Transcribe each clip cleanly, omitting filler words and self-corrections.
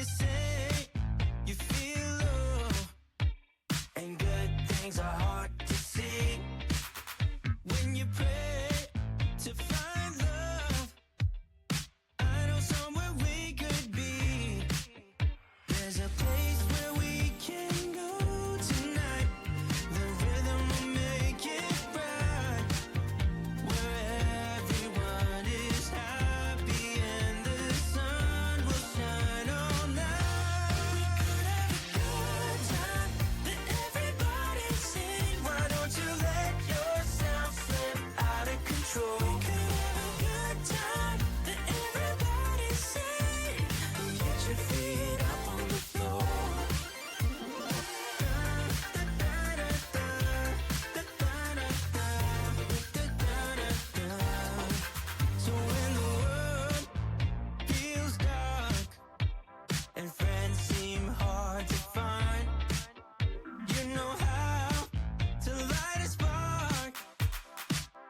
say you feel low, and good things are hard to see. When you pray to find love, I know somewhere we could be. There's a place where we can go tonight. The rhythm will make it right, where everyone is happy and the sun will shine all night. We could have a good time, let everybody sing. Why don't you let yourself slip out of control? We could have a good time, let everybody sing. Get your feet up on the floor. So when the world feels dark and friends seem hard to find, you know how to light a spark,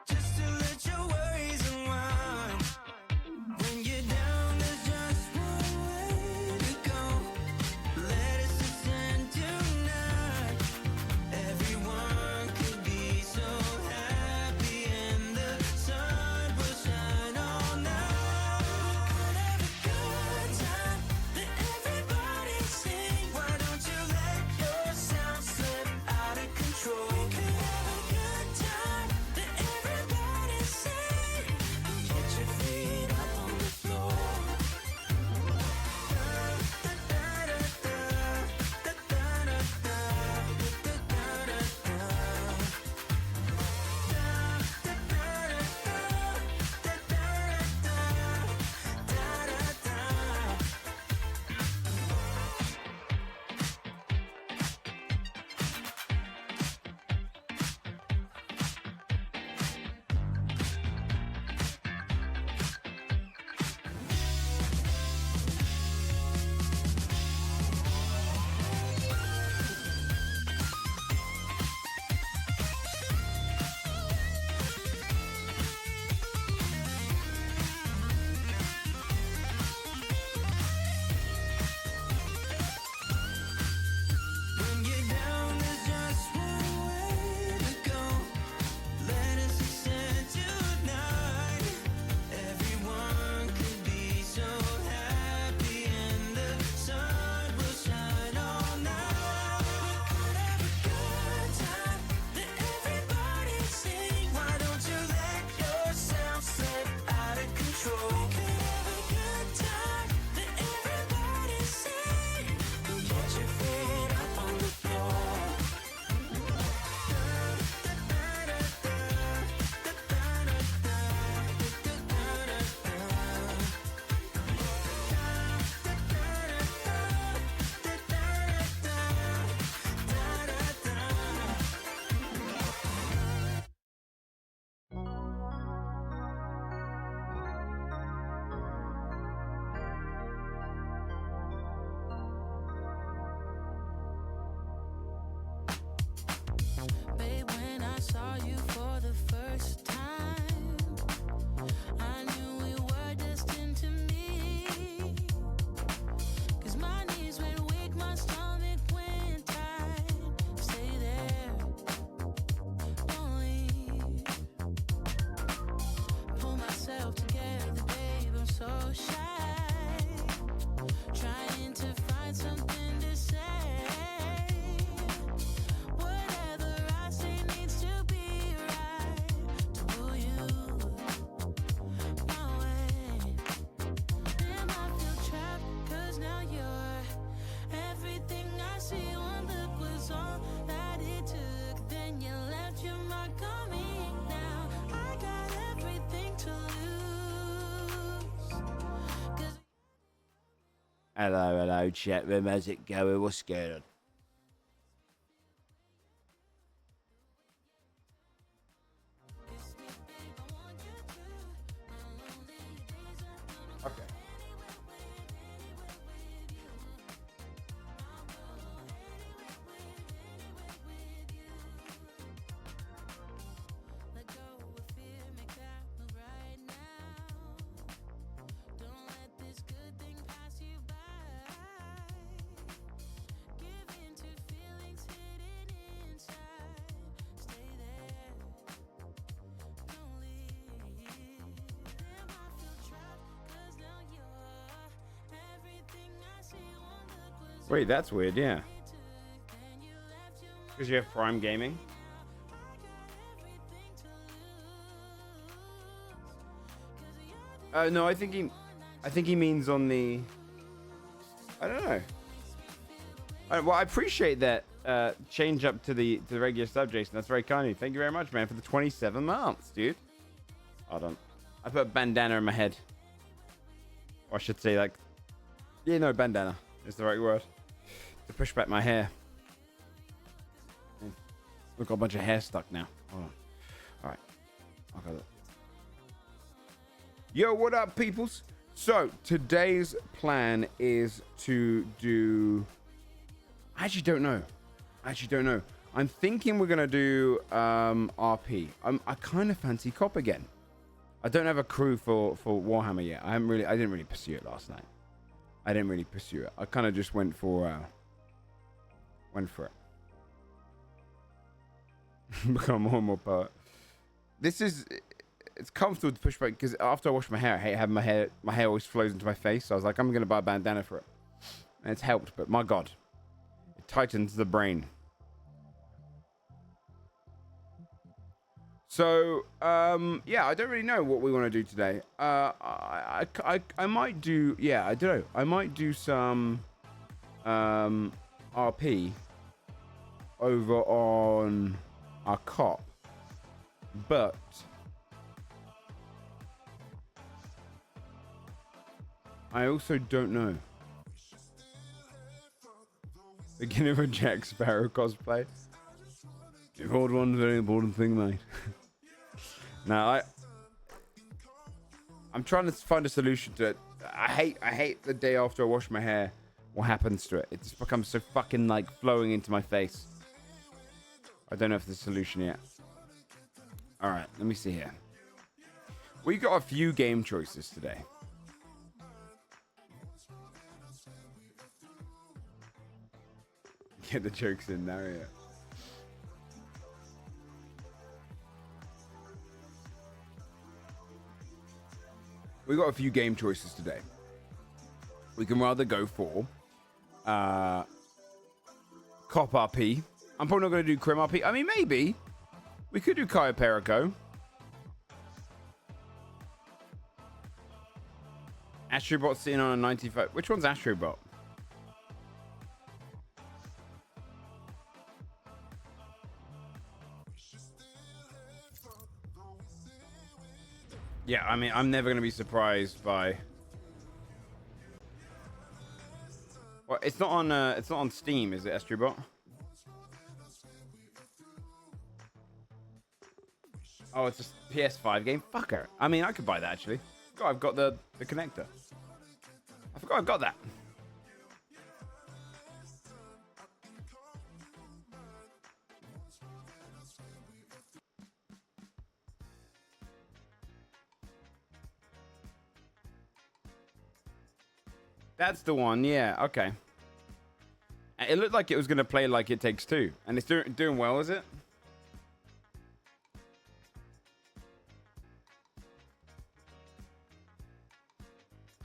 just to let your worries unwind. When you're down, there's just one way to go. Let us ascend tonight. Everyone could be so happy and the sun will shine all night. We could have a good time, let everybody sing. Why don't you let yourself slip out of control? We could have a good time, let everybody sing. Get your feet up on the floor. When you're down, there's just one way to go. Let us ascend tonight. Everyone could be so happy and the sun will shine all night. We could have a good time, let everybody sing. Why don't you let yourself slip out of control? We could have a good time, let everybody sing. Get your feet up on the floor. Babe, when I saw you for the first time, I knew we were destined to meet. 'Cause my knees went weak, my stomach went tight. Stay there, don't leave. Pull myself together, babe, I'm so shy. Trying to find something to say. Whatever I say needs to be right to pull you my way. And I feel trapped 'cause now you're everything I see. One look was all that it took. Then you left your mark on me. Now I got everything to lose. 'Cause Hello, chat room. How's it going? What's going on? Okay. let go of fear, make that move right now. Don't let this good thing pass you by. Wait, that's weird, yeah. Because you have Prime Gaming. No, I think he means on the. I don't know. Well, I appreciate that change up to the regular sub, Jason. That's very kind of you. Thank you very much, man, for the 27 months, dude. Hold on. I put a bandana in my head. Or I should say, like, yeah, no, bandana is the right word. To push back my hair. Look, got a bunch of hair stuck now. Hold on. All right. Okay. Yo, what up, peoples? So today's plan is to do. I actually don't know. I'm thinking we're gonna do RP. I kind of fancy cop again. I don't have a crew for Warhammer yet. I didn't really pursue it last night. I kind of just went for it. Become more and more poet. It's comfortable to push back because after I wash my hair, I hate having my hair always flows into my face. So I was like, I'm gonna buy a bandana for it, and it's helped. But my God, it tightens the brain. So yeah, I don't really know what we want to do today. I might do, yeah, I don't know. I might do some RP over on our cop, but I also don't know. Beginning of a Jack Sparrow cosplay. You hold one very important thing, mate. Now I'm trying to find a solution to it. I hate the day after I wash my hair. What happens to it? It just becomes so fucking like flowing into my face. I don't know if there's a solution yet. All right, let me see here. We got a few game choices today. Get the jokes in now, yeah. We got a few game choices today. We can rather go for Cop RP. I'm probably not going to do Crim RP. I mean, maybe. We could do Caio Perico. Astrobot sitting on a 95. Which one's Astrobot? Yeah, I mean, I'm never going to be surprised by. Well, it's not on Steam, is it, Astrobot? Oh, it's a PS5 game. Fucker. I mean, I could buy that actually. God, I've got the connector. I forgot I've got that. That's the one, yeah, okay. It looked like it was going to play like It Takes Two. And it's doing well, is it?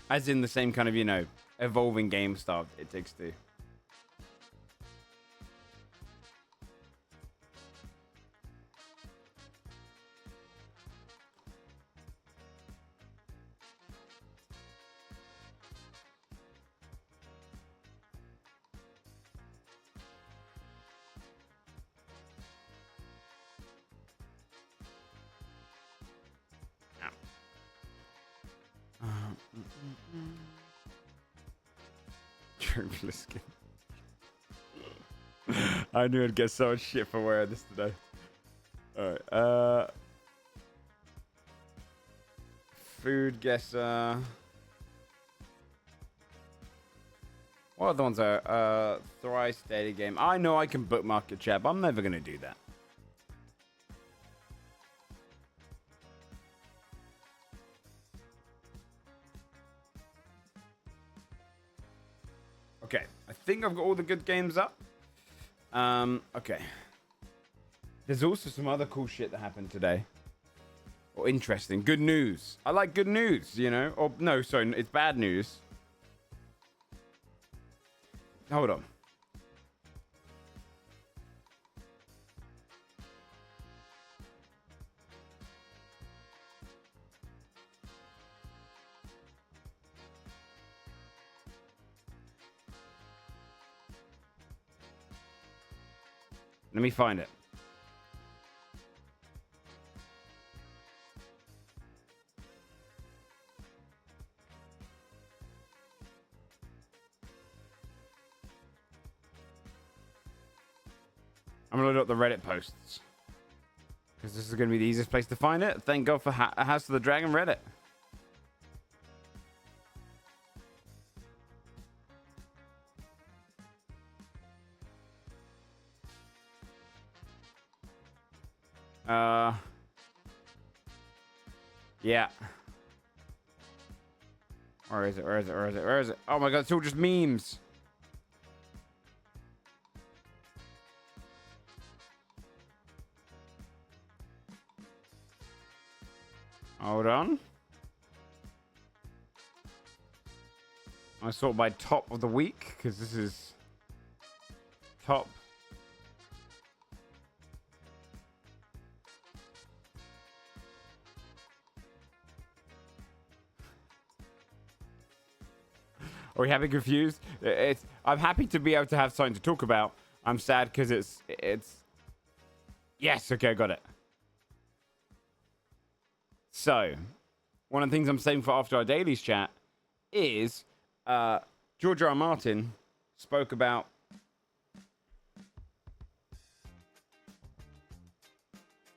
As in the same kind of, you know, evolving game style It Takes Two. Skin. I knew I'd get so much shit for wearing this today. Alright, Food guesser. What other ones are thrice daily game? I know I can bookmark a chat, but I'm never gonna do that. Okay, I think I've got all the good games up. Okay. There's also some other cool shit that happened today. Or interesting. Good news. I like good news, you know? Or, no, sorry, it's bad news. Hold on. Let me find it. I'm gonna load up the Reddit posts because this is gonna be the easiest place to find it. Thank God for House of the Dragon Reddit. Yeah. Where is it? Where is it? Where is it? Where is it? Oh my God, it's all just memes. Hold on. I sort by top of the week because this is top. Are we happy confused? I'm happy to be able to have something to talk about. I'm sad because it's yes, okay, I got it. So, one of the things I'm saying for after our dailies chat is George R. R. Martin spoke about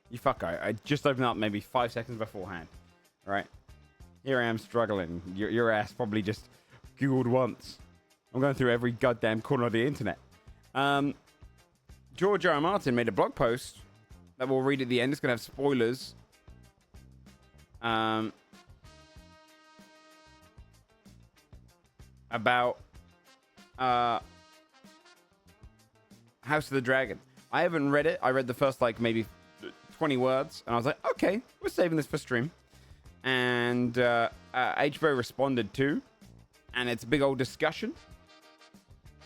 you fucker. I just opened up maybe 5 seconds beforehand. All right, here I am struggling. Your ass probably just Googled once. I'm going through every goddamn corner of the internet. George R. R. Martin made a blog post that we'll read at the end. It's going to have spoilers. About House of the Dragon. I haven't read it. I read the first like maybe 20 words, and I was like, okay, we're saving this for stream. And HBO responded too, and it's a big old discussion,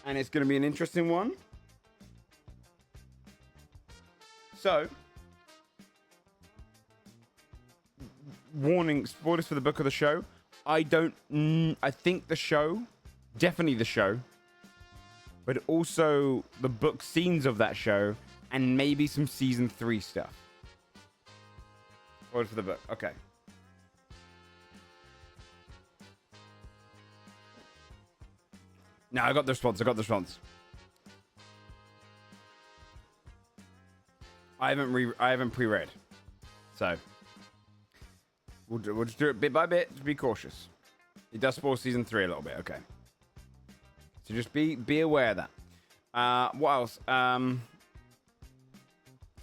and it's going to be an interesting one. So, warning, spoilers for the book of the show. I think the show, definitely the show, but also the book scenes of that show, and maybe some season 3 stuff. Spoilers for the book. Okay. No, I got the response. I haven't pre-read, so we'll just do it bit by bit. Just be cautious. It does spoil season 3 a little bit. Okay, so just be aware of that. What else? So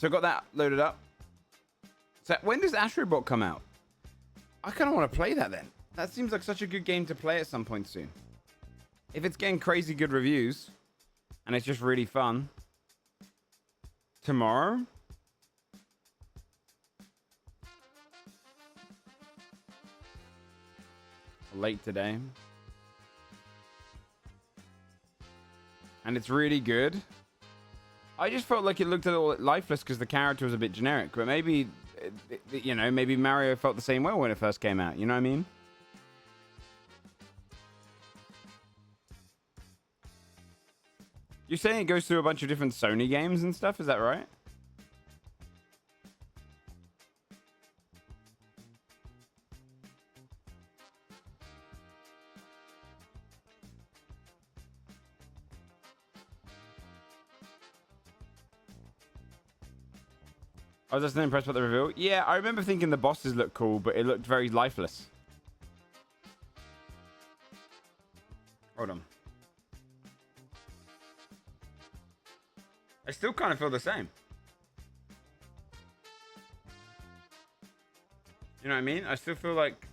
I got that loaded up. So when does Astrobot come out? I kind of want to play that then. That seems like such a good game to play at some point soon. If it's getting crazy good reviews and it's just really fun. Tomorrow? Late today. And it's really good. I just felt like it looked a little lifeless because the character was a bit generic. But maybe, you know, maybe Mario felt the same way when it first came out. You know what I mean? You're saying it goes through a bunch of different Sony games and stuff? Is that right? I was just impressed with the reveal. Yeah, I remember thinking the bosses looked cool, but it looked very lifeless. Hold on. I still kind of feel the same. You know what I mean? I still feel like...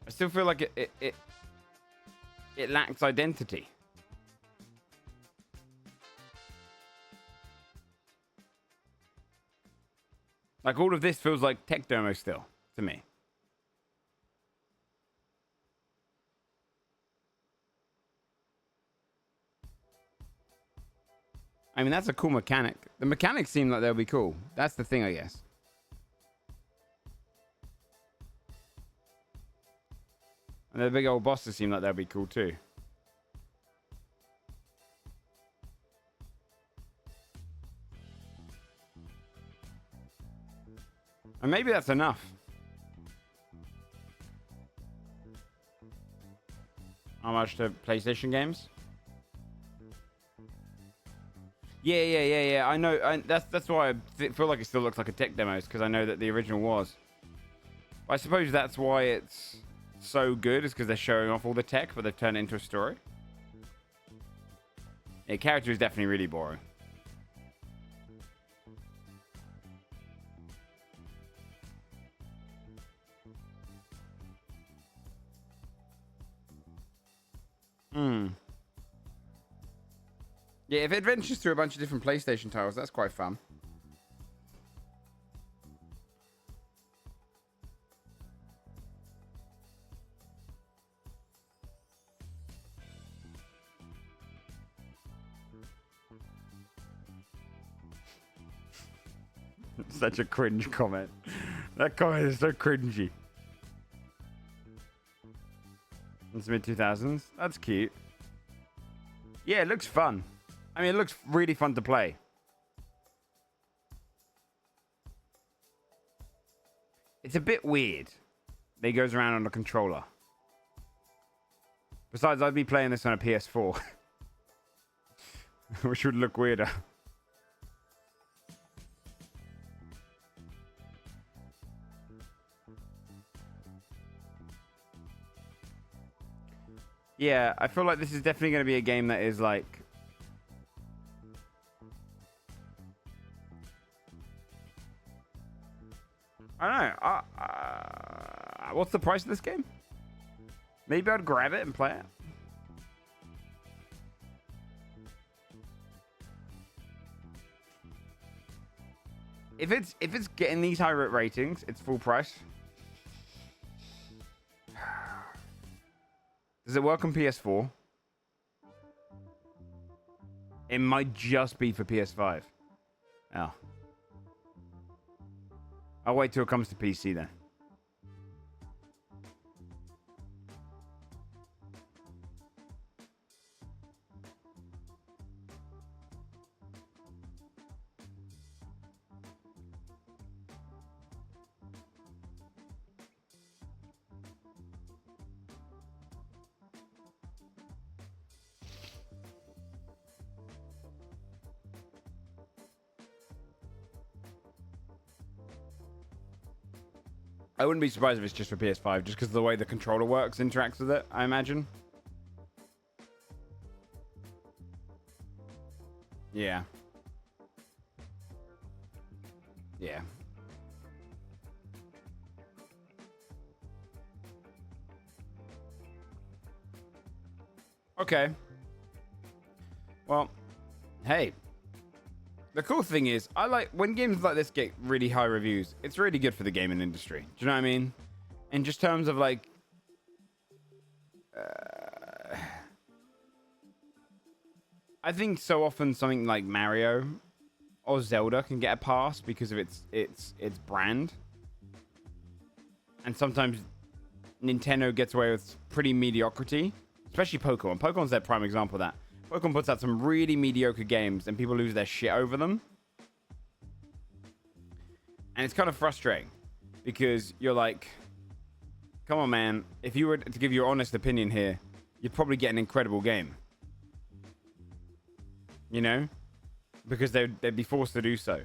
I still feel like it lacks identity. Like, all of this feels like tech demo still, to me. I mean, that's a cool mechanic. The mechanics seem like they'll be cool. That's the thing, I guess. And the big old bosses seem like they'll be cool too. And maybe that's enough. How much to PlayStation games? Yeah. I know. That's why I feel like it still looks like a tech demo, because I know that the original was. I suppose that's why it's so good, is because they're showing off all the tech, but they've turned it into a story. Yeah, character is definitely really boring. Yeah, if it adventures through a bunch of different PlayStation titles, that's quite fun. Such a cringe comment. That comment is so cringy. It's mid-2000s. That's cute. Yeah, it looks fun. I mean, it looks really fun to play. It's a bit weird that he goes around on a controller. Besides, I'd be playing this on a PS4. Which would look weirder. Yeah, I feel like this is definitely going to be a game that is like... I don't know. What's the price of this game? Maybe I'd grab it and play it. If it's getting these high ratings, it's full price. Does it work on PS4? It might just be for PS5. Oh. I'll wait till it comes to PC then. I wouldn't be surprised if it's just for PS5, just because of the way the controller works, interacts with it, I imagine. Yeah. Yeah. Okay. Well, hey. The cool thing is, I like when games like this get really high reviews, it's really good for the gaming industry. Do you know what I mean? In just terms of like... I think so often something like Mario or Zelda can get a pass because of its brand. And sometimes Nintendo gets away with pretty mediocrity. Especially Pokemon. Pokemon's their prime example of that. Pokemon puts out some really mediocre games and people lose their shit over them. And it's kind of frustrating because you're like, come on, man. If you were to give your honest opinion here, you'd probably get an incredible game. You know? Because they'd be forced to do so.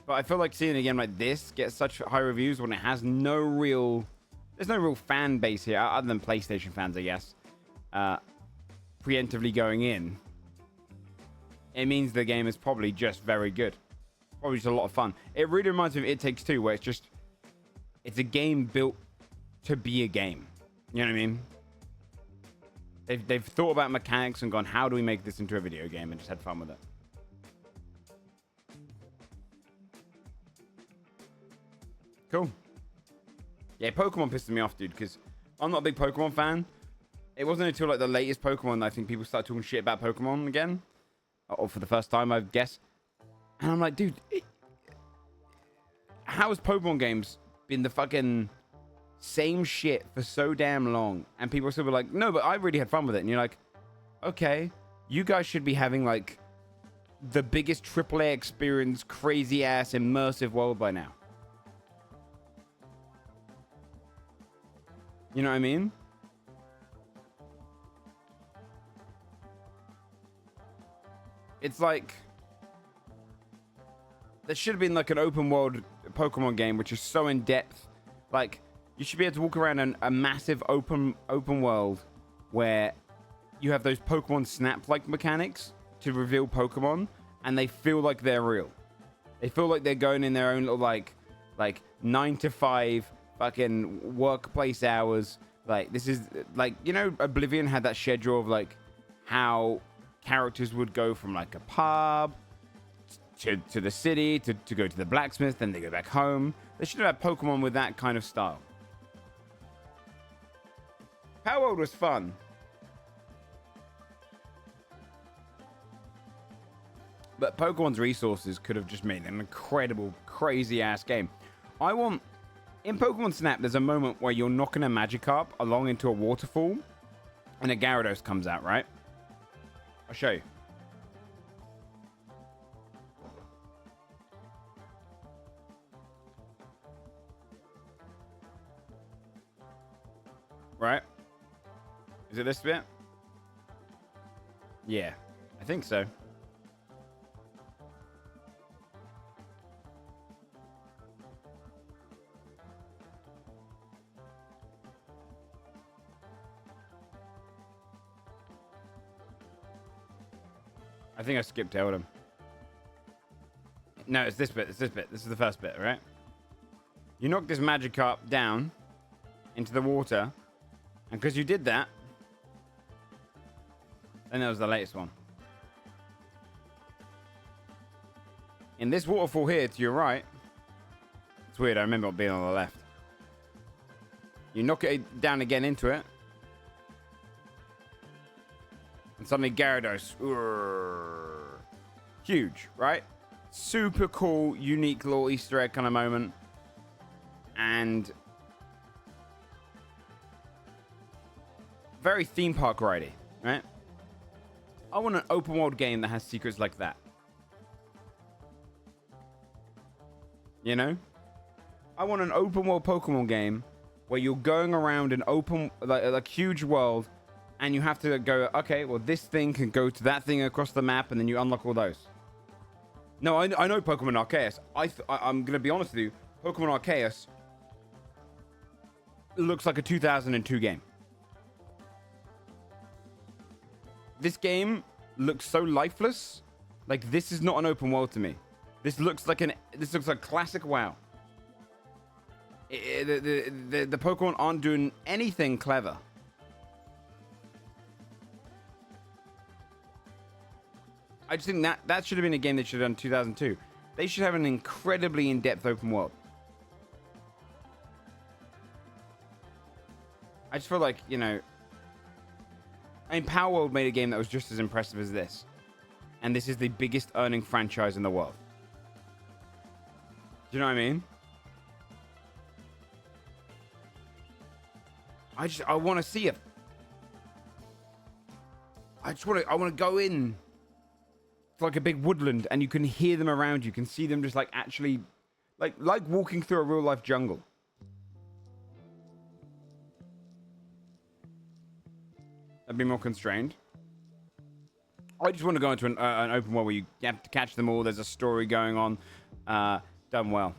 But I feel like seeing a game like this get such high reviews when it has no real... There's no real fan base here, other than PlayStation fans, I guess. Preemptively going in, it means the game is probably just very good. Probably just a lot of fun. It really reminds me of It Takes Two, where it's a game built to be a game. You know what I mean? They've thought about mechanics and gone, how do we make this into a video game, and just had fun with it. Cool. Yeah, Pokemon pisses me off, dude, because I'm not a big Pokemon fan. It wasn't until like the latest Pokemon that I think people started talking shit about Pokemon again. or for the first time, I guess. And I'm like, dude, how has Pokemon games been the fucking same shit for so damn long? And people still be like, no, but I really had fun with it. And you're like, okay, you guys should be having like the biggest AAA experience, crazy ass immersive world by now. You know what I mean? It's like there should have been like an open world Pokemon game which is so in depth. Like you should be able to walk around a massive open world where you have those Pokemon Snap like mechanics to reveal Pokemon, and they feel like they're real. They feel like they're going in their own little like 9 to 5 fucking workplace hours. Like this is like, you know, Oblivion had that schedule of like how characters would go from like a pub to the city to go to the blacksmith, then they go back home. They should have had Pokemon with that kind of style. Power World was fun. But Pokemon's resources could have just made an incredible, crazy-ass game. In Pokemon Snap, there's a moment where you're knocking a Magikarp along into a waterfall, and a Gyarados comes out, right? I'll show you. Right? Is it this bit? Yeah, I think so. I think I skipped out him. No, it's this bit. It's this bit. This is the first bit, right? You knock this Magikarp down into the water, and because you did that, and that was the latest one. In this waterfall here to your right, it's weird. I remember it being on the left. You knock it down again into it, and suddenly Gyarados. Huge, right? Super cool, unique little Easter egg kind of moment. And very theme park ridey, right? I want an open world game that has secrets like that. You know? I want an open world Pokemon game where you're going around an open, like huge world, and you have to go, okay, well, this thing can go to that thing across the map, and then you unlock all those. No, I know Pokemon Arceus. I'm going to be honest with you. Pokemon Arceus looks like a 2002 game. This game looks so lifeless. Like, this is not an open world to me. This looks like classic WoW. The Pokemon aren't doing anything clever. I just think that should have been a game they should have done in 2002. They should have an incredibly in-depth open world. I just feel like, you know, I mean, Power World made a game that was just as impressive as this. And this is the biggest earning franchise in the world. Do you know what I mean? I want to see it. I want to go in. It's like a big woodland, and you can hear them around you. You can see them just like actually, like walking through a real life jungle. That'd be more constrained. I just want to go into an open world where you have to catch them all. There's a story going on. Done well.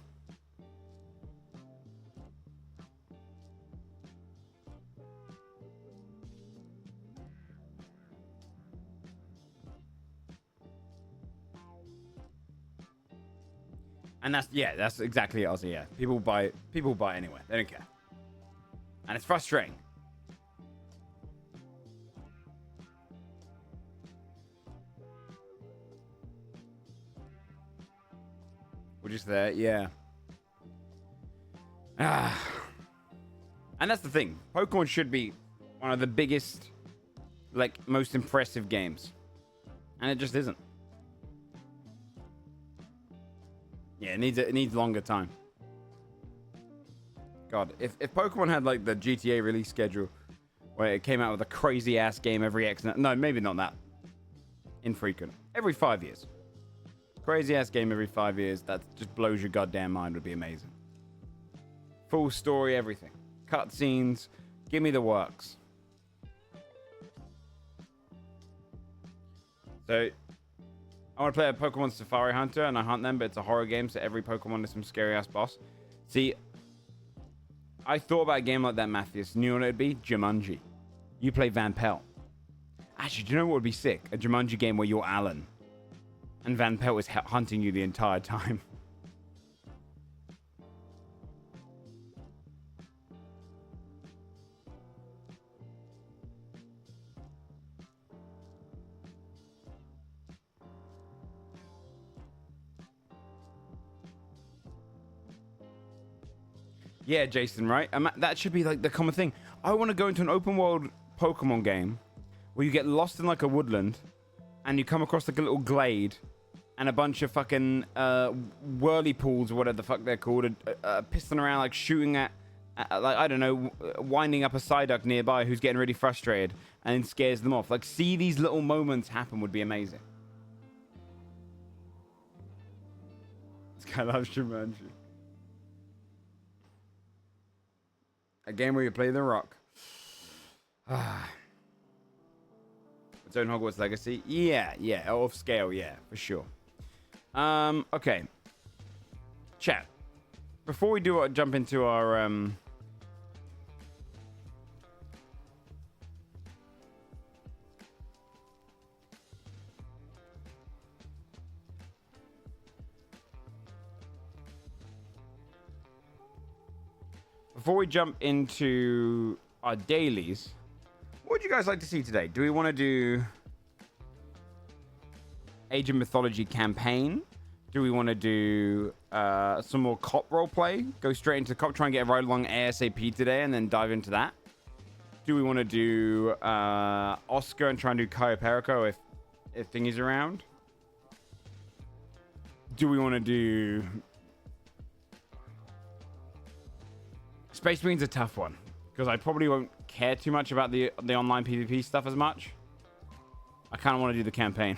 And that's exactly it, Ozzy. Yeah, people buy it anyway. They don't care, and it's frustrating. We're just there, yeah. And that's the thing. Pokemon should be one of the biggest, like, most impressive games, and it just isn't. Yeah, it needs longer time. God, if Pokemon had like the GTA release schedule where it came out with a crazy ass game every X, no, maybe not that infrequent, every 5 years, crazy ass game every 5 years, that just blows your goddamn mind, would be amazing. Full story, everything, cutscenes, give me the works. So I want to play a Pokemon Safari Hunter, and I hunt them, but it's a horror game, so every Pokemon is some scary-ass boss. See, I thought about a game like that, Matthias. You know what it'd be? Jumanji. You play Van Pelt. Actually, do you know what would be sick? A Jumanji game where you're Alan, and Van Pelt is hunting you the entire time. Yeah, Jason, right? That should be like the common thing. I want to go into an open world Pokemon game where you get lost in like a woodland and you come across like a little glade and a bunch of fucking whirlpools or whatever the fuck they're called, pissing around, like shooting at like, I don't know, winding up a Psyduck nearby who's getting really frustrated and scares them off. Like, see these little moments happen would be amazing. This guy loves Jumanji. A game where you play the rock. Its own Hogwarts Legacy. Yeah. Off scale, yeah, for sure. Okay. Chat. Before we do jump into our before we jump into our dailies, what would you guys like to see today? Do we want to do Age of Mythology campaign? Do we want to do some more cop roleplay? Go straight into cop, try and get right along ASAP today and then dive into that? Do we want to do Oscar and try and do Cayo Perico if Thingy's around? Do we want to do... Space Marine's a tough one, because I probably won't care too much about the online PvP stuff as much. I kind of want to do the campaign.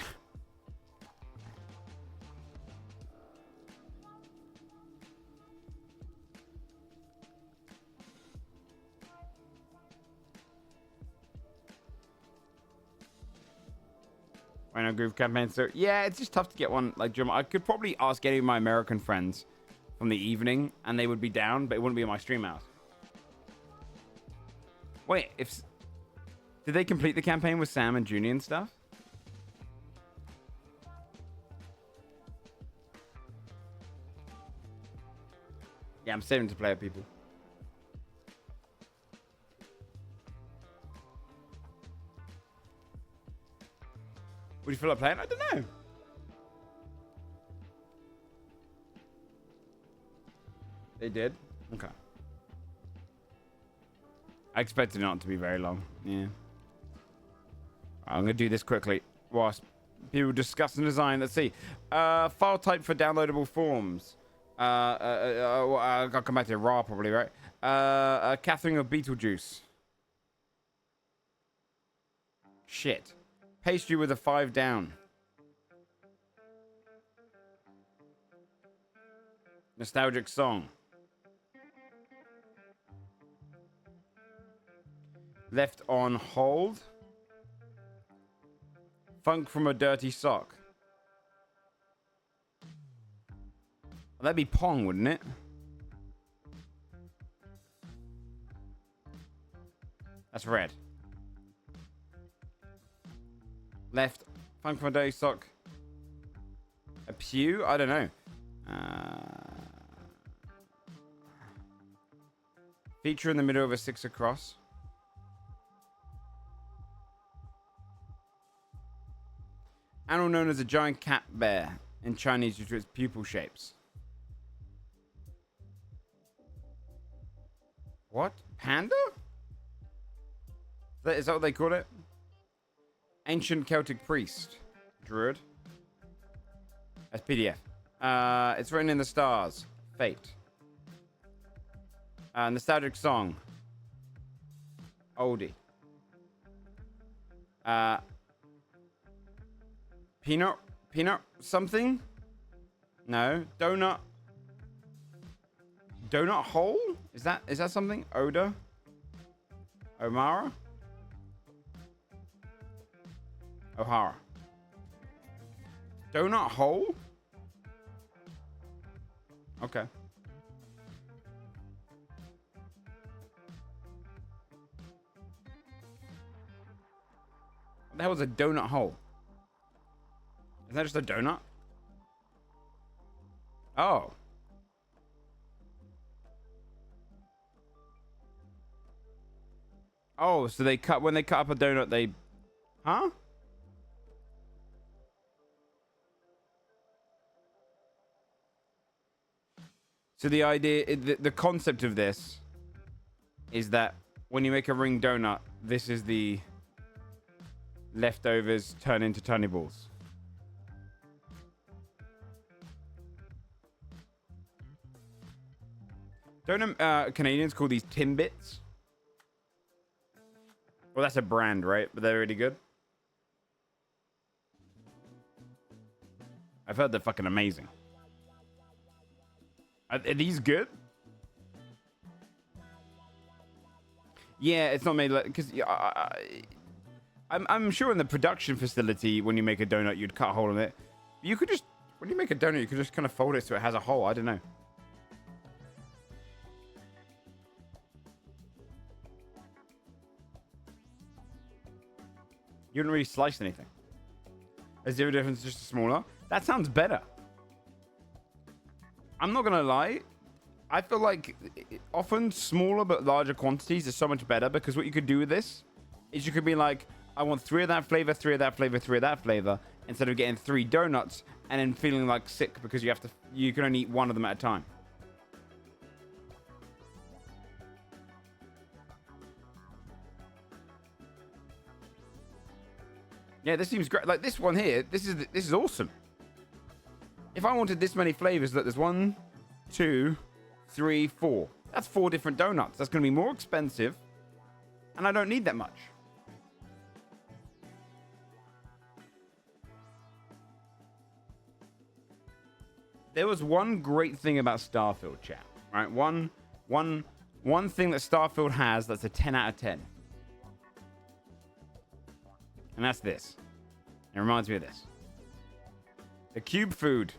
Why not Groove campaign? So yeah, it's just tough to get one like Jim. I could probably ask any of my American friends from the evening, and they would be down, but it wouldn't be on my stream hours. Wait, did they complete the campaign with Sam and Junie and stuff? Yeah, I'm saving to play with people. Would you feel like playing? I don't know. They did? Okay. I expected it not to be very long. Yeah. I'm going to do this quickly whilst people discuss the design. Let's see. File type for downloadable forms. I'll come back to raw probably, right? Catherine of Beetlejuice. Shit. Pastry with a 5 down. Nostalgic song. Left on hold. Funk from a dirty sock. Well, that'd be Pong, wouldn't it? That's red. Left. Funk from a dirty sock. A pew? I don't know. Feature in the middle of a 6 across. Animal known as a giant cat bear in Chinese due to its pupil shapes. What? Panda? Is that what they call it? Ancient Celtic priest. Druid. That's PDF. It's written in the stars. Fate. Nostalgic song. Oldie. Peanut something? No. Donut hole? Is that something? Oda? Omara? O'Hara. Donut hole? Okay. What the hell is a donut hole? Is that just a donut? Oh. Oh, so when they cut up a donut, they... Huh? So the idea, the concept of this is that when you make a ring donut, this is the leftovers turn into tiny balls. Don't Canadians call these Timbits? Well, that's a brand, right? But they're really good. I've heard they're fucking amazing. Are these good? Yeah, it's not made like... Because I'm sure in the production facility, when you make a donut, you'd cut a hole in it. You could just... When you make a donut, you could just kind of fold it so it has a hole. I don't know. You wouldn't really slice anything. A zero difference, just smaller. That sounds better. I'm not gonna lie. I feel like often smaller but larger quantities is so much better, because what you could do with this is you could be like, I want 3 of that flavor, 3 of that flavor, 3 of that flavor, instead of getting 3 donuts and then feeling like sick because you can only eat 1 of them at a time. Yeah, this seems great. Like this one here, this is awesome. If I wanted this many flavors, look, there's 1, 2, 3, 4. That's 4 different donuts. That's going to be more expensive, and I don't need that much. There was one great thing about Starfield, chat. Right? One thing that Starfield has that's a 10 out of 10. And that's this. It reminds me of this. The cube food.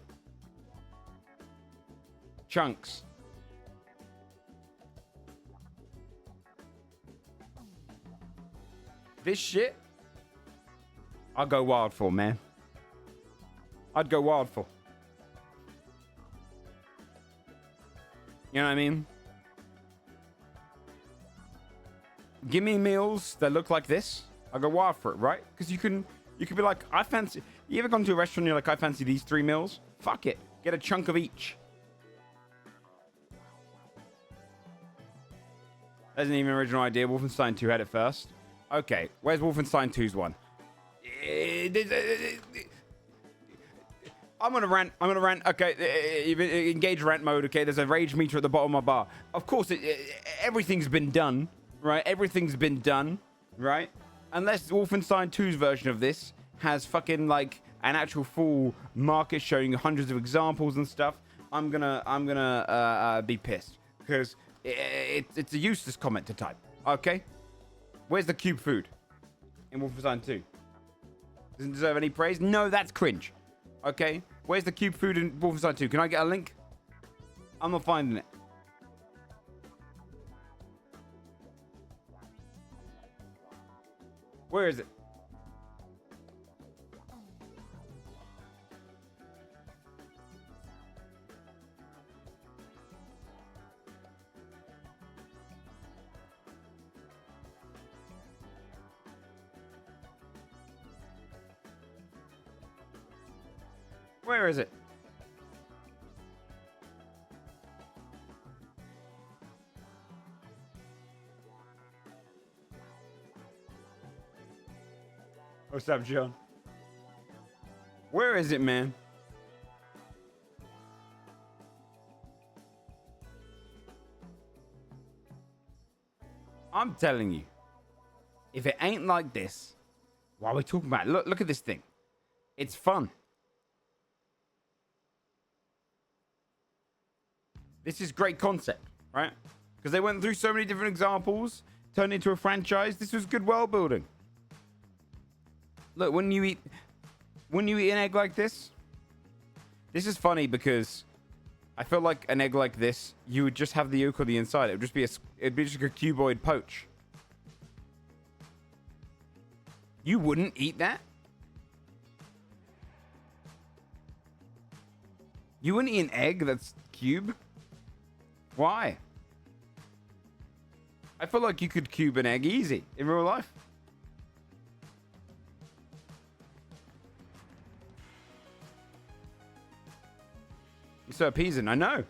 Chunks. This shit, I'd go wild for, man. I'd go wild for. You know what I mean? Give me meals that look like this. I'll go wild for it, right? Because you could be like, I fancy... You ever gone to a restaurant and you're like, I fancy these 3 meals? Fuck it. Get a chunk of each. That's an even original idea. Wolfenstein 2 had it first. Okay, where's Wolfenstein 2's one? I'm gonna rant. Okay, engage rant mode. Okay, there's a rage meter at the bottom of my bar. Of course, everything's been done, right? Everything's been done, right? Unless Wolfenstein 2's version of this has fucking like an actual full market showing hundreds of examples and stuff, I'm gonna be pissed, because it's a useless comment to type. Okay, where's the cube food in Wolfenstein 2? Doesn't deserve any praise. No, that's cringe. Okay, where's the cube food in Wolfenstein 2? Can I get a link? I'm not finding it. Where is it? Where is it? What's up, John? Where is it, man? I'm telling you, if it ain't like this, why are we talking about it? Look at this thing. It's fun. This is great concept, right? Because they went through so many different examples, turned into a franchise. This was good world building. Look, when you eat an egg like this is funny because I feel like an egg like this, you would just have the yolk on the inside. It'd just like a cuboid poach. You wouldn't eat that? You wouldn't eat an egg that's cube? Why? I feel like you could cube an egg easy in real life. You're so appeasing, I know.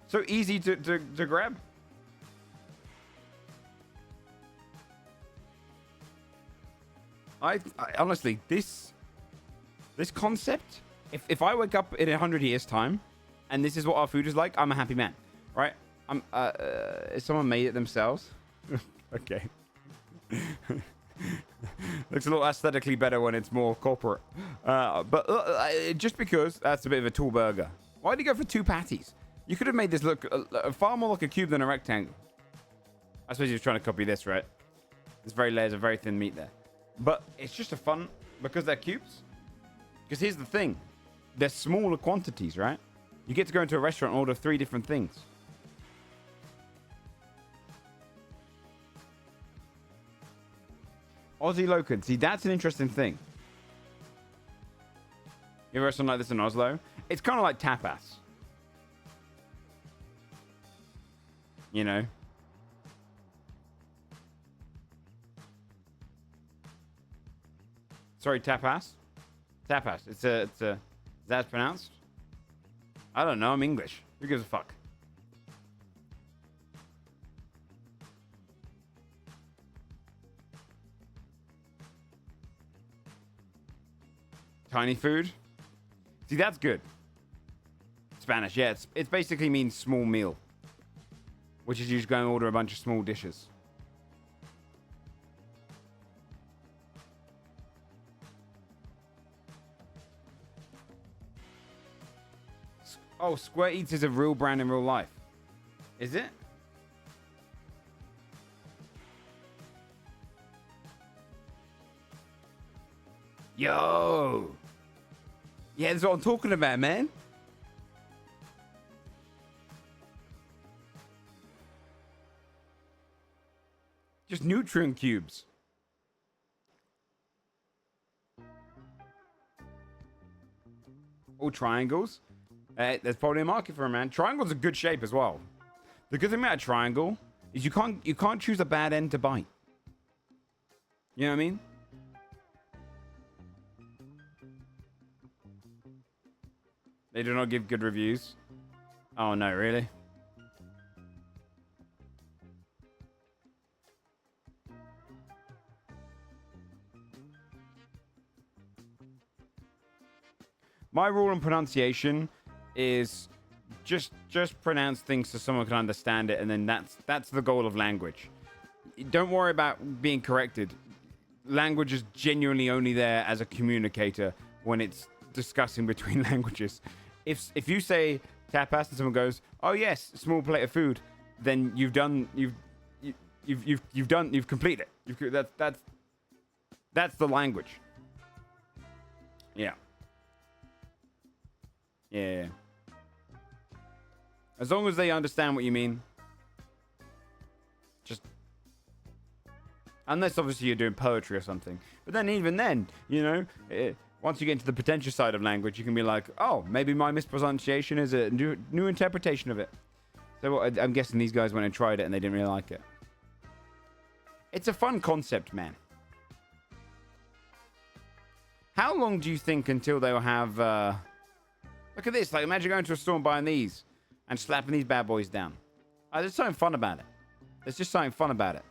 So easy to grab. I honestly, this concept, if I wake up in 100 years' time and this is what our food is like, I'm a happy man, right? Someone made it themselves. Okay. Looks a little aesthetically better when it's more corporate. Just because that's a bit of a tall burger. Why did you go for 2 patties? You could have made this look far more like a cube than a rectangle. I suppose he was trying to copy this, right? There's very layers of very thin meat there. But it's just a fun, because they're cubes. Because here's the thing. They're smaller quantities, right? You get to go into a restaurant and order 3 different things. Aussie Locan. See, that's an interesting thing. You ever something like this in Oslo? It's kind of like tapas. You know? Sorry, tapas? Tapas. It's a... Is that pronounced? I don't know. I'm English. Who gives a fuck? Tiny food? See, that's good. Spanish, yeah. It basically means small meal. Which is you just go and order a bunch of small dishes. Oh, Square Eats is a real brand in real life. Is it? Yo! Yeah, that's what I'm talking about, man. Just nutrient cubes. All triangles. There's probably a market for them, man. Triangle's a good shape as well. The good thing about a triangle is you can't choose a bad end to bite. You know what I mean? They do not give good reviews. Oh no, really? My rule on pronunciation is just pronounce things so someone can understand it, and then that's the goal of language. Don't worry about being corrected. Language is genuinely only there as a communicator when it's discussing between languages. If you say tapas and someone goes, "Oh yes, small plate of food," then you've completed it. That's the language. Yeah. Yeah. As long as they understand what you mean. Just... Unless, obviously, you're doing poetry or something. But then, even then, you know... once you get into the pretentious side of language, you can be like, oh, maybe my mispronunciation is a new interpretation of it. So I'm guessing these guys went and tried it and they didn't really like it. It's a fun concept, man. How long do you think until they'll have... Look at this. Like, imagine going to a store and buying these and slapping these bad boys down. There's something fun about it. There's just something fun about it.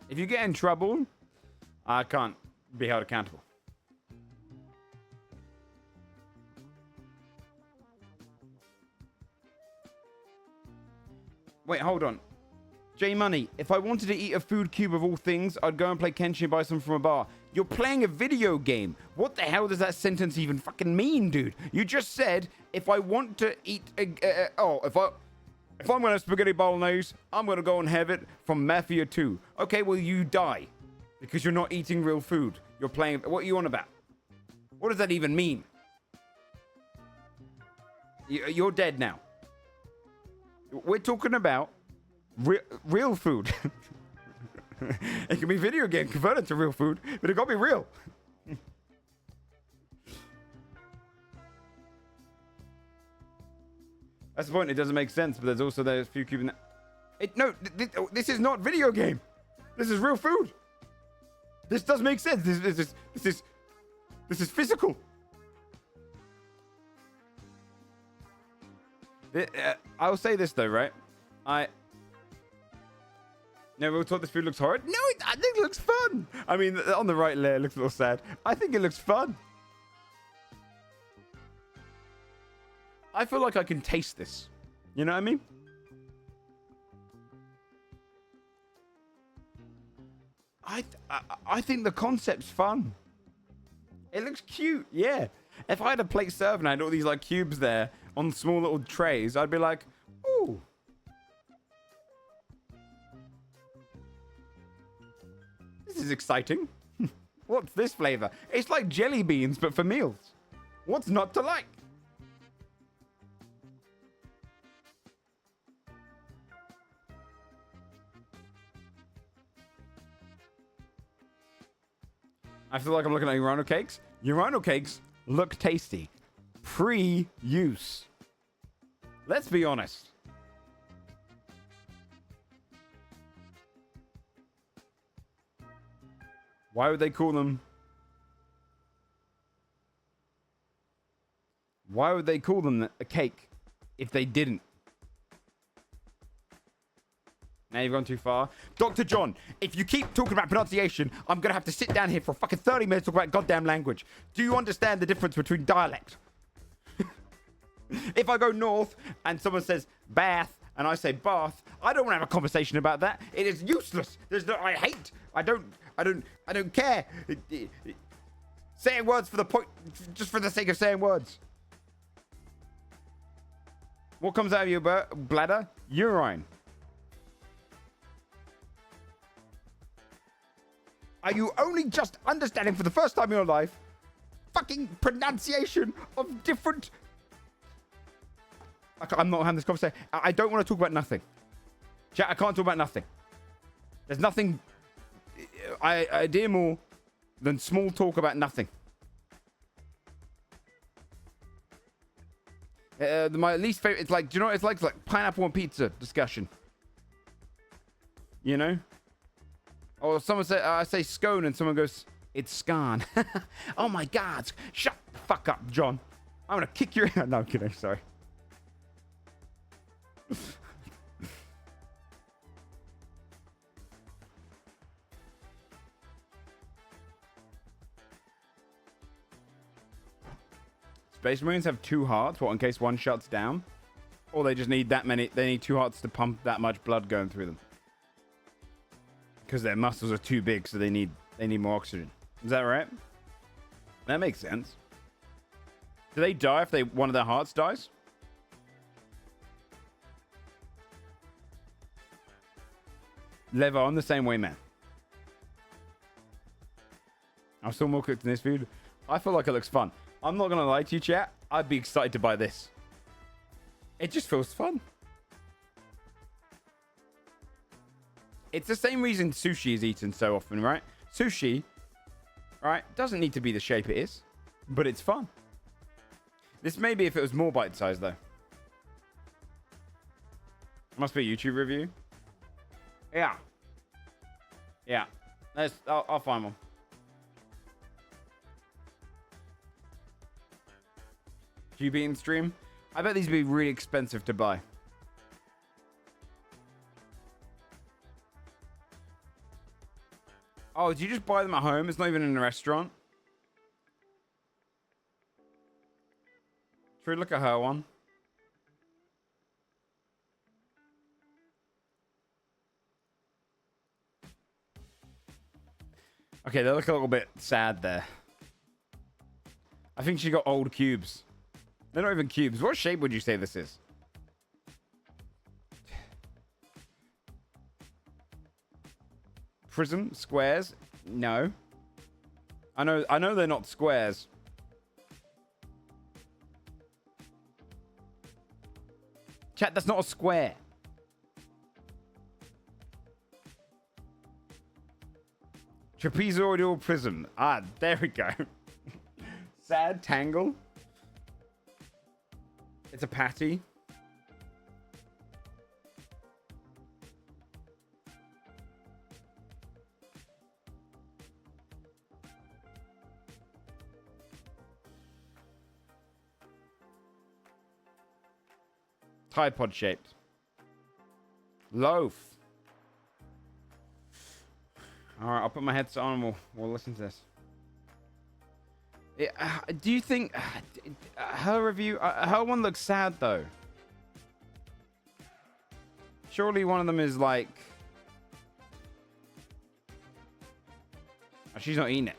If you get in trouble, I can't be held accountable. Wait, hold on. J Money, if I wanted to eat a food cube of all things, I'd go and play Kenshin and buy some from a bar. You're playing a video game. What the hell does that sentence even fucking mean, dude? You just said, if I want to eat if I'm going to spaghetti bolognese, I'm going to go and have it from Mafia 2. Okay, well, you die. Because you're not eating real food. You're playing... What are you on about? What does that even mean? You're dead now. We're talking about real food. It can be video game converted to real food, but it got to be real. That's the point. It doesn't make sense, but there's also a few cubes in that. No, this is not video game. This is real food. This does make sense. This is physical. I'll say this though, right? No, we thought this food looks horrid. No, I think it looks fun. I mean, on the right layer, it looks a little sad. I think it looks fun. I feel like I can taste this. You know what I mean? I think the concept's fun. It looks cute, yeah. If I had a plate served and I had all these like cubes there on small little trays, I'd be like, ooh. This is exciting. What's this flavor? It's like jelly beans, but for meals. What's not to like? I feel like I'm looking at urinal cakes. Urinal cakes look tasty. Pre-use. Let's be honest. Why would they call them... Why would they call them a cake if they didn't? Now you've gone too far. Dr. John, if you keep talking about pronunciation, I'm going to have to sit down here for fucking 30 minutes to talk about goddamn language. Do you understand the difference between dialect? If I go north and someone says Bath and I say Bath, I don't want to have a conversation about that. It is useless. There's no, I don't care. Saying words for the point, just for the sake of saying words. What comes out of your bladder? Urine. Are you only just understanding for the first time in your life fucking pronunciation of different... I'm not having this conversation. I don't want to talk about nothing. Chat, I can't talk about nothing. There's nothing I dear more than small talk about nothing. My least favorite, it's like, do you know what it's like? It's like pineapple on pizza discussion. You know? Or someone say, I say scone and someone goes, it's scone. Oh my God. Shut the fuck up, John. I'm going to kick your... No, I'm kidding. Sorry. Space Marines have 2 hearts, what, in case one shuts down? Or they just need that many, they need 2 hearts to pump that much blood going through them. Because their muscles are too big, so they need more oxygen. Is that right? That makes sense. Do they die if one of their hearts dies? Lever, I'm the same way, man. I'm still more cooked in this food. I feel like it looks fun. I'm not going to lie to you, chat. I'd be excited to buy this. It just feels fun. It's the same reason sushi is eaten so often, right? Sushi, right, doesn't need to be the shape it is, but it's fun. This may be if it was more bite-sized, though. Must be a YouTube review. Yeah. Yeah. I'll find one. GB in stream. I bet these would be really expensive to buy. Oh, did you just buy them at home? It's not even in a restaurant. Should we look at her one? Okay, they look a little bit sad there. I think she got old cubes. They're not even cubes. What shape would you say this is? Prism? Squares? No. I know they're not squares. Chat, that's not a square. Trapezoidal prism. Ah, there we go. Sad tangle. It's a patty. Tide pod shaped. Loaf. All right, I'll put my headset on and we'll listen to this. Do you think her review, her one looks sad though? Surely one of them is like, oh, she's not eating it.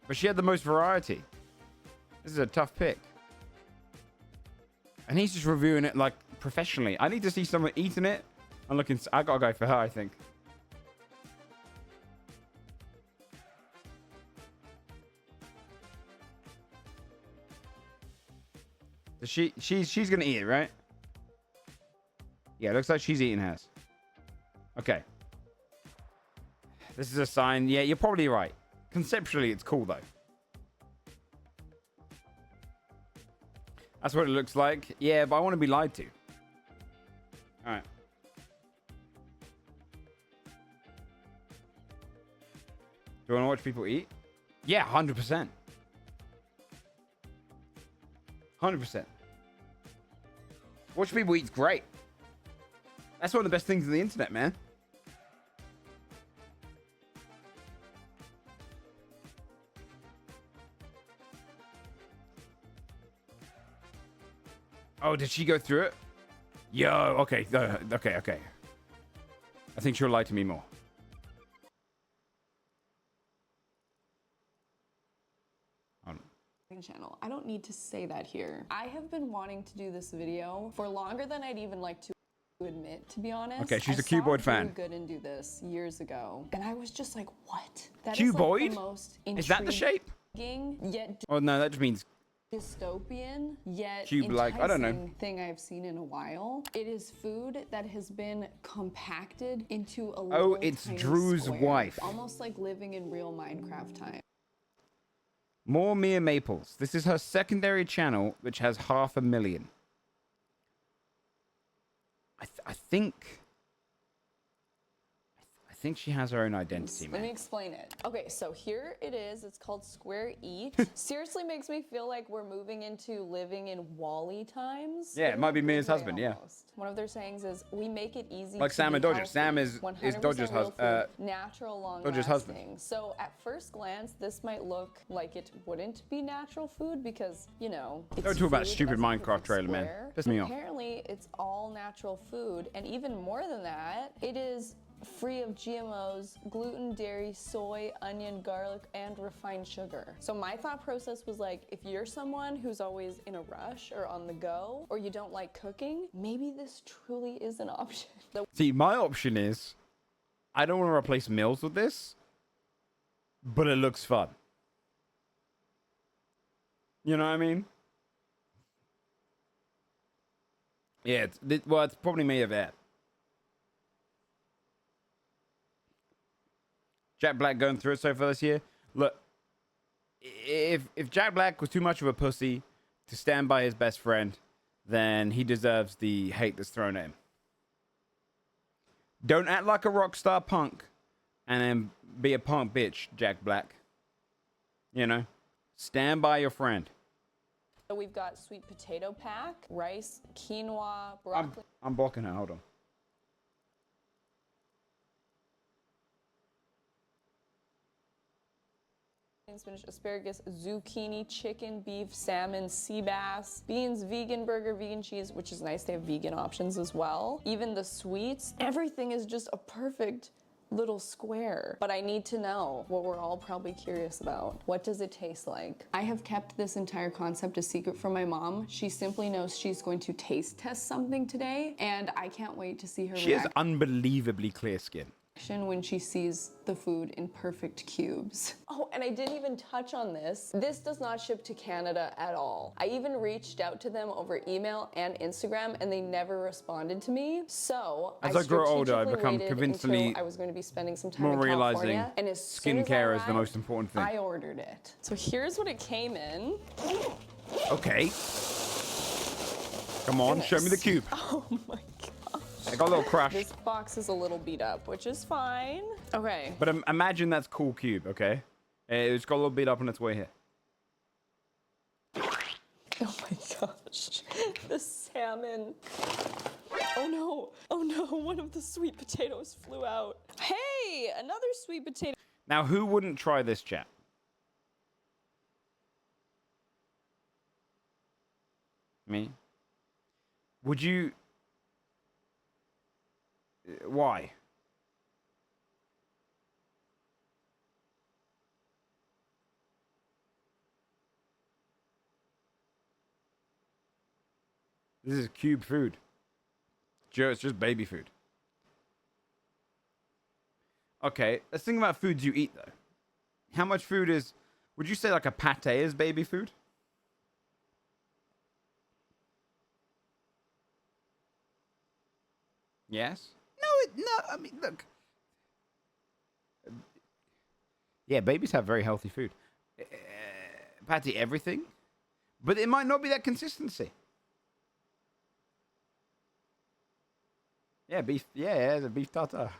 But she had the most variety. This is a tough pick. And he's just reviewing it like professionally. I need to see someone eating it and looking. I gotta go for her, I think. So she's gonna eat it, right? Yeah, it looks like she's eating hers. Okay. This is a sign. Yeah, you're probably right. Conceptually, it's cool though. That's what it looks like. Yeah, but I want to be lied to. All right. Do you want to watch people eat? Yeah, 100%. 100%. Watch people eat's great. That's one of the best things on the internet, man. Oh, did she go through it? Yo, okay, okay. I think she'll lie to me more. Channel. I don't need to say that here. I have been wanting to do this video for longer than I'd even like to admit, to be honest. Okay, she's a cuboid fan. Good and do this years ago, and I was just like, what? That Cuboid? is like the most Is that the shape? Yet Oh no, that just means dystopian, yet cube-like. I don't know. Thing I've seen in a while. It is food that has been compacted into a Oh, it's tiny Drew's square, wife. almost like living in real Minecraft time. More Mia Maples. This is her secondary channel, which has 500,000. I think she has her own identity, man. Let me explain it. Okay, so here it is. It's called Square Eat. Seriously makes me feel like we're moving into living in Wall-E times. Yeah, it might be Mia's husband, yeah. One of their sayings is, we make it easy Like to Sam be and Dodger. healthy. Sam is 100% Dodger's real husband. food, natural, long Dodger's lasting. husband. So at first glance, this might look like it wouldn't be natural food because, you know, it's Don't talk about food stupid as a Minecraft perfect trailer, man. square. Piss me off. Apparently, it's all natural food, and even more than that, it is free of GMOs, gluten, dairy, soy, onion, garlic, and refined sugar. So my thought process was like, if you're someone who's always in a rush or on the go, or you don't like cooking, maybe this truly is an option. See, my option is, I don't want to replace meals with this, but it looks fun. You know what I mean? Yeah, it's probably made of that. Jack Black going through it so far this year. Look, if Jack Black was too much of a pussy to stand by his best friend, then he deserves the hate that's thrown at him. Don't act like a rock star punk and then be a punk bitch, Jack Black. You know? Stand by your friend. So we've got sweet potato pack, rice, quinoa, broccoli. I'm blocking her. Hold on. spinach, asparagus, zucchini, chicken, beef, salmon, sea bass, beans, vegan burger, vegan cheese, which is nice. They have vegan options as well. Even the sweets, everything is just a perfect little square. But I need to know what we're all probably curious about. What does it taste like? I have kept this entire concept a secret from my mom. She simply knows she's going to taste test something today, and I can't wait to see her She has reaction unbelievably clear skin. when she sees the food in perfect cubes. Oh, and I didn't even touch on this. This does not ship to Canada at all. I even reached out to them over email and Instagram, and they never responded to me. So As I grow older, I strategically become waited convincingly until I was going to be spending some time more in realizing California, and as soon as I skincare is the arrived, most important thing. I ordered it. So here's what it came in. Okay. Come on, show me the cube. Oh my god. I got a little crush. This box is a little beat up, which is fine. Okay. But imagine that's cool cube, okay? It's got a little beat up on its way here. Oh my gosh. The salmon. Oh no. Oh no. One of the sweet potatoes flew out. Hey, another sweet potato. Now, who wouldn't try this, chat? Me? Would you... Why? This is cube food. Joe, it's just baby food. Okay, let's think about foods you eat, though. How much food is... Would you say like a pate is baby food? Yes? No, I mean, look. Yeah, babies have very healthy food. Pate everything. But it might not be that consistency. Yeah, beef. Yeah, the beef tartare.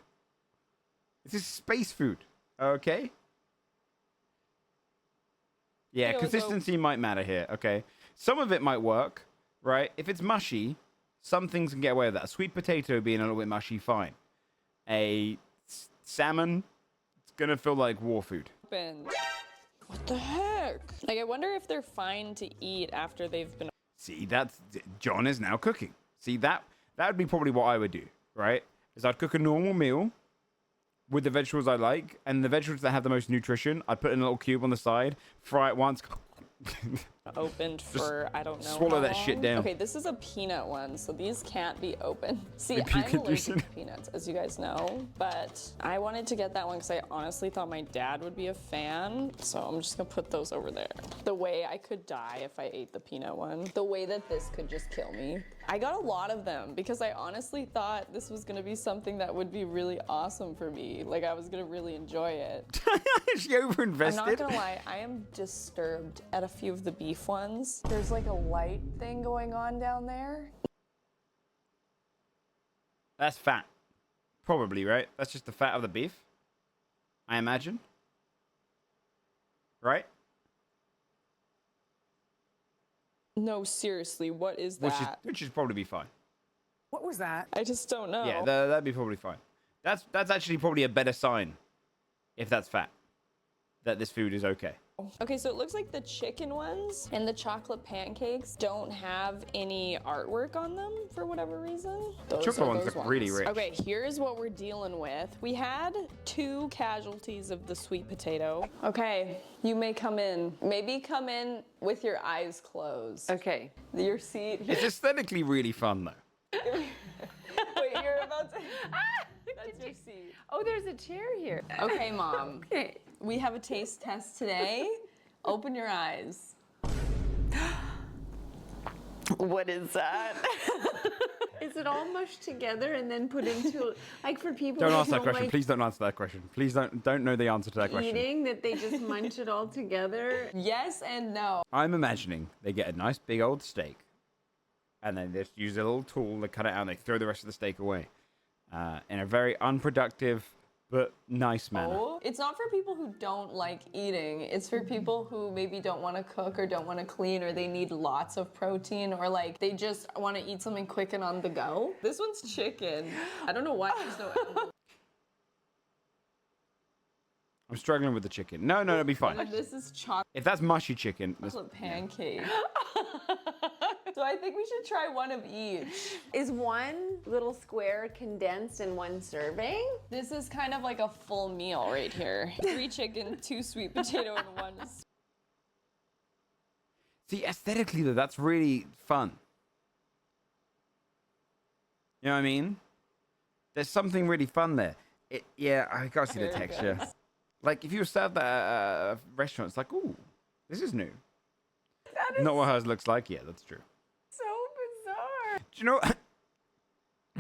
This is space food. Okay? Yeah, consistency might matter here. Okay? Some of it might work, right? If it's mushy, some things can get away with that. A sweet potato being a little bit mushy, fine. A salmon, it's gonna feel like war food. What the heck? Like, I wonder if they're fine to eat after they've been... See, that's... John is now cooking. See, that would be probably what I would do, right? Is I'd cook a normal meal with the vegetables I like, and the vegetables that have the most nutrition, I'd put in a little cube on the side, fry it once... opened for I don't know swallow how that long. shit down. Okay, this is a peanut one, so these can't be open. See, Maybe you I'm could allergic use to peanuts, as you guys know, but I wanted to get that one because I honestly thought my dad would be a fan, so I'm just gonna put those over there. The way I could die if I ate the peanut one. The way that this could just kill me. I got a lot of them because I honestly thought this was gonna be something that would be really awesome for me. Like, I was gonna really enjoy it. She overinvested. I'm not gonna lie, I am disturbed at a few of the beef ones. There's like a light thing going on down there. That's fat. Probably, right? That's just the fat of the beef. I imagine. Right? No, seriously, what is that? Which should probably be fine. What was that? I just don't know. Yeah, that'd be probably fine. That's actually probably a better sign, if that's fat, that this food is okay. Okay, so it looks like the chicken ones and the chocolate pancakes don't have any artwork on them for whatever reason. Those Chocolate are ones those look really rich. Okay, here's what we're dealing with. We had 2 casualties of the sweet potato. Okay, you may come in. Maybe come in with your eyes closed. Okay. Your seat. It's aesthetically really fun, though. Wait, you're about to... That's your seat. Oh, there's a chair here. Okay, Mom. Okay. We have a taste test today. Open your eyes. What is that? Is it all mushed together and then put into, like, for people Don't who ask that don't question. like Please don't answer that question. Please don't know the answer to that question. eating, that they just munch it all together? Yes and no. I'm imagining they get a nice big old steak, and then they just use a little tool, they cut it out, and they throw the rest of the steak away. In a very unproductive but nice manner. Oh, it's not for people who don't like eating. It's for people who maybe don't want to cook or don't want to clean, or they need lots of protein, or like they just want to eat something quick and on the go. This one's chicken. I don't know why there's no I'm struggling with the chicken. No, it'll be fine. And this is chocolate If that's mushy chicken, that's, pancake. So I think we should try one of each. Is one little square condensed in one serving? This is kind of like a full meal right here. 3 chicken, 2 sweet potato, and 1 see, aesthetically though, that's really fun. You know what I mean? There's something really fun there. Yeah, I can't see the texture. Like, if you were served at a restaurant, it's like, ooh, this is new. That is Not what hers looks like. Yeah, that's true. so bizarre. Do you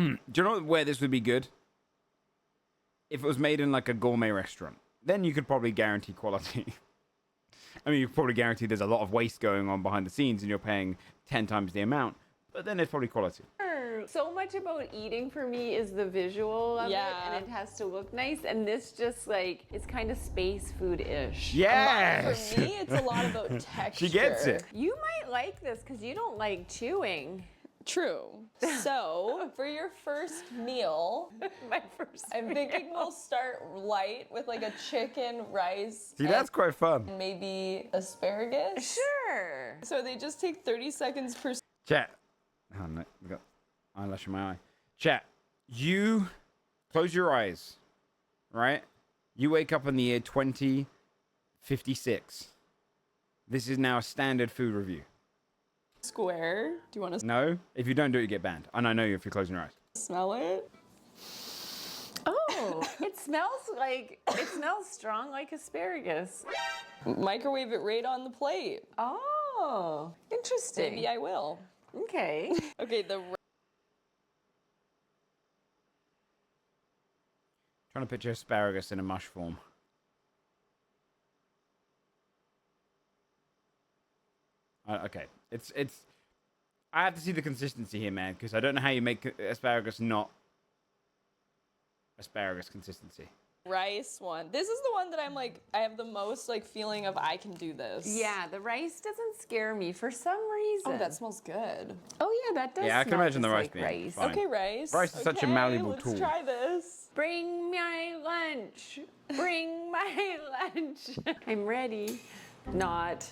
know? Do you know where this would be good? If it was made in like a gourmet restaurant, then you could probably guarantee quality. I mean, you could probably guarantee there's a lot of waste going on behind the scenes, and you're paying 10 times the amount. But then it's probably quality. So much about eating for me is the visual of it, and it has to look nice. And this just like, it's kind of space food-ish. Yes. For me, it's a lot about texture. She gets it. You might like this because you don't like chewing. True. So, for your first meal, My first I'm thinking we'll start light with like a chicken, rice, See, that's quite fun. and maybe asparagus. Sure. So they just take 30 seconds per. Chat. Oh, no, we got eyelash in my eye. Chat. You close your eyes, right? You wake up in the year 2056. This is now a standard food review. Square. Do you want to No? If you don't do it, you get banned. And I know you if you're closing your eyes. smell it? Oh, it smells strong like asparagus. Microwave it right on the plate. Oh, interesting. Maybe I will. Okay. Okay, Trying to picture asparagus in a mush form. Okay, it's. I have to see the consistency here, man, because I don't know how you make asparagus not asparagus consistency. rice one. This is the one that I'm like, I have the most like feeling of I can do this. Yeah, the rice doesn't scare me for some reason. Oh, that smells good. Oh yeah, that does. Yeah, I can smell imagine the just rice like being rice. fine. Okay, rice. Rice is such a Okay, malleable let's tool. try this. Bring my lunch. Bring my lunch. I'm ready. Not.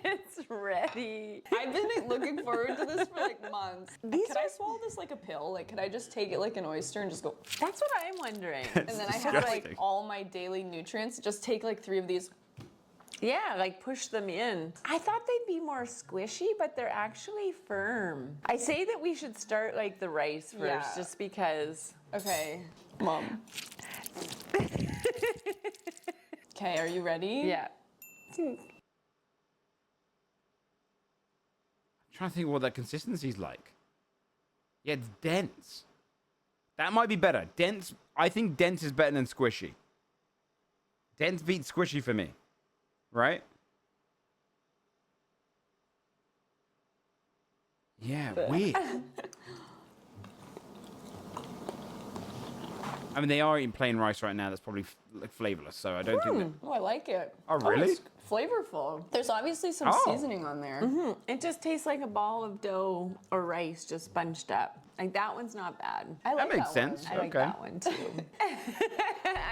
It's ready. I've been looking forward to this for like months. Could I swallow this like a pill? Like, could I just take it like an oyster and just go? That's what I'm wondering. And then I have like disgusting. all my daily nutrients. Just take like 3 of these. Yeah, like push them in. I thought they'd be more squishy, but they're actually firm. I say that we should start like the rice first, Yeah. just because. Okay, Mom. Okay, are you ready? Yeah. I'm trying to think what that consistency's like. Yeah, it's dense. That might be better. Dense. I think dense is better than squishy. Dense beats squishy for me. Right? Yeah, weird. I mean, they are eating plain rice right now. That's probably like flavorless, so I don't think that... Oh, I like it. Oh, really? It's flavorful. There's obviously some Oh. seasoning on there. It just tastes like a ball of dough or rice just bunched up. Like that one's not bad. I like makes that sense. one. I like Okay. that one too.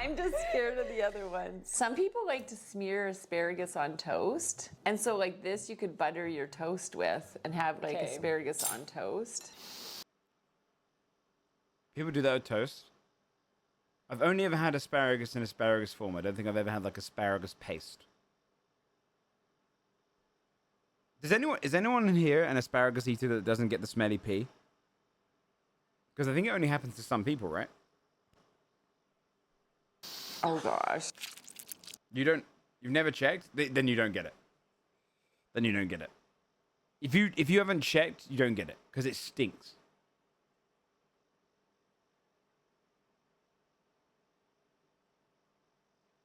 I'm just scared of the other ones. Some people like to smear asparagus on toast. And so like this you could butter your toast with and have like Okay. asparagus on toast. People do that with toast. I've only ever had asparagus in asparagus form. I don't think I've ever had like asparagus paste. Is anyone in here an asparagus eater that doesn't get the smelly pea? Because I think it only happens to some people, right? Oh gosh. You've never checked? Then you don't get it. Then you don't get it. If you haven't checked, you don't get it because it stinks.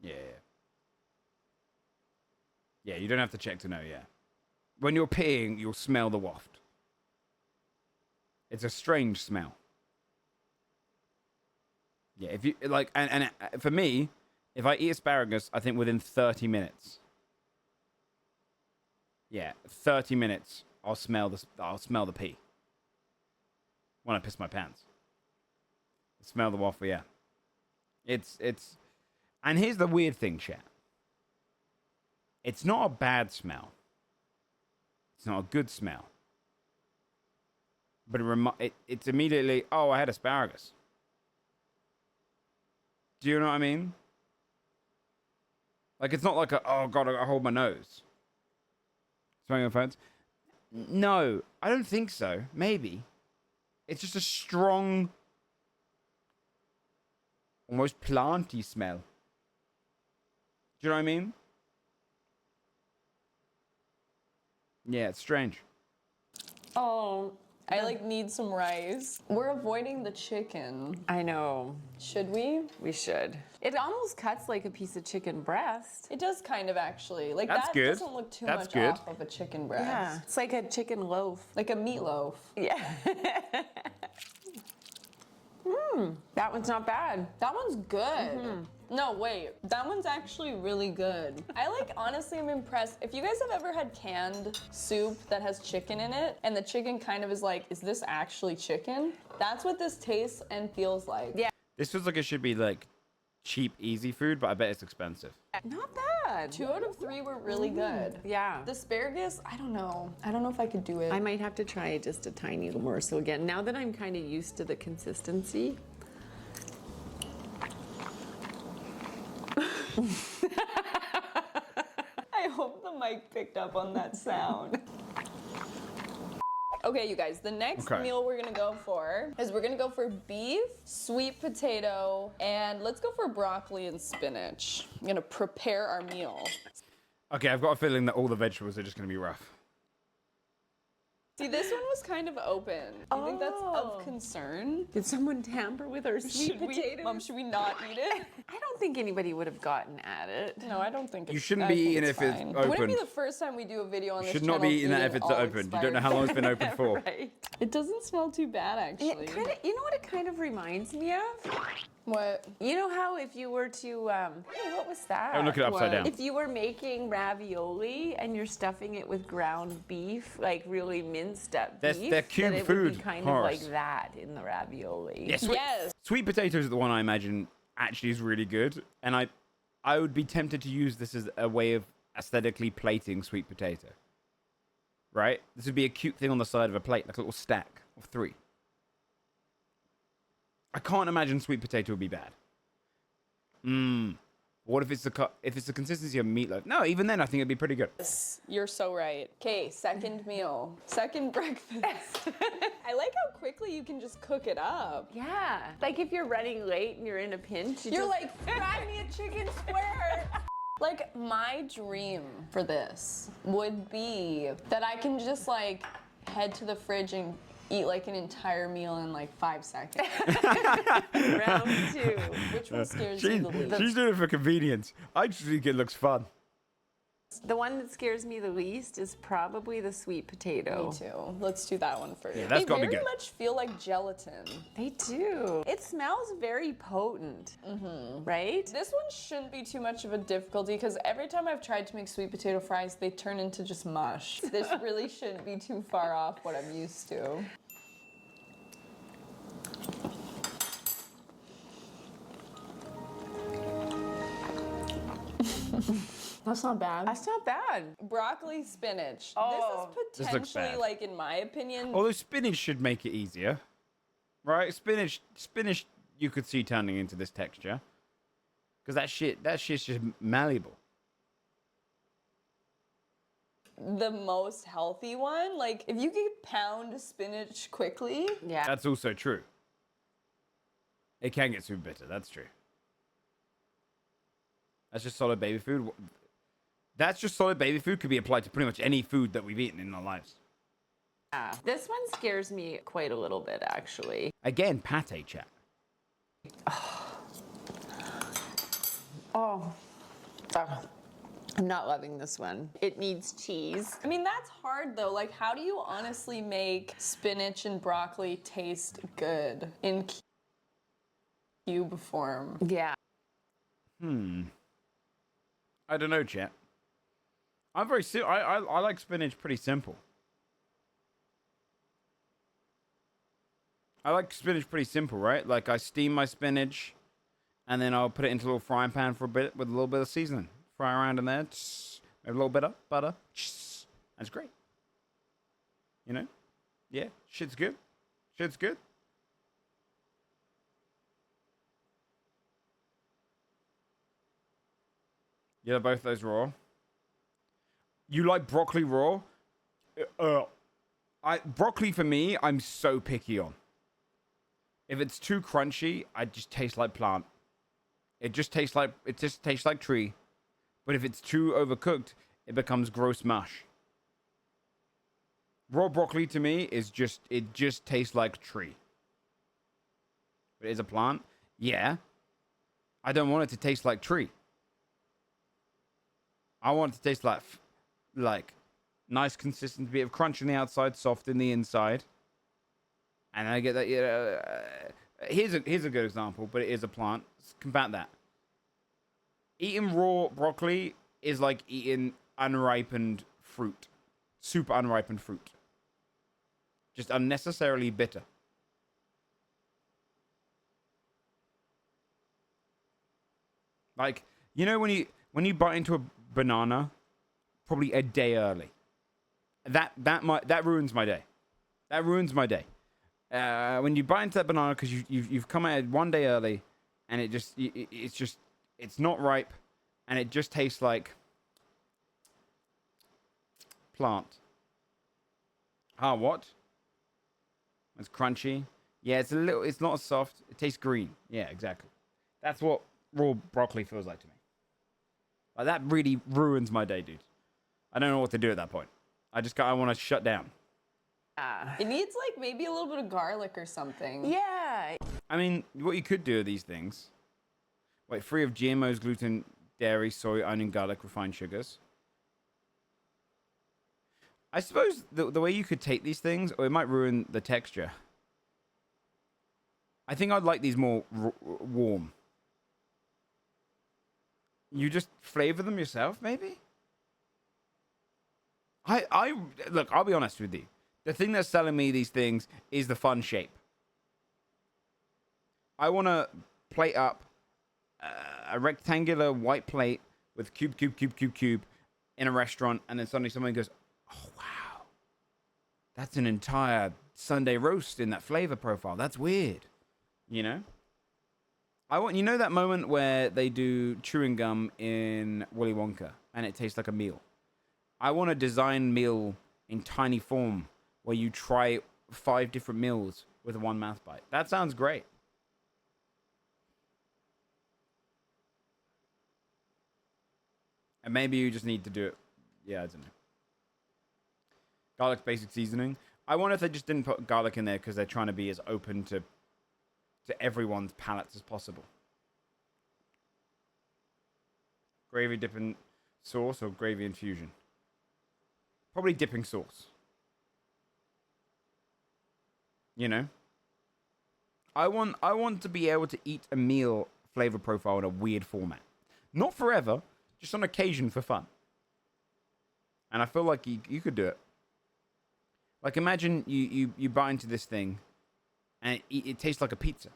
Yeah. Yeah, you don't have to check to know, yeah. When you're peeing, you'll smell the waft. It's a strange smell. Yeah, if you like, and for me, if I eat asparagus, I think within 30 minutes. Yeah, 30 minutes, I'll smell the pee. When I piss my pants. Smell the waffle, yeah. It's And here's the weird thing, chat. It's not a bad smell. It's not a good smell. But it's immediately, oh, I had asparagus. Do you know what I mean? Like, it's not like oh, God, I hold my nose. Smelling on phones? No, I don't think so. Maybe. It's just a strong, almost planty smell. Do you know what I mean? Yeah, it's strange. Oh, I like need some rice. We're avoiding the chicken. I know. Should we? We should. It almost cuts like a piece of chicken breast. It does kind of actually. Like That's that good. doesn't look too That's much good. off of a chicken breast. Yeah. It's like a chicken loaf. Like a meatloaf. Yeah. That one's not bad. That one's good. No, wait. That one's actually really good. I like, honestly, I'm impressed. If you guys have ever had canned soup that has chicken in it, and the chicken kind of is like, is this actually chicken? That's what this tastes and feels like. Yeah. This feels like it should be like cheap, easy food, but I bet it's expensive. Not bad. 2 out of 3 were really good. Yeah. The asparagus, I don't know. I don't know if I could do it. I might have to try it just a tiny morsel again. Now that I'm kind of used to the consistency. I hope the mic picked up on that sound. Okay, you guys, the next meal we're gonna go for is we're gonna go for beef, sweet potato, and let's go for broccoli and spinach. I'm gonna prepare our meal. Okay, I've got a feeling that all the vegetables are just going to be rough. See, this one was kind of open. Do you think that's Oh. of concern? Did someone tamper with our sweet potatoes? Mom, should we not eat it? I don't think anybody would have gotten at it. No, I don't think it's You shouldn't I be think eating if it's fine. It wouldn't be opened. the first time we do a video on this Should channel. not be eating that if eating it's all open. You don't know how long it's been open for. Right. It doesn't smell too bad, actually. It kind of, you know what it kind of reminds me of? What? You know how if you were to, hey, what was that? Oh, look it upside What? down. If you were making ravioli and you're stuffing it with ground beef, like really minced up That's- beef, they're cute then it would food, be kind Horace. of like that in the ravioli. Yeah, Yes. sweet potatoes are the one I imagine actually is really good. And I would be tempted to use this as a way of aesthetically plating sweet potato. Right? This would be a cute thing on the side of a plate, like a little stack of 3. I can't imagine sweet potato would be bad. What if it's the consistency of meatloaf? No, even then I think it'd be pretty good. You're so right. Okay, second meal. Second breakfast. I like how quickly you can just cook it up. Yeah. Like if you're running late and you're in a pinch, You're like, fry me a chicken square. Like, my dream for this would be that I can just like head to the fridge and eat like an entire meal in like 5 seconds. round 2. Which one scares you the least? She's doing it for convenience. I just think it looks fun. The one that scares me the least is probably the sweet potato. Me too. Let's do that one first. Yeah, that's they gotta be very good. much feel like gelatin. They do. It smells very potent, right? This one shouldn't be too much of a difficulty because every time I've tried to make sweet potato fries, they turn into just mush. This really shouldn't be too far off what I'm used to. That's not bad. That's not bad. Broccoli, spinach. Oh. This is This looks potentially, bad. like, in my opinion, Although spinach should make it easier. Right? Spinach you could see turning into this texture. Because that shit's just malleable. the most healthy one. Like, if you could pound spinach quickly, Yeah. That's also true. It can get super bitter, that's true. That's just solid baby food. That's just solid baby food, could be applied to pretty much any food that we've eaten in our lives. Yeah. This one scares me quite a little bit, actually. Again, pate chat. Oh. I'm not loving this one. It needs cheese. I mean, that's hard though. Like, how do you honestly make spinach and broccoli taste good in cube form? Yeah. I don't know, chat. I'm very I like spinach pretty simple. I like spinach pretty simple, right? Like I steam my spinach And then I'll put it into a little frying pan for a bit with a little bit of seasoning. Fry around in there. A little bit of butter. That's great. You know? Yeah, shit's good. Shit's good. You like both those raw? You like broccoli raw? Broccoli for me, I'm so picky on. If it's too crunchy, I just taste like plant. It just tastes like tree. But if it's too overcooked, it becomes gross mush. Raw broccoli to me is just tastes like tree. But it is a plant? Yeah. I don't want it to taste like tree. I want it to taste like nice consistent bit of crunch on the outside, soft in the inside. And I get that. Here's a good example, but it is a plant. Let's combat that. Eating raw broccoli is like eating unripened fruit, super unripened fruit. Just unnecessarily bitter. Like, you know when you bite into a banana probably a day early. That ruins my day. That ruins my day. When you bite into that banana because you've come at it one day early, and it's not ripe, and it just tastes like plant. What? It's crunchy. Yeah, it's not as soft. It tastes green. Yeah, exactly. That's what raw broccoli feels like to me. Like, that really ruins my day, dude. I don't know what to do at that point. I want to shut down. It needs like maybe a little bit of garlic or something. Yeah. I mean, what you could do are these things. Wait, free of GMOs, gluten, dairy, soy, onion, garlic, refined sugars. I suppose the way you could take these things, or it might ruin the texture. I think I'd like these more warm. You just flavor them yourself, maybe? Look, I'll be honest with you. The thing that's selling me these things is the fun shape. I want to plate up a rectangular white plate with cube in a restaurant, and then suddenly someone goes, "Oh, wow. That's an entire Sunday roast in that flavor profile. That's weird." You know? You know that moment where they do chewing gum in Willy Wonka and it tastes like a meal? I want a design meal in tiny form where you try 5 different meals with one mouth bite. That sounds great. And maybe you just need to do it. Yeah, I don't know. Garlic basic seasoning. I wonder if they just didn't put garlic in there because they're trying to be as open to everyone's palates as possible. Gravy dipping sauce or gravy infusion? Probably dipping sauce. You know? I want to be able to eat a meal flavor profile in a weird format. Not forever, just on occasion for fun. And I feel like you could do it. Like, imagine you bite into this thing and it tastes like a pizza.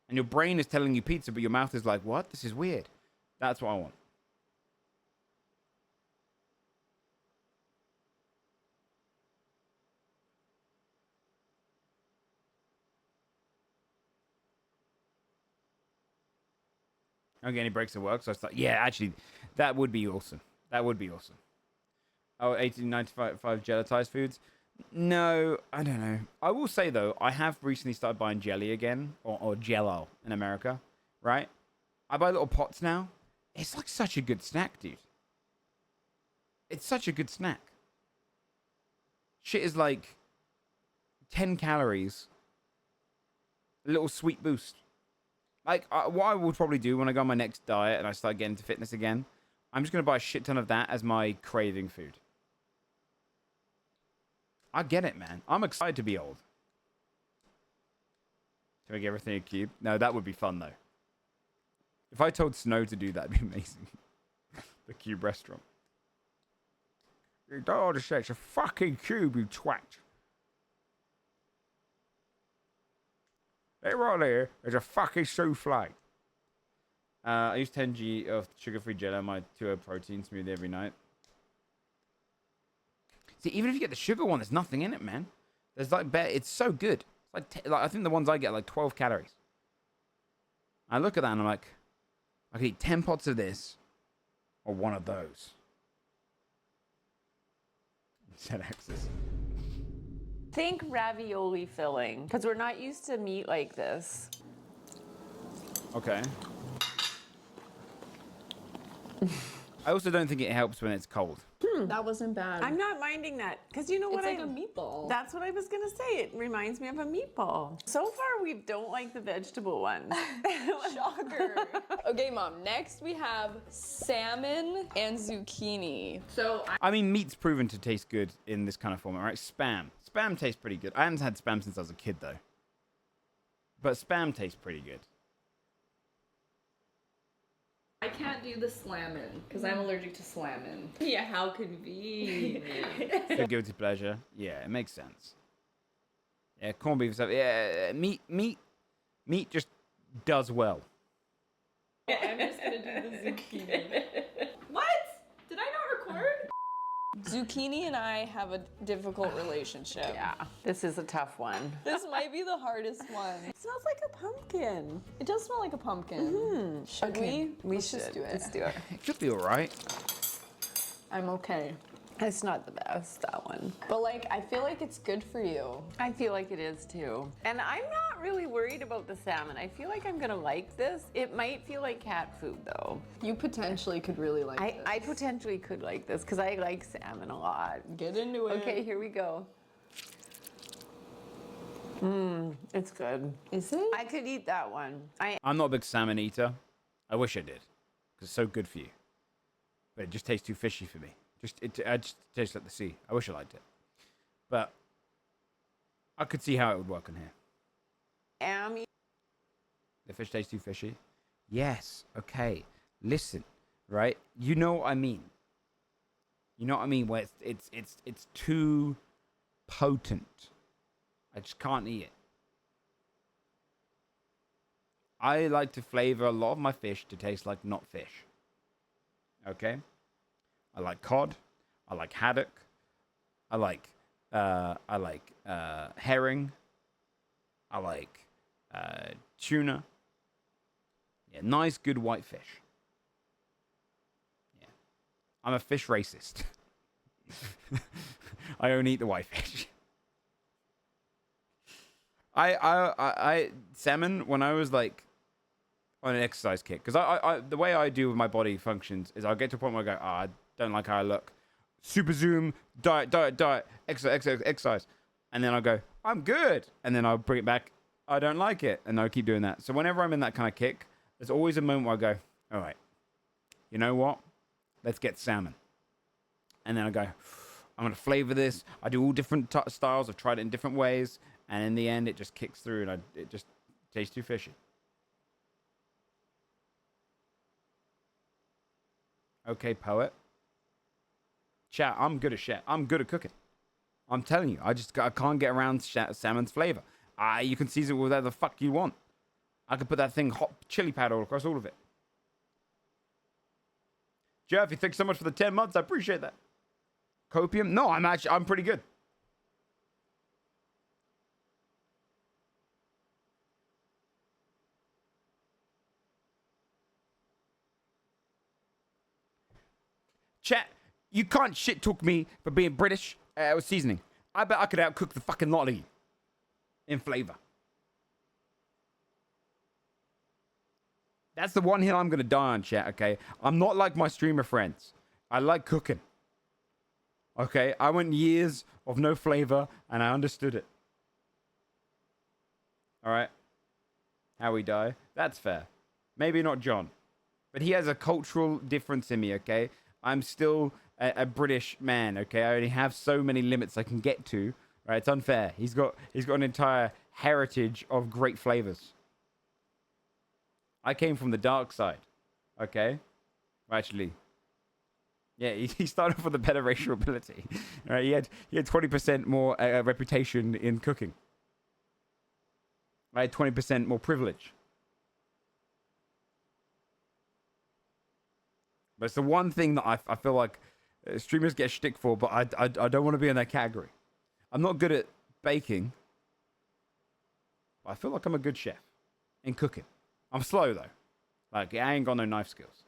And your brain is telling you pizza, but your mouth is like, what? This is weird. That's what I want. I don't get any breaks at work, so I thought, yeah, actually, that would be awesome. That would be awesome. Oh, 1895 gelatized foods? No, I don't know. I will say, though, I have recently started buying jelly again, or Jell-O in America, right? I buy little pots now. It's like such a good snack, dude. It's such a good snack. Shit is like 10 calories. A little sweet boost. Like, what I would probably do when I go on my next diet and I start getting into fitness again, I'm just going to buy a shit ton of that as my craving food. I get it, man. I'm excited to be old. To make everything a cube? No, that would be fun, though. If I told Snow to do that, it'd be amazing. The cube restaurant. You don't understand. It's a fucking cube, you twat. Hey, right there, there's a fucking souffle. I use 10 g of sugar-free jelly on my 2 protein smoothie every night. See, even if you get the sugar one, there's nothing in it, man. There's like it's so good. It's like, I think the ones I get are like 12 calories. I look at that and I'm like, I could eat 10 pots of this or one of those. Said Axis. Think ravioli filling, because we're not used to meat like this. Okay. I also don't think it helps when it's cold. That wasn't bad. I'm not minding that, because you know what? It's like a meatball. That's what I was gonna say. It reminds me of a meatball. So far, we don't like the vegetable ones. Shocker. Okay, Mom. Next we have salmon and zucchini. So I mean, meat's proven to taste good in this kind of format, right? Spam. Spam tastes pretty good. I haven't had spam since I was a kid, though. But spam tastes pretty good. I can't do the slammin because I'm allergic to slammin. Yeah, how convenient. Your guilty pleasure. Yeah, it makes sense. Yeah, corned beef stuff. Yeah, meat just does well. I'm just gonna do the zucchini. What? Did I not record? Zucchini and I have a difficult relationship. Yeah, this is a tough one. This might be the hardest one. It smells like a pumpkin. It does smell like a pumpkin. Should we? Let's just do it. Let's do it. It should be alright. I'm okay. It's not the best, that one. But like, I feel like it's good for you. I feel like it is too. And I'm not really worried about the salmon. I feel like I'm gonna like this. It might feel like cat food though. You potentially could really like this. I potentially could like this because I like salmon a lot. Get into it. Okay, here we go. It's good. Is it? I could eat that one. I'm not a big salmon eater. I wish I did, because it's so good for you. But it just tastes too fishy for me. I just tastes like the sea. I wish I liked it. But I could see how it would work in here. am The fish tastes too fishy? Yes. Okay. Listen, right? You know what I mean. You know what I mean? Where it's too potent. I just can't eat it. I like to flavor a lot of my fish to taste like not fish. Okay? I like cod. I like haddock. I like herring. I like tuna. Yeah, nice, good white fish. Yeah, I'm a fish racist. I only eat the white fish. I salmon when I was like on an exercise kick, because I the way I do with my body functions is I'll get to a point where I go, I don't like how I look. Super zoom, diet, exercise. And then I'll go, I'm good. And then I'll bring it back. I don't like it. And I'll keep doing that. So whenever I'm in that kind of kick, there's always a moment where I go, all right, you know what? Let's get salmon. And then I go, I'm going to flavor this. I do all different styles. I've tried it in different ways. And in the end, it just kicks through and it just tastes too fishy. Okay, poet. Chat, I'm good at shit. I'm good at cooking. I'm telling you, I can't get around salmon's flavor. You can season it with whatever the fuck you want. I could put that thing hot chili powder all across all of it. Jeff, thanks so much for the 10 months. I appreciate that. Copium? No, I'm pretty good. Chat, you can't shit talk me for being British with seasoning. I bet I could outcook the fucking lot of you in flavor. That's the one hill I'm going to die on, chat, okay? I'm not like my streamer friends. I like cooking. Okay? I went years of no flavor, and I understood it. All right? How we die? That's fair. Maybe not John. But he has a cultural difference in me, okay? I'm still a British man, okay? I only have so many limits I can get to. Right? It's unfair. He's got an entire heritage of great flavors. I came from the dark side, okay? Actually, yeah, he started off with a better racial ability. Right? He had 20% more reputation in cooking. I had 20% more privilege. But it's the one thing that I feel like streamers get shtick for, but I don't want to be in that category. I'm not good at baking. But I feel like I'm a good chef in cooking. I'm slow though. Like I ain't got no knife skills.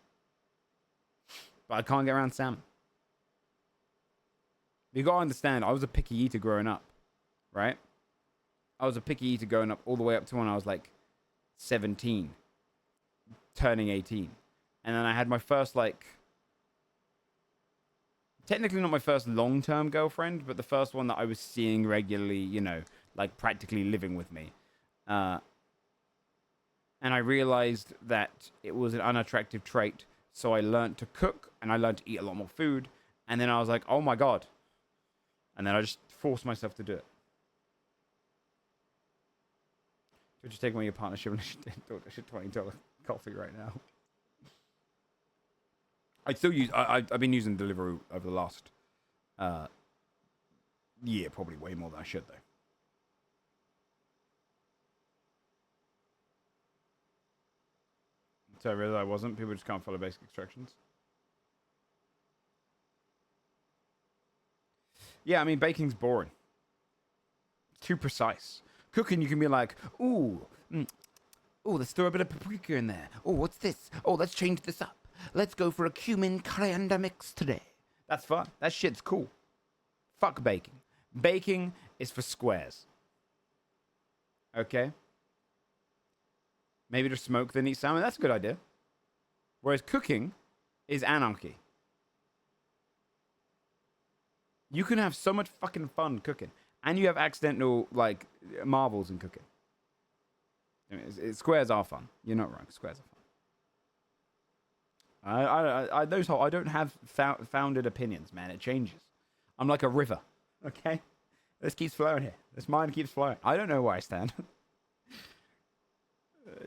But I can't get around salmon. You gotta understand, I was a picky eater growing up, right? I was a picky eater growing up all the way up to when I was like 17, turning 18. And then I had my first, like, technically not my first long-term girlfriend, but the first one that I was seeing regularly, you know, like practically living with me. And I realized that it was an unattractive trait. So I learned to cook and I learned to eat a lot more food. And then I was like, oh my God. And then I just forced myself to do it. Should you take away your partnership and $20 coffee right now? I've been using Deliveroo over the last year, probably way more than I should though. So I realized I wasn't. People just can't follow basic instructions. Yeah, I mean, baking's boring. It's too precise. Cooking, you can be like, ooh, let's throw a bit of paprika in there. Oh, what's this? Oh, let's change this up. Let's go for a cumin coriander mix today. That's fun. That shit's cool. Fuck baking. Baking is for squares. Okay? Maybe just smoke then eat salmon. That's a good idea. Whereas cooking is anarchy. You can have so much fucking fun cooking. And you have accidental, like, marvels in cooking. I mean, squares are fun. You're not wrong. Squares are fun. I don't have founded opinions, man. It changes. I'm like a river. Okay? This keeps flowing here. This mind keeps flowing. I don't know where I stand.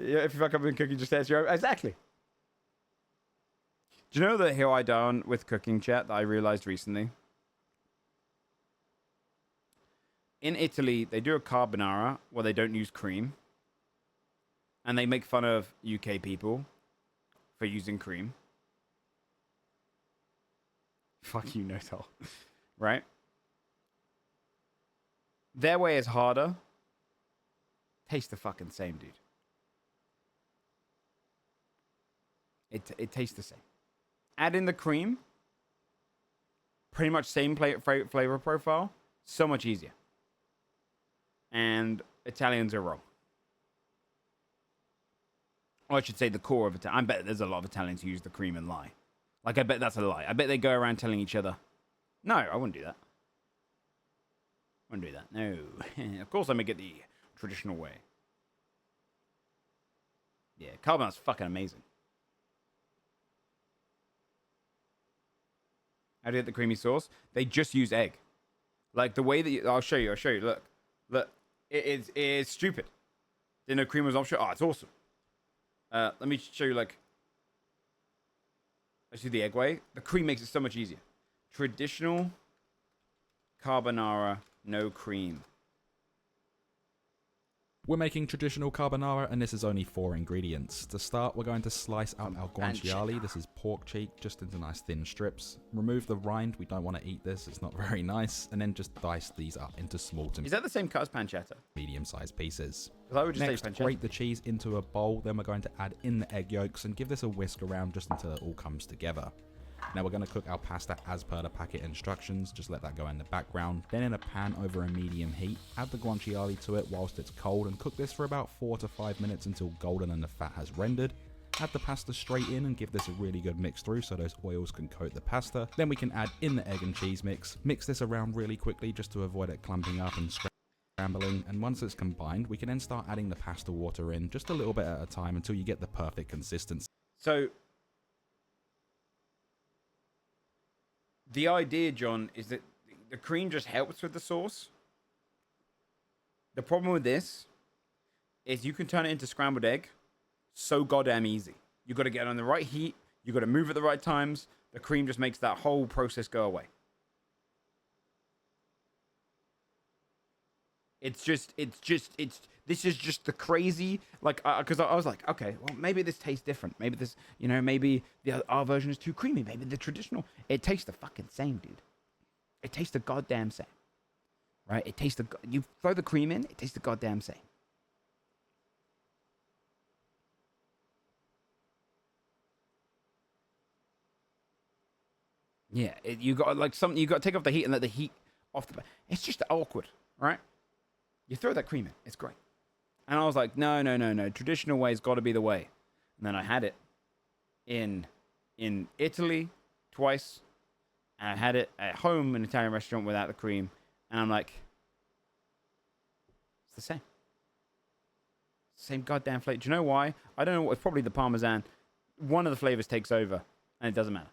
Yeah, if you fuck up in cooking, just answer your own. Exactly. Do you know the hill I down with cooking, chat, that I realized recently? In Italy, they do a carbonara where they don't use cream. And they make fun of UK people for using cream. Fuck you, Notel. Right? Their way is harder. Tastes the fucking same, dude. It tastes the same. Add in the cream. Pretty much same flavor profile. So much easier. And Italians are wrong. Or I should say the core of Italian. I bet there's a lot of Italians who use the cream and lie. Like, I bet that's a lie. I bet they go around telling each other, no, I wouldn't do that. I wouldn't do that. No. Of course I make it the traditional way. Yeah, carbonara's fucking amazing. How do you get the creamy sauce? They just use egg. Like, the way that I'll show you. Look. It is stupid. Didn't know cream was optional. Oh, it's awesome. Let me show you, like, let's do the egg way. The cream makes it so much easier. Traditional carbonara, no cream. We're making traditional carbonara, and this is only 4 ingredients. To start, we're going to slice out our guanciale. This is pork cheek, just into nice thin strips. Remove the rind. We don't want to eat this. It's not very nice. And then just dice these up into small to Is that the same cut as pancetta? medium-sized pieces. Because I would just Next, say pancetta. grate the cheese into a bowl. Then we're going to add in the egg yolks and give this a whisk around just until it all comes together. Now we're going to cook our pasta as per the packet instructions. Just let that go in the background. Then in a pan over a medium heat, add the guanciale to it whilst it's cold and cook this for about 4 to 5 minutes until golden and the fat has rendered. Add the pasta straight in and give this a really good mix through so those oils can coat the pasta. Then we can add in the egg and cheese mix. Mix this around really quickly just to avoid it clumping up and scrambling. And once it's combined, we can then start adding the pasta water in just a little bit at a time until you get the perfect consistency. So, the idea, John, is that the cream just helps with the sauce. The problem with this is you can turn it into scrambled egg so goddamn easy. You got to get it on the right heat. You got to move at the right times. The cream just makes that whole process go away. This is just the crazy, like, because I was like, okay, well, maybe this tastes different. Maybe this, maybe our version is too creamy. Maybe the traditional, it tastes the fucking same, dude. It tastes the goddamn same, right? You throw the cream in, it tastes the goddamn same. Yeah, you got you got to take off the heat and let the heat off the. It's just awkward, right? You throw that cream in, it's great. And I was like, no. Traditional way's got to be the way. And then I had it in Italy twice. And I had it at home in an Italian restaurant without the cream. And I'm like, it's the same. Same goddamn flavor. Do you know why? I don't know. It's probably the Parmesan. One of the flavors takes over, and it doesn't matter.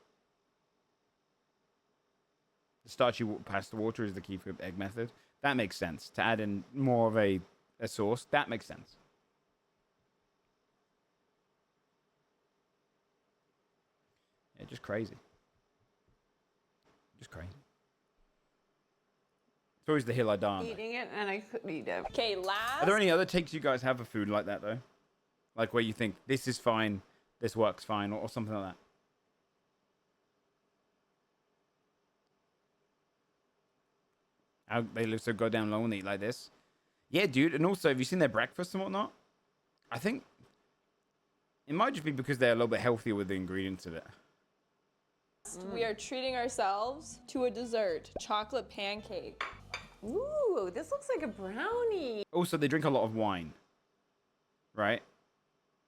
The starchy pasta water is the key for egg method. That makes sense. To add in more of a sauce, that makes sense. Yeah, just crazy. Just crazy. It's always the hill I die on. Eating it and I couldn't eat it. Okay, last. Are there any other takes you guys have for food like that, though? Like where you think, this is fine, this works fine, or something like that? How they live so goddamn long and eat like this. Yeah, dude. And also, have you seen their breakfast and whatnot? I think it might just be because they're a little bit healthier with the ingredients of it. We are treating ourselves to a dessert, chocolate pancake. Ooh, this looks like a brownie. Also, they drink a lot of wine, right?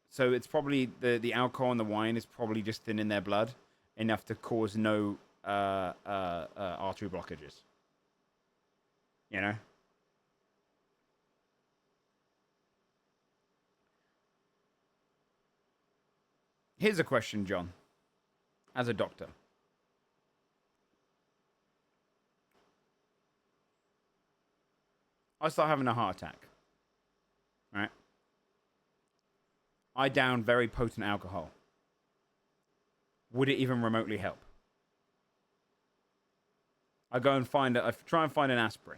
So it's probably the alcohol in the wine is probably just thin in their blood enough to cause no artery blockages. You know? Here's a question, John. As a doctor. I start having a heart attack. Right? I down very potent alcohol. Would it even remotely help? I go and I try and find an aspirin.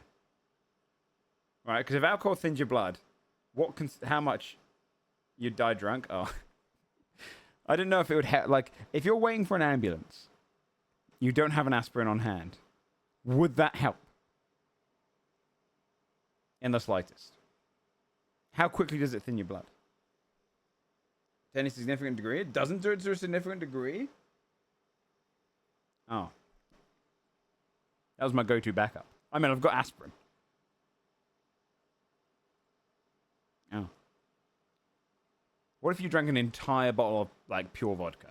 Right? Because if alcohol thins your blood, how much you'd die drunk? Oh. I don't know if it would help. Like, if you're waiting for an ambulance, you don't have an aspirin on hand, would that help? In the slightest. How quickly does it thin your blood? To any significant degree? It doesn't do it to a significant degree? Oh. That was my go-to backup. I mean, I've got aspirin. Oh. What if you drank an entire bottle of, like, pure vodka?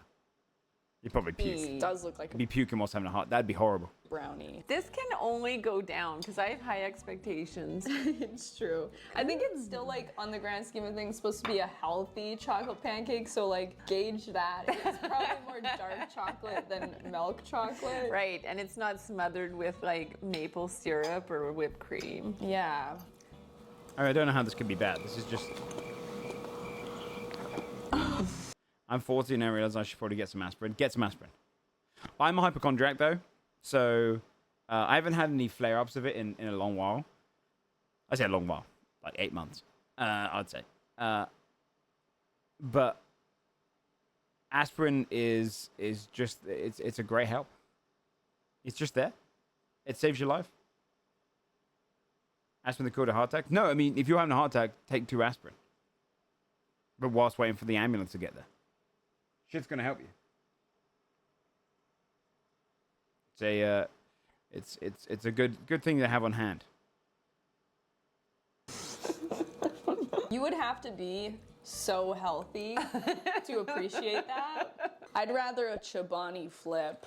You'd probably puke. It does look like You'd be puking whilst having a heart. That'd be horrible. a brownie. This can only go down because I have high expectations. It's true. I think it's still, like, on the grand scheme of things, supposed to be a healthy chocolate pancake, so, like, gauge that. It's probably more dark chocolate than milk chocolate. Right, and it's not smothered with like maple syrup or whipped cream. Yeah. I don't know how this could be bad. This is just... I'm 40 and I realize I should probably get some aspirin. Get some aspirin. I'm a hypochondriac, though, so I haven't had any flare-ups of it in a long while. I say a long while, like 8 months, I'd say. But aspirin is just, it's a great help. It's just there. It saves your life. Aspirin that cure a heart attack? No, I mean, if you're having a heart attack, take 2 aspirin. But whilst waiting for the ambulance to get there. Shit's gonna help you. It's a good thing to have on hand. You would have to be so healthy to appreciate that. I'd rather a Chobani flip.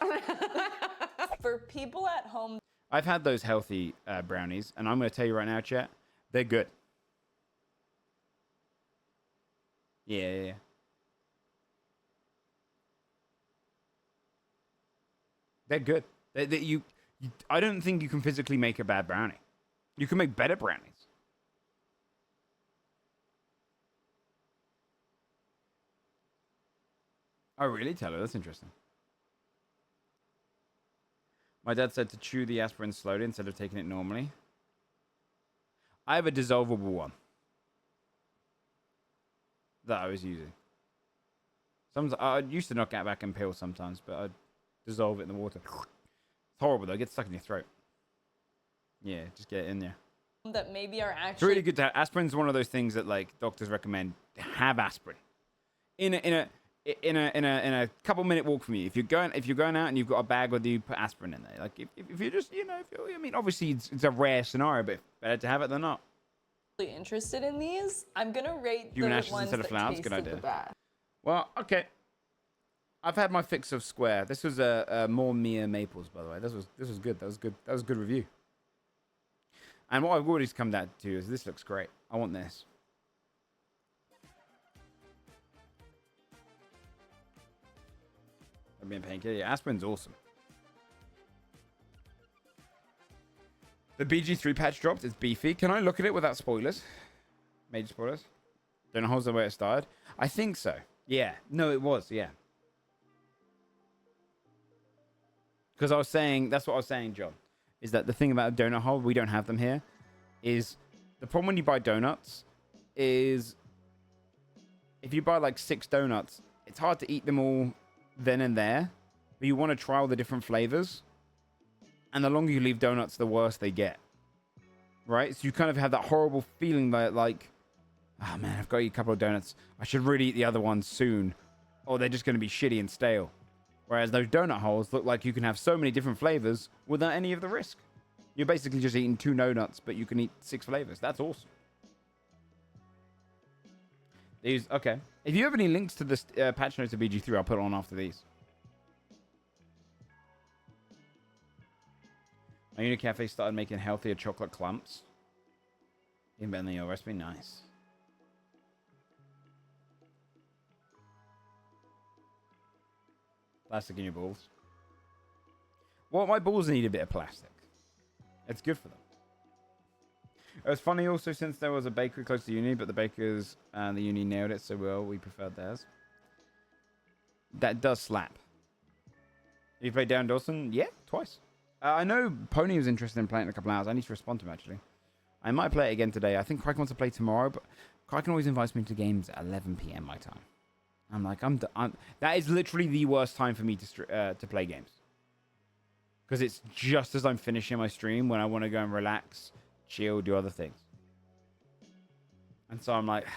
For people at home, I've had those healthy brownies, and I'm gonna tell you right now, chat, they're good. Yeah. They're good. I don't think you can physically make a bad brownie. You can make better brownies. Oh, really, Taylor? That's interesting. My dad said to chew the aspirin slowly instead of taking it normally. I have a dissolvable one that I was using. Sometimes I used to knock it back in pills sometimes, but I'd dissolve it in the water. It's horrible though. It gets stuck in your throat. Yeah, just get it in there. That maybe are actually It's really good to have. Aspirin's one of those things that like doctors recommend. Have aspirin in a couple minute walk from you. If you're going out and you've got a bag with you, put aspirin in there. Like if you're just I mean obviously it's a rare scenario, but better to have it than not. interested in these. I'm gonna rate Human the ashes ones instead of that flowers, good tasted the idea. best. Well, okay. I've had my fix of square. This was a more Mia Maples, by the way. This was good. That was good. That was a good review. And what I've already come down to is this looks great. I want this. I've been painkiller. Yeah, aspirin's awesome. The BG3 patch dropped. It's beefy. Can I look at it without spoilers? Major spoilers? Don't know how's the way it started. I think so. Yeah. No, it was. Yeah. Because I was saying, that's what I was saying, John, is that the thing about a donut hole, we don't have them here, is the problem when you buy donuts is if you buy like 6 donuts, it's hard to eat them all then and there, but you want to try all the different flavors. And the longer you leave donuts, the worse they get. Right? So you kind of have that horrible feeling that like, oh man, I've got to eat a couple of donuts. I should really eat the other ones soon, or they're just going to be shitty and stale. Whereas those donut holes look like you can have so many different flavors without any of the risk. You're basically just eating 2 donuts, but you can eat 6 flavors. That's awesome. These, okay. If you have any links to this patch notes of BG3, I'll put it on after these. My Uni Cafe started making healthier chocolate clumps. Even better than your recipe. Nice. Plastic in your balls. Well, my balls need a bit of plastic. It's good for them. It was funny also since there was a bakery close to uni, but the bakers and the uni nailed it so well, we preferred theirs. That does slap. You played Down Dawson? Yeah, twice. I know Pony was interested in playing in a couple hours. I need to respond to him, actually. I might play it again today. I think Crike wants to play tomorrow, but Crike always invites me to games at 11 p.m. my time. I'm like, that is literally the worst time for me to play games. Because it's just as I'm finishing my stream when I want to go and relax, chill, do other things. And so I'm like,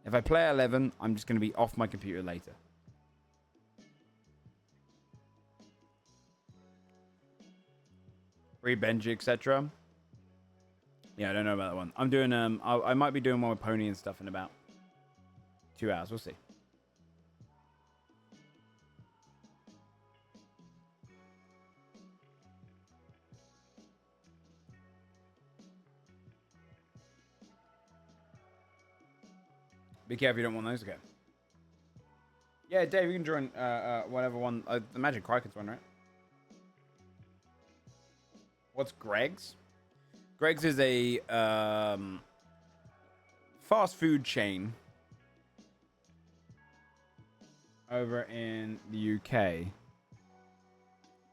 if I play at 11, I'm just going to be off my computer later. Free Benji, etc. Yeah, I don't know about that one. I'm doing, I might be doing one with Pony and stuff in about 2 hours. We'll see. Be careful you don't want those again. Yeah, Dave, you can join whatever one. The Magic Kraken's one, right? What's Greg's? Greg's is a fast food chain over in the UK.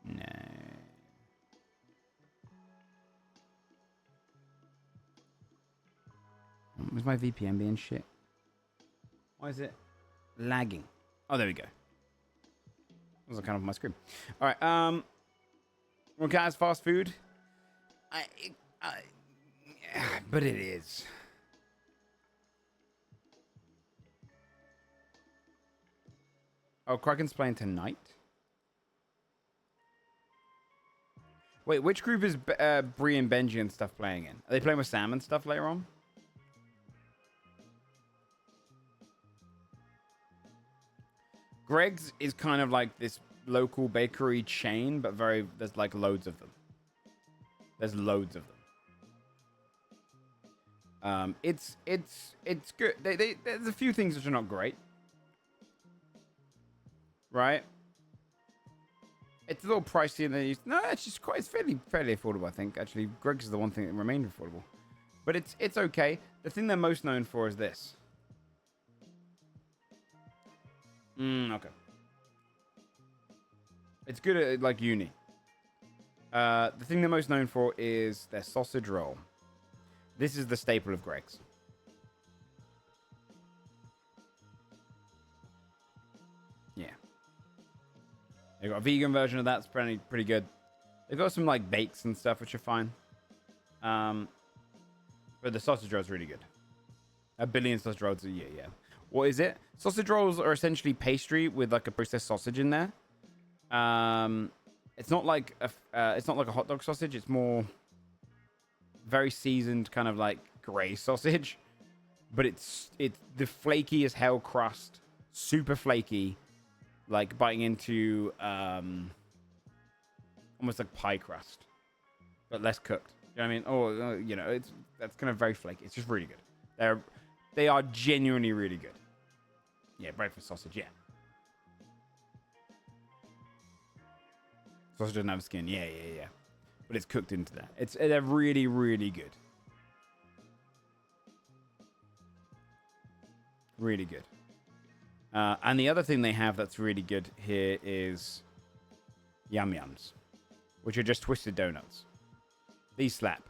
No. Was my VPN being shit? Why is it lagging? Oh, there we go. That was kind of my screen. All right. Well, guys, fast food. But it is. Oh, Kraken's playing tonight. Wait, which group is Bree and Benji and stuff playing in? Are they playing with Sam and stuff later on? Greg's is kind of like this local bakery chain, but there's like loads of them. There's loads of them. It's good. There's a few things which are not great. Right? It's a little pricey and they no, it's just quite it's fairly affordable, I think. Actually, Greg's is the one thing that remained affordable. But it's okay. The thing they're most known for is this. Okay. It's good at like uni. The thing they're most known for is their sausage roll. This is the staple of Greg's. Yeah. They've got a vegan version of that. It's pretty good. They've got some like bakes and stuff, which are fine. But the sausage roll is really good. A billion sausage rolls a year, yeah. What is it? Sausage rolls are essentially pastry with like a processed sausage in there. It's not like a hot dog sausage. It's more very seasoned, kind of like gray sausage. But it's the flaky as hell crust, super flaky, like biting into almost like pie crust, but less cooked. You know what I mean? Oh, you know, that's kind of very flaky. It's just really good. They are genuinely really good. Yeah, breakfast sausage. Yeah. Sausage doesn't have skin. Yeah. But it's cooked into that. They're really, really good. Really good. And the other thing they have that's really good here is Yum Yums, which are just twisted donuts. These slap.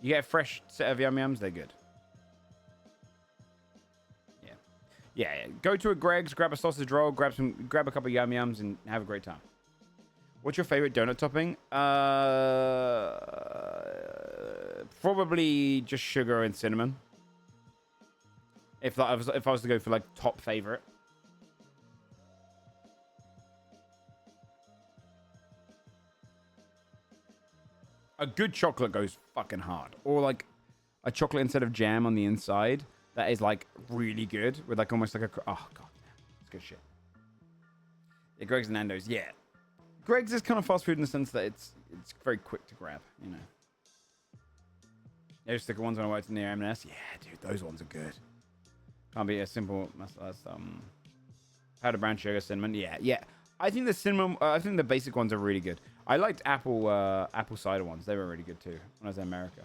You get a fresh set of Yum Yums, they're good. Yeah. Go to a Greg's, grab a sausage roll, grab a couple of Yum Yums, and have a great time. What's your favorite donut topping? Probably just sugar and cinnamon. If I was to go for like top favorite. A good chocolate goes fucking hard. Or like a chocolate instead of jam on the inside. That is like really good. With like almost like a... Oh, God. It's good shit. Yeah, Greg's and Nando's. Yeah. Greg's is kind of fast food in the sense that it's very quick to grab, you know. Yeah, sticker ones when I worked near M&S. Yeah, dude, those ones are good. Can't be a simple... powdered brown sugar, cinnamon. Yeah. I think the cinnamon... I think the basic ones are really good. I liked apple cider ones. They were really good too when I was in America.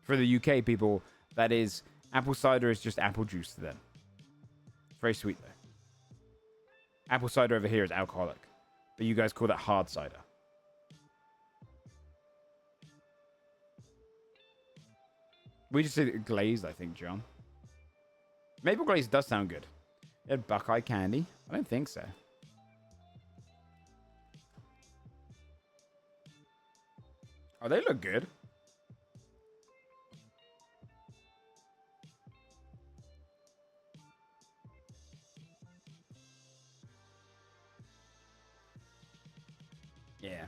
For the UK people, that is... Apple cider is just apple juice to them. It's very sweet though. Apple cider over here is alcoholic. But you guys call that hard cider. We just say glazed, I think, John. Maple glaze does sound good. They had Buckeye candy? I don't think so. Oh, they look good. Yeah.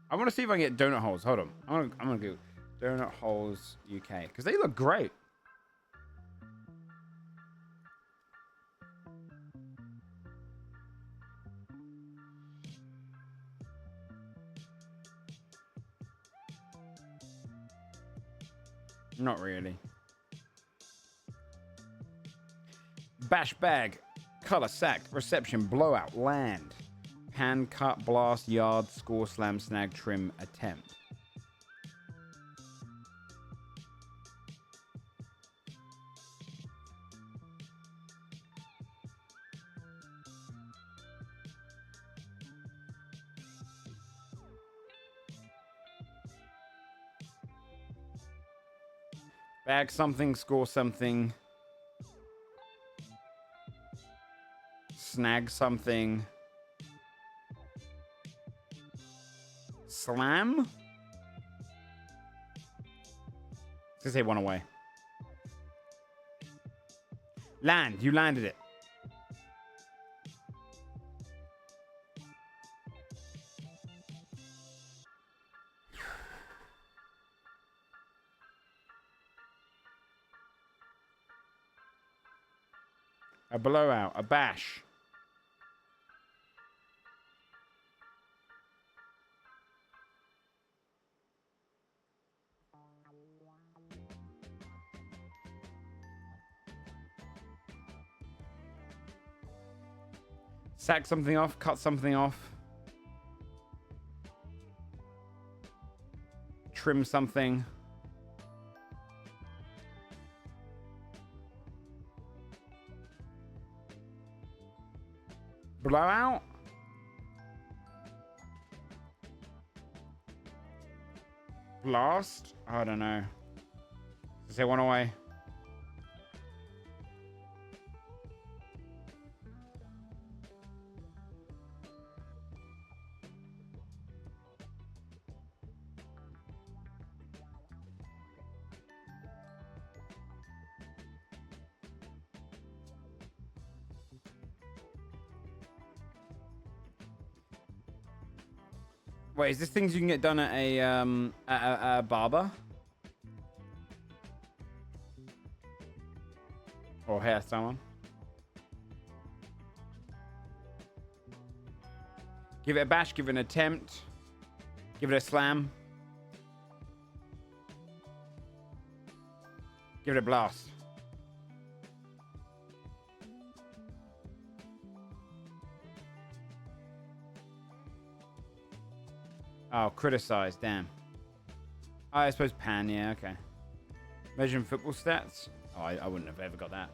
I want to see if I can get donut holes. Hold on. I'm gonna go donut holes UK because they look great. Not really. Bash bag, color sack, reception, blowout, land. Hand, cut, blast, yard, score, slam, snag, trim, attempt. Bag something, score something. Snag something. Slam? I was gonna say one away. Land. You landed it. A blowout. A bash. Sack something off, cut something off. Trim something. Blowout? Blast? I don't know. Does it one away? Wait, is this things you can get done at a barber? Or hair salon? Give it a bash, give it an attempt. Give it a slam. Give it a blast. Oh, criticize, damn. Oh, I suppose pan, yeah, okay. Measuring football stats? Oh, I wouldn't have ever got that.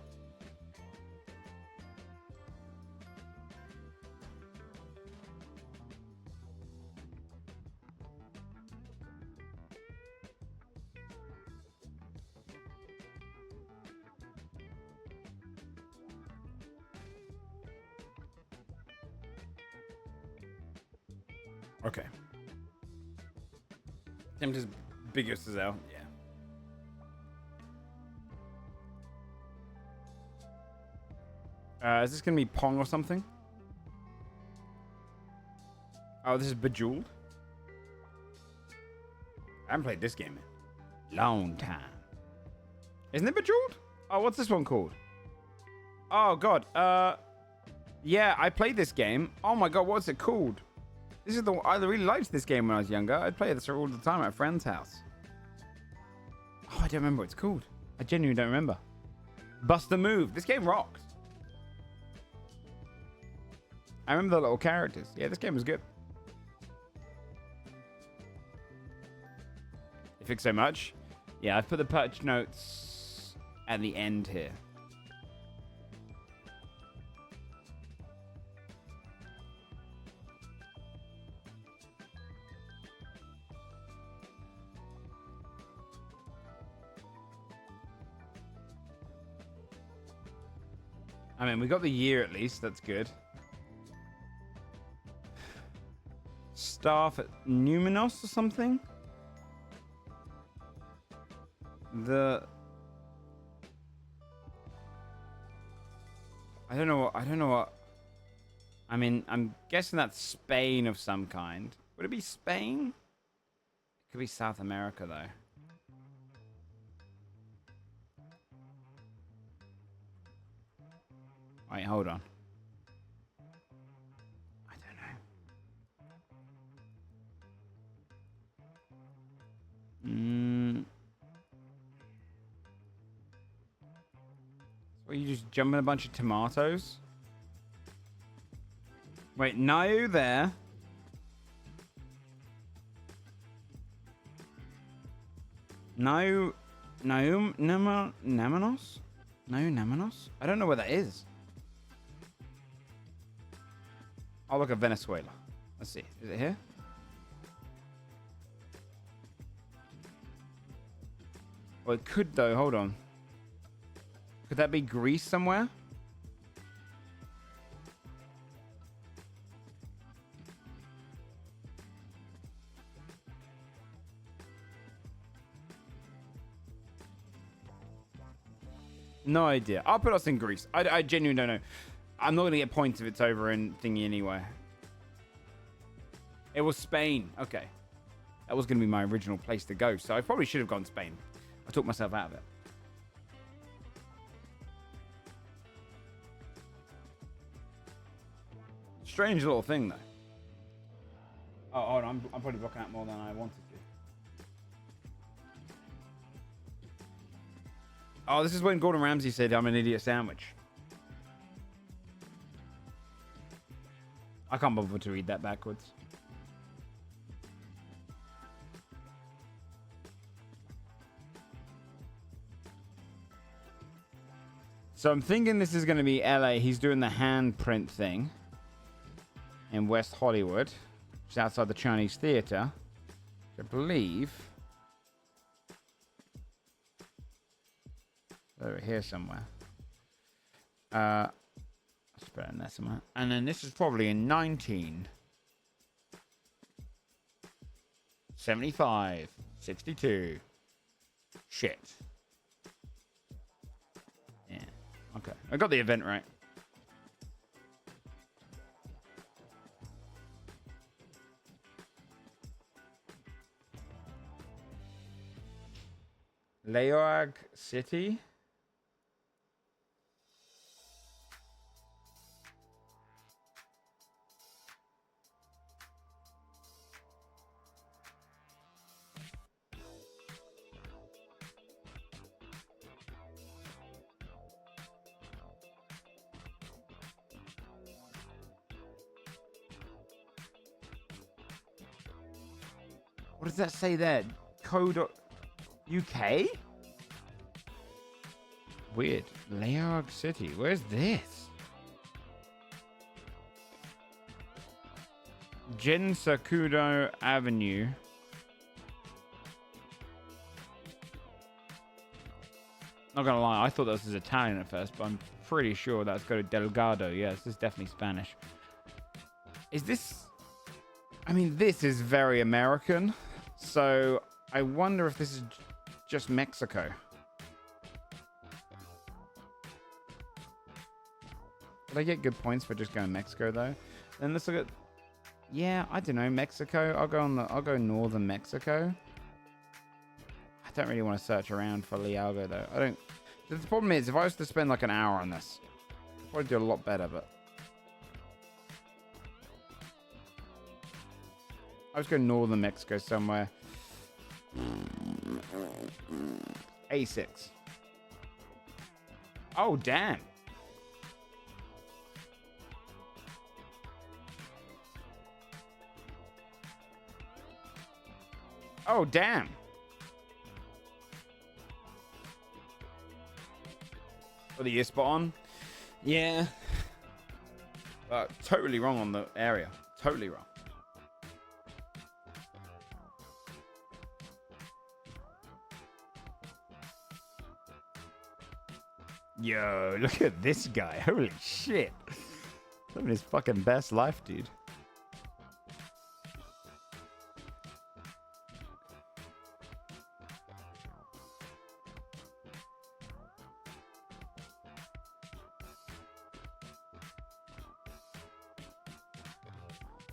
Okay. Attempt as big as Giselle, yeah. Is this gonna be Pong or something? Oh, this is Bejeweled. I haven't played this game in a long time. Isn't it Bejeweled? Oh, what's this one called? Oh god. Yeah, I played this game. Oh my god, what's it called? This is the I really liked this game when I was younger. I'd play this all the time at a friend's house. Oh, I don't remember what it's called. I genuinely don't remember. Bust a Move. This game rocked. I remember the little characters. Yeah, this game was good. They fixed so much. Yeah, I've put the patch notes at the end here. I mean, we got the year at least. That's good. Staff at Numinos or something? I don't know what. I mean, I'm guessing that's Spain of some kind. Would it be Spain? It could be South America, though. Wait, hold on. I don't know. So you just jumping a bunch of tomatoes? Wait, Nayu there. Namanos? Namanos? I don't know where that is. I'll look at Venezuela. Let's see. Is it here? Well, it could though. Hold on. Could that be Greece somewhere? No idea. I'll put us in Greece. I genuinely don't know. I'm not going to get points if it's over in thingy anyway. It was Spain. Okay. That was going to be my original place to go. So I probably should have gone Spain. I took myself out of it. Strange little thing, though. Oh, hold on. I'm probably blocking out more than I wanted to. Oh, this is when Gordon Ramsay said, "I'm an idiot sandwich." I can't bother to read that backwards. So I'm thinking this is going to be LA. He's doing the handprint thing. in West Hollywood, which is outside the Chinese Theater. I believe over here somewhere. Let's put it in there somewhere. And then this is probably in 1975, 62. Shit. Yeah. Okay. I got the event right. Leoag City. What does that say there? UK? Weird. Leoag City. Where's this? Jinsakudo Avenue. Not gonna lie, I thought this was Italian at first, but I'm pretty sure that's got a Delgado. Yeah, this is definitely Spanish. Is this... I mean, this is very American. So, I wonder if this is just Mexico. Did I get good points for just going Mexico, though? Then let's look at... Yeah, I don't know. Mexico. I'll go northern Mexico. I don't really want to search around for Leoag, though. I don't... The problem is, if I was to spend like an hour on this, I'd probably do a lot better, but... I was going northern Mexico somewhere. A6. Oh, damn. Oh, damn. Oh, the year spot on? Yeah. Totally wrong on the area. Totally wrong. Yo, look at this guy. Holy shit. Living his fucking best life, dude.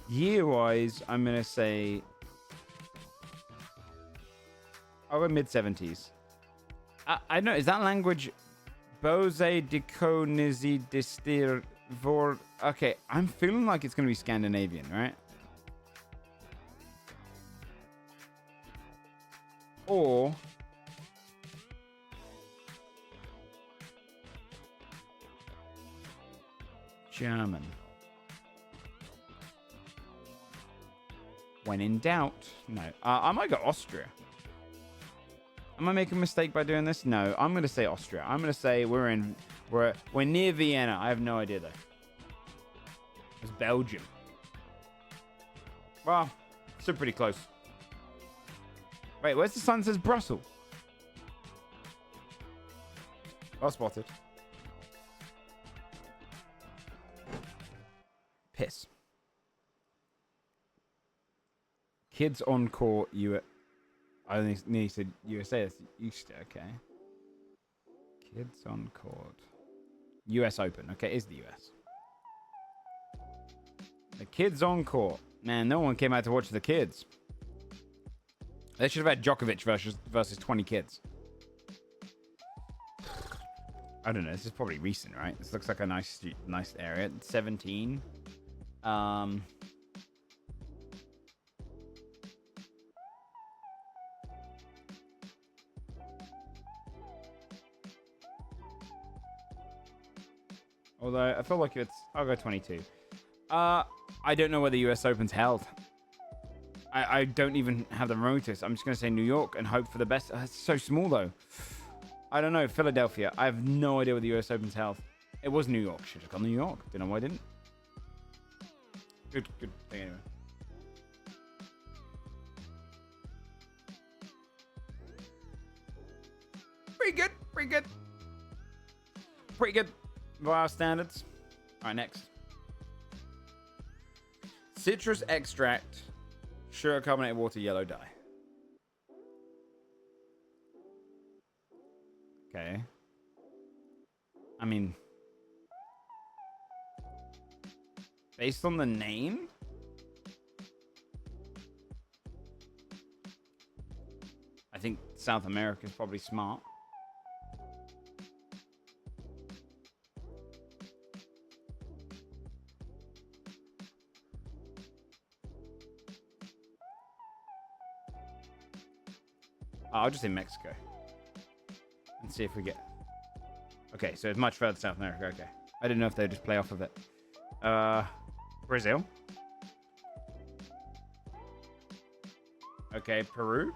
Year-wise, I'm going to say... I'll go mid-70s. I don't know, is that language... Bose Diconizi Distir Vor... Okay, I'm feeling like it's going to be Scandinavian, right? Or... German. When in doubt... No. I might go Austria. Am I making a mistake by doing this? No, I'm going to say Austria. I'm going to say we're near Vienna. I have no idea, though. It's Belgium. Well, still pretty close. Wait, where's the sign that says Brussels? Well spotted. Piss. Kids on court, I nearly said USA. That's Easter, okay. Kids on court. US Open. Okay, it's the US. The kids on court. Man, no one came out to watch the kids. They should have had Djokovic versus 20 kids. I don't know. This is probably recent, right? This looks like a nice area. 17. Although, I feel like I'll go 22. I don't know where the US Open's held. I don't even have the remotest. I'm just going to say New York and hope for the best. It's so small, though. I don't know. Philadelphia. I have no idea where the US Open's held. It was New York. Should have gone New York. Don't know why I didn't. Good thing anyway. Pretty good. Pretty good by our standards. All right, next. Citrus extract, sugar carbonated water, yellow dye. Okay. I mean, based on the name, I think South America is probably smart. I'll just say Mexico and see if we get. Okay, so it's much further South America. Okay, I didn't know if they'd just play off of it. Brazil. Okay, Peru.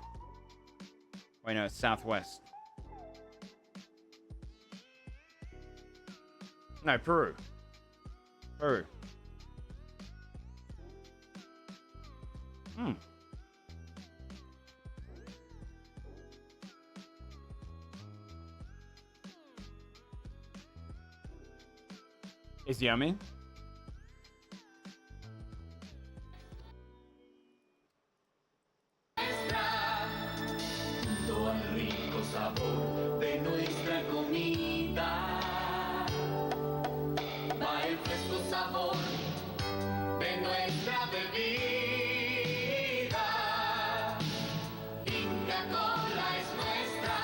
Wait, no, it's Southwest. No, Peru. Peru. It's yummy. Todo el rico sabor de nuestra comida, va el fresco sabor de nuestra bebida. Inca Cola es nuestra,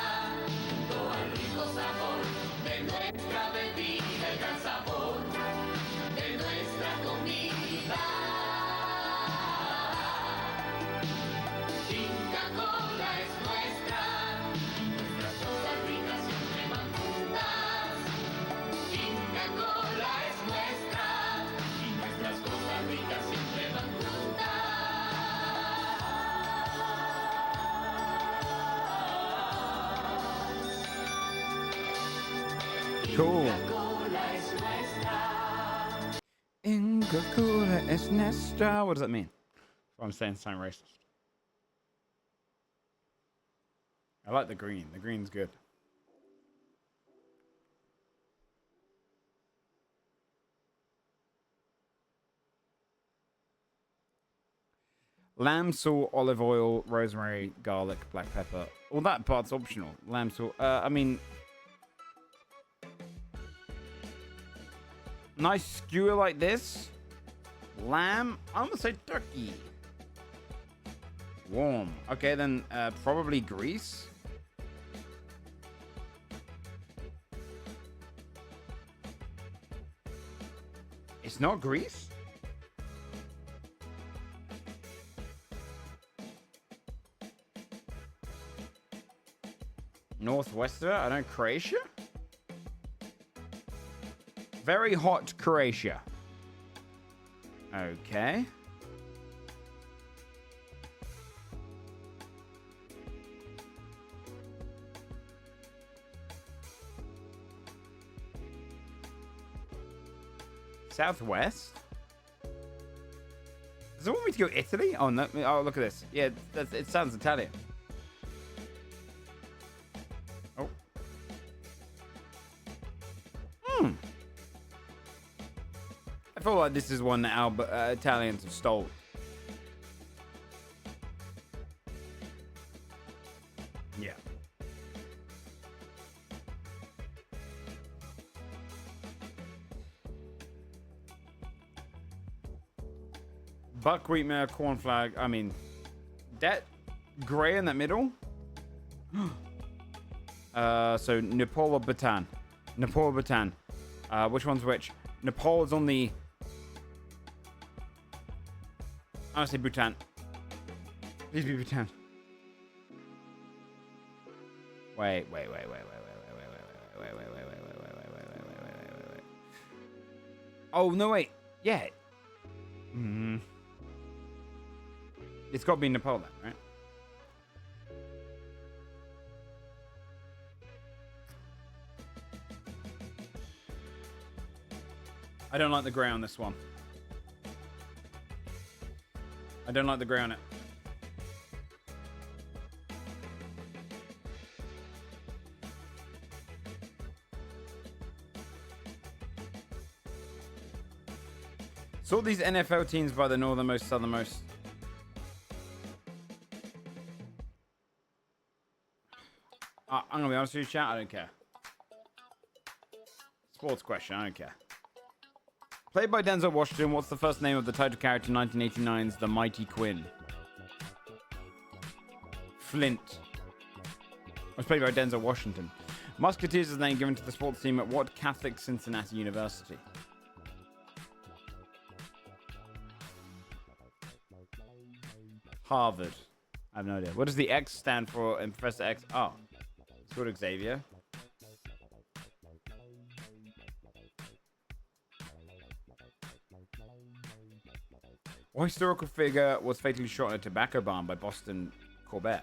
todo el rico sabor de nuestra bebida, el gran sabor de nuestra comida. Inca Cola es nuestra, nuestras cosas ricas siempre van juntas. Inca Cola es nuestra, y nuestras cosas ricas siempre van juntas. Cool. Inca Cola es nuestra. Inca Cola es nuestra. What does that mean? Well, I'm saying something racist. I like the green. The green's good. Lamb, salt, olive oil, rosemary, garlic, black pepper. All that part's optional. Lamb, salt. I mean, nice skewer like this. Lamb. I'm gonna say turkey. Warm. Okay, then probably grease. It's not grease? Northwester? I don't. Croatia? Very hot Croatia. Okay. Southwest? Does it want me to go Italy? Oh, no. Oh, look at this. Yeah, it sounds Italian. Oh. I feel like this is one that Italians have stolen. Yeah. Buckwheat meal, corn flour. I mean, that gray in the middle. So Neapolitan. Neapolitan. Which one's which? Nepal is on the. I want to say Bhutan. Please be Bhutan. Wait. Oh no! Wait. Yeah. It's got to be Nepal then, right? I don't like the grey on this one. I don't like the gray on it. Sort these NFL teams by the northernmost, southernmost. I'm gonna be honest with you, chat. I don't care. Sports question. I don't care. Played by Denzel Washington. What's the first name of the title character in 1989's The Mighty Quinn? Flint. Was played by Denzel Washington. Musketeers is the name given to the sports team at what Catholic Cincinnati University? Harvard. I have no idea. What does the X stand for in Professor X? Oh, it's called Xavier. What historical figure was fatally shot in a tobacco barn by Boston Corbett?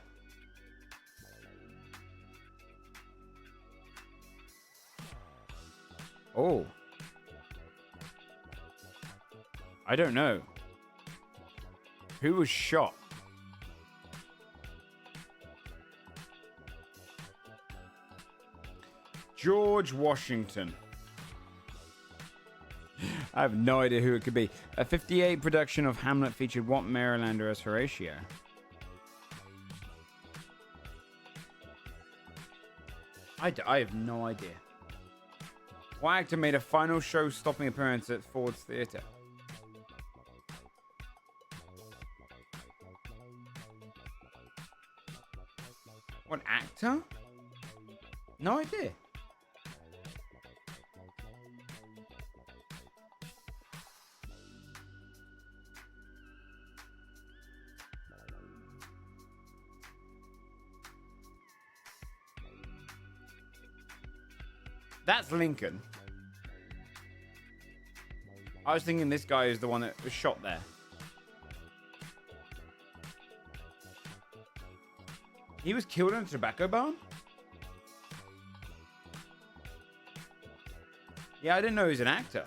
Oh. I don't know. Who was shot? George Washington. I have no idea who it could be. A 58 production of Hamlet featured what Marylander as Horatio? I have no idea. What actor made a final show-stopping appearance at Ford's Theatre? What actor? No idea. That's Lincoln. I was thinking this guy is the one that was shot there. He was killed in a tobacco barn? Yeah, I didn't know he was an actor.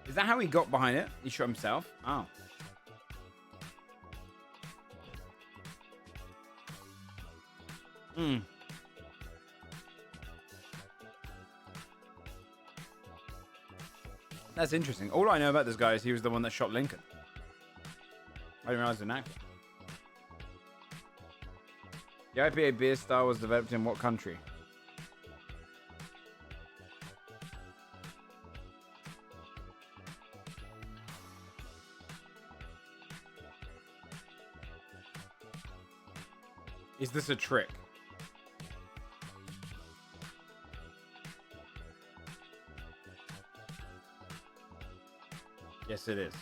Is that how he got behind it? He shot himself? Oh. Hmm. That's interesting. All I know about this guy is he was the one that shot Lincoln. I didn't realize he was an actor. The IPA beer style was developed in what country? Is this a trick? Yes, it is.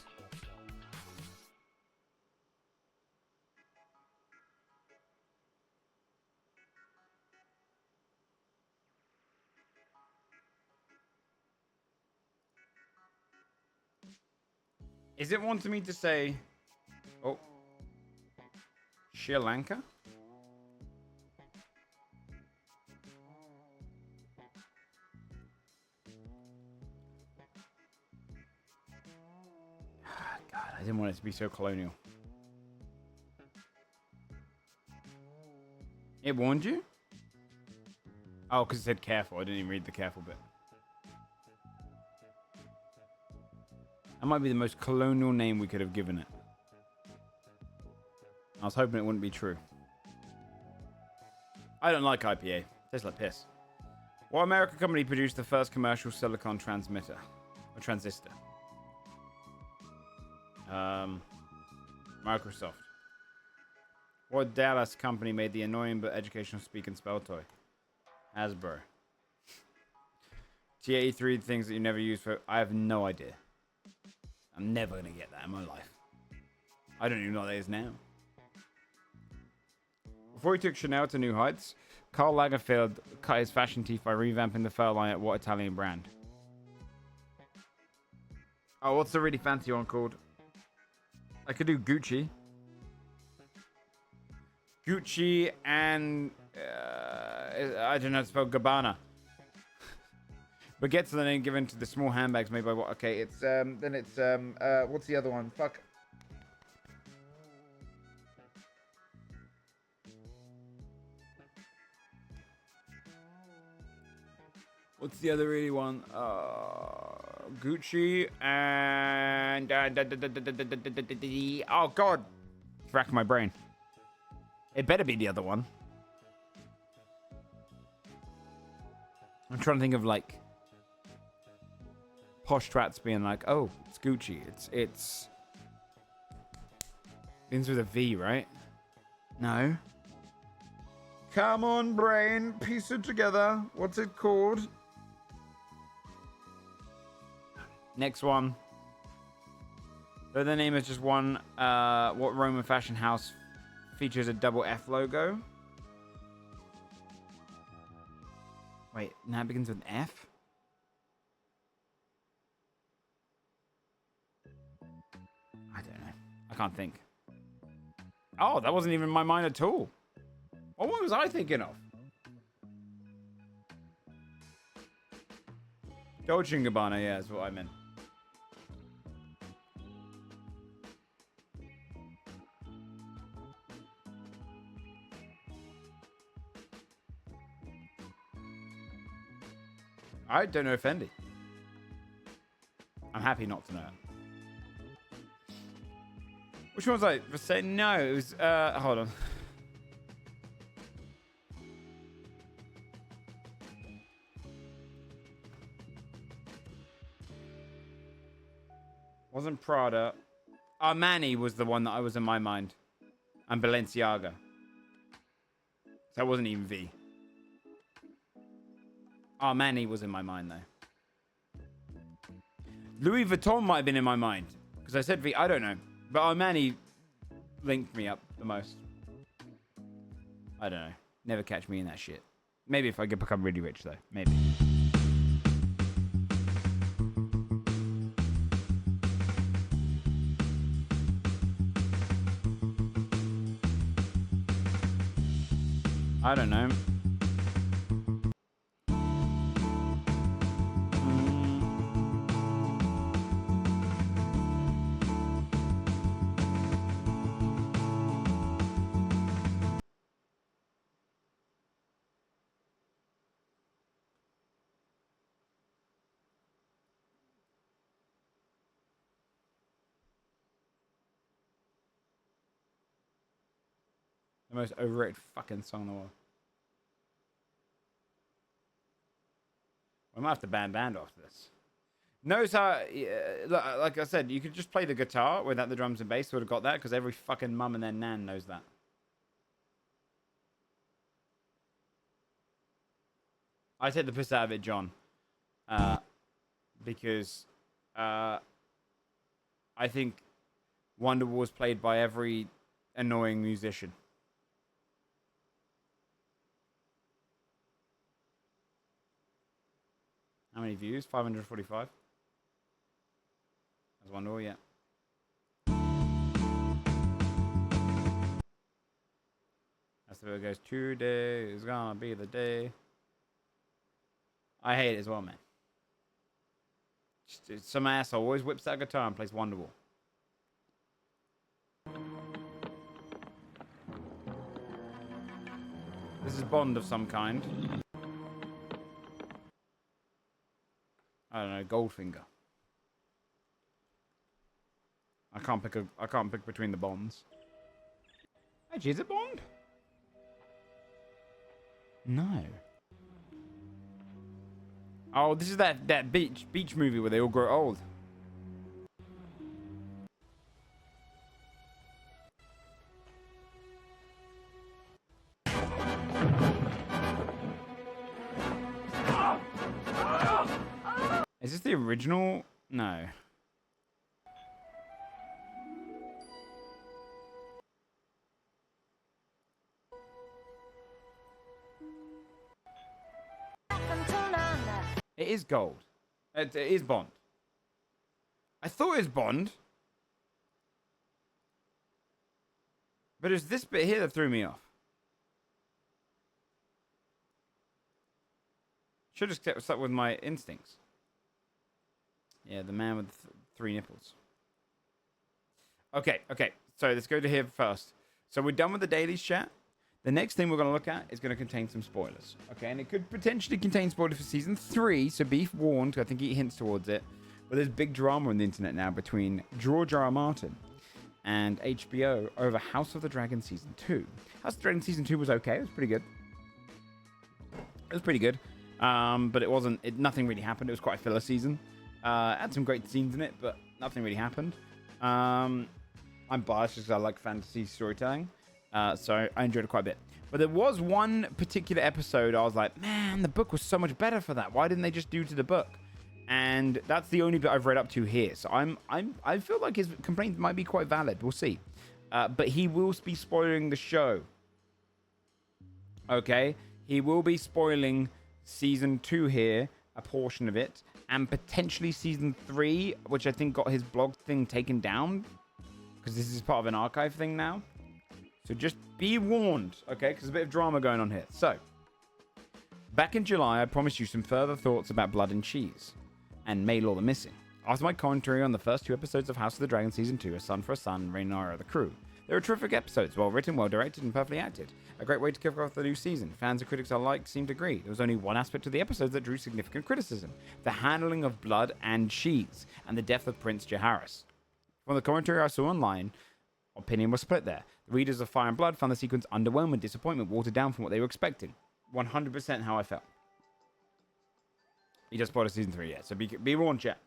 Is it wanting me to say... Oh. Sri Lanka? God, I didn't want it to be so colonial. It warned you? Oh, because it said careful. I didn't even read the careful bit. That might be the most colonial name we could have given it. I was hoping it wouldn't be true. I don't like IPA. Tastes like piss. What American company produced the first commercial silicon transmitter? Or transistor? Microsoft. What Dallas company made the annoying but educational speak and spell toy? Hasbro. T83 things that you never use for... I have no idea. I'm never going to get that in my life. I don't even know what that is now. Before he took Chanel to new heights, Karl Lagerfeld cut his fashion teeth by revamping the fur line at what Italian brand? Oh, what's the really fancy one called? I could do Gucci. Gucci and... I don't know how to spell Gabbana. Baguettes are then given to the small handbags made by what? Okay, it's then it's what's the other one? Fuck. What's the other really one? Gucci and oh god, it's racking my brain. It better be the other one. I'm trying to think of like posh twats being like, oh, it's Gucci. It's begins with a V, right? No. Come on, brain, piece it together. What's it called? Next one. So the name is just one. What Roman fashion house features a double F logo? Wait, now it begins with F? I don't know. I can't think. Oh, that wasn't even in my mind at all. Oh, what was I thinking of? Dolce & Gabbana, yeah, is what I meant. I don't know Fendi. I'm happy not to know it. Which one was I? No, it was, hold on. Wasn't Prada. Armani was the one that I was in my mind. And Balenciaga. So it wasn't even V. Armani was in my mind, though. Louis Vuitton might have been in my mind. Because I said V, I don't know. But Armani linked me up the most. I don't know. Never catch me in that shit. Maybe if I could become really rich, though. Maybe. I don't know. The most overrated fucking song in the world. I might have to ban band after this. Knows how, like I said, you could just play the guitar without the drums and bass. Would have got that because every fucking mum and their nan knows that. I take the piss out of it, John, because I think Wonderwall was played by every annoying musician. How many views? 545. That's Wonderwall, yeah. That's the way it goes. Today is gonna be the day. I hate it as well, man. Just, some asshole always whips that guitar and plays Wonderwall. This is Bond of some kind. I don't know, Goldfinger. I can't pick between the Bonds. Actually, is it Bond? No. Oh, this is that beach movie where they all grow old. Is this the original? No. It is gold. It is Bond. I thought it was Bond. But it's this bit here that threw me off. Should have just stuck with my instincts. Yeah, the man with 3 nipples. Okay. So let's go to here first. So we're done with the dailies chat. The next thing we're going to look at is going to contain some spoilers. Okay, and it could potentially contain spoilers for season 3, so be warned. I think he hints towards it. But there's big drama on the internet now between George R. R. Martin and HBO over House of the Dragon season 2. House of the Dragon season 2 was okay. It was pretty good. But it wasn't. Nothing really happened. It was quite a filler season. Had some great scenes in it, but nothing really happened. I'm biased because I like fantasy storytelling. So I enjoyed it quite a bit. But there was one particular episode I was like, man, the book was so much better for that. Why didn't they just do to the book? And that's the only bit I've read up to here. So I feel like his complaint might be quite valid. We'll see. But he will be spoiling the show. Okay? He will be spoiling season 2 here, a portion of it, and potentially season 3, which I think got his blog thing taken down because this is part of an archive thing now. So just be warned, okay? Because there's a bit of drama going on here. So, back in July, I promised you some further thoughts about Blood and Cheese and Maelor the Missing. After my commentary on the first 2 episodes of House of the Dragon Season 2, A Son for a Son, and Rhaenyra the Crew. They were terrific episodes, well written, well directed, and perfectly acted. A great way to kick off the new season. Fans and critics alike seemed to agree. There was only one aspect of the episodes that drew significant criticism. The handling of blood and cheese, and the death of Prince Jaehaerys. From the commentary I saw online, opinion was split there. The readers of Fire and Blood found the sequence underwhelming, disappointment, watered down from what they were expecting. 100% how I felt. He just spotted season 3 yet, so be warned, chat.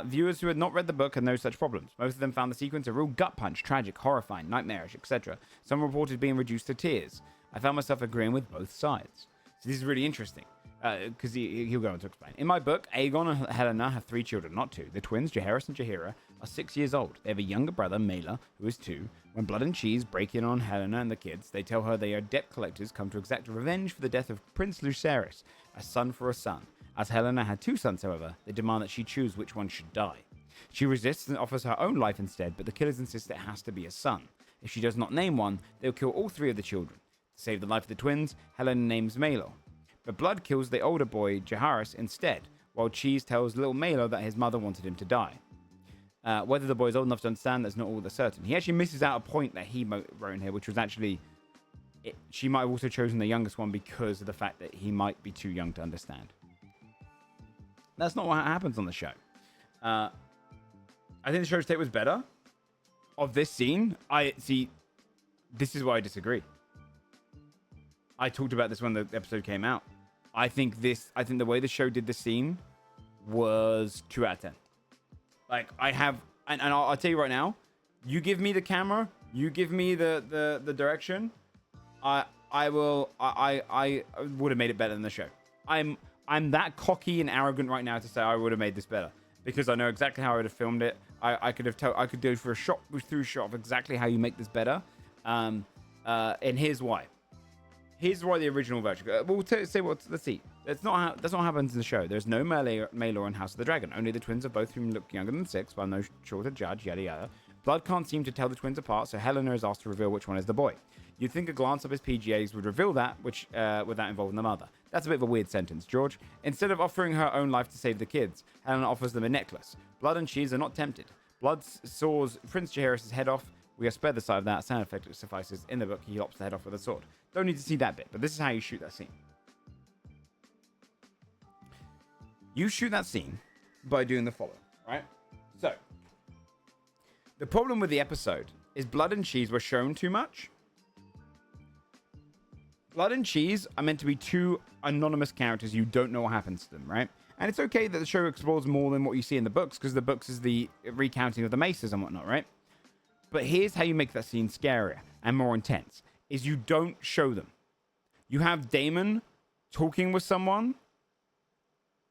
Viewers who had not read the book had no such problems. Most of them found the sequence a real gut punch, tragic, horrifying, nightmarish, etc. Some reported being reduced to tears. I found myself agreeing with both sides. So this is really interesting, because he'll go on to explain. In my book, Aegon and Helena have 3 children, not 2. The twins, Jaehaerys and Jaehaera, are 6 years old. They have a younger brother, Maelor, who is 2. When Blood and Cheese break in on Helena and the kids, they tell her they are debt collectors come to exact revenge for the death of Prince Lucerys, a son for a son. As Helena had 2 sons, however, they demand that she choose which one should die. She resists and offers her own life instead, but the killers insist it has to be a son. If she does not name one, they'll kill all 3 of the children. To save the life of the twins, Helena names Maelor. But Blood kills the older boy, Jaehaerys, instead, while Cheese tells little Maelor that his mother wanted him to die. Whether the boy is old enough to understand, that's not all that certain. He actually misses out a point that he wrote in here, which was actually... she might have also chosen the youngest one because of the fact that he might be too young to understand. That's not what happens on the show. I think the show's take was better. Of this scene, this is why I disagree. I talked about this when the episode came out. I think the way the show did this scene was 2 out of 10. Like, I'll tell you right now, you give me the camera, you give me the direction, I would have made it better than the show. I'm that cocky and arrogant right now to say I would have made this better because I know exactly how I would have filmed it. I could do for a shot through shot of exactly how you make this better. And here's why. Here's why the original version. Let's see. That's not what happens in the show. There's no Maelor in House of the Dragon. Only the twins of both whom look younger than 6, but I'm no sure to judge. Yada yada. Blood can't seem to tell the twins apart, so Helena is asked to reveal which one is the boy. You'd think a glance of his PGAs would reveal that, which without involving the mother. That's a bit of a weird sentence, George. Instead of offering her own life to save the kids, Helena offers them a necklace. Blood and Cheese are not tempted. Blood saws Prince Jaehaerys' head off. We are spared the sight of that. Sound effect suffices. In the book, he lops the head off with a sword. Don't need to see that bit, but this is how you shoot that scene. You shoot that scene by doing the following, right? So, the problem with the episode is Blood and Cheese were shown too much. Blood and Cheese are meant to be 2 anonymous characters. You don't know what happens to them, right? And it's okay that the show explores more than what you see in the books, because the books is the recounting of the maces and whatnot, right? But here's how you make that scene scarier and more intense, is you don't show them. You have Daemon talking with someone,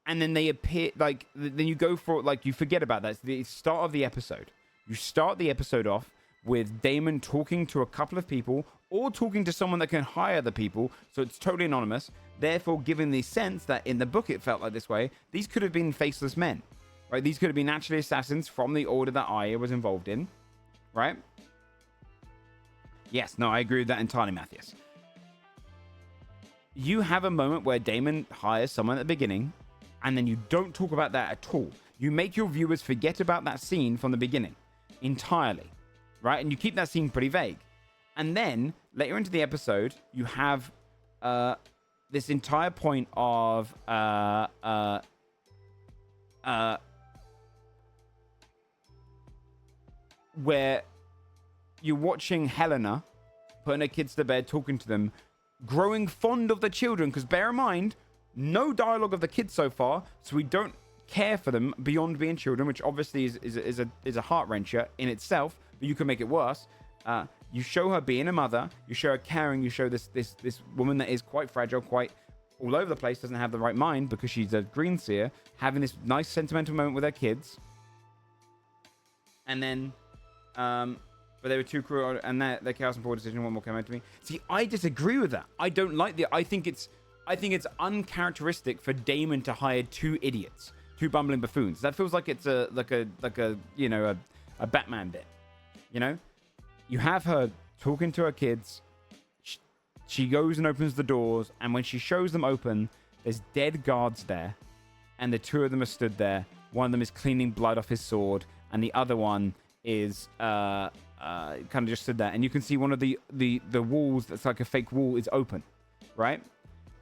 and then they appear, like, then you go for, like, you forget about that. It's the start of the episode. You start the episode off with Daemon talking to a couple of people, or talking to someone that can hire the people, so it's totally anonymous, therefore giving the sense that in the book it felt like this way, these could have been faceless men, right? These could have been actually assassins from the order that Arya was involved in, right? Yes, no, I agree with that entirely, Matthias. you have a moment where Daemon hires someone at the beginning, and then you don't talk about that at all. You make your viewers forget about that scene from the beginning entirely, right? And you keep that scene pretty vague. And then later into the episode, you have this entire point of where you're watching Helena putting her kids to bed, talking to them, growing fond of the children. Because bear in mind, no dialogue of the kids so far, so we don't care for them beyond being children, which obviously is a heart wrencher in itself. But you can make it worse. You show her being a mother, you show her caring, you show this woman that is quite fragile, quite all over the place, doesn't have the right mind because she's a green seer, having this nice sentimental moment with her kids. And then, but they were too cruel, and their chaos and poor decision, one more came out to me. See, I disagree with that. I don't like the. I think it's uncharacteristic for Daemon to hire two idiots, two bumbling buffoons. That feels like it's a you know, a Batman bit, you know. You have her talking to her kids. She goes and opens the doors, and when she shows them open, there's dead guards there, and the two of them are stood there. One of them is cleaning blood off his sword, and the other one is kind of just stood there. And you can see one of the walls that's like a fake wall is open, right?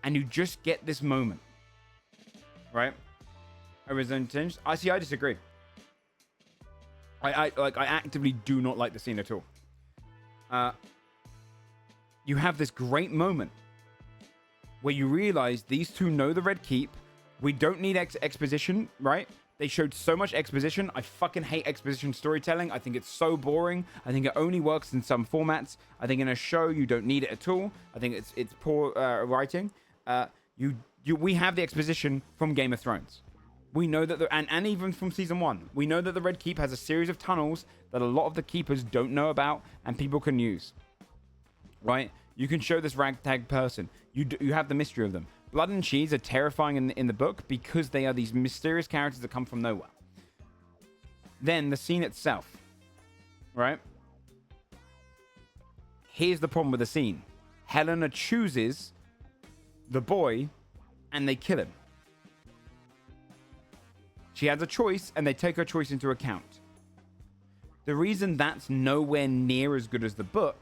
And you just get this moment, right? I disagree. I actively do not like the scene at all. You have this great moment where you realize these two know the Red Keep. We don't need exposition, right? They showed so much exposition. I fucking hate exposition storytelling. I think it's so boring. I think it only works in some formats. I think in a show you don't need it at all. I think it's poor writing. We have the exposition from Game of Thrones. We know that and even from season 1, we know that the Red Keep has a series of tunnels that a lot of the keepers don't know about and people can use. Right? You can show this ragtag person. You have the mystery of them. Blood and Cheese are terrifying in the book because they are these mysterious characters that come from nowhere. Then the scene itself, right? Here's the problem with the scene. Helena chooses the boy and they kill him. She has a choice and they take her choice into account. The reason that's nowhere near as good as the book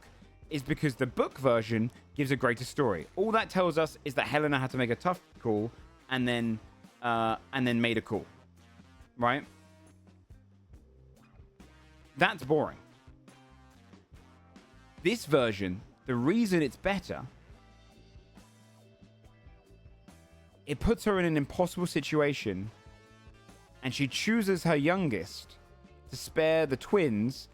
is because the book version gives a greater story. All that tells us is that Helena had to make a tough call and then made a call. Right? That's boring. This version, the reason it's better, it puts her in an impossible situation and she chooses her youngest to spare the twins.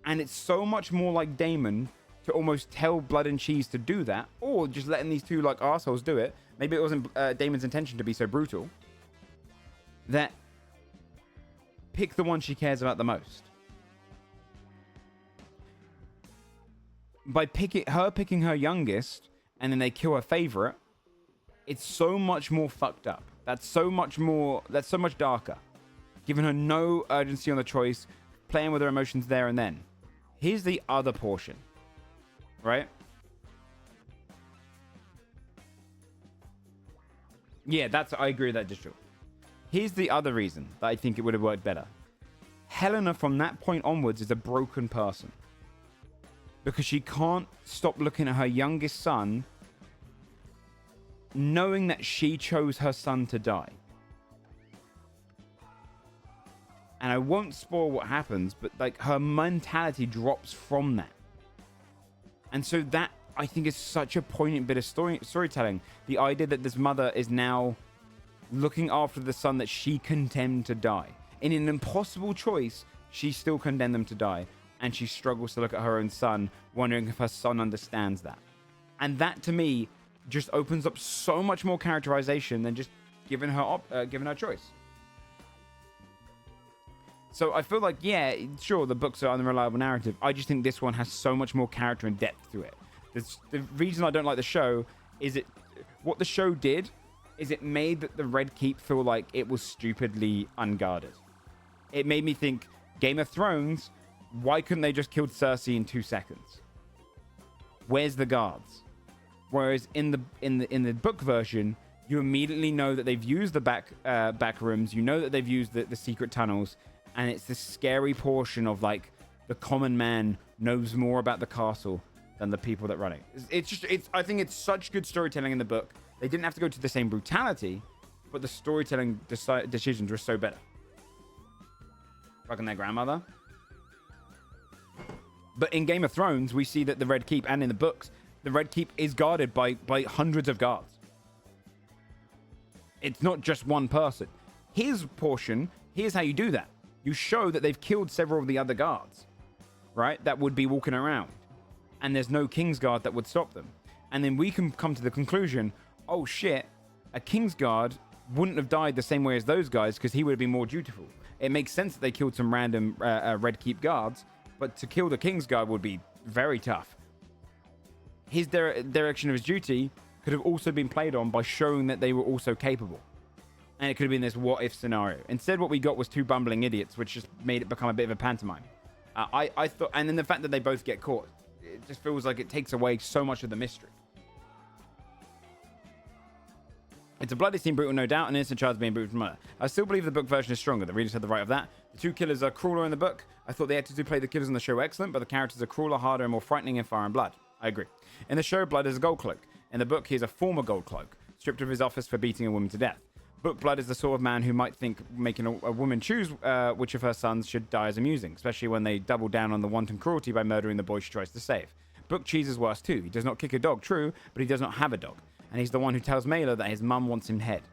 And it's so much more like Daemon to almost tell Blood and Cheese to do that, or just letting these two like assholes do it. Maybe it wasn't Daemon's intention to be so brutal. That pick the one she cares about the most. By picking her youngest, and then they kill her favorite, it's so much more fucked up. That's so much darker. Giving her no urgency on the choice, playing with her emotions there and then. Here's the other portion, right? Yeah, I agree with that, Digital. Here's the other reason that I think it would have worked better. Helena, from that point onwards, is a broken person. Because she can't stop looking at her youngest son, knowing that she chose her son to die. And I won't spoil what happens, but like her mentality drops from that. And so that, I think, is such a poignant bit of storytelling. The idea that this mother is now looking after the son that she condemned to die. In an impossible choice, she still condemned them to die. And she struggles to look at her own son, wondering if her son understands that. And that, to me, just opens up so much more characterization than just giving her choice. So I feel like, yeah, sure, the books are unreliable narrative. I just think this one has so much more character and depth to it. The reason I don't like the show is what the show did is it made the Red Keep feel like it was stupidly unguarded. It made me think, Game of Thrones, why couldn't they just kill Cersei in 2 seconds? Where's the guards? Whereas in the book version, you immediately know that they've used the back rooms. You know that they've used the secret tunnels, and it's this scary portion of like the common man knows more about the castle than the people that run it. I think it's such good storytelling in the book. They didn't have to go to the same brutality, but the storytelling decisions were so better. Fucking their grandmother. But in Game of Thrones, we see that the Red Keep, and in the books, the Red Keep is guarded by hundreds of guards. It's not just one person. His portion, here's how you do that. You show that they've killed several of the other guards, right? That would be walking around. And there's no Kingsguard that would stop them. And then we can come to the conclusion, oh shit, a Kingsguard wouldn't have died the same way as those guys because he would have been more dutiful. It makes sense that they killed some random Red Keep guards, but to kill the Kingsguard would be very tough. His direction of his duty could have also been played on by showing that they were also capable. And it could have been this what-if scenario. Instead, what we got was two bumbling idiots, which just made it become a bit of a pantomime. I thought, and then the fact that they both get caught, it just feels like it takes away so much of the mystery. It's a bloody scene, brutal, no doubt, and innocent child's being brutal from murder. I still believe the book version is stronger. The readers had the right of that. The two killers are crueler in the book. I thought the actors who played the killers in the show were excellent, but the characters are crueler, harder, and more frightening in Fire and Blood. I agree. In the show, Blood is a gold cloak. In the book, he is a former gold cloak, stripped of his office for beating a woman to death. Book Blood is the sort of man who might think making a woman choose which of her sons should die is amusing, especially when they double down on the wanton cruelty by murdering the boy she tries to save. Book Cheese is worse too. He does not kick a dog, true, but he does not have a dog. And he's the one who tells Mailer that his mum wants his head.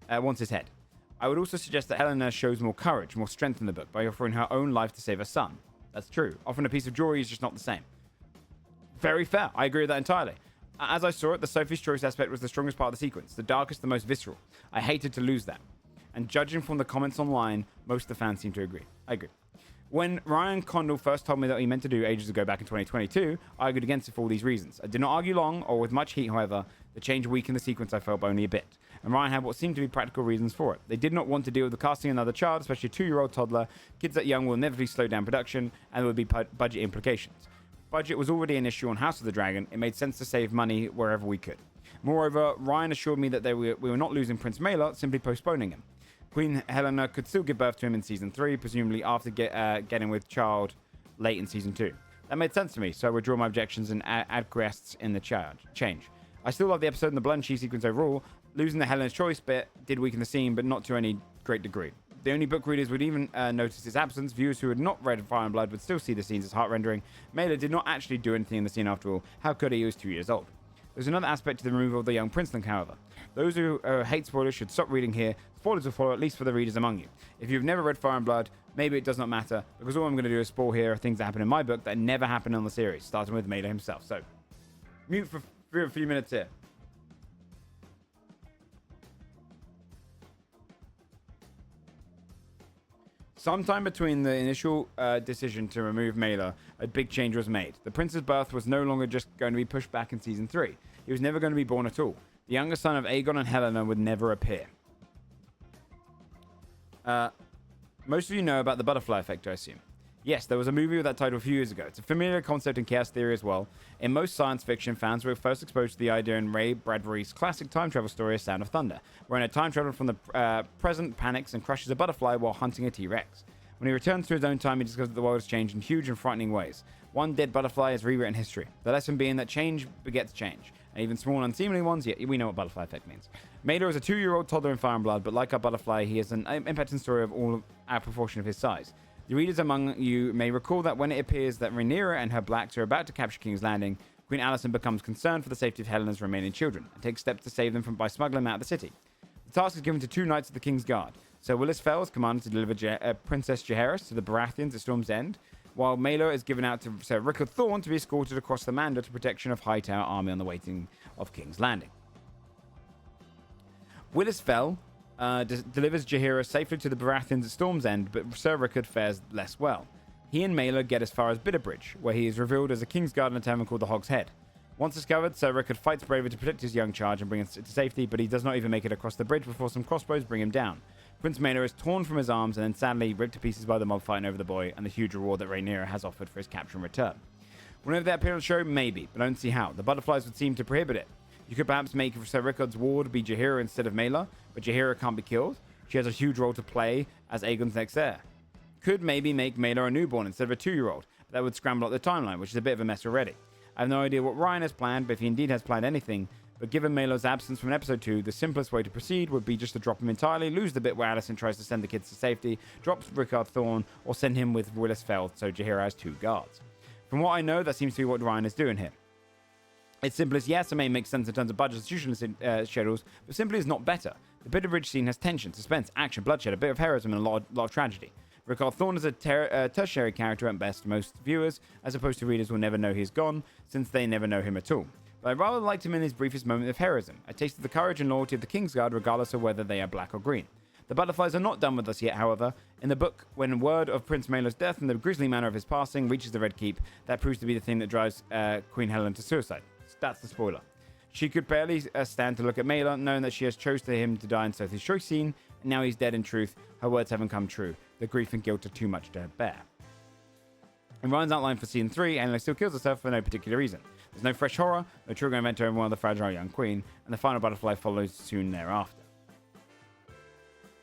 I would also suggest that Helena shows more courage, more strength in the book by offering her own life to save her son. That's true. Often a piece of jewelry is just not the same. Very fair. I agree with that entirely. As I saw it, the Sophie's Choice aspect was the strongest part of the sequence, the darkest, the most visceral. I hated to lose that. And judging from the comments online, most of the fans seem to agree. I agree. When Ryan Condal first told me that he meant to do ages ago back in 2022, I argued against it for all these reasons. I did not argue long or with much heat, however. The change weakened the sequence I felt by only a bit. And Ryan had what seemed to be practical reasons for it. They did not want to deal with the casting another child, especially a 2-year-old toddler. Kids that young will inevitably slow down production, and there would be budget implications. Budget was already an issue on House of the Dragon. It made sense to save money wherever we could. Moreover, Ryan assured me that we were not losing Prince Maelor, simply postponing him. Queen Helena could still give birth to him in Season 3, presumably after getting with child late in Season 2. That made sense to me, so I withdraw my objections and acquiesced in the change. I still love the episode and the blood and cheese sequence overall. Losing the Helena's Choice bit did weaken the scene, but not to any great degree. The only book readers would even notice its absence. Viewers who had not read Fire and Blood would still see the scenes as heart-rendering. Mailer did not actually do anything in the scene after all. How could he? He was 2 years old. There's another aspect to the removal of the young princeling, however. Those who hate spoilers should stop reading here. Spoilers will follow, at least for the readers among you. If you've never read Fire and Blood, maybe it does not matter, because all I'm going to do is spoil here things that happen in my book that never happened on the series, starting with Mailer himself. So, mute for a few minutes here. Sometime between the initial decision to remove Mailer, a big change was made. The prince's birth was no longer just going to be pushed back in Season 3. He was never going to be born at all. The younger son of Aegon and Helena would never appear. Most of you know about the butterfly effect, I assume. Yes, there was a movie with that title a few years ago. It's a familiar concept in chaos theory as well. In most science fiction, fans were first exposed to the idea in Ray Bradbury's classic time travel story, A Sound of Thunder, wherein a time traveler from the present panics and crushes a butterfly while hunting a T-Rex. When he returns to his own time, he discovers that the world has changed in huge and frightening ways. One dead butterfly has rewritten history. The lesson being that change begets change. And even small and unseemly ones, yeah, we know what butterfly effect means. Mailer is a 2-year-old toddler in Fire and Blood, but like our butterfly, he has an impact and story of all our proportion of his size. The readers among you may recall that when it appears that Rhaenyra and her blacks are about to capture King's Landing, Queen Alicent becomes concerned for the safety of Helena's remaining children and takes steps to save them by smuggling them out of the city. The task is given to 2 knights of the King's Guard. Sir Willis Fell is commanded to deliver Princess Jaehaerys to the Baratheons at Storm's End, while Mailer is given out to Sir Rickard Thorne to be escorted across the Manda to protection of Hightower army on the waiting of King's Landing. Willis Fell delivers Jaehaerys safely to the Baratheons at Storm's End, but Sir Rickard fares less well. He and Mailer get as far as Bitterbridge, where he is revealed as a Kingsguard in a tavern called the Hog's Head. Once discovered, Sir Rickard fights bravely to protect his young charge and bring it to safety, but he does not even make it across the bridge before some crossbows bring him down. Prince Mailer is torn from his arms and then sadly ripped to pieces by the mob fighting over the boy and the huge reward that Rhaenyra has offered for his capture and return. Whenever they appear on the show, maybe, but I don't see how. The butterflies would seem to prohibit it. You could perhaps make Sir Rickard's ward be Jaheira instead of Mela, but Jaheira can't be killed. She has a huge role to play as Aegon's next heir. Could maybe make Mela a newborn instead of a 2-year-old, but that would scramble up the timeline, which is a bit of a mess already. I have no idea what Ryan has planned, but if he indeed has planned anything, but given Mela's absence from episode 2, the simplest way to proceed would be just to drop him entirely, lose the bit where Alicent tries to send the kids to safety, drop Rickard Thorne, or send him with Willis Feld so Jaheira has 2 guards. From what I know, that seems to be what Ryan is doing here. It's simple as yes, it may make sense in terms of budget and schedules, but simply is not better. The Bitterbridge scene has tension, suspense, action, bloodshed, a bit of heroism, and a lot of tragedy. Rickard Thorne is a tertiary character at best to most viewers, as opposed to readers will never know he's gone, since they never know him at all. But I rather liked him in his briefest moment of heroism. I tasted the courage and loyalty of the Kingsguard, regardless of whether they are black or green. The butterflies are not done with us yet, however. In the book, when word of Prince Mela's death and the grisly manner of his passing reaches the Red Keep, that proves to be the thing that drives Queen Helen to suicide. That's the spoiler. She could barely stand to look at Mela, knowing that she has chosen him to die in Sophie's choice scene, and now he's dead in truth. Her words haven't come true. The grief and guilt are too much to bear. In Ryan's outline for season 3, Anna still kills herself for no particular reason. There's no fresh horror, no triggering event to everyone, the fragile young queen, and the final butterfly follows soon thereafter.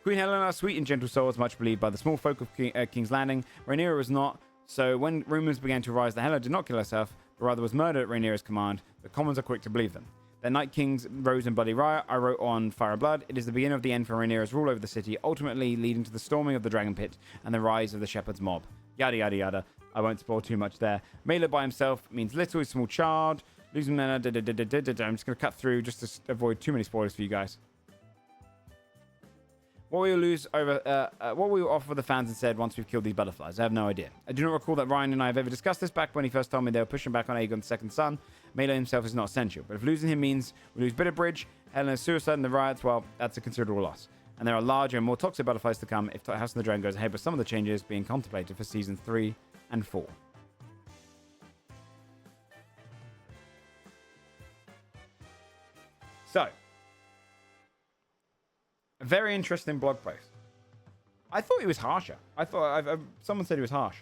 Queen Helena, sweet and gentle soul, is much believed by the small folk of King's Landing. Rhaenyra was not, so when rumours began to rise that Helena did not kill herself, but rather was murdered at Rhaenyra's command, the commons are quick to believe them. Their Night Kings rose in bloody riot. I wrote on Fire and Blood, it is the beginning of the end for Rhaenyra's rule over the city, ultimately leading to the storming of the Dragon Pit and the rise of the Shepherd's Mob. Yada yada yada. I won't spoil too much there. Mela by himself means little, he's a small child. Losing Mela, I'm just going to cut through just to avoid too many spoilers for you guys. What we will lose over, what we will offer the fans instead once we've killed these butterflies, I have no idea. I do not recall that Ryan and I have ever discussed this back when he first told me they were pushing back on Aegon's second son. Mela himself is not essential, but if losing him means we lose Bitterbridge, Helena's suicide, and the riots, well, that's a considerable loss. And there are larger and more toxic butterflies to come if House of the Dragon goes ahead with some of the changes being contemplated for season 3 and 4. So, a very interesting blog post. I thought he was harsher. I thought someone said he was harsh.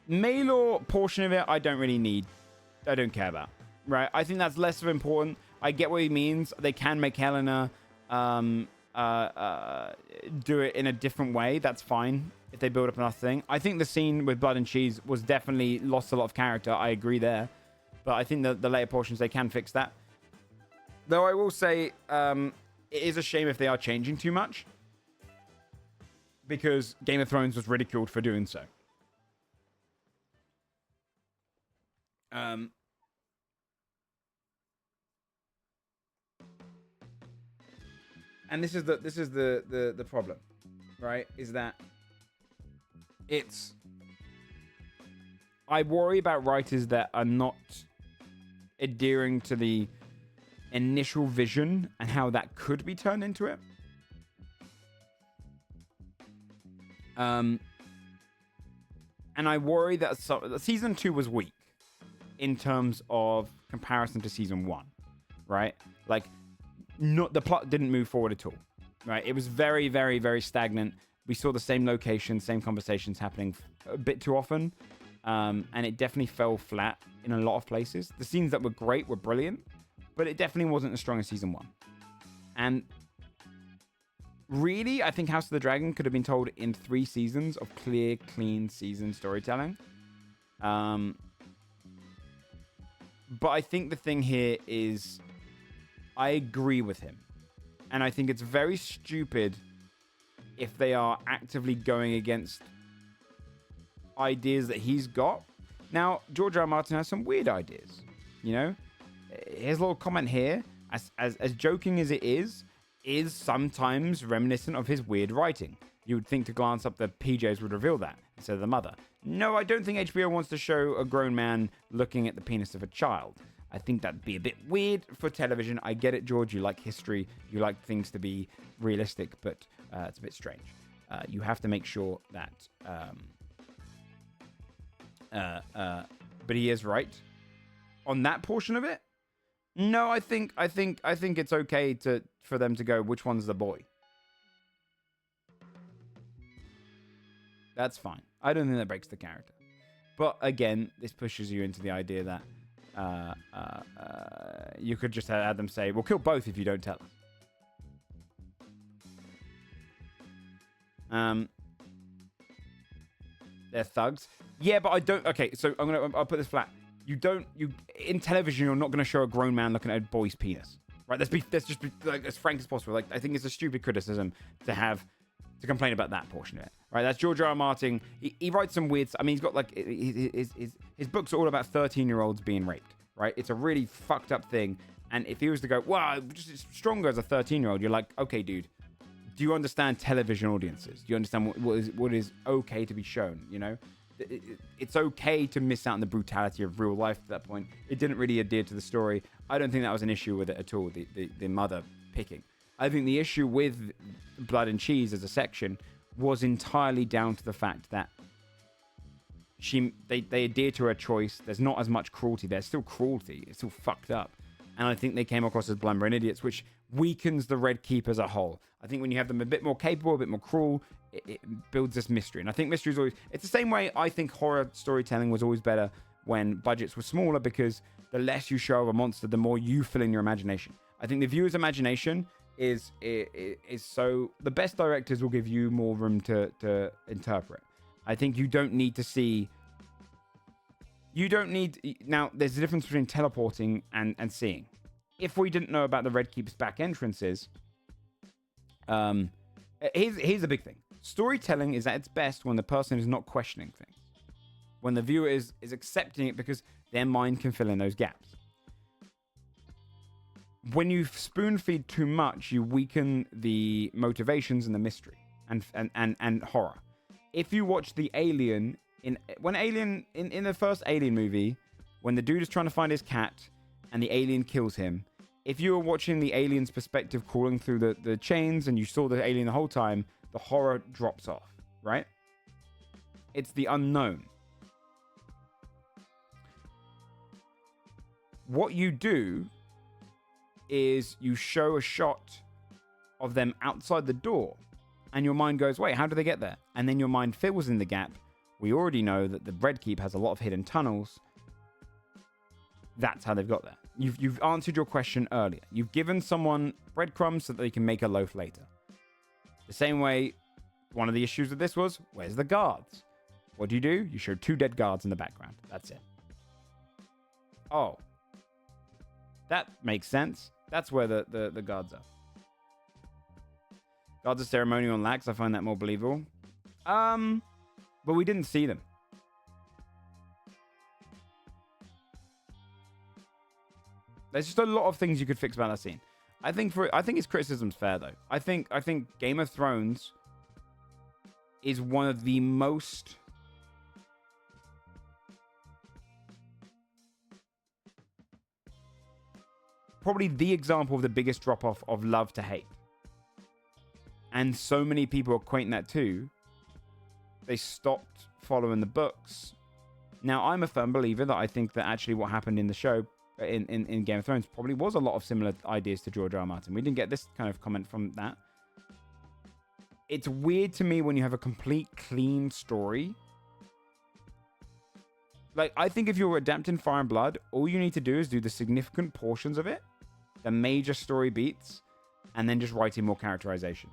Maelor portion of it, I don't really need. I don't care about. Right? I think that's less of important. I get what he means. They can make Helena do it in a different way. That's fine if they build up enough thing. I think the scene with Blood and Cheese was definitely lost a lot of character. I agree there. But I think the later portions, they can fix that. Though I will say, it is a shame if they are changing too much. Because Game of Thrones was ridiculed for doing so. And this is the problem, right? Is that it's... I worry about writers that are not adhering to the initial vision and how that could be turned into it. And I worry that season 2 was weak in terms of comparison to season 1, right? Like, the plot didn't move forward at all, right? It was very, very, very stagnant. We saw the same locations, same conversations happening a bit too often. And it definitely fell flat in a lot of places. The scenes that were great were brilliant, but it definitely wasn't as strong as season 1. And really, I think House of the Dragon could have been told in 3 seasons of clear, clean season storytelling. But I think the thing here is I agree with him. And I think it's very stupid if they are actively going against ideas that he's got. Now, George R. R. Martin has some weird ideas. You know? His little comment here, as joking as it is sometimes reminiscent of his weird writing. You would think to glance up the PJs would reveal that, instead of the mother. No, I don't think HBO wants to show a grown man looking at the penis of a child. I think that'd be a bit weird for television. I get it, George. You like history. You like things to be realistic, but it's a bit strange. You have to make sure that... but he is right. On that portion of it, no, I think it's okay for them to go, which one's the boy? That's fine. I don't think that breaks the character. But again, this pushes you into the idea that you could just have them say, "We'll kill both if you don't tell us." They're thugs. Yeah, but I don't. Okay, so I'll put this flat. You in television, you're not gonna show a grown man looking at a boy's penis, right? Let's just be like as frank as possible. Like, I think it's a stupid criticism to complain about that portion of it, right? That's George R. R. Martin. He writes some weird. I mean, he's got like his books are all about 13-year-olds being raped, right? It's a really fucked up thing. And if he was to go, "Wow, just stronger as a 13-year-old," you're like, okay, dude. Do you understand television audiences? Do you understand what is okay to be shown? You know, it's okay to miss out on the brutality of real life at that point. It didn't really adhere to the story. I don't think that was an issue with it at all. The mother picking. I think the issue with Blood and Cheese as a section was entirely down to the fact that they adhere to her choice. There's not as much cruelty. There's still cruelty. It's still fucked up. And I think they came across as blundering idiots, which weakens the Red Keep as a whole. I think when you have them a bit more capable, a bit more cruel, it builds this mystery. And I think mystery is always... It's the same way I think horror storytelling was always better when budgets were smaller, because the less you show of a monster, the more you fill in your imagination. I think the viewer's imagination is so... The best directors will give you more room to interpret. I think you don't need to see... You don't need... Now, there's a difference between teleporting and seeing. If we didn't know about the Red Keep's back entrances... here's a big thing. Storytelling is at its best when the person is not questioning things. When the viewer is accepting it because their mind can fill in those gaps. When you spoon feed too much, you weaken the motivations and the mystery and horror. If you watch the Alien in the first Alien movie, when the dude is trying to find his cat and the alien kills him, if you were watching the alien's perspective crawling through the chains and you saw the alien the whole time, the horror drops off, right? It's the unknown. What you do is you show a shot of them outside the door and your mind goes, wait, how do they get there? And then your mind fills in the gap. We already know that the Red Keep has a lot of hidden tunnels. That's how they've got there. You've answered your question earlier. You've given someone breadcrumbs so that they can make a loaf later. The same way, one of the issues with this was, where's the guards? What do? You show 2 dead guards in the background. That's it. Oh. That makes sense. That's where the guards are. Guards are ceremonial and lax. I find that more believable. But we didn't see them. There's just a lot of things you could fix about that scene. I think his criticism's fair though. I think Game of Thrones is one of the most probably the example of the biggest drop off of love to hate. And so many people are equating that too. They stopped following the books. Now, I'm a firm believer that I think that actually what happened in the show, in Game of Thrones, probably was a lot of similar ideas to George R. R. Martin. We didn't get this kind of comment from that. It's weird to me when you have a complete clean story. Like, I think if you're adapting Fire and Blood, all you need to do is do the significant portions of it, the major story beats, and then just write in more characterization.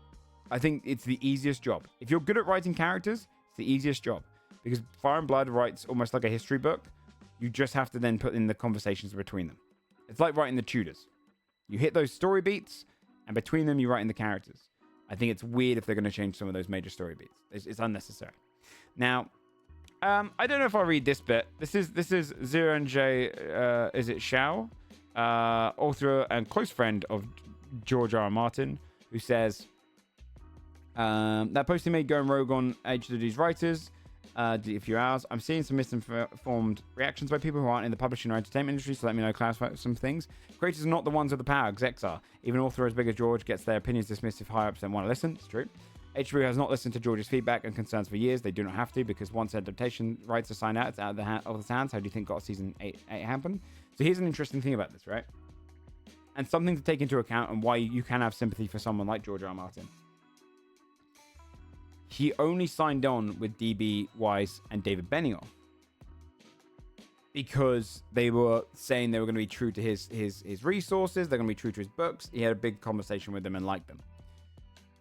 I think it's the easiest job. If you're good at writing characters, it's the easiest job. Because Fire and Blood writes almost like a history book. You just have to then put in the conversations between them. It's like writing the Tudors. You hit those story beats, and between them, you write in the characters. I think it's weird if they're going to change some of those major story beats. It's unnecessary. Now, I don't know if I'll read this bit. This is Zero and J. Is it Shao, author and close friend of George R. R. Martin, who says that post he made going rogue on HW's writers. A few hours. I'm seeing some misinformed reactions by people who aren't in the publishing or entertainment industry, so let me know, clarify some things. Creators are not the ones with the power, execs are. Even an author as big as George gets their opinions dismissed if higher ups don't want to listen. It's true. HBO has not listened to George's feedback and concerns for years. They do not have to, because once adaptation rights are signed out, it's out of the hands. How do you think got season 8 happen? So here's an interesting thing about this, right? And something to take into account, and why you can have sympathy for someone like George R. R. Martin. He only signed on with D.B. Weiss and David Benioff because they were saying they were going to be true to his resources. They're going to be true to his books. He had a big conversation with them and liked them.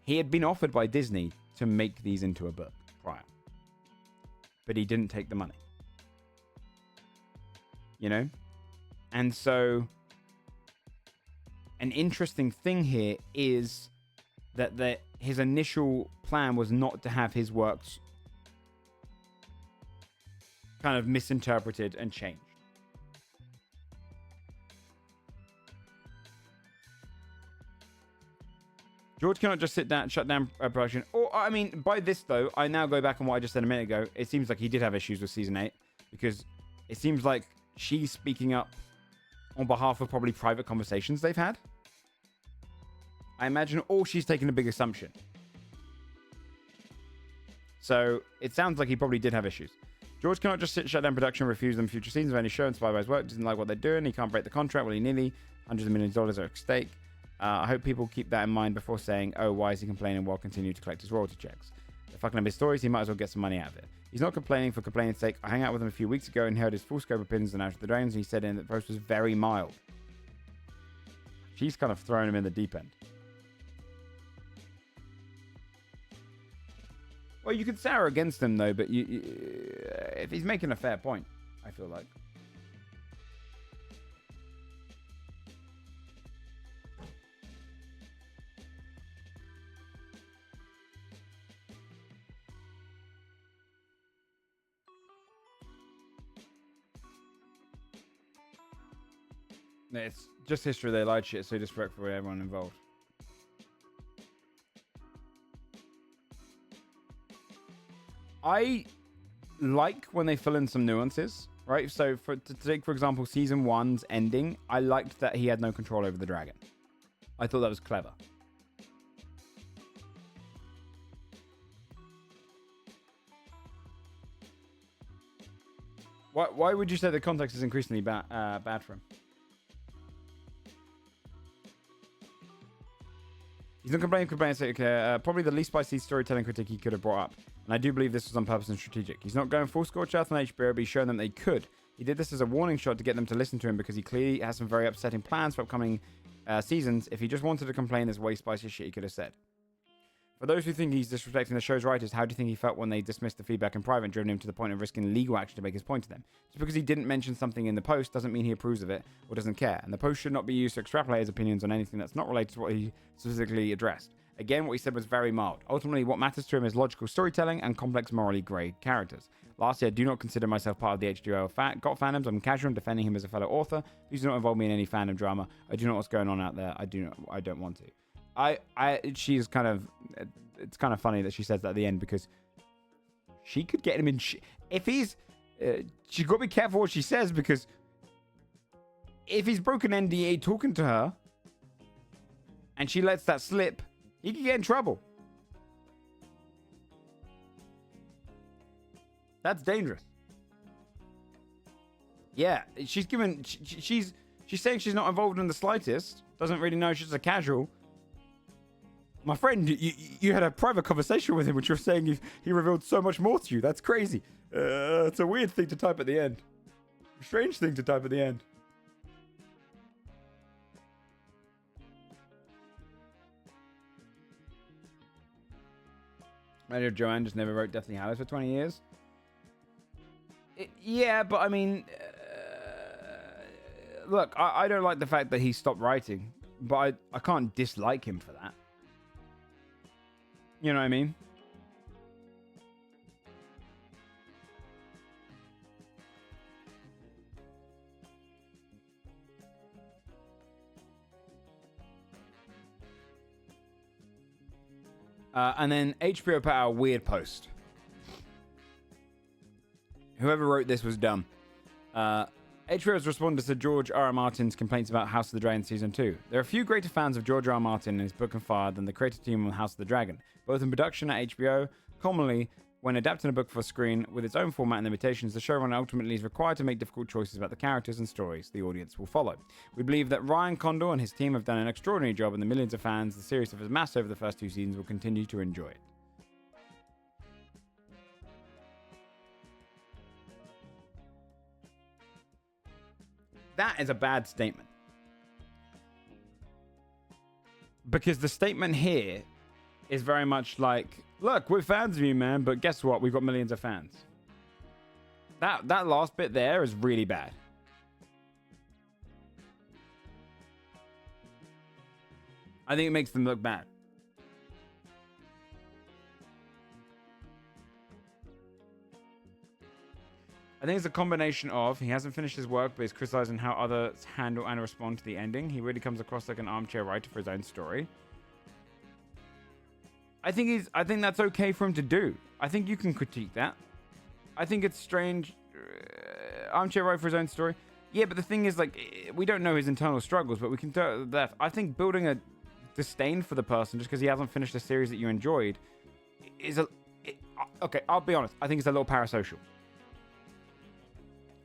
He had been offered by Disney to make these into a book prior, but he didn't take the money. You know? And so an interesting thing here is that his initial plan was not to have his works kind of misinterpreted and changed. George cannot just shut down production. Or, I mean, by this, though, I now go back on what I just said a minute ago. It seems like he did have issues with season 8, because it seems like she's speaking up on behalf of probably private conversations they've had. I imagine, or she's taking a big assumption. So it sounds like he probably did have issues. George cannot just shut down production and refuse them future seasons of any show inspired by his work. Doesn't like what they're doing. He can't break the contract willy-nilly. Hundreds of millions of dollars are at stake. I hope people keep that in mind before saying, oh, why is he complaining while continuing to collect his royalty checks? If I can have his stories, he might as well get some money out of it. He's not complaining for complaining's sake. I hung out with him a few weeks ago and heard his full scope of opinions on Out of the Dragons, and he said in that the post was very mild. She's kind of thrown him in the deep end. Well, you could sour against him, though, but if he's making a fair point, I feel like. It's just history. They lied shit, so disrespectful for everyone involved. I like when they fill in some nuances, right? So to take, for example, season 1's ending, I liked that he had no control over the dragon. I thought that was clever. Why would you say the context is increasingly bad for him? He's not complaining. Probably the least spicy storytelling critique he could have brought up. And I do believe this was on purpose and strategic. He's not going full scorched earth on HBO, but he's shown them they could. He did this as a warning shot to get them to listen to him, because he clearly has some very upsetting plans for upcoming seasons. If he just wanted to complain, there's way spicier shit he could have said. For those who think he's disrespecting the show's writers, how do you think he felt when they dismissed the feedback in private and driven him to the point of risking legal action to make his point to them? Just because he didn't mention something in the post doesn't mean he approves of it or doesn't care. And the post should not be used to extrapolate his opinions on anything that's not related to what he specifically addressed. Again, what he said was very mild. Ultimately, what matters to him is logical storytelling and complex, morally grey characters. Lastly, I do not consider myself part of the HBO GOT fandoms. I'm casual in defending him as a fellow author. Please do not involve me in any fandom drama. I do not know what's going on out there. I don't want to. She's kind of... It's kind of funny that she says that at the end, because she could get him in... If he's... she's got to be careful what she says, because if he's broken NDA talking to her and she lets that slip, he could get in trouble. That's dangerous. Yeah, she's given... She's saying she's not involved in the slightest. Doesn't really know, she's a casual. My friend, you had a private conversation with him, which you're saying he revealed so much more to you. That's crazy. It's a weird thing to type at the end. Strange thing to type at the end. Manager Joanne just never wrote Deathly Hallows for 20 years. Yeah, but I mean... look, I don't like the fact that he stopped writing, but I can't dislike him for that. You know what I mean? And then HBO put out a weird post. Whoever wrote this was dumb. HBO has responded to George R. R. Martin's complaints about House of the Dragon Season 2. There are a few greater fans of George R. R. Martin and his Book of Fire than the creative team on House of the Dragon, both in production at HBO. Commonly, when adapting a book for screen with its own format and limitations, the showrunner ultimately is required to make difficult choices about the characters and stories the audience will follow. We believe that Ryan Condor and his team have done an extraordinary job, and the millions of fans the series have amassed over the first 2 seasons will continue to enjoy it. That is a bad statement. Because the statement here is very much like, look, we're fans of you, man, but guess what? We've got millions of fans. That last bit there is really bad. I think it makes them look bad. I think it's a combination of he hasn't finished his work, but he's criticizing how others handle and respond to the ending. He really comes across like an armchair writer for his own story. I think that's okay for him to do. I think you can critique that. I think it's strange. Armchair writer for his own story. Yeah, but the thing is, like, we don't know his internal struggles, but we can tell that. I think building a disdain for the person just because he hasn't finished a series that you enjoyed is okay. I'll be honest. I think it's a little parasocial.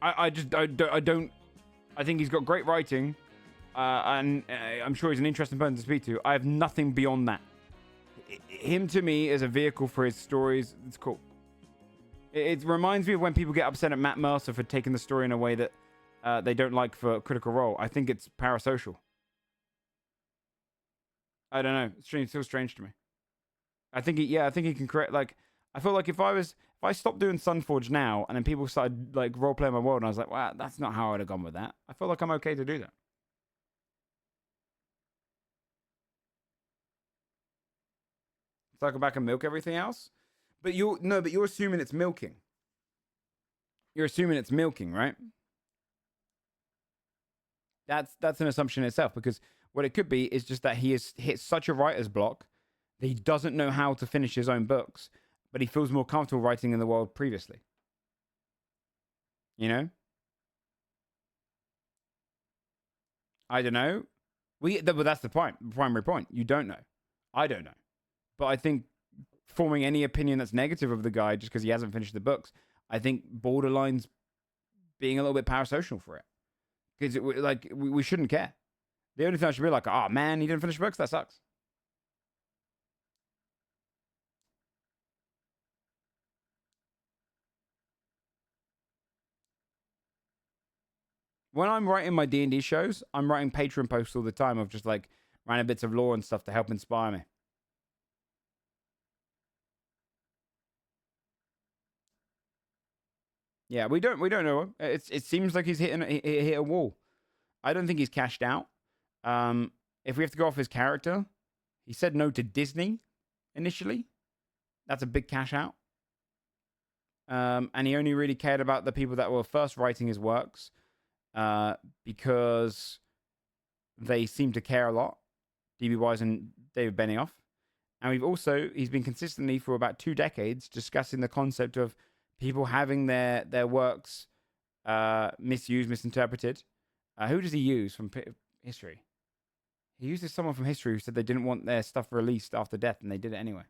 I don't. I think he's got great writing, and I'm sure he's an interesting person to speak to. I have nothing beyond that. Him to me is a vehicle for his stories. It's cool. It reminds me of when people get upset at Matt Mercer for taking the story in a way that they don't like for Critical Role. I think it's parasocial. I don't know. It's strange. It feels strange to me. I think he can create, like, I feel like if I stopped doing Sunforge now and then people started like role playing my world and I was like, wow, that's not how I'd have gone with that. I feel like I'm okay to do that. Cycle back and milk everything else. But you're assuming it's milking. You're assuming it's milking, right? That's an assumption itself, because what it could be is just that he has hit such a writer's block that he doesn't know how to finish his own books, but he feels more comfortable writing in the world previously. You know? I don't know. But that's the point. The primary point. You don't know. I don't know. But I think forming any opinion that's negative of the guy just because he hasn't finished the books, I think borderlines being a little bit parasocial for it. Because we shouldn't care. The only thing I should be like, oh man, he didn't finish books. That sucks. When I'm writing my D&D shows, I'm writing Patreon posts all the time of just like random bits of lore and stuff to help inspire me. Yeah, we don't know. It seems like he's hit a wall. I don't think he's cashed out. If we have to go off his character, he said no to Disney initially. That's a big cash out. And he only really cared about the people that were first writing his works, because they seem to care a lot. DB Wise and David Benioff. And he's been consistently for about 2 decades discussing the concept of people having their works misused, misinterpreted. Who does he use from history? He uses someone from history who said they didn't want their stuff released after death, and they did it anyway.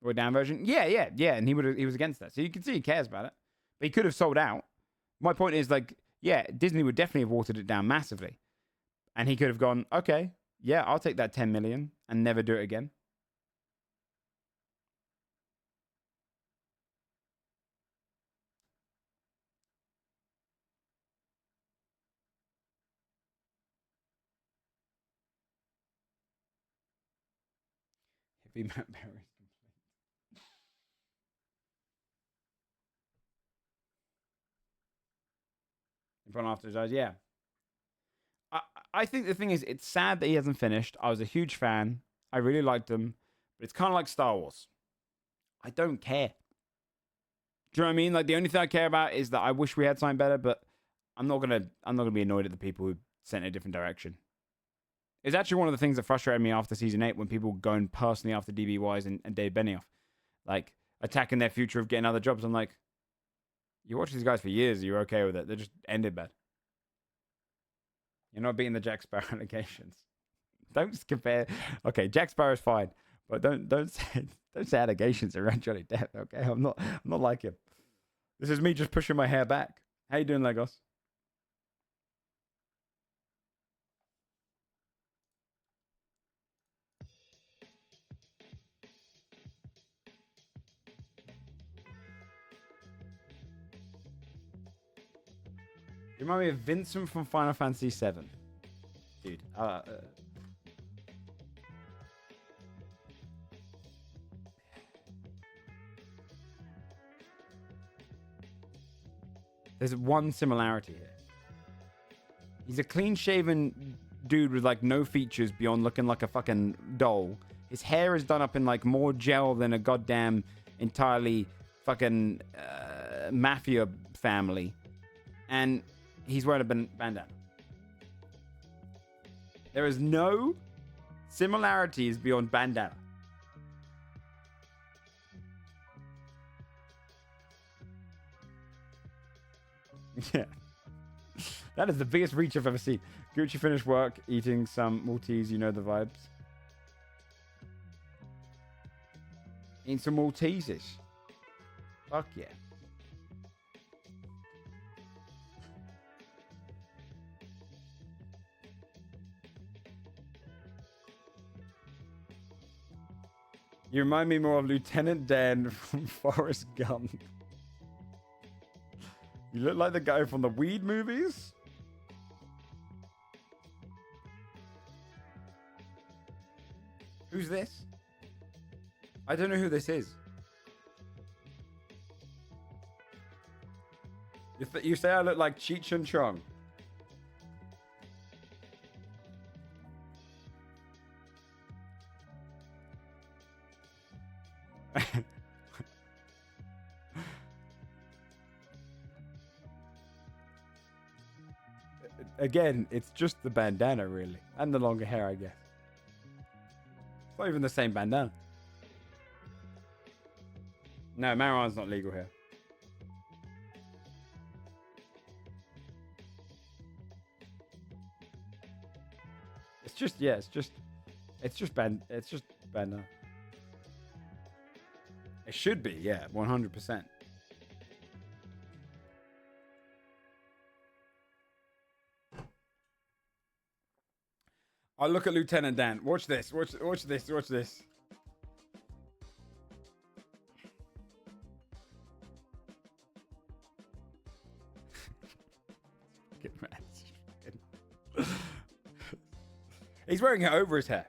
Or down version? Yeah. And he was against that. So you can see he cares about it. But he could have sold out. My point is, like, yeah, Disney would definitely have watered it down massively. And he could have gone, okay, yeah, I'll take that 10 million and never do it again. Hippie Matt Berry. After his eyes, yeah. I think the thing is, it's sad that he hasn't finished. I was a huge fan. I really liked him. But it's kind of like Star Wars. I don't care. Do you know what I mean? Like, the only thing I care about is that I wish we had something better, but I'm not gonna be annoyed at the people who sent it a different direction. It's actually one of the things that frustrated me after season 8 when people going personally after DB Wise and Dave Benioff, like attacking their future of getting other jobs. I'm like, you watch these guys for years, you're okay with it. They just ended bad. You're not beating the Jack Sparrow allegations. Don't just compare. Okay, Jack Sparrow's fine, but don't say allegations around Johnny Depp. Okay, I'm not like him. This is me just pushing my hair back. How you doing, Legos? You remind me of Vincent from Final Fantasy VII. Dude. There's one similarity here. He's a clean-shaven dude with like no features beyond looking like a fucking doll. His hair is done up in like more gel than a goddamn entirely fucking mafia family. And he's wearing a bandana. There is no similarities beyond bandana. Yeah. That is the biggest reach I've ever seen. Gucci finished work, eating some Maltese, you know the vibes. Eating some Maltesers. Fuck yeah. You remind me more of Lieutenant Dan from Forrest Gump. You look like the guy from the Weed movies. Who's this? I don't know who this is. You say I look like Cheech and Chong. Again, it's just the bandana, really. And the longer hair, I guess. It's not even the same bandana. No, marijuana's not legal here. It's just, yeah, it's just bandana. It should be, yeah, 100%. I'll look at Lieutenant Dan. Watch this. Watch this. Watch this. He's wearing it over his hair.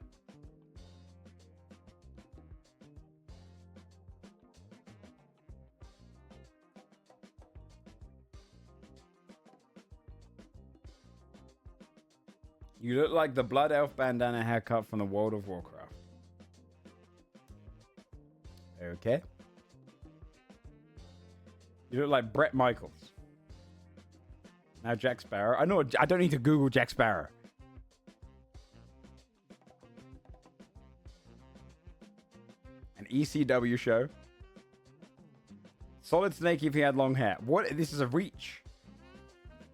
You look like the Blood Elf bandana haircut from the World of Warcraft. Okay. You look like Bret Michaels. Now Jack Sparrow. I know. I don't need to Google Jack Sparrow. An ECW show. Solid Snake if he had long hair. What? This is a reach.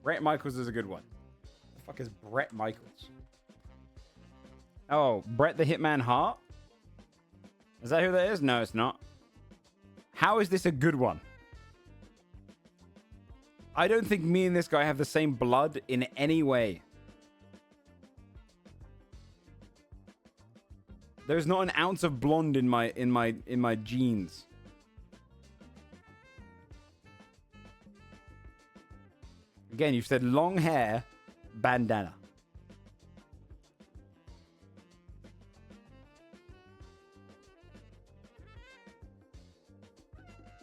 Bret Michaels is a good one. What the fuck is Bret Michaels? Oh, Bret the Hitman Hart? Is that who that is? No, it's not. How is this a good one? I don't think me and this guy have the same blood in any way. There's not an ounce of blonde in my genes. Again, you've said long hair, bandana.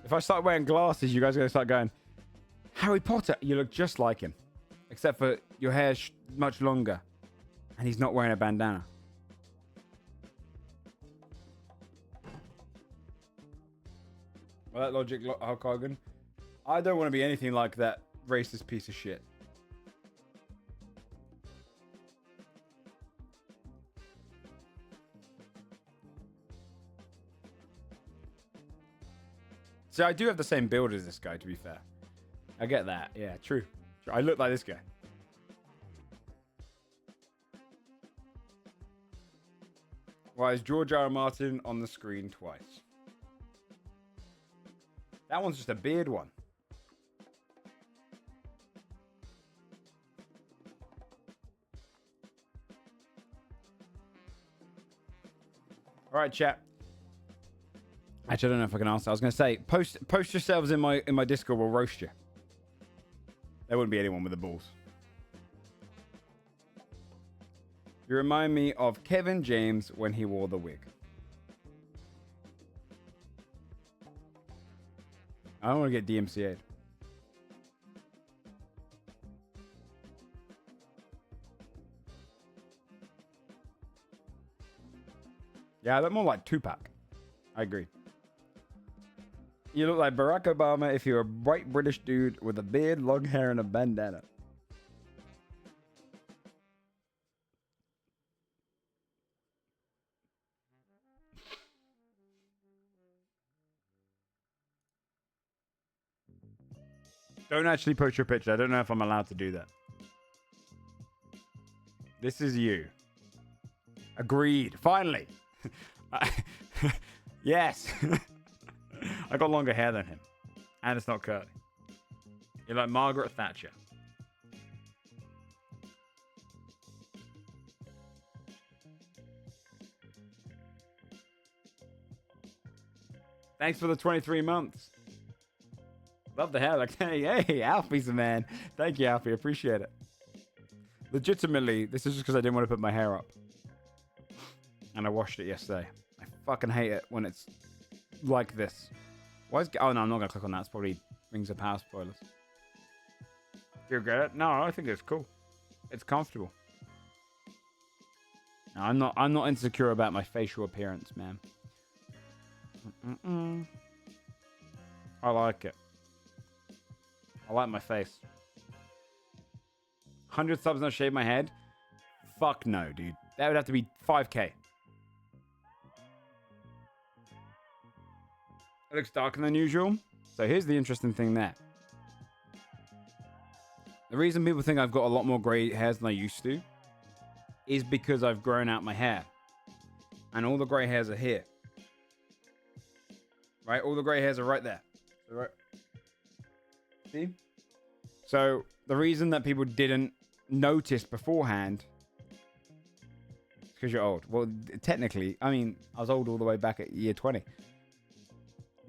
If I start wearing glasses, you guys are going to start going, Harry Potter, you look just like him. Except for your hair's much longer. And he's not wearing a bandana. Well, that logic, Hulk Hogan. I don't want to be anything like that racist piece of shit. So I do have the same build as this guy, to be fair. I get that. Yeah, true. I look like this guy. Why is George R. R. Martin on the screen twice? That one's just a beard one. All right, chat. Actually, I don't know if I can answer. I was going to say, post yourselves in my Discord. We'll roast you. There wouldn't be anyone with the balls. You remind me of Kevin James when he wore the wig. I don't want to get DMCA'd. Yeah, I look more like Tupac. I agree. You look like Barack Obama if you're a white British dude with a beard, long hair, and a bandana. Don't actually post your picture. I don't know if I'm allowed to do that. This is you. Agreed. Finally. Yes. I got longer hair than him. And it's not curly. You're like Margaret Thatcher. Thanks for the 23 months. Love the hair. Like, hey, Alfie's the man. Thank you, Alfie. Appreciate it. Legitimately, this is just because I didn't want to put my hair up. And I washed it yesterday. I fucking hate it when it's like this. Why is... Oh, no, I'm not going to click on that. It's probably Rings of Power spoilers. Do you regret it? No, I think it's cool. It's comfortable. No, I'm not insecure about my facial appearance, man. I like it. I like my face. 100 subs and I shave my head? Fuck no, dude. That would have to be 5k. It looks darker than usual. So here's the interesting thing there. The reason people think I've got a lot more grey hairs than I used to is because I've grown out my hair. And all the grey hairs are here. Right? All the grey hairs are right there. So right. See? So the reason that people didn't notice beforehand is because you're old. Well, technically, I mean, I was old all the way back at year 20.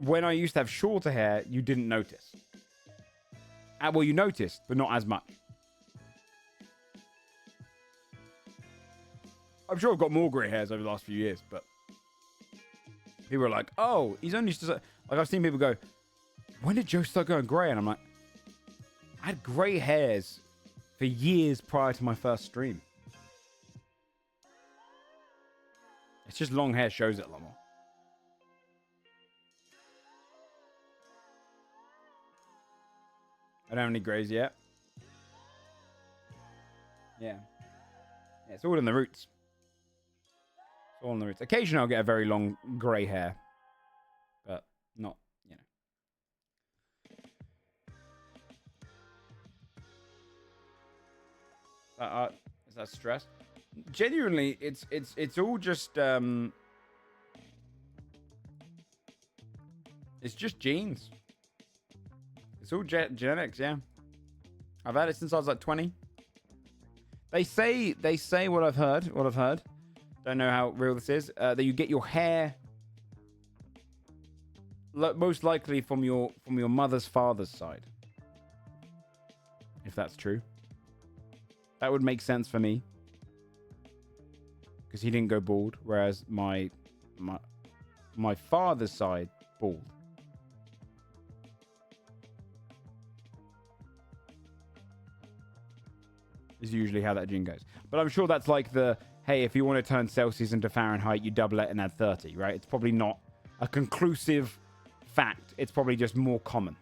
When I used to have shorter hair, you didn't notice. Well, you noticed, but not as much. I'm sure I've got more grey hairs over the last few years, but people are like, oh, he's only just... Like, I've seen people go, when did Joe start going grey? And I'm like, I had grey hairs for years prior to my first stream. It's just long hair shows it a lot more. I don't have any greys yet. Yeah. Yeah, it's all in the roots. It's all in the roots. Occasionally I'll get a very long grey hair. But not, you know. Is that stress? Genuinely, it's all just it's just genes. It's all genetics, yeah. I've had it since I was like 20. They say what I've heard. Don't know how real this is. That you get your hair most likely from your mother's father's side. If that's true. That would make sense for me. Because he didn't go bald, whereas my father's side bald. Is usually how that gene goes. But I'm sure that's like the, hey, if you want to turn Celsius into Fahrenheit, you double it and add 30, right? It's probably not a conclusive fact. It's probably just more common.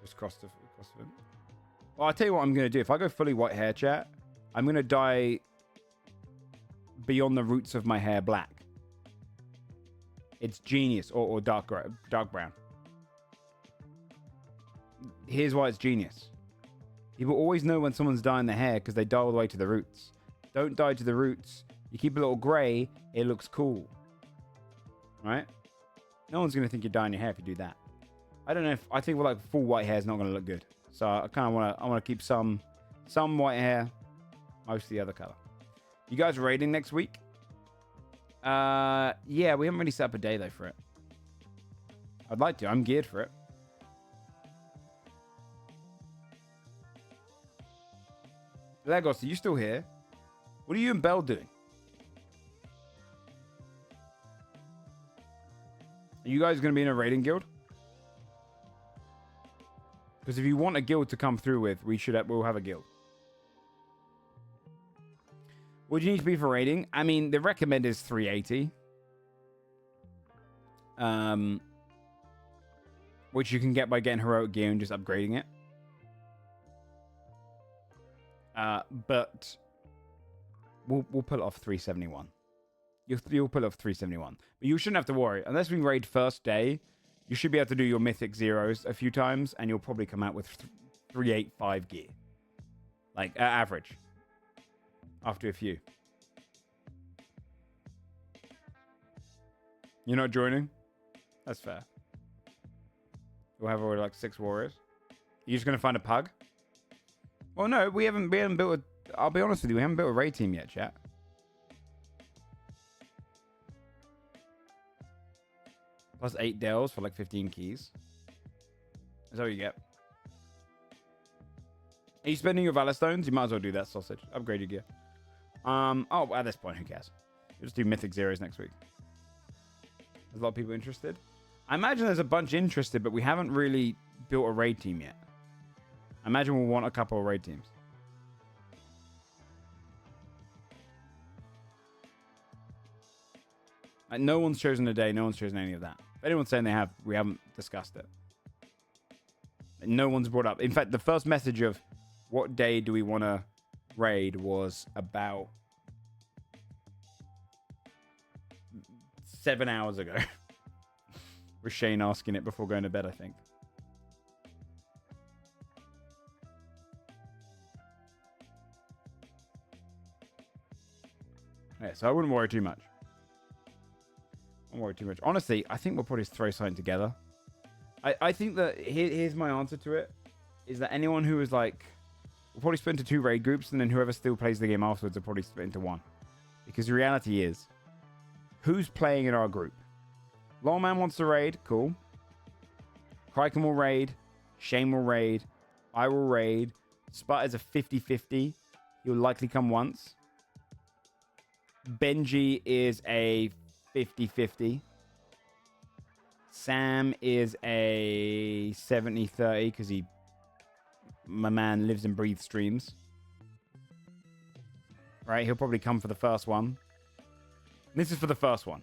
Just cross the Well, I'll tell you what I'm going to do. If I go fully white hair, chat, I'm going to dye beyond the roots of my hair black. It's genius. Or dark brown. Here's why it's genius. People always know when someone's dyeing their hair because they dye all the way to the roots. Don't dye to the roots. You keep a little grey, it looks cool. Right? No one's going to think you're dyeing your hair if you do that. I don't know if... I think like full white hair is not going to look good. So I kind of want to keep some white hair, most of the other color. You guys raiding next week? Yeah, we haven't really set up a day though for it. I'd like to. I'm geared for it. Legos, are you still here? What are you and Belle doing? Are you guys going to be in a raiding guild? Because if you want a guild to come through with, we'll have a guild. What do you need to be for raiding? I mean, the recommend is 380. Which you can get by getting heroic gear and just upgrading it. But we'll pull it off 371. You'll pull it off 371. But you shouldn't have to worry. Unless we raid first day, you should be able to do your mythic zeros a few times, and you'll probably come out with 385 gear. Like, average. After a few. You're not joining? That's fair. We'll have already like 6 warriors. You're just going to find a pug? Well, no, we haven't built a... I'll be honest with you, we haven't built a raid team yet, chat. Plus 8 dells for like 15 keys. That's all you get. Are you spending your Valor Stones? You might as well do that, sausage. Upgrade your gear. Oh, at this point, who cares? We'll just do Mythic Zeros next week. There's a lot of people interested. I imagine there's a bunch interested, but we haven't really built a raid team yet. I imagine we'll want a couple of raid teams. Like, no one's chosen a day. No one's chosen any of that. If anyone's saying they have, we haven't discussed it. Like, no one's brought up. In fact, the first message of what day do we want to raid was about 7 hours ago. With Shane asking it before going to bed, I think. Yeah, so I wouldn't worry too much. I wouldn't worry too much. Honestly, I think we'll probably just throw something together. I think that here's my answer to it. Is that anyone who is like... We'll probably split into 2 raid groups, and then whoever still plays the game afterwards will probably split into 1. Because the reality is, who's playing in our group? Lawman wants to raid. Cool. Criken will raid. Shane will raid. I will raid. Sput is a 50-50. He'll likely come once. Benji is a 50-50. Sam is a 70-30 because my man lives and breathes streams. Right, he'll probably come for the first one. This is for the first one.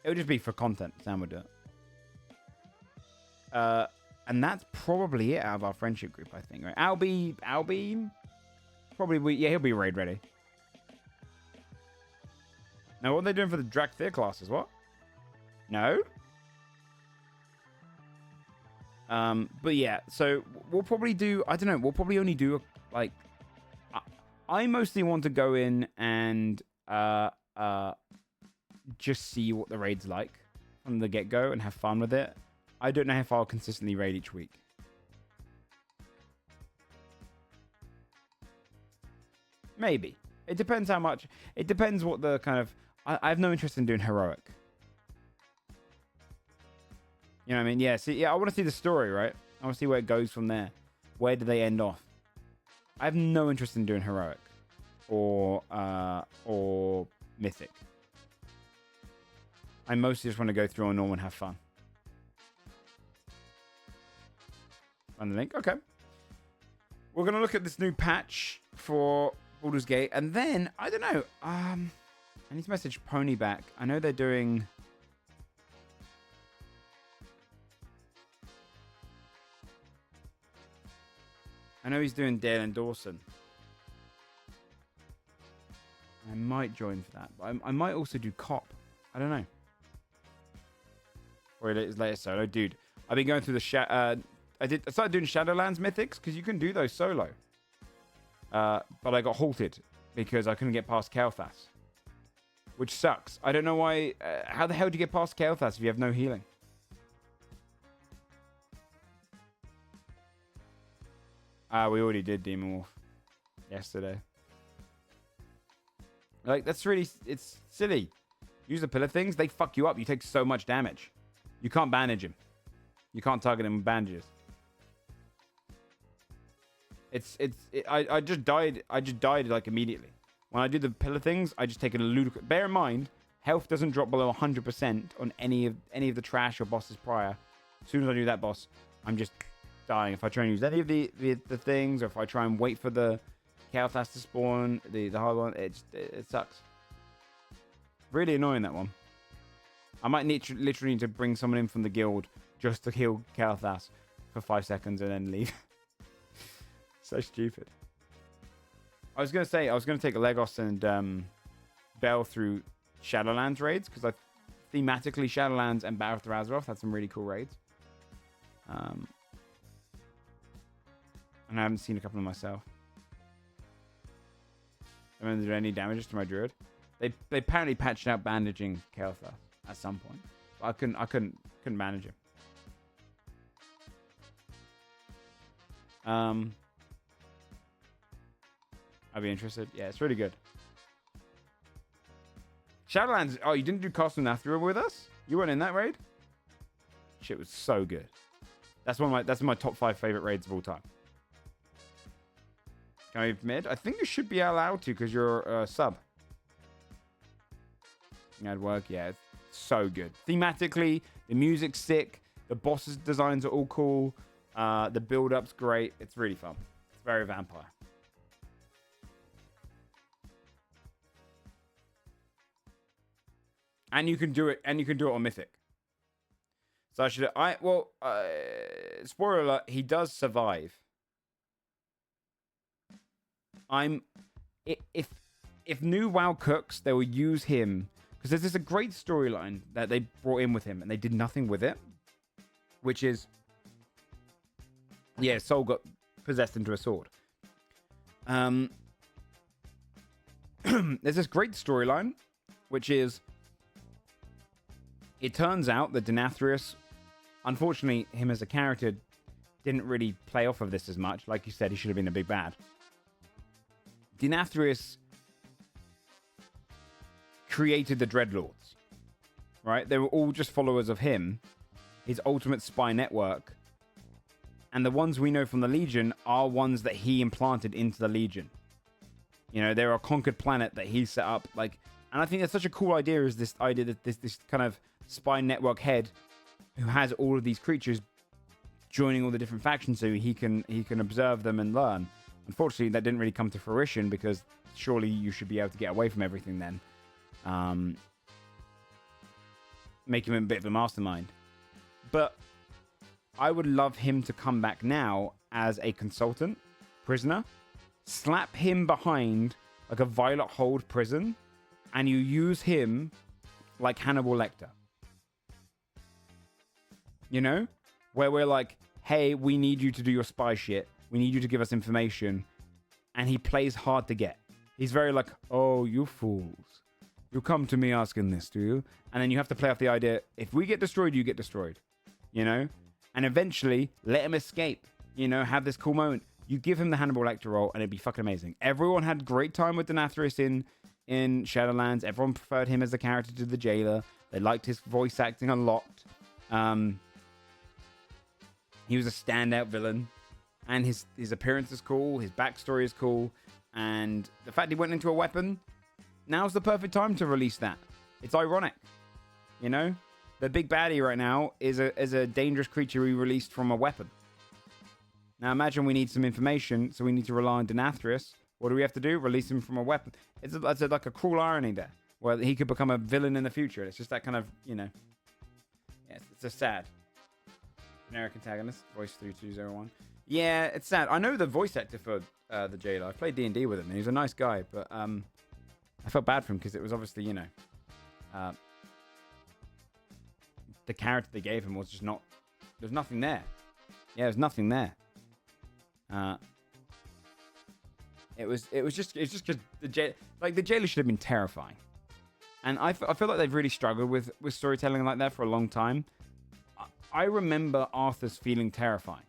It would just be for content. Sam would do it. And that's probably it out of our friendship group, I think. Right? Albie, probably, yeah, he'll be raid ready. Now, what are they doing for the Drakthir classes? What? No? But yeah, so we'll probably do, I don't know, we'll probably only do, like, I mostly want to go in and just see what the raid's like from the get-go and have fun with it. I don't know if I'll consistently raid each week. Maybe. It depends how much. It depends what the kind of... I have no interest in doing heroic. You know what I mean? Yeah, see, yeah, I want to see the story, right? I want to see where it goes from there. Where do they end off? I have no interest in doing heroic or mythic. I mostly just want to go through on normal and have fun. Find the link. Okay. We're going to look at this new patch for Baldur's Gate. And then, I don't know. I need to message Pony back. I know they're doing... I know he's doing Dale and Dawson. I might join for that. But I might also do Cop. I don't know. Or his latest solo. Dude, I've been going through the... I started doing Shadowlands Mythics because you can do those solo. But I got halted because I couldn't get past Kael'thas. Which sucks. I don't know why... how the hell do you get past Kael'thas if you have no healing? We already did Demon Wolf yesterday. Like, that's really... It's silly. Use the pillar things. They fuck you up. You take so much damage. You can't bandage him. You can't target him with bandages. I just died. I just died like immediately. When I do the pillar things, I just take a ludicrous. Bear in mind, health doesn't drop below 100% on any of the trash or bosses prior. As soon as I do that boss, I'm just dying. If I try and use any of the things, or if I try and wait for the Kael'thas to spawn, the hard one, it sucks. Really annoying, that one. I might literally need to bring someone in from the guild just to heal Kael'thas for 5 seconds and then leave. So stupid. I was going to say, I was going to take Legos and Bell through Shadowlands raids, because thematically Shadowlands and Battle for Azeroth had some really cool raids. And I haven't seen a couple of myself. I mean, is there any damages to my druid? They apparently patched out bandaging Kael'thas at some point. But I couldn't manage him. I'd be interested. Yeah, it's really good. Shadowlands. Oh, you didn't do Castle Nathria with us? You weren't in that raid? Shit was so good. That's my top 5 favorite raids of all time. Can I move mid? I think you should be allowed to because you're a sub. That'd work. Yeah, it's so good. Thematically, the music's sick. The boss's designs are all cool. The build-up's great. It's really fun. It's very vampire. And you can do it. And you can do it on Mythic. So spoiler alert, he does survive. If new WoW cooks, they will use him, because there's a great storyline that they brought in with him and they did nothing with it, which is, yeah, Soul got possessed into a sword. There's this great storyline, which is, it turns out that Denathrius, unfortunately, him as a character didn't really play off of this as much. Like you said, he should have been a big bad. Denathrius created the Dreadlords, right? They were all just followers of him, his ultimate spy network. And the ones we know from the Legion are ones that he implanted into the Legion. You know, they're a conquered planet that he set up. And I think that's such a cool idea, is this idea that this kind of spy network head who has all of these creatures joining all the different factions so he can observe them and learn. Unfortunately, that didn't really come to fruition, because surely you should be able to get away from everything then. Make him a bit of a mastermind. But I would love him to come back now as a consultant, prisoner. Slap him behind like a Violet Hold prison, and you use him like Hannibal Lecter. You know? Where we're like, hey, we need you to do your spy shit. We need you to give us information. And he plays hard to get. He's very like, oh, you fools. You come to me asking this, do you? And then you have to play off the idea, if we get destroyed, you get destroyed. You know? And eventually, let him escape. You know, have this cool moment. You give him the Hannibal Lecter role, and it'd be fucking amazing. Everyone had great time with Denathrius in Shadowlands. Everyone preferred him as the character to the jailer. They liked his voice acting a lot. He was a standout villain. And his appearance is cool. His backstory is cool. And the fact he went into a weapon, now's the perfect time to release that. It's ironic. You know? The big baddie right now is a dangerous creature we released from a weapon. Now imagine we need some information, so we need to rely on Denathrius. What do we have to do? Release him from a weapon. It's like a cruel irony there, where he could become a villain in the future. It's just that kind of, you know. Yeah, it's a sad. Generic antagonist, voice 3201. Yeah, it's sad. I know the voice actor for the jailer. I played D&D with him, and he's a nice guy, but I felt bad for him because it was obviously, you know, the character they gave him was just not. There's nothing there. Yeah, there's nothing there. It was just because the jailer should have been terrifying, and I feel like they've really struggled with storytelling like that for a long time. I remember Arthur's feeling terrifying,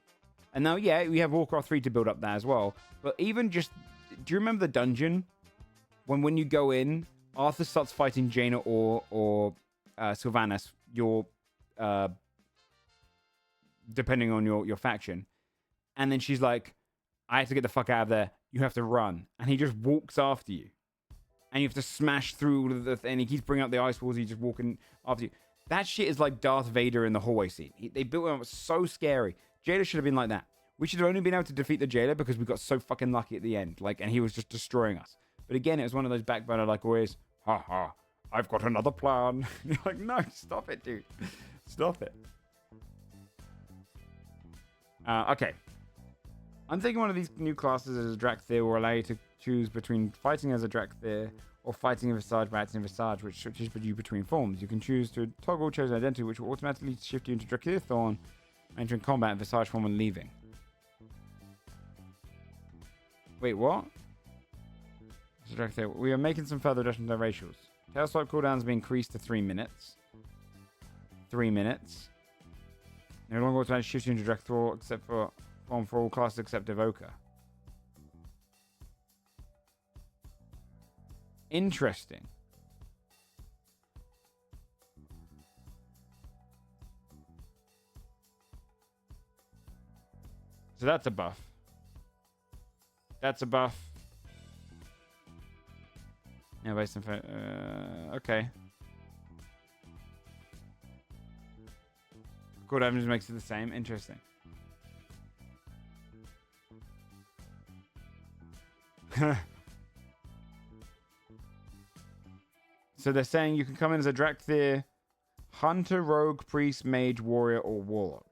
and now we have Warcraft 3 to build up that as well. But even just, do you remember the dungeon when you go in Arthur starts fighting Jaina or Sylvanas, depending on your faction. And then she's like, I have to get the fuck out of there. You have to run. And he just walks after you. And you have to smash through the thing. He keeps bringing up the ice walls. He's just walking after you. That shit is like Darth Vader in the hallway scene. They built him up so scary. Jailer should have been like that. We should have only been able to defeat the Jailer because we got so fucking lucky at the end. And he was just destroying us. But again, it was one of those backburner, like always, ha ha, I've got another plan. You're like, no, stop it, dude. Stop it. Okay. I'm thinking one of these new classes as a Drakthir will allow you to choose between fighting as a Drakthir or fighting a Visage by acting Visage, which switches you between forms. You can choose to toggle chosen identity, which will automatically shift you into Drakthir Thorn, entering combat in Visage form and leaving. Wait, what? We are making some further adjustments to the ratios. Tail swipe cooldowns be increased to 3 minutes. 3 minutes. No longer automatically shifts you into Drakthor except for all classes except Evoker. Interesting. So that's a buff. That's a buff. Yeah, based on okay. Cool damage makes it the same. Interesting. So they're saying you can come in as a Drakthir, Hunter, Rogue, Priest, Mage, Warrior, or Warlock.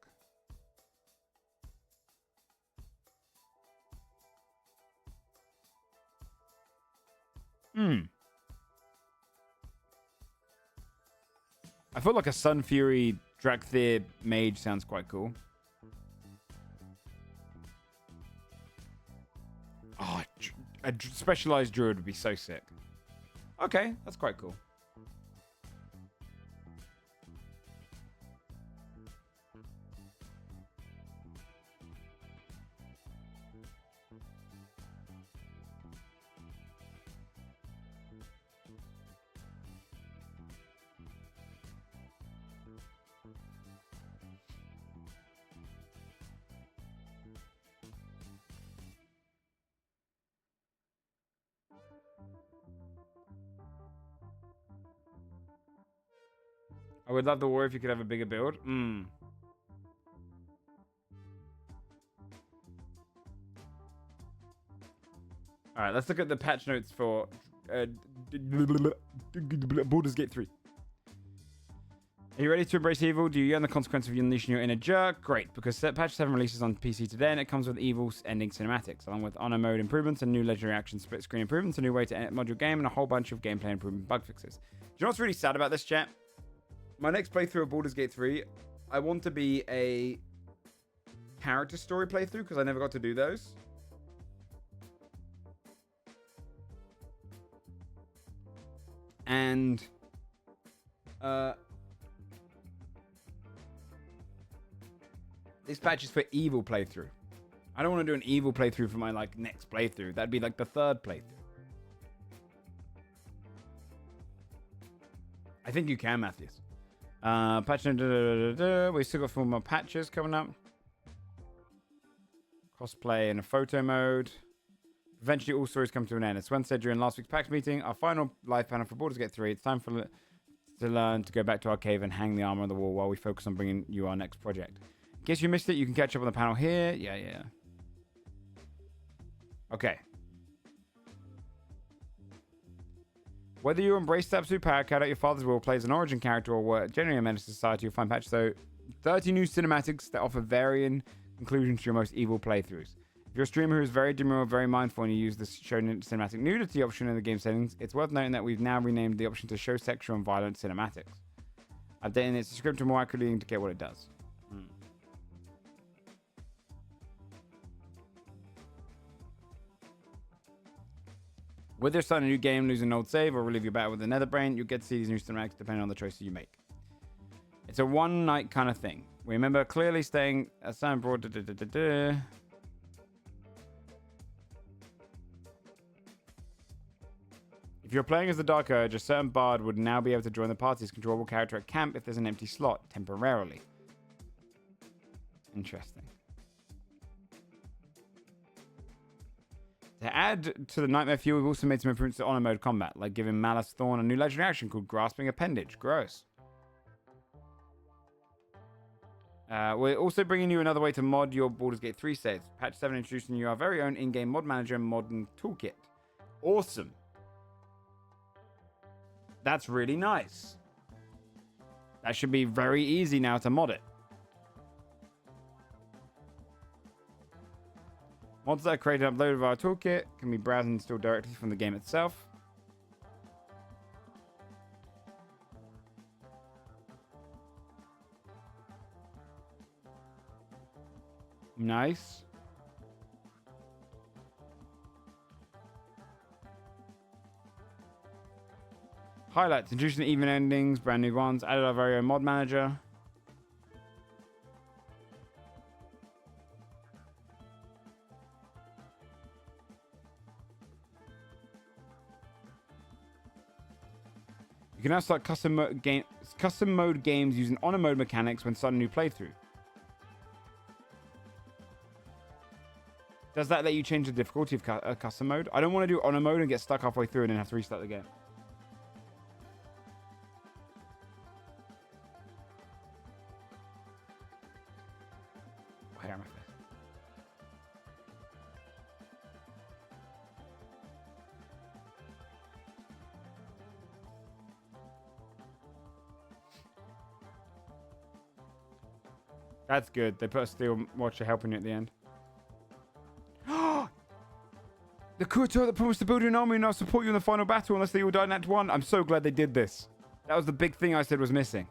I feel like a Sun Fury Drakthir Mage sounds quite cool. Oh, a specialized Druid would be so sick. Okay, that's quite cool. I would love the war if you could have a bigger build. Alright, let's look at the patch notes for Baldur's Gate 3. Are you ready to embrace evil? Do you yearn the consequence of unleashing your inner jerk? Great, because Patch 7 releases on PC today, and it comes with evil ending cinematics, along with honor mode improvements and new legendary action split screen improvements, a new way to mod your game, and a whole bunch of gameplay improvement bug fixes. Do you know what's really sad about this, chat? My next playthrough of Baldur's Gate 3, I want to be a character story playthrough, because I never got to do those. And this patch is for evil playthrough. I don't want to do an evil playthrough for my next playthrough. That'd be like the third playthrough. I think you can, Matthews. Patch we still got 4 more patches coming up. Cosplay in a photo mode. Eventually, all stories come to an end. As Swen said during last week's PAX meeting, our final live panel for Baldur's Gate 3. It's time to learn to go back to our cave and hang the armor on the wall while we focus on bringing you our next project. In case you missed it, you can catch up on the panel here. Yeah. Okay. Whether you embrace the absolute power, carry out your father's will, play as an origin character, or were generally a menace to society, you'll find patch 30 new cinematics that offer varying conclusions to your most evil playthroughs. If you're a streamer who is very demure, very mindful, and you use the show cinematic nudity option in the game settings, it's worth noting that we've now renamed the option to show sexual and violent cinematics. Updating its description more accurately to indicate what it does. Whether starting a new game, losing an old save, or relive your battle with the Netherbrain, you'll get to see these new cinematics depending on the choices you make. It's a one-night kind of thing. We remember clearly staying at Sam Broad. If you're playing as the Dark Urge, a certain bard would now be able to join the party's controllable character at camp if there's an empty slot, temporarily. Interesting. To add to the Nightmare Fuel, we've also made some improvements to honor mode combat, like giving Malice Thorn a new legendary action called Grasping Appendage. Gross. We're also bringing you another way to mod your Baldur's Gate 3 saves. Patch 7 introducing you our very own in-game mod manager and modern toolkit. Awesome. That's really nice. That should be very easy now to mod it. Mods that are created and uploaded via our toolkit can be browsed and installed directly from the game itself. Nice. Highlights. Introducing even endings, brand new ones. Added our very own mod manager. You can now start custom mode games using honor mode mechanics when starting a new playthrough. Does that let you change the difficulty of custom mode? I don't want to do honor mode and get stuck halfway through and then have to restart the game. Where am I? That's good. They put a steel watcher helping you at the end. The Kuto that promised to build you an army and I'll support you in the final battle unless they all died in Act 1. I'm so glad they did this. That was the big thing I said was missing.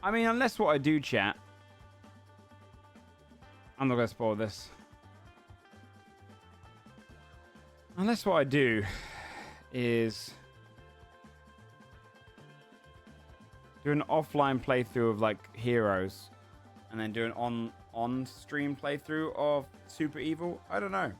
I mean, unless what I do, chat. I'm not going to spoil this. Unless what I do is do an offline playthrough of like Heroes and then do an on-stream playthrough of Super Evil. I don't know.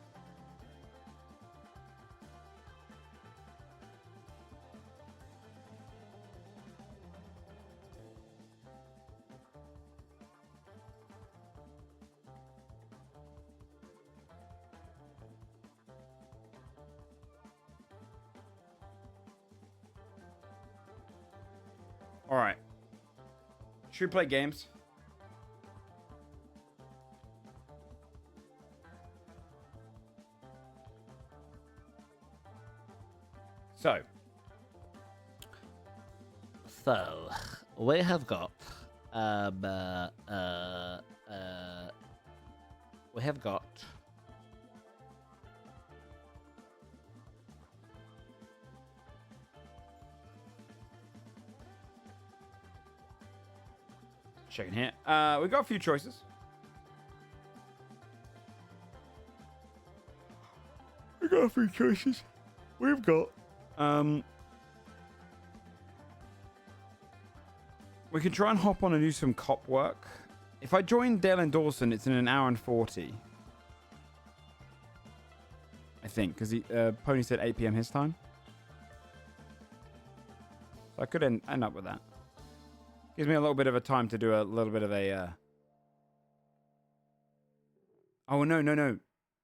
All right. Should we play games? So, we have got we have got checking here. We've got a few choices. We've got a few choices. We've got we can try and hop on and do some cop work. If I join Dale and Dawson, it's in an hour and 40. I think, because Pony said 8 p.m. his time. So I could end up with that. Gives me a little bit of a time to do a little bit of a... Oh, no.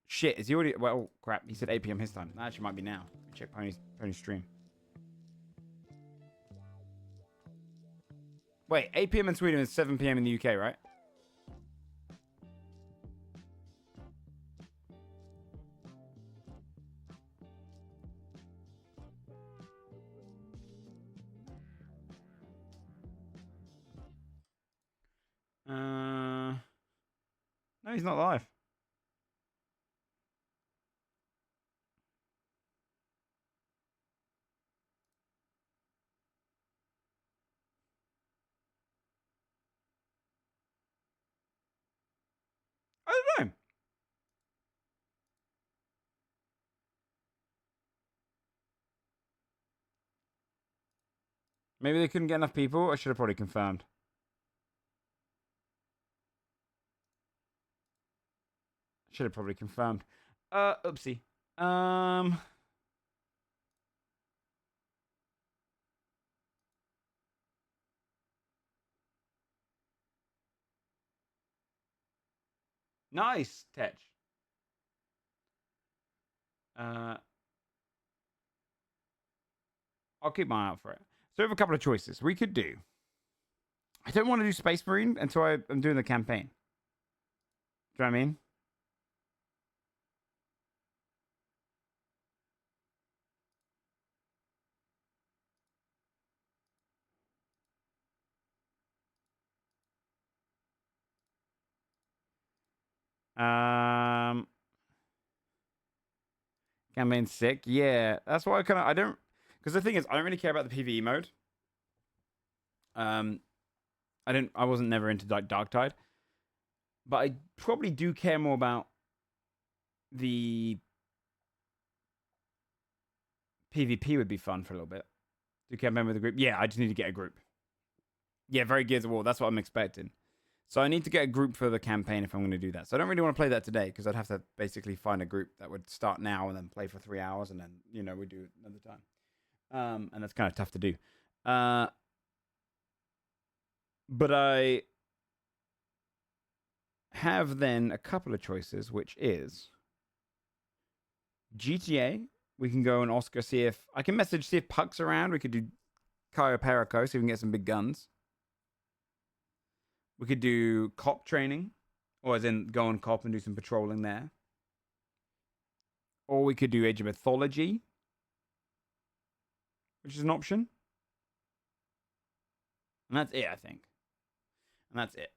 Shit, is he already... Well, crap. He said 8 p.m. his time. That actually might be now. Let me check Pony's stream. Wait, 8 p.m. in Sweden is 7 p.m. in the UK, right? No, he's not live. Maybe they couldn't get enough people. I should have probably confirmed. Should have probably confirmed. Oopsie. Nice, Tetch. I'll keep my eye out for it. So we have a couple of choices. We could do. I don't want to do Space Marine until I'm doing the campaign. Do you know what I mean? Campaign sick. Yeah, that's why I don't, because the thing is, I don't really care about the PvE mode. I wasn't never into like Darktide, but I probably do care more about the PvP. Would be fun for a little bit. Do campaign with a group? Yeah, I just need to get a group. Yeah, very Gears of War. That's what I'm expecting. So I need to get a group for the campaign if I'm going to do that. So I don't really want to play that today because I'd have to basically find a group that would start now and then play for 3 hours and then, we do it another time. And that's kind of tough to do. But I have then a couple of choices, which is GTA. We can go and Oscar, see if I can see if Puck's around. We could do Cayo Perico, so we can get some big guns. We could do cop training, or as in go on cop and do some patrolling there. Or we could do Age of Mythology, which is an option. And that's it, I think. And that's it.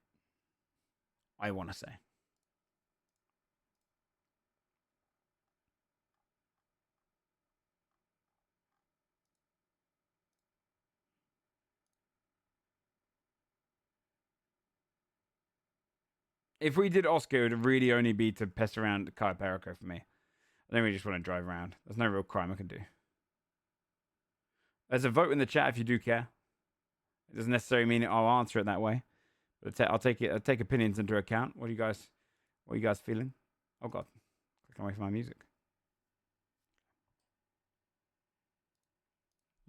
I want to say. If we did Oscar, it would really only be to pest around Cayo Perico for me. I think we just want to drive around. There's no real crime I can do. There's a vote in the chat if you do care. It doesn't necessarily mean I'll answer it that way, but I'll take it. I'll take opinions into account. What are you guys feeling? Oh God, clicking away from my music.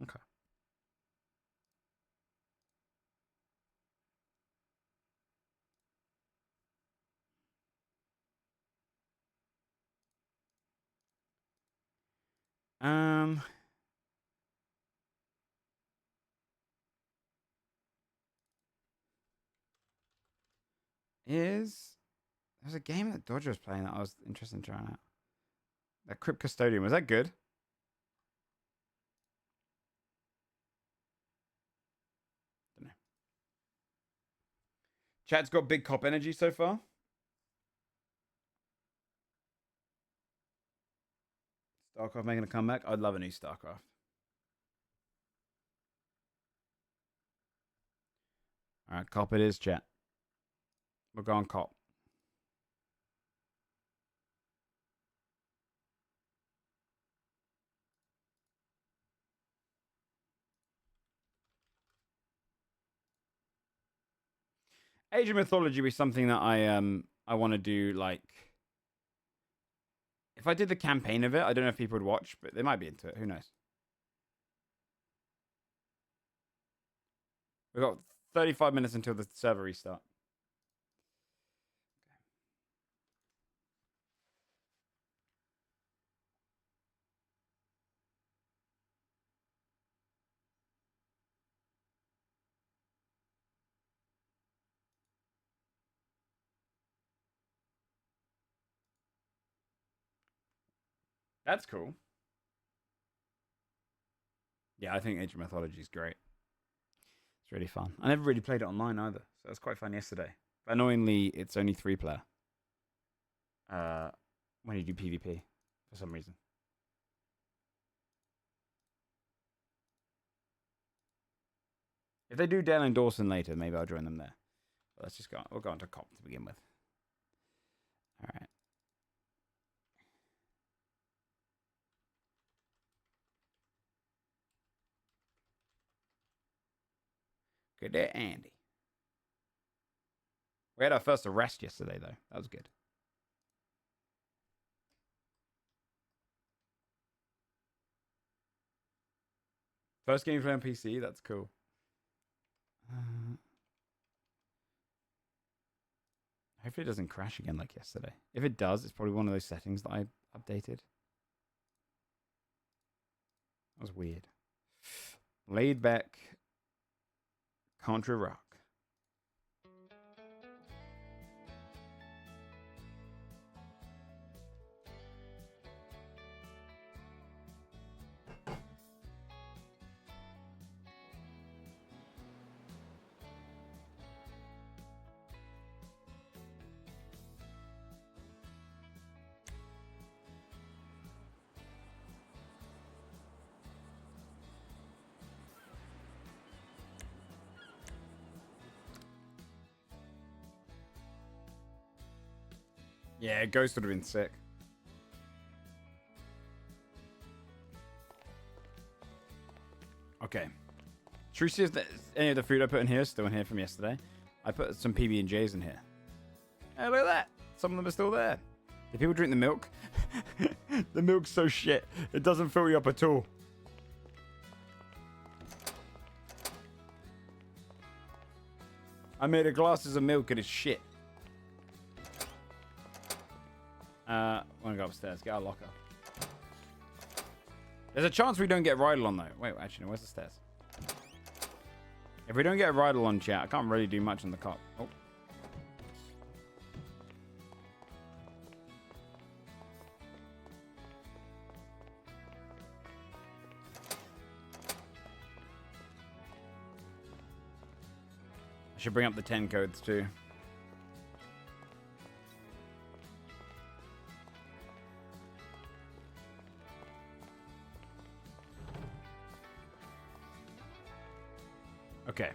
Okay. There's a game that Dodger was playing that I was interested in trying out. That Crypt Custodian, was that good? Don't know. Chat's got big cop energy so far. StarCraft making a comeback. I'd love a new StarCraft. All right, cop it is, chat. We're going cop. Age of Mythology was something that I want to do. Like, if I did the campaign of it, I don't know if people would watch, but they might be into it. Who knows? We've got 35 minutes until the server restart. That's cool. Yeah, I think Age of Mythology is great. It's really fun. I never really played it online either, so it was quite fun yesterday. But annoyingly, it's only 3-player. When you do PvP, for some reason. If they do Dale and Dawson later, maybe I'll join them there. But let's just go. We'll go on to cop to begin with. All right. Good day, Andy. We had our first arrest yesterday, though. That was good. First game for NPC, that's cool. Hopefully it doesn't crash again like yesterday. If it does, it's probably one of those settings that I updated. That was weird. Laid back country rock. Yeah, Ghost would have been sick. Okay. Should we see if any of the food I put in here is still in here from yesterday? I put some PB&Js in here. Hey, look at that. Some of them are still there. Did people drink the milk? The milk's so shit. It doesn't fill you up at all. I made a glasses of milk and it's shit. Want to go upstairs. Get our locker. There's a chance we don't get Rydell on, though. Wait, actually, no, where's the stairs? If we don't get Rydell on, chat, I can't really do much on the cop. Oh. I should bring up the 10 codes, too. Okay.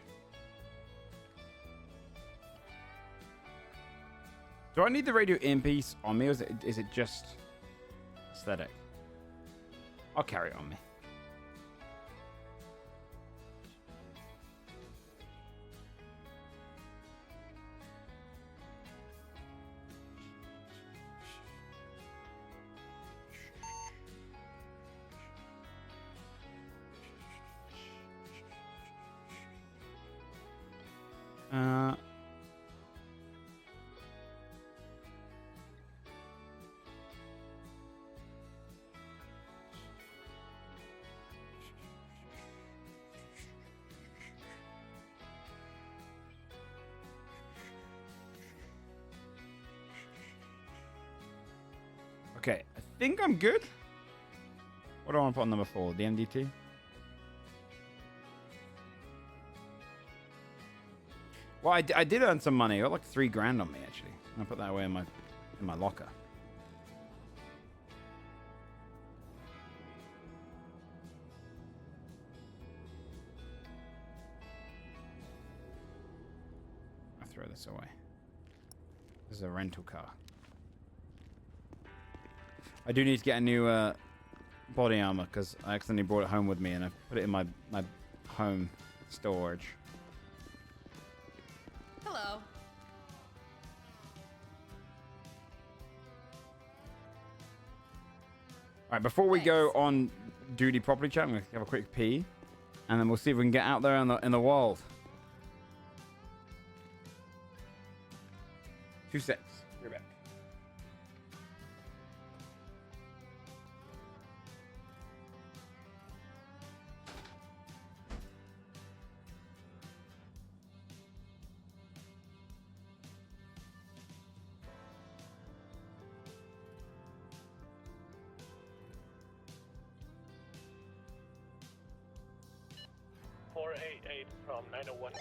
Do I need the radio in piece on me, or is it just aesthetic? I'll carry it on me. Okay, I think I'm good. What do I want to put on number 4? The MDT? Well, I did earn some money. I got like $3 grand on me, actually. I'll put that away in my locker. I'll throw this away. This is a rental car. I do need to get a new body armor because I accidentally brought it home with me and I put it in my home storage. Hello. All right, before we go on duty properly, chat, I'm gonna have a quick pee, and then we'll see if we can get out there in the wild. 2 secs. We're back. From 901.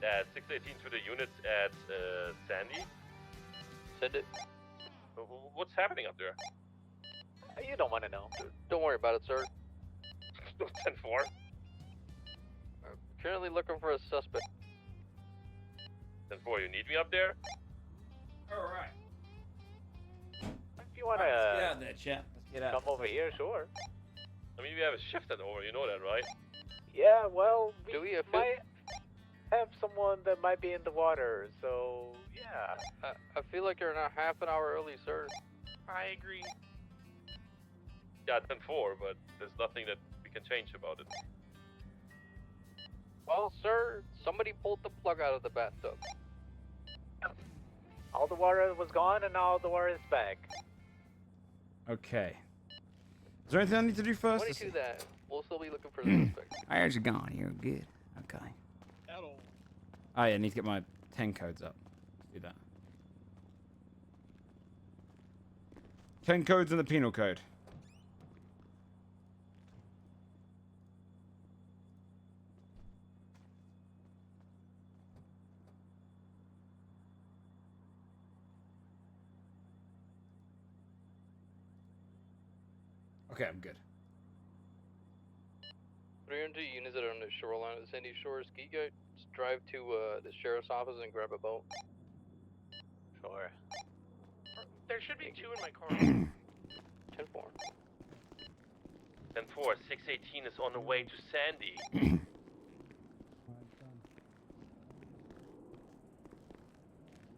618 to the units at Sandy. Send it. What's happening up there? You don't want to know. Don't worry about it, sir. 10-4. Currently looking for a suspect. 10-4, you need me up there? Alright. If you want Let's get to out there, chat. Let's get out. come over here, sure. I mean, we have a shift at over, you know that, right? Yeah, well, Do we have might have someone that might be in the water, so yeah. I feel like you're not half an hour early, sir. I agree. Yeah, 10-4, but there's nothing that we can change about it. Well, sir, somebody pulled the plug out of the bathtub. All the water was gone and all the water is back. Okay. Is there anything I need to do first? 22 that. We'll still be looking for the suspect. How's it going? You're good. Okay. Oh yeah, I need to get my 10 codes up. Let's do that. 10 codes in the penal code. Okay, I'm good. 300 units that are on the shoreline of the Sandy Shore ski gate. Just drive to the sheriff's office and grab a boat. Sure. There should be 2 in my car. 10-4. 10-4, 618 is on the way to Sandy.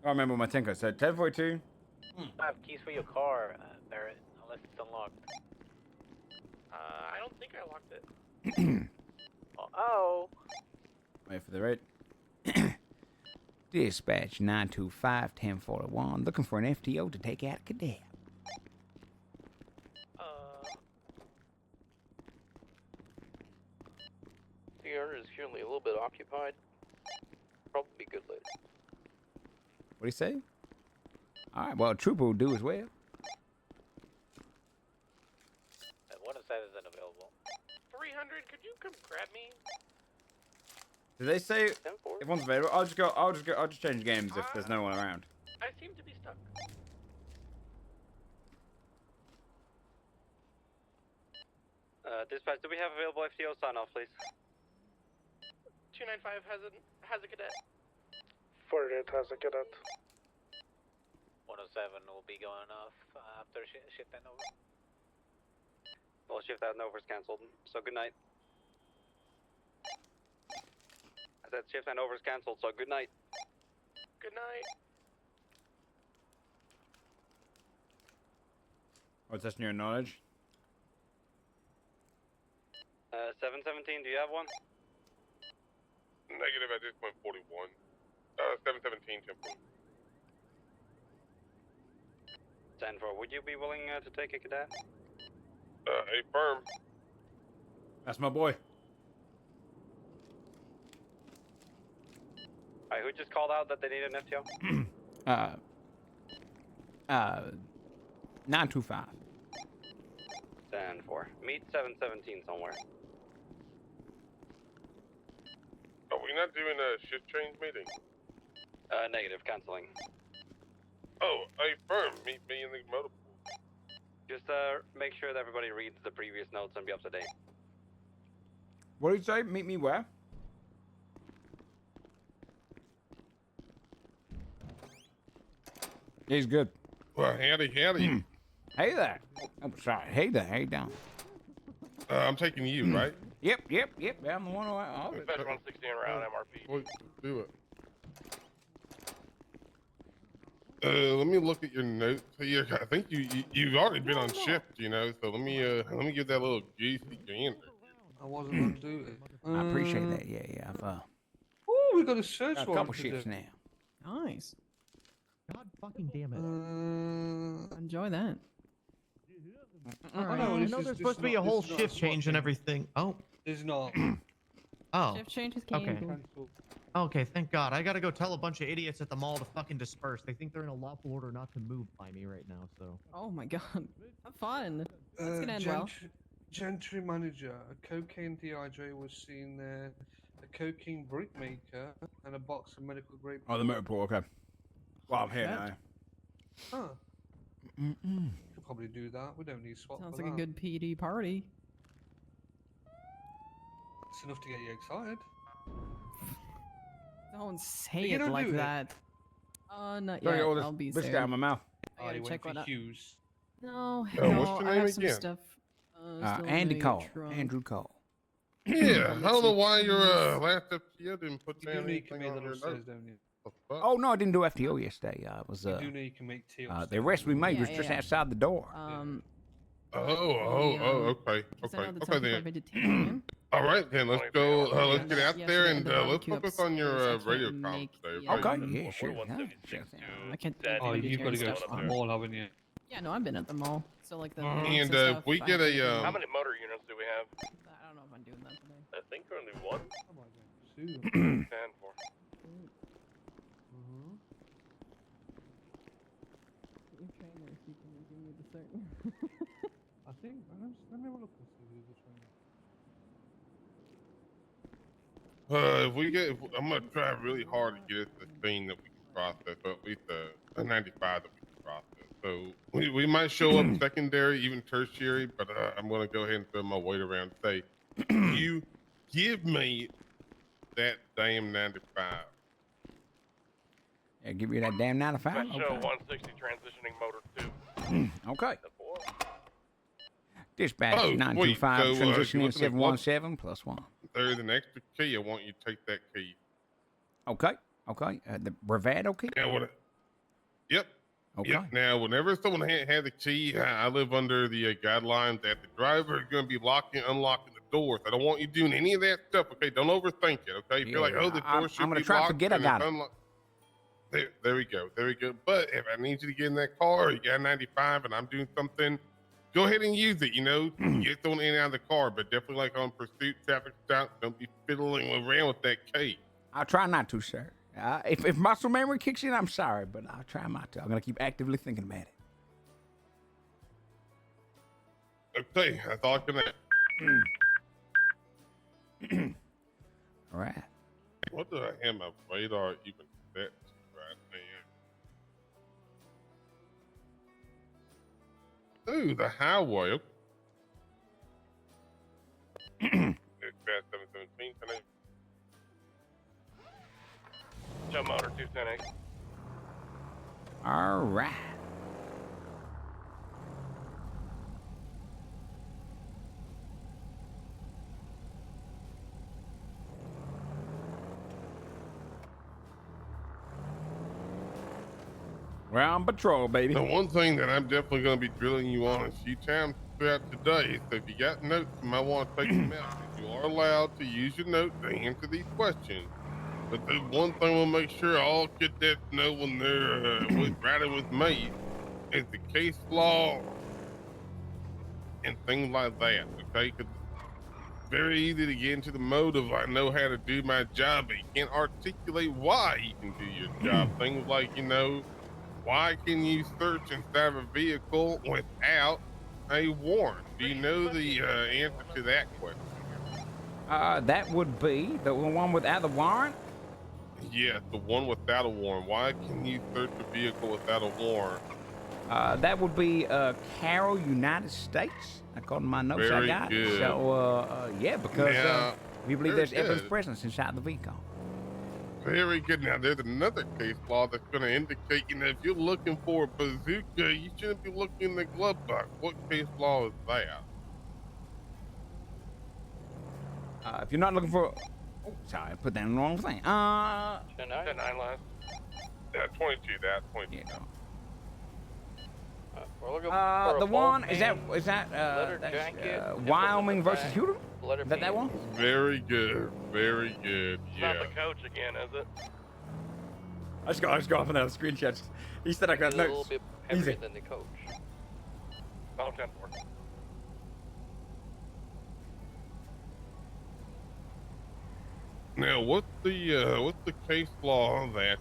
I remember my 10 code. So 1042. I have keys for your car, Barrett, unless it's unlocked. I don't think I locked it. Oh. Wait for the rate. Dispatch 925-1041. Looking for an FTO to take out a cadet. The owner is currently a little bit occupied. Probably be good later. What do you say? Alright, well, Trooper will do as well. And 107 isn't available. 300, could you come grab me? Did they say 10-4. if one's available? I'll just change games if there's no one around. I seem to be stuck. Dispatch, do we have available FTO sign off, please? 295 has a cadet. 48 has a cadet. 107 will be going off after shift and over. Well, shift out and over's cancelled, so good night. I said shift and over's cancelled, so good night. Good night. What's testing your knowledge? 717, do you have one? Negative at this point, 41. 717, 10. 10-4, would you be willing to take a cadet? Affirm. That's my boy. Alright, who just called out that they need an FTO? 925. 10-4. Meet 717 somewhere. Are we not doing a shift change meeting? Negative, canceling. Oh, affirm. Meet me in the motor pool. Just make sure that everybody reads the previous notes and be up to date. What did you say? Meet me where? He's good. Well, howdy. Hey there. Oh, sorry. Hey there. How you doing? I'm taking you, right? Yep. Yeah, I'm the one who... Fetch 116 around MRP. Do it. Let me look at your notes here. I think you've already been on shift, you know. So let me give that little juicy gander. I wasn't on duty. I appreciate that. Yeah. I've Oh, we got a search got a warrant couple to shifts do. now. Nice. God fucking damn it. Enjoy that. Oh, Alright, no, I this know is- there's this supposed is to be not- a whole this is not shift a change SWAT and team. everything. Oh, It's not. oh. Shift change is Okay. canceled. Okay, thank God. I gotta go tell a bunch of idiots at the mall to fucking disperse. They think they're in a lawful order not to move by me right now, so. Oh my god. Have fun. That's gonna end well. Gentry manager, a cocaine dehydrator was seen there. A cocaine brick maker, and a box of medical grade. Oh, the motor pool. Okay. Well, I'm here Shit. now. Huh. Mm-mm. Could probably do that. We don't need swap. Sounds for like a that. good PD party. It's enough to get you excited. Don't say You it don't like do it. that. Not Sorry, yet. all this I'll be biscuit soon. out of my mouth. I gotta you check went what for I... Hughes. No, Oh, no, what's your I name have some again? stuff. Still in Andy my Cole. trunk. Andrew Cole. Yeah, I don't know why your Things. last FTO didn't put You do down know you can anything make on that your upstairs, note. don't you? What the fuck? Oh no, I didn't do FTO yesterday. It was You do know you can make tea the upstairs. arrest we made Yeah, was yeah, just yeah. outside the door. Okay. Just I know that Okay some people are then. vegetarian. All right then, let's go. Let's get Yeah, out there yesterday and the let's barbecue focus on your upstairs, I radio can't comms make today. the, Okay, okay? yeah, sure. Yeah, sure. I can't do Oh, you've got to vegetarian go to stuff the on. mall, haven't you? Yeah, no, I've been at the mall. So like the Mhm. meats And stuff, we I get have to a make How many motor units do we have? I don't know if I'm doing that today. I think only one. I might go soon. 10 for. Mhm. Your trainer, she can give me the certain. I think. Let me have a look and see who's the trainer. If we get, I'm gonna try really hard to get us the thing that we can process, or at least a 95 that we can process. So we might show up secondary, even tertiary, but I'm gonna go ahead and throw my weight around and say, you give me that damn 95. Yeah, give you that damn 95. Let's show Okay. 160 transitioning motor 2. Okay. The 4. Dispatch Oh, 925 sweet. So, transitioning you looking at 717 plus 1. There's an extra key. I want you to take that key. Okay. Okay. The bravado key. Now what? Yep. Okay. Yep. Now, whenever someone had the key, I live under the guidelines that the driver is going to be locking, unlocking the doors. I don't want you doing any of that stuff. Okay, don't overthink it. Okay, if you're like, Yeah, oh, the door should I'm gonna be try to locked forget I and got it's it. unlocked. There we go. There we go. But if I need you to get in that car, you got 95, and I'm doing something, go ahead and use it. You know, get thrown in and out of the car, but definitely like on pursuit, traffic stop, don't be fiddling around with that key. I'll try not to, sir. If muscle memory kicks in, I'm sorry, but I'll try not to. I'm gonna keep actively thinking about it. Okay, that's all I can add. All right. What do I have my radar even set to right now? Ooh, the highway. Dispatch 717, can I? Show motor 210. All right. We're on patrol, baby. The one thing that I'm definitely going to be drilling you on a few times throughout today, so if you got notes, you might want to take them out. You are allowed to use your notes to answer these questions. But the one thing we'll make sure all cadets know when they're riding with me is the case law and things like that, okay? 'Cause it's very easy to get into the mode of I know how to do my job, but you can't articulate why you can do your job. Things like, you know, why can you search inside of a vehicle without a warrant? Do you know the answer to that question? That would be the one without the warrant. Yes, the one without a warrant. Why can you search a vehicle without a warrant? That would be Carroll, United States, according to my notes Very I got. good. So, yeah, because Now, we believe very there's evidence good. presence inside the vehicle. Very good. Now, there's another case law that's going to indicate, you know, if you're looking for a bazooka, you shouldn't be looking in the glove box. What case law is that? If you're not looking for... Oh, sorry, I put that in the wrong thing. 10-9 last. Yeah, 22, that 22. Yeah. We're looking for The a one, bolt is that leather that's, jacket, Wyoming versus back. Hewlett? Letter Is that one? Very good. Very good. It's Yeah. not the coach again, is it? I just got off another screenshots. He said I got It's a little notes. bit heavier Easy. than the coach. Oh, 10-4. Now, what's the case law that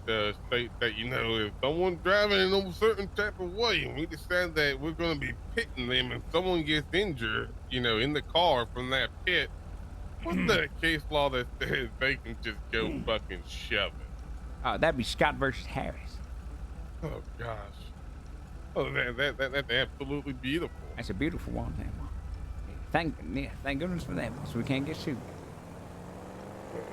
states that, you know, if someone's driving in a certain type of way and we decide that we're going to be pitting them and someone gets injured, you know, in the car from that pit, What's the case law that says they can just go fucking shove it? That'd be Scott versus Harris. Oh gosh. Oh, that's absolutely beautiful. That's a beautiful one, that one. Thank goodness for that one, so we can't get sued.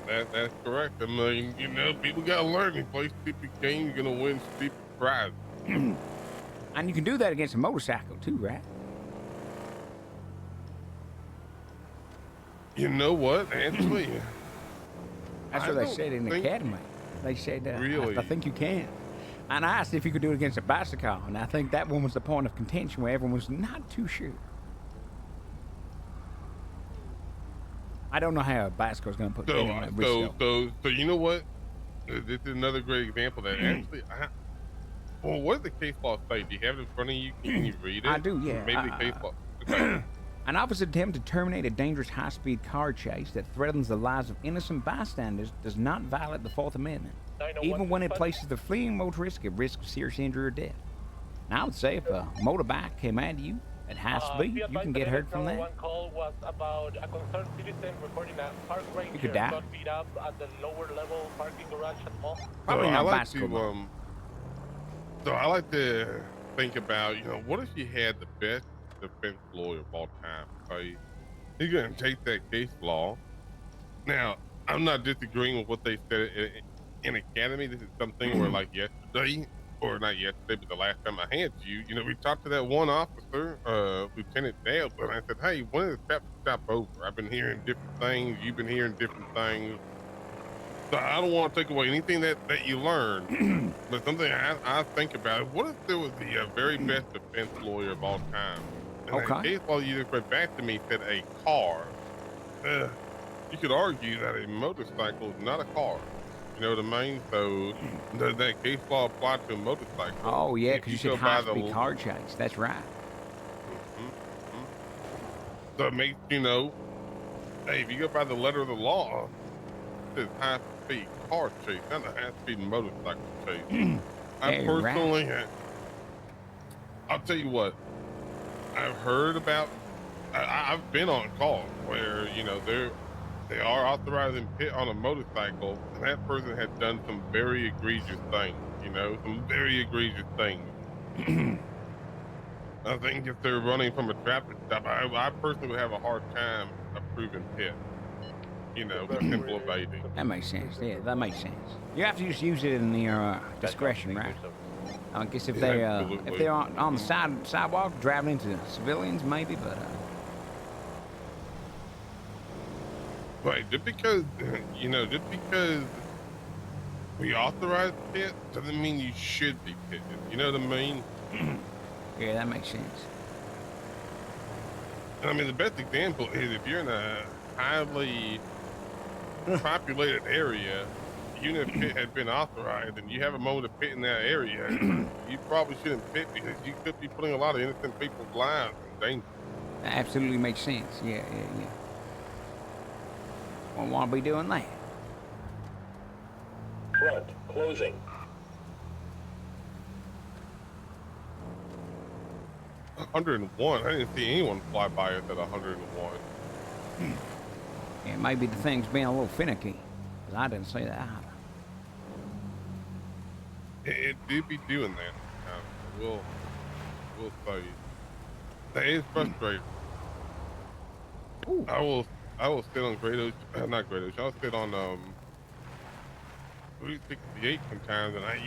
That's correct. I mean, you know, people gotta learn. You play stupid games, you're gonna win stupid prizes. And you can do that against a motorcycle too, right? You know what? Actually, That's I what they don't said in the think- academy. They said, Really? I think you can. And I asked if you could do it against a bicycle, and I think that one was the point of contention where everyone was not too sure. I don't know how a bicycle is going to put anyone at risk. So you know what? This is another great example that actually, well, what does the case law say? Do you have it in front of you? Can you read it? I do, yeah. Maybe the case law. Okay. An officer's attempt to terminate a dangerous high-speed car chase that threatens the lives of innocent bystanders does not violate the Fourth Amendment, even when it places the fleeing motorist at risk of serious injury or death. Now, I would say if a motorbike came at you at high speed, you can get hurt from that. One call was about a concerned citizen reporting a park ranger You could die. got beat up at the lower level parking garage at the mall. Probably So not I like bicycle. to, so I like to think about, you know, what if you had the best defense lawyer of all time? Okay? You're gonna take that case law. Now, I'm not disagreeing with what they said in academy. This is something where, like yesterday, or not yesterday, but the last time I had you, you know, we talked to that one officer, Lieutenant Dale, and I said, hey, when is the stop over? I've been hearing different things. You've been hearing different things. So I don't want to take away anything that you learned, but something I think about, what if there was the very best defense lawyer of all time? And Okay. that case law you just read back to me said a car. You could argue that a motorcycle is not a car. You know what I mean? So does that case law apply to a motorcycle? Oh, yeah, If because you go said by the high-speed car chase. That's right. So it makes, you know, hey, if you go by the letter of the law, it says high-speed car chase, not a high-speed motorcycle chase. I Hey, personally, I'll tell you what, I've heard about, I've been on calls where, you know, they are authorizing pit on a motorcycle, and that person had done some very egregious things, you know, some very egregious things. I think if they're running from a traffic stop, I personally would have a hard time approving pit. You know, simple evading. That makes sense. Yeah, that makes sense. You have to just use it in your discretion, right? I guess if they're on the sidewalk driving into civilians, maybe, but Right, just because, you know, just because we authorize pit doesn't mean you should be pitted. You know what I mean? yeah, that makes sense. And I mean, the best example is if you're in a highly populated area, even if pit had been authorized and you have a moment of pit in that area, you probably shouldn't pit because you could be putting a lot of innocent people's lives in danger. That absolutely makes sense. Yeah. Won't want to be doing that. Front, closing. – 101. I didn't see anyone fly by us at 101. Yeah, maybe the thing's being a little finicky, because I didn't see that either. It do be doing that. We'll say that is frustrating. I will sit on Great Ocean, not Great Ocean. I'll sit on Route 68 sometimes, and I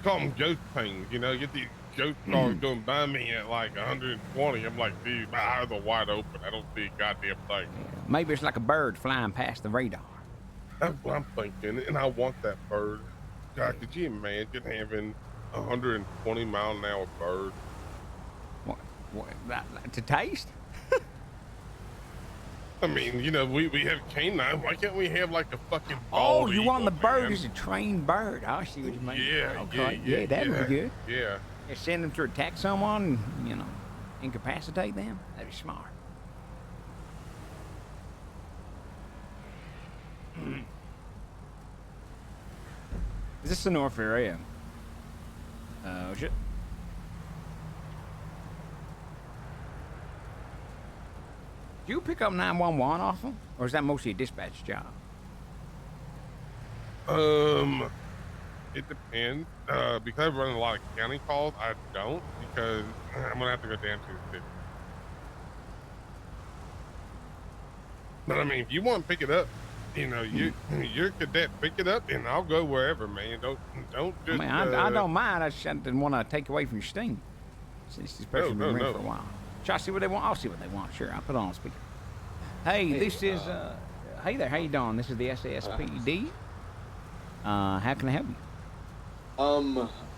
call them ghost things. You know, get these ghost cars going by me at like 120. I'm like, dude, my eyes are wide open. I don't see a goddamn thing. Yeah, maybe it's like a bird flying past the radar. That's what I'm thinking, and I want that bird. God, could you imagine having a 120 mile an hour bird? What to taste? I mean, you know, we have canine. Why can't we have like a fucking Oh, bald you want the eagle, bird man? as a trained bird? I see what you mean. Yeah, Okay. Yeah, that'd be good. Yeah. Yeah, send them to attack someone, you know, incapacitate them. That'd be smart. Is this the North area? Oh shit. Do you pick up 911 often, or is that mostly a dispatch job? It depends. Because I'm running a lot of county calls, I don't, because I'm gonna have to go down to the city. But I mean, if you want to pick it up, you know, you're a cadet, pick it up, and I'll go wherever, man. Don't just. I mean, I don't mind. I just didn't want to take away from your sting. Since this person's been around for a while. Shall I see what they want? I'll see what they want. Sure, I'll put it on speaker. Hey, this is hey there, how you doing? This is the SASPD. How can I help you?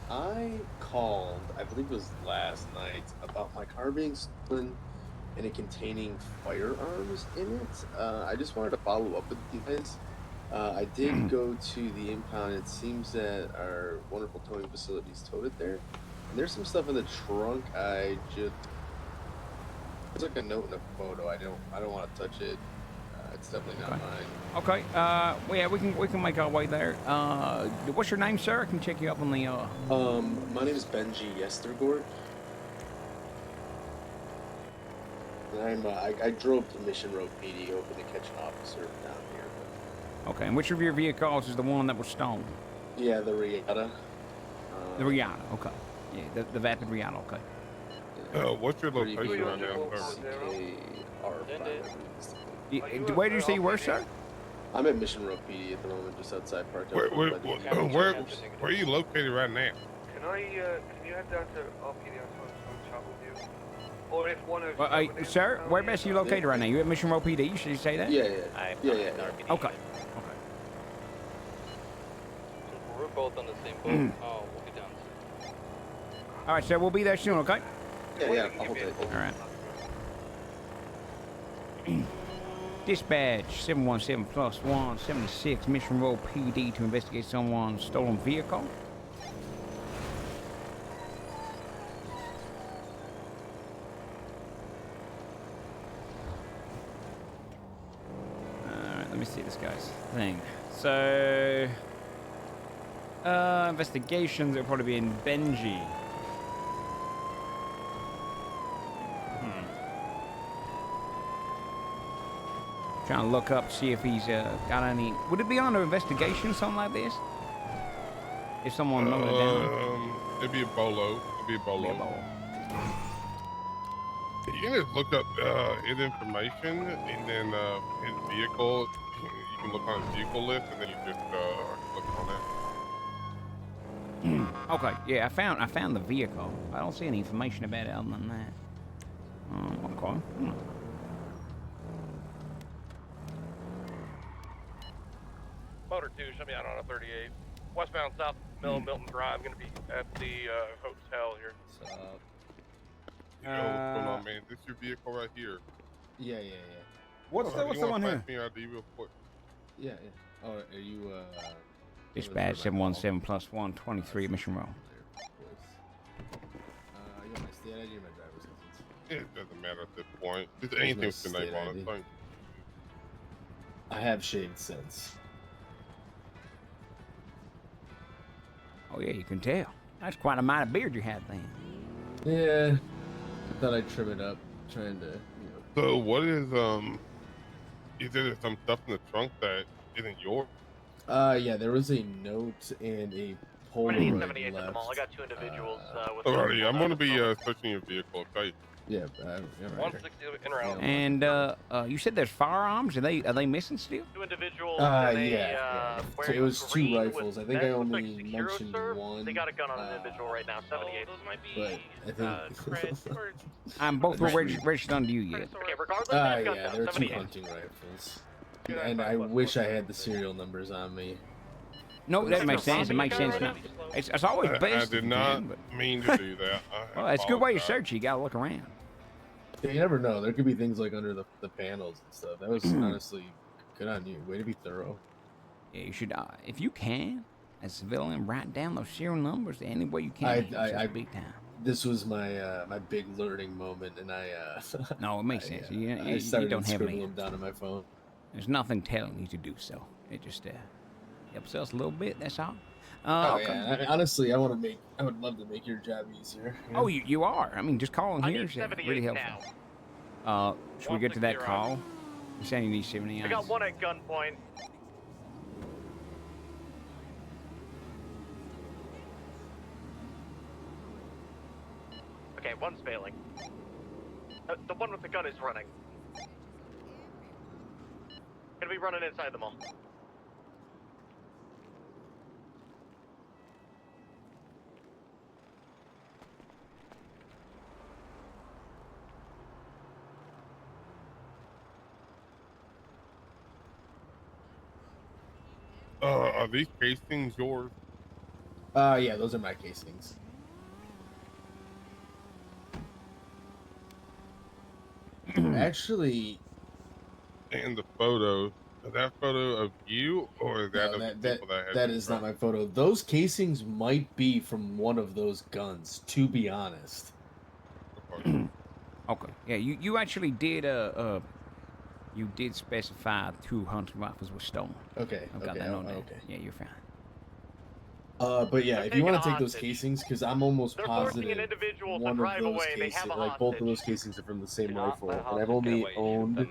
I called, I believe it was last night, about my car being stolen and it containing firearms in it. I just wanted to follow up with you guys. I did go to the impound. It seems that our wonderful towing facilities towed it there. And there's some stuff in the trunk. I took a note and a photo. I don't want to touch it. It's definitely not mine. Okay. Well, yeah, we can make our way there. What's your name, sir? I can check you up on the. My name is Benji Yestergord. And I drove to Mission Road PD hoping to catch an officer down here. But... Okay. And which of your vehicles is the one that was stolen? Yeah, the Riata. The Riata. Okay. Yeah, the Vapid Riata. Okay. What's your location right now, sir? Where did you say you were, sir? I'm at Mission Road PD at the moment, just outside Park. Where are you located right now? Can you head down to LPD and chat with you? Or if one of sir, whereabouts are you located right now? You at Mission Road PD? Should you say that? Yeah. Okay. We're both on the same boat. We'll be down soon. All right, sir. We'll be there soon. Okay. Yeah. I'll hold it. All right. Dispatch 717+1 76 Mission Road PD to investigate someone's stolen vehicle. Alright, let me see this guy's thing. So, investigations will probably be in Benji. Trying to look up, see if he's got any. Would it be under investigation, something like this? If someone noted it down. It'd be a bolo. You can just look up his information and then his vehicle. You can look on his vehicle list and then you just click on that. Okay, yeah, I found the vehicle. I don't see any information about it other than that. Okay. Motor 2, show me out on a 38. Westbound south, Milton Drive. Gonna be at the hotel here. What's up? Yo, what's going on, man? This your vehicle right here. Yeah. What's the one here? Me ID real quick. Yeah. Oh, are you Dispatch 717+1 23 Mission Road. You got my state ID or my driver's license? It doesn't matter at this point. Just anything with the name on it. Thank you. I have shaved since. Oh yeah, you can tell. That's quite a mighty beard you had then. Yeah. I thought I'd trim it up, trying to, So what is there some stuff in the trunk that isn't yours? Yeah, there was a note and a Polaroid left. I got 2 individuals with. Alrighty, I'm gonna be searching your vehicle. Okay. Yeah. 160 in route. And you said there's firearms. Are they missing still? 2 individuals. Yeah. So it was 2 rifles. I think I only mentioned one. They got a gun on an individual right now. 78. Those might be. But I think. I'm both registered under you yet. Okay, regardless. Yeah, there are 2 hunting rifles. And I wish I had the serial numbers on me. No, that makes sense. It makes sense now. It's always best. I did not mean to do that. Well, it's a good way to search. You gotta look around. Yeah, you never know. There could be things like under the panels and stuff. That was honestly good on you. Way to be thorough. Yeah, you should. If you can, as a civilian, write down those serial numbers any way you can. I big time. This was my my big learning moment, and I. No, it makes sense. I started you don't have any. them down on my phone. There's nothing telling you to do so. It just helps us a little bit. That's all. Okay. Yeah. Honestly, I would love to make your job easier. Oh, you are. I mean, just calling here is really helpful. Should we get to that call? You saying you need 70 I got one at gunpoint. Okay, one's failing. The one with the gun is running. Gonna be running inside the mall. Are these casings yours? Yeah, those are my casings. Actually, And the photo, is that photo of you or is that no, of the people that had that the is truck? not my photo. Those casings might be from one of those guns, to be honest. Okay. Yeah, you actually did you did specify 2 hunting rifles were stolen. Okay. I've got Okay. that on there. Okay. Yeah, you're fine. But yeah, They're if you want to taking take those hostage. casings, because I'm almost They're forcing positive an individual to one of drive those away. They casings, have a like both of hostage. those casings are from the same Not rifle, my and I've hostage, get only away, shoot owned them.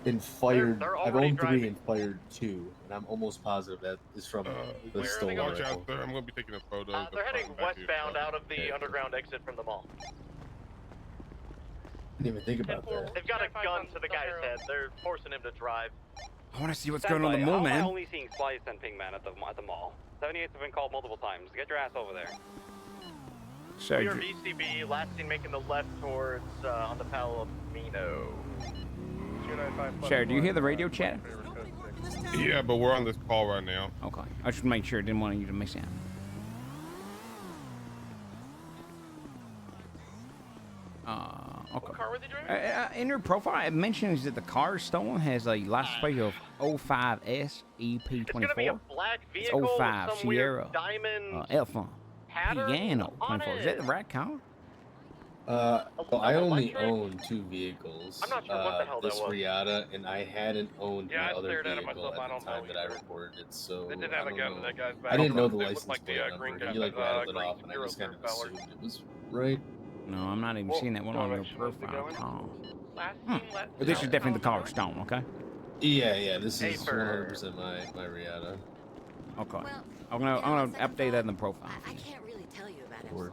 and fired. They're I've already owned 3 driving. and fired 2, and I'm almost positive that is from the Where are stolen they going rifle. out there? I'm going to be taking a photo. of the They're heading front and back of your westbound truck. out of the Okay. underground exit from the mall. Didn't even think about that. They've got a gun to the guy's head. They're forcing him to drive. I want to see what's Stand going on in by. the mall, How am I man. only seeing Slice and Pingman at the mall? 78's have been called multiple times. Get your ass over there. So, We are VCB, last seen making the left towards on the Palomino. Sir, do you hear the radio chat? Yeah, but we're on this call right now. Okay. I just make sure. Didn't want you to miss out. Okay. What car were they driving? In your profile, it mentions that the car stolen has a license plate of 05S EP24. It's gonna be a black It's vehicle 05 with some weird Sierra diamond Elephant pattern Piano on 24. Is that the it. right car? Well, I only own 2 vehicles. I'm not sure what the hell that this was. Riata, and I hadn't owned Yeah, my I other stared at it vehicle myself. I at don't the time know that I either. reported it, so They did have I a don't gun know. to that guy's back. I didn't know the They looked license like plate the green number. gun, He like rattled it green off, and I Securo just kind of feller. assumed it was right. No, I'm not even seeing that one on your profile at all. But this is definitely the car stone, okay? Yeah, this Hey, is for- 100% my Riata. Okay. I'm gonna update that in the profile. I can't really tell you about Word.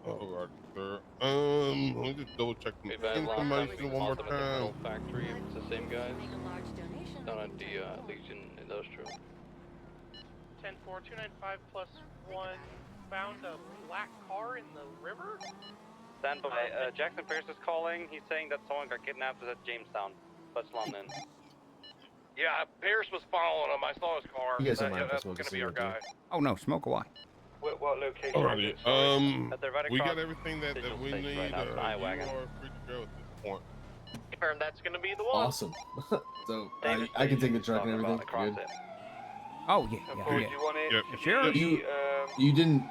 Alright, sir. Let me just double check some information one more time. Factory, it's the same guys. Make a large donation. Down at the Legion Industrial. 10-4-295 +1 found a black car in the river? Stand by. Jackson Pierce is calling. He's saying that someone got kidnapped at Jamestown. Let's land in. Yeah, Pierce was following him. I saw his car. You guys don't mind if I That's smoke a gonna be our cigarette, guy. Oh no, smoke away. What location? Alrighty. They're right We across got everything that Signal we Station need. right now. It's an You I-Wagon. are free to go at this point. Confirm that's gonna be the one. Awesome. So I can take the truck and everything. Across Good. it. Oh yeah, Do yeah. you want it? Yep. Sure. You didn't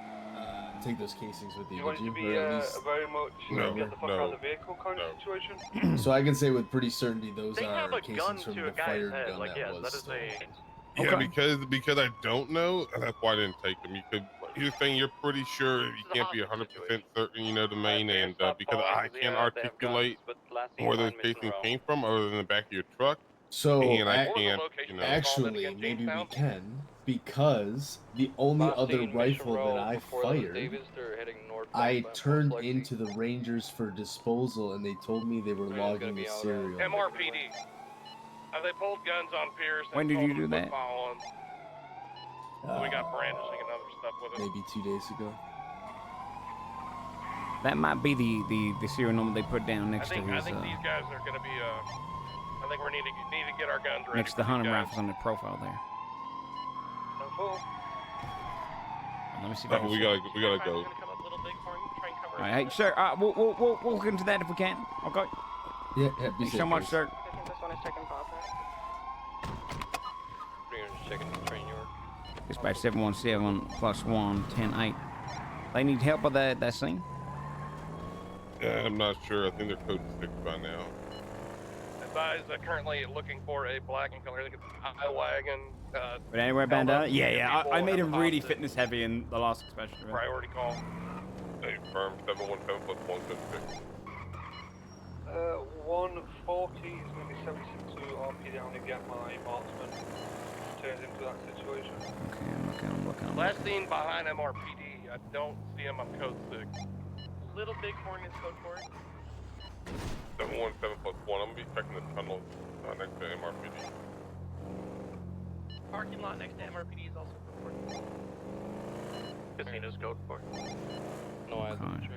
take those casings with you, You want did it to you? be Or at least... very much No, get the fuck out of the vehicle kind of situation? So I can say with pretty certainty those They are have a gun casings from to the a guy's fired head. gun Like, that yes, was that is stolen. Yeah, Okay. because I don't know, that's why I didn't take them. You're saying you're pretty sure, you can't be 100% certain you know the main, and because I can't articulate where those casings came from other than the back of your truck, So and I ac- can't, you know. actually, maybe we can, because the only other rifle that I fired, I turned into the Rangers for disposal, and they told me they were logging the serial. MRPD. Have they pulled guns on Pierce? and When did told you him do to that? follow him? We got brandishing and other stuff with him. Maybe 2 days ago. That might be the serial number they put down I next to think his these guys are gonna be. I think we need to get our guns ready. next to the for these hunting guys. rifles on the profile there. Let me see if I can We see. gotta go. All right, hey, sir. We'll look into that if we can. Okay. Yeah, be Thanks safe, so much, guys. sir. Dispatch 717 +1 10-8. They need help with that scene. Yeah, I'm not sure. I think they're code 6 by now. Advise currently looking for a black and color. I think it's an I-Wagon. But anywhere bandana? Yeah. I made him really fit. fitness heavy in the last special. Priority call. Hey, firm 717 +1 6. that situation. Okay, I'm looking. Last seen behind MRPD. I don't see him on code 6. Little Bighorn is code 4. 717+1. I'm gonna be checking the tunnel next to MRPD. Parking lot next to MRPD is also code 4. Casino's code 4. No eyes on the tree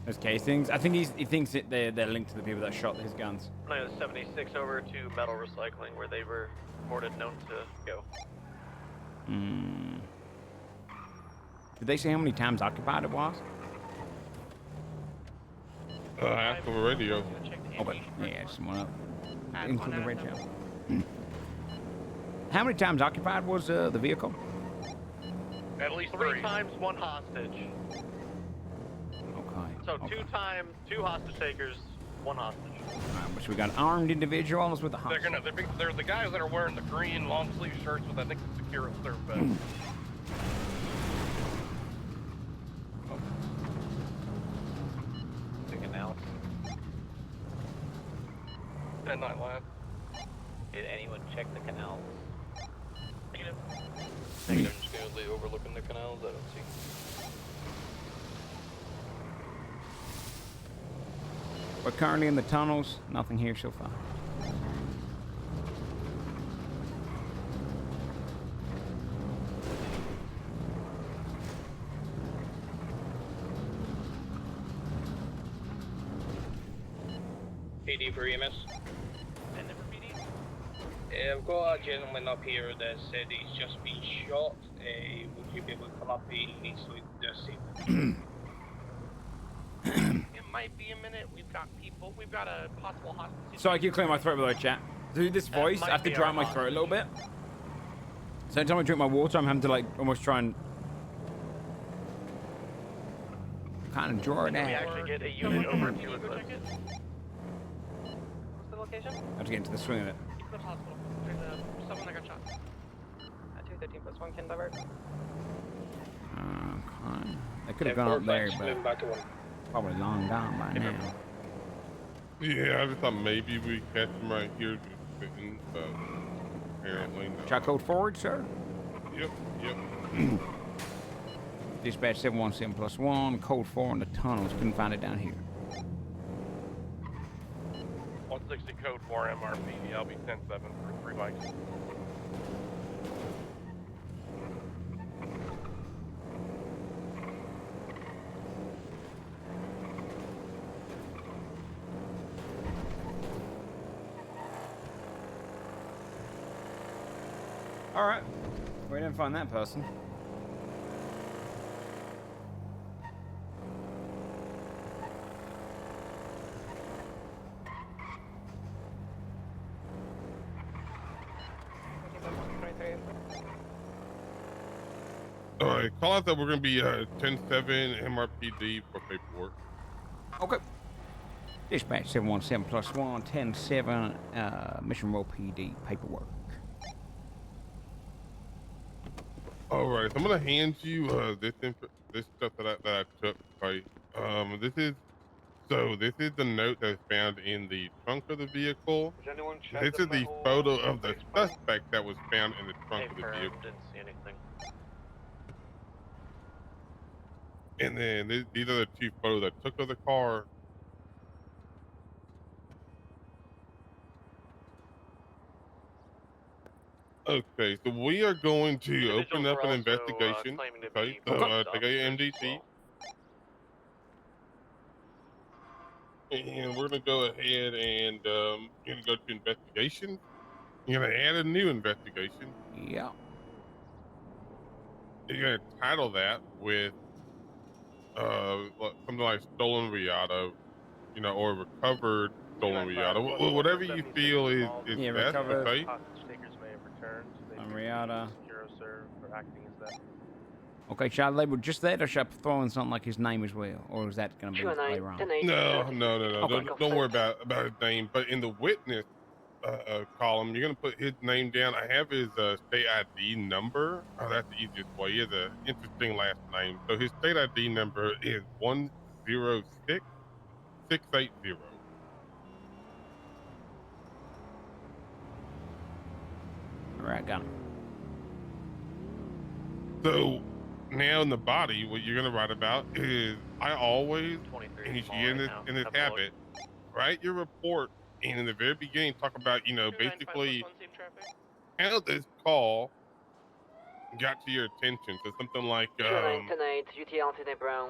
Those casings. I think he thinks that they're linked to the people that shot his guns. Plan 76 over to metal recycling where they were reported known to go. Did they say how many times occupied it was? After the radio. Okay. Yeah, just want to include the radio. How many times occupied was the vehicle? At least 3 times 1 hostage. Okay. So 2 times 2 hostage takers, 1 hostage. Which we got an armed individuals with a They're hostage. they're the guys that are wearing the green long sleeve shirts with I think the secure surf vest. The canal. 10-9 last. Did anyone check the canals? Negative. I'm just gonna leave overlooking the canals. I don't see. We're currently in the tunnels. Nothing here so far. PD for EMS. I've got a gentleman up here that said he's just been shot. Would you be able to come up? He needs to see. It might be a minute. We've got people. We've got a possible hostage. Sorry, I keep clearing my throat with that chat. Through this voice, I have to dry my throat a little bit. So every time I drink my water, I'm having to like almost try and kind of draw it Can we out. actually get a unit over to us? What's the location? I have to get into the swing of it. East Hospital. There's someone that got shot. 213+1 can divert. Okay. They could have gone up there, but probably long gone by now. Yeah, I just thought maybe we catch him right here, just sitting, but apparently not. Shot code forward, sir. Yep. Dispatch 717+1, code 4 in the tunnels. Couldn't find it down here. 160 code 4 MRPD. I'll be 10-7 for 3 bikes. All right. We didn't find that person. All right, call out that we're gonna be 10-7 MRPD for paperwork. Okay. Dispatch 717+1, 10-7, Mission Row PD paperwork. All right, so I'm gonna hand you this stuff that I took. Right, this is the note that is found in the trunk of the vehicle. Does anyone check This is the metal photo of the face plate? suspect that was found in the trunk of the vehicle. Didn't see anything. And then these are the 2 photos I took of the car. Okay, so we are going to open up an investigation. Okay, so take a MDT. And we're gonna go ahead and you're gonna go to investigation. You're gonna add a new investigation. Yeah. You're gonna title that with something like stolen Riata, or recovered stolen Riata. Whatever you feel is Yeah, best. recovered. Okay. Hostage takers may have returned. They On could Riata. secure serve or acting as that. Okay, should I label just that, or should I throw in something like his name as well, or is that going to be later on? No. Okay. Don't worry about his name. But in the witness column, you're gonna put his name down. I have his state ID number. Oh, that's the easiest way. He has an interesting last name. So his state ID number is 106680. Right, gun. So now in the body, what you're gonna write about is I always, 23 and you small see in right this now. in this Have a look. habit, write your report, and in the very beginning talk about, you know, 295 basically plus 1 safe traffic. how this call got to your attention. So something like, 209 GTA Anthony Brown,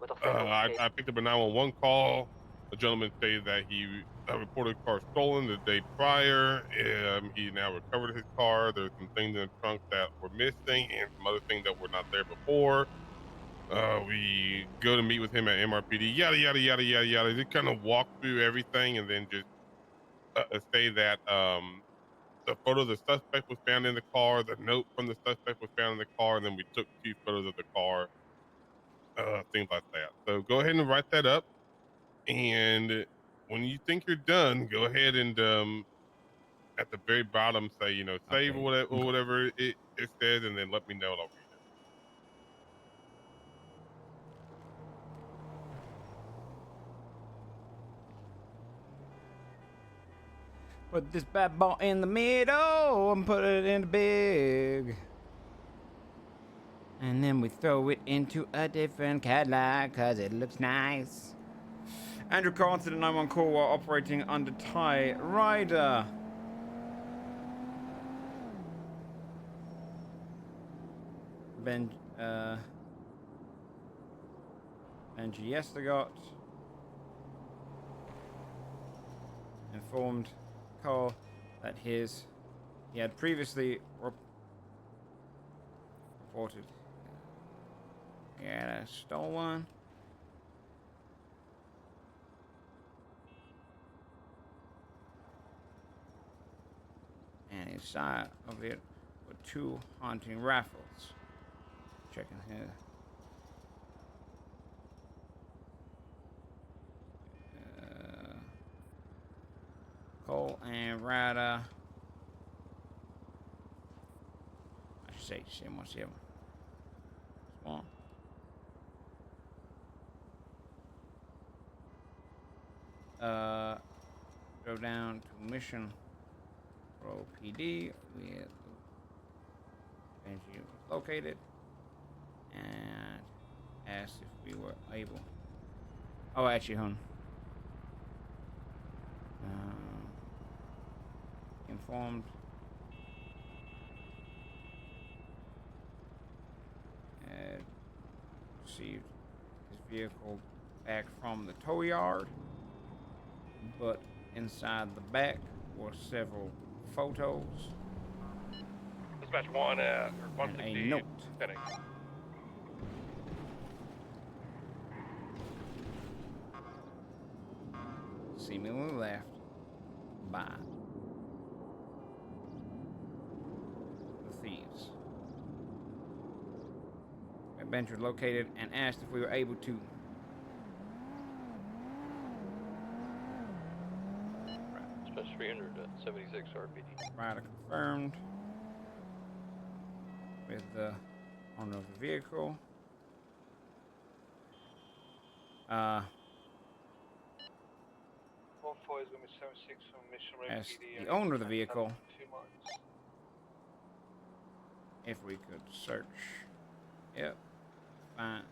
motorcycle. I picked up a 911 call. A gentleman stated that he reported a car stolen the day prior. He now recovered his car. There's some things in the trunk that were missing and some other things that were not there before. We go to meet with him at MRPD, yada, yada, yada, yada, yada. Just kind of walk through everything and then just say that the photo of the suspect was found in the car, the note from the suspect was found in the car, and then we took 2 photos of the car, things like that. So go ahead and write that up. And when you think you're done, go ahead and at the very bottom say, you know, save Okay. or whatever it says, and then let me know and I'll read it. Put this bad ball in the middle and put it in the big. And then we throw it into a different Cadillac because it looks nice. Andrew Carr to the 911 call while operating under Tie Rider. Benji Estegot informed Cole that he had previously reported he had a stolen and inside of it were 2 hunting rifles. Checking here. Cole and Ryder. I should say 717. Small. Go down to Mission Pro PD where Benji was located and asked if we were able. Oh, actually, informed had received his vehicle back from the tow yard, but inside the back were several photos Dispatch 1 or and 160. a note. Heading. Seemingly left by the thieves. A bench was located and asked if we were able to Dispatch 300 at 76 RPD. Rider confirmed with the owner of the vehicle. One four is going to be 76 from Mission Road Asked PD. the owner of the vehicle 2 miles. if we could search. Yep. Fine.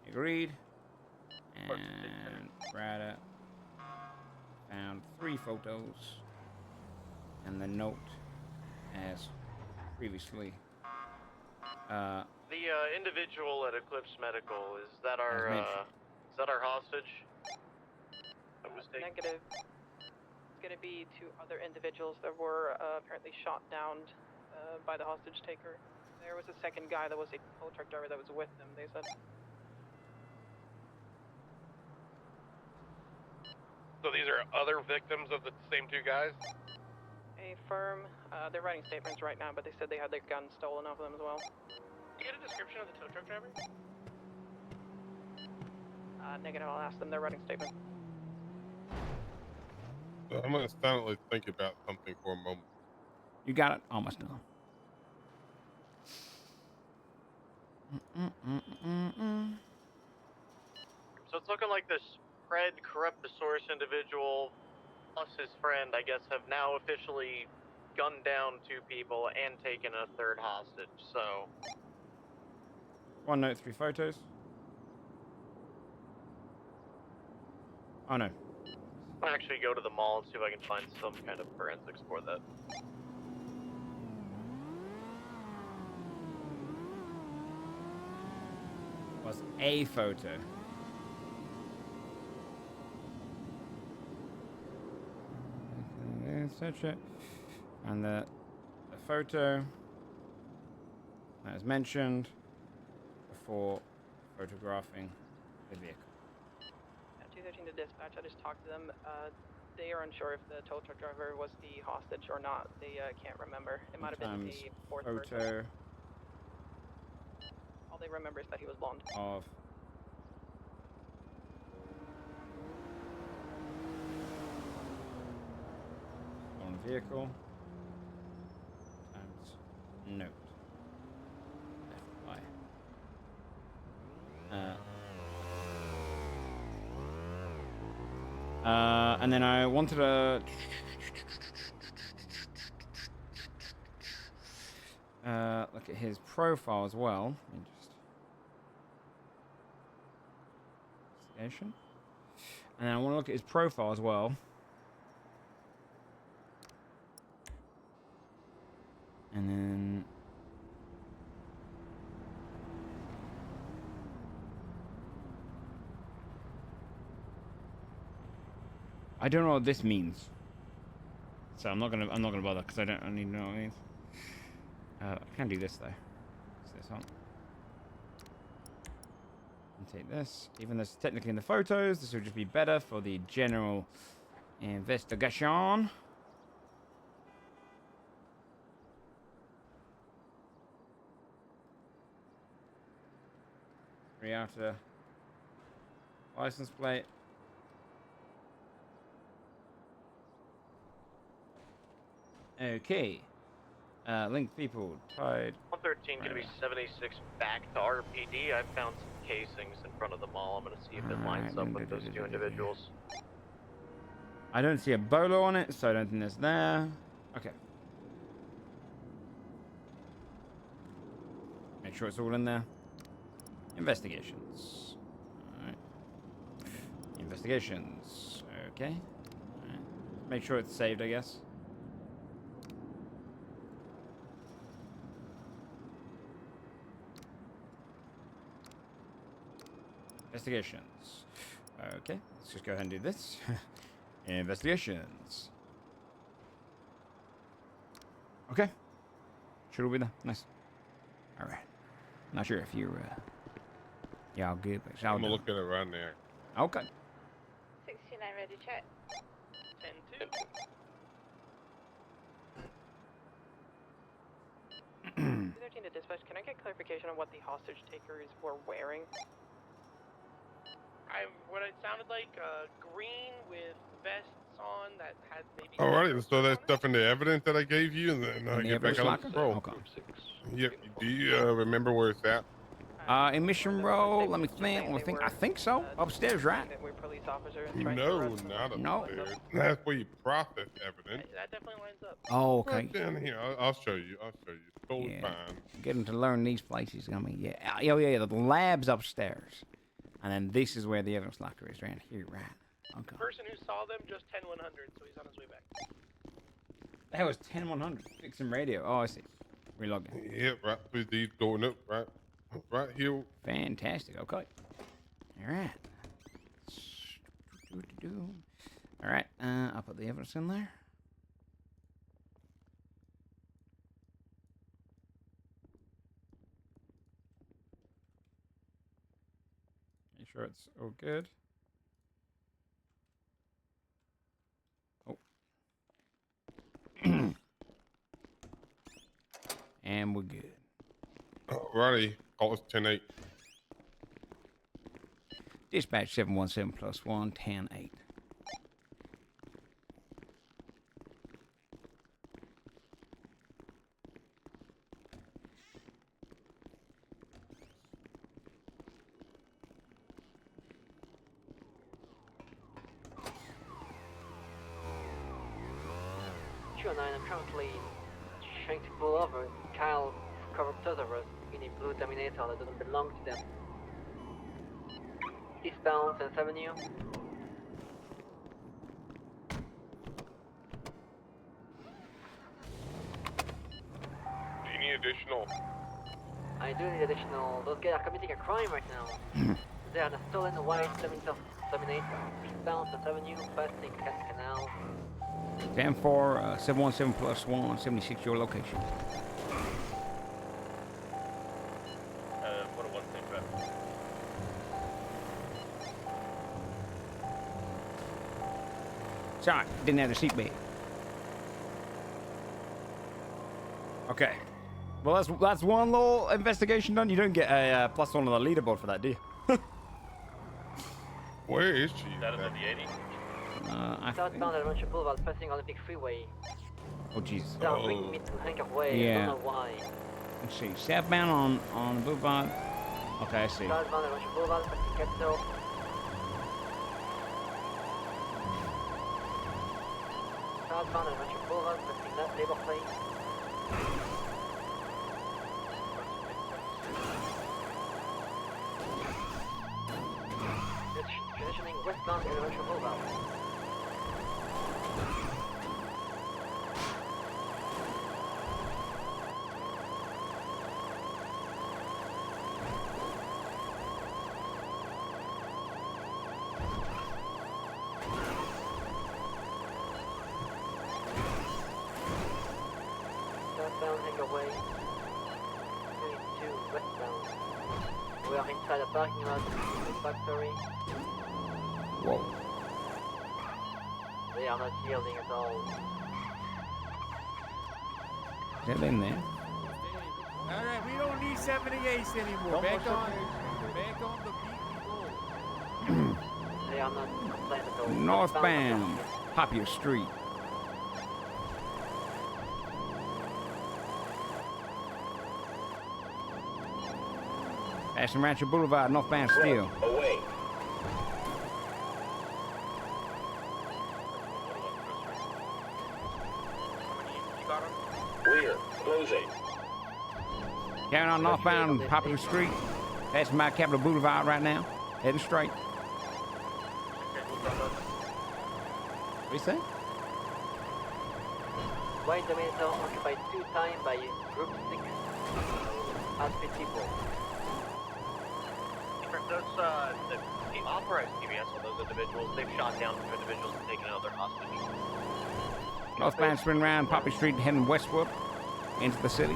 Agreed. And Ryder found 3 photos and the note as previously. The individual at Eclipse Medical, is that our hostage? That was taken? Negative. It's going to be 2 other individuals that were apparently shot down by the hostage taker. There was a second guy that was a tow truck driver that was with them, they said. So these are other victims of the same 2 guys? A firm, they're writing statements right now, but they said they had their guns stolen off of them as well. Did you get a description of the tow truck driver? Negative, I'll ask them, they're writing statements. So I'm going to silently think about something for a moment. You got it? Almost done. So it's looking like this Fred Corruptosaurus individual plus his friend, I guess, have now officially gunned down 2 people and taken a 3rd hostage. So 1 note, 3 photos. Oh no. I'll actually go to the mall and see if I can find some kind of forensics for that. Was a photo. Search it. And the photo that is mentioned before photographing the vehicle. 213 to dispatch. I just talked to them. They are unsure if the tow truck driver was the hostage or not. They can't remember. It might have been Times a 4th photo person. All they remember is that he was blonde. of on vehicle times note. FY. And then I wanted to look at his profile as well. Let me just investigation. And then I want to look at his profile as well. And then I don't know what this means. So I'm not gonna bother because I don't need to know what it means. I can do this though. Is this on? And take this. Even though it's technically in the photos, this would just be better for the general investigation. Outer license plate. Okay. Link people tied. 113 going to be 76 back to RPD. I found some casings in front of the mall. I'm going to see if it lines up with those 2 individuals. I don't see a bolo on it, so I don't think it's there. Okay. Make sure it's all in there. Investigations. Alright. Investigations. Okay. Alright. Make sure it's saved, I guess. Investigations. Okay. Let's just go ahead and do this. Investigations. Okay. Should all be there. Nice. Alright. Not sure if you're y'all good, but I'm gonna look at it right now. Okay. 69 ready to check. 10-2. 213 to dispatch. Can I get clarification on what the hostage takers were wearing? What it sounded like, green with vests on that had maybe. Alrighty, let's throw that stuff in the evidence that I gave you, and then get back on the patrol. Okay. Yep. Do you remember where it's at? In mission roll, let me think. I think so. Upstairs, right? We're police officers. No, not upstairs. That's where you process evidence. That definitely lines up. Oh, okay. Right down here. I'll show you. It's totally fine. Getting to learn these places. I mean, yeah. Oh, yeah. The lab's upstairs. And then this is where the evidence locker is, right here, right? Okay. The person who saw them just 10-100, so he's on his way back. That was 10-100. Fixing radio. Oh, I see. Relogging. Yep, right through these door. Nope, right here. Fantastic. Okay. All right. All right. I'll put the evidence in there. Make sure it's all good. Oh. And we're good. Alrighty. Call us 10-8. Dispatch 717 plus 1, 10-8. 209, I'm currently trying to pull over Kyle corrupted of us in a blue Terminator that doesn't belong to them. Eastbound 10th Avenue. Do you need additional? I do need additional. Those guys are committing a crime right now. They are in a stolen white Terminator. Eastbound 10th Avenue, passing Canal. 10-4, 717 plus 1, 76 your location. What a one thing, but. Sorry, didn't have the seatbelt. Okay. Well, that's one little investigation done. You don't get a +1 on the leaderboard for that, do you? Where is she? That is on the 80. I think... Southbound Adventure Boulevard, passing Olympic Freeway. Oh, Jesus. Down bringing me to Hank Way. I don't know why. Let's see. Southbound on the boulevard. Okay, I see. Southbound Adventure Boulevard, passing Capitol. Southbound Adventure Boulevard, passing that Labor Place. Transitioning westbound Adventure Boulevard. Southbound Hangarway. 32 westbound. We are inside a parking lot of the factory. Whoa. They are not yielding at all. Is that in there? Alright, we don't need 78s anymore. Back on the beat. They are not compliant at all. Northbound, Popular Street. Ashton Rancher Boulevard, northbound still. Away. Clear. Closing. Carrying on northbound Popular Street. Passing by Capitol Boulevard right now. Heading straight. What do you say? White Terminator occupied 2 times by Group 6 outfit people. Those, the authorized PBS on those individuals, they've shot down 2 individuals and taken another hostage. Northbound spin around Popular Street heading westward into the city.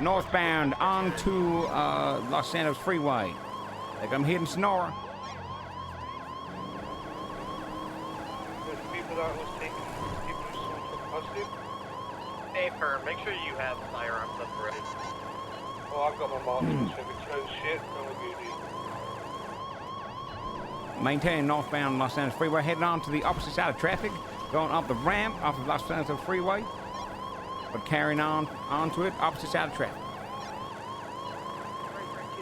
Northbound onto Los Santos Freeway. Like I'm hitting Sonora. There's people that was taking people who took hostage. Hey, firm, make sure you have firearms separated. Oh, I've got my marksman specific shit. I'm a goodie. Maintaining northbound Los Santos Freeway, heading on to the opposite side of traffic, going up the ramp off of Los Santos Freeway, but carrying on onto it, opposite side of traffic.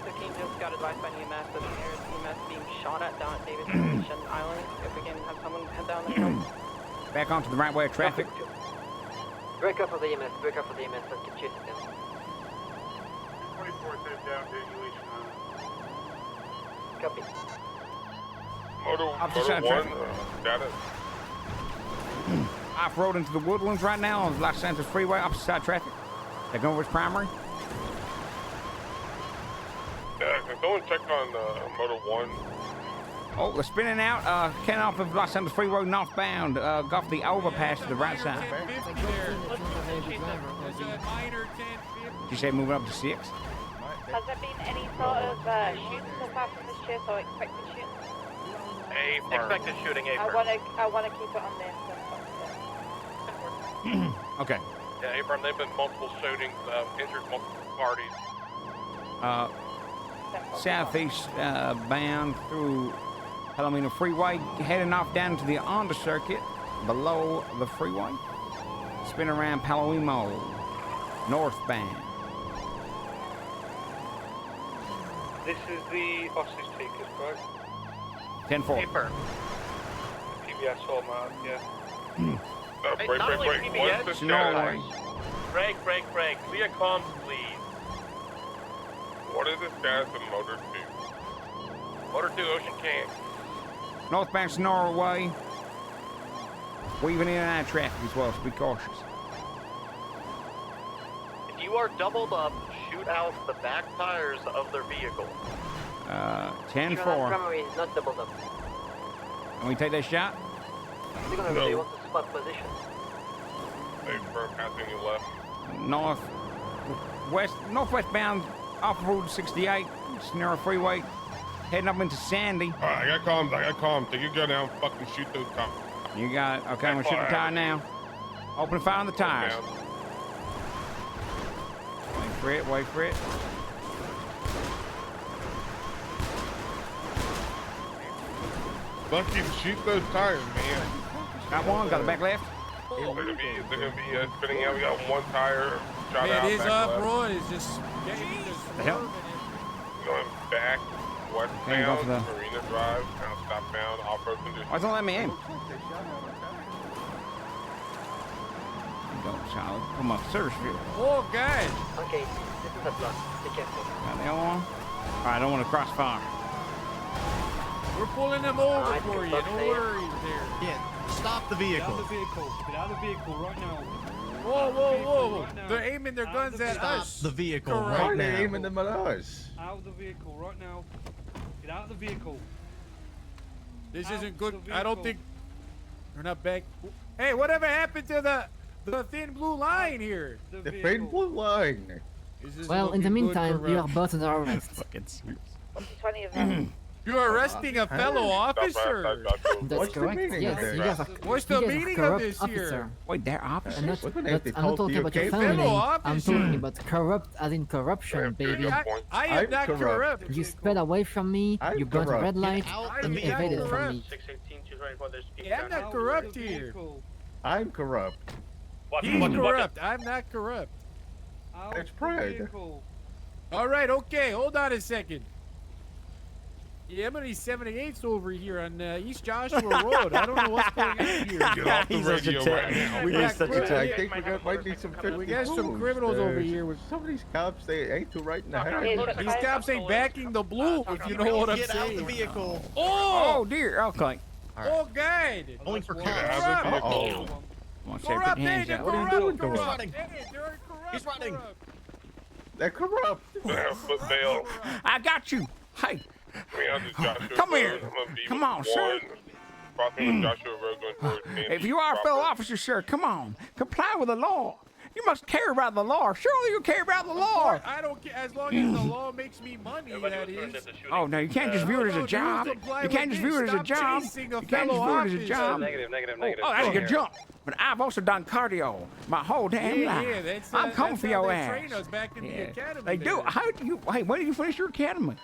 213 just got advised by EMS that there is EMS being shot at down at Davis Station Island. If we can have someone head down there. Back onto the right way of traffic. Break up for the EMS, break up for the EMS, and keep chasing them. 24 said down deviation on. Copy. Motor 1, got it. Off-road into the woodlands right now on Los Santos Freeway, opposite side traffic. Taking over its primary. Yeah, can someone check on Motor 1? Oh, they're spinning out, getting off of Los Santos Freeway northbound, off the overpass to the right side. Did you say moving up to 6? Has there been any sort of shooting so far from this chase or expected shooting? Expected shooting, A firm. I wanna keep it on this. Okay. Yeah, Abram, they've been multiple shootings, injured multiple parties. Southeast bound through Palomino Freeway, heading off down to the Honda Circuit below the freeway. Spin around Palomino, northbound. This is the hostage takers, correct? 10-4. Paper. PBS Yeah, I saw him out, yeah. Hey, break, not break, only break. PBS, What's the Norway. Break. Clear comms, please. What is the status of Motor 2? Motor 2, Ocean Camp. Northbound Norway. Weaving in and out of traffic as well, so be cautious. If you are doubled up, shoot out the back tires of their vehicle. 10-4. Primary is not doubled up. Can we take that shot? They're gonna they want to spot position. Hey, firm passing you left. Northwest bound off of Route 68, Sonora Freeway, heading up into Sandy. Alright, I got comms. Take your gun out and fucking shoot those cops. You got it. Okay, I'm gonna shoot the tire now. Open fire on the tires. Wait for it. Lucky to shoot those tires, man. Got one, got the back left. They're gonna be spinning out. We got one tire shot out. It is back up, left. bro. It's just getting The hell? Going back Okay, go for westbound, the- Marina Drive, now southbound, off-road conditions. Why don't let me in? Go, solid. Come on, service field. Oh, God. Okay, this is a block. Be careful. Got the other one. All right, I don't want to cross fire. We're pulling them over Alright, for you. good No luck, worries there. Yeah, stop the vehicle. Get out of the vehicle right now. Whoa. They're aiming their guns at Stop us. the vehicle Correct. right now. Aiming them at us. Out of the vehicle right now. Get out of the vehicle. This Out isn't good. the I don't vehicle. think they're not back. Hey, whatever happened to the thin blue line here? The faint blue line. Is this Well, in the looking good meantime, for, you are both under arrest. Fucking serious. 20 of them. You're arresting a fellow officer. That's What's the correct. meaning Yes, of this? you guys are. What's the you guys are meaning of corrupt this here? officer. Wait, they're officers? I'm not, Wasn't it but they I'm not told talking you, about your okay? family Fellow name. I'm officer. talking about corrupt as in corruption, baby. I am I'm not corrupt. You sped away from me. I'm You burned a corrupt. red light out and the you evaded corrupt. from me. 618, 224, there's people Yeah, I'm down not corrupt here. I'm corrupt. He's corrupt. I'm not corrupt. That's pride. All right, okay. Hold on a second. Yeah, I'm gonna need 78s over here on East Joshua Road. I don't know what's going on here. Get off the radio right now. We got criminals. I think we might need some We got some criminals over here. With Some of these cops, they ain't too right in the head. these cops ain't backing the blue, if you know what I'm Get out saying. the vehicle. Oh, dear. Okay. Oh, God. Only for Get cops. out of the Corrupt. vehicle. Come on, Shay, put Corrupt, your hey, hands they're out. What are you corrupt. doing, Corrupt. corrupt? Hey, they're corrupt. He's running. Corrupt. They're corrupt. Foot bail. I got you. Hey, Coming out to Joshua Come Road. here. I'm gonna be Come with on, sir. one. Crossing with Joshua Road going towards Sandy. if you are a fellow officer, sir, come on. Comply with the law. You must care about the law. Surely you care about the law. I don't care as long as the law makes me money. That is. Oh, no, you can't just view it as a job. You can't just view it as a job. You can't just view it as a job. Negative. Oh, that's a good jump. But I've also done cardio my whole damn life. Yeah, that's. I'm coming that's for how your they ass. train us back in the academy. They do. there. How do you? Hey, when did you finish your academy?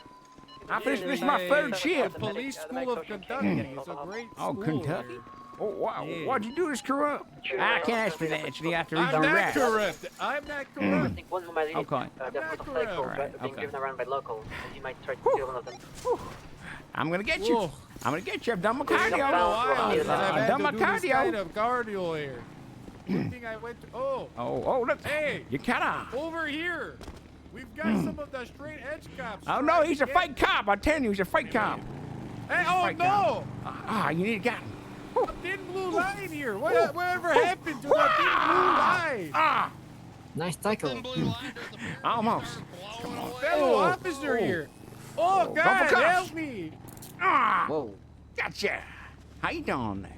I finished this my third shift. Police School of Kentucky. It's a great Oh, school Kentucky? here. Oh, wow. Yeah. Why'd you do this corrupt? I can't ask for that. Actually, I have to read I'm the not rest. corrupt. I'm not I corrupt. think one of my ladies, Okay. their motorcycle Alright, being okay. driven around by locals, and you might try to steal one of them. I'm gonna get you. Whoa. I'm gonna get you. I've done my It's not It's been a cardio. while since I've I've had done to my do this kind cardio. of cardio here. Good thing I went to. Oh, look. Hey. You kinda. Over here. We've got some of the straight edge cops. Oh, no, trying he's to a get- fake cop. I tell you, he's a fake cop. Hey, oh Fake no! Ah, you need to get him. A thin blue line here. Whatever happened to the thin blue line? Ah, Nice tackle. almost. Come on. Fellow officer here. Oh, Go for God, cops. help me. Ah, Whoa. gotcha. How you doing there?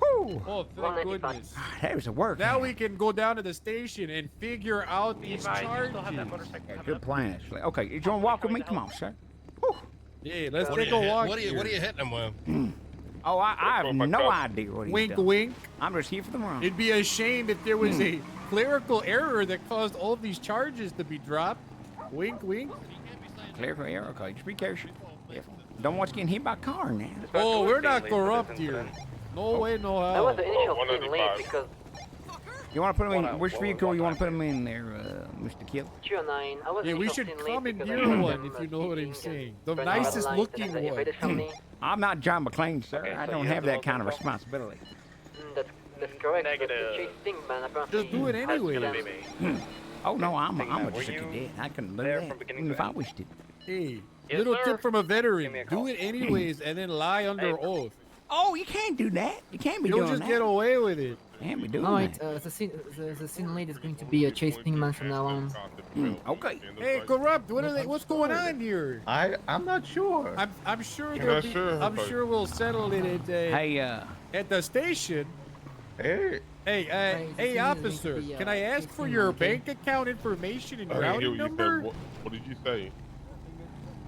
Whew. Oh, thank goodness. Ah, that was a work. Now we can go down to the station and figure out these charges. Yeah, good plan, actually. Okay, you want to walk with me? Come on, sir. Yeah, let's take a walk. What are you hitting him with? Oh, I have no idea what he's Wink, done. wink. I'm just here for the run. It'd be a shame if there was a clerical error that caused all these charges to be dropped. Wink, wink. Clerical error. Okay, just be careful. Don't want you getting hit by a car now. Oh, we're not corrupt here. No way, no That how. was the initial team lead because You want to put him in which vehicle? You want to put him in there, Mr. Kill? Trio 9, I was Yeah, we should commandeer one if you know what I'm saying. The nicest looking one. I'm not John McClane, sir. I don't have that kind of responsibility. That's correct. Negative. Just do it anyway. Oh no, I'm just a cadet. I can do that even if I wish to. Hey, Yes, little sir. tip from a veteran: me a do call. it anyways, and then lie under oath. Oh, you can't do that. You can't be You'll doing just that. get away with it. Can't be doing Alright, that. the scene lead is going to be a Chase Pinkman from now on. Okay. Hey, corrupt! What's going on here? I'm not sure. I'm sure You're there'll not be, sure, I'm but- sure we'll settle it at Hey, at the station. Hey. Hey, officer, can I ask for your bank account information and I didn't hear routing what you number? said. What did you say?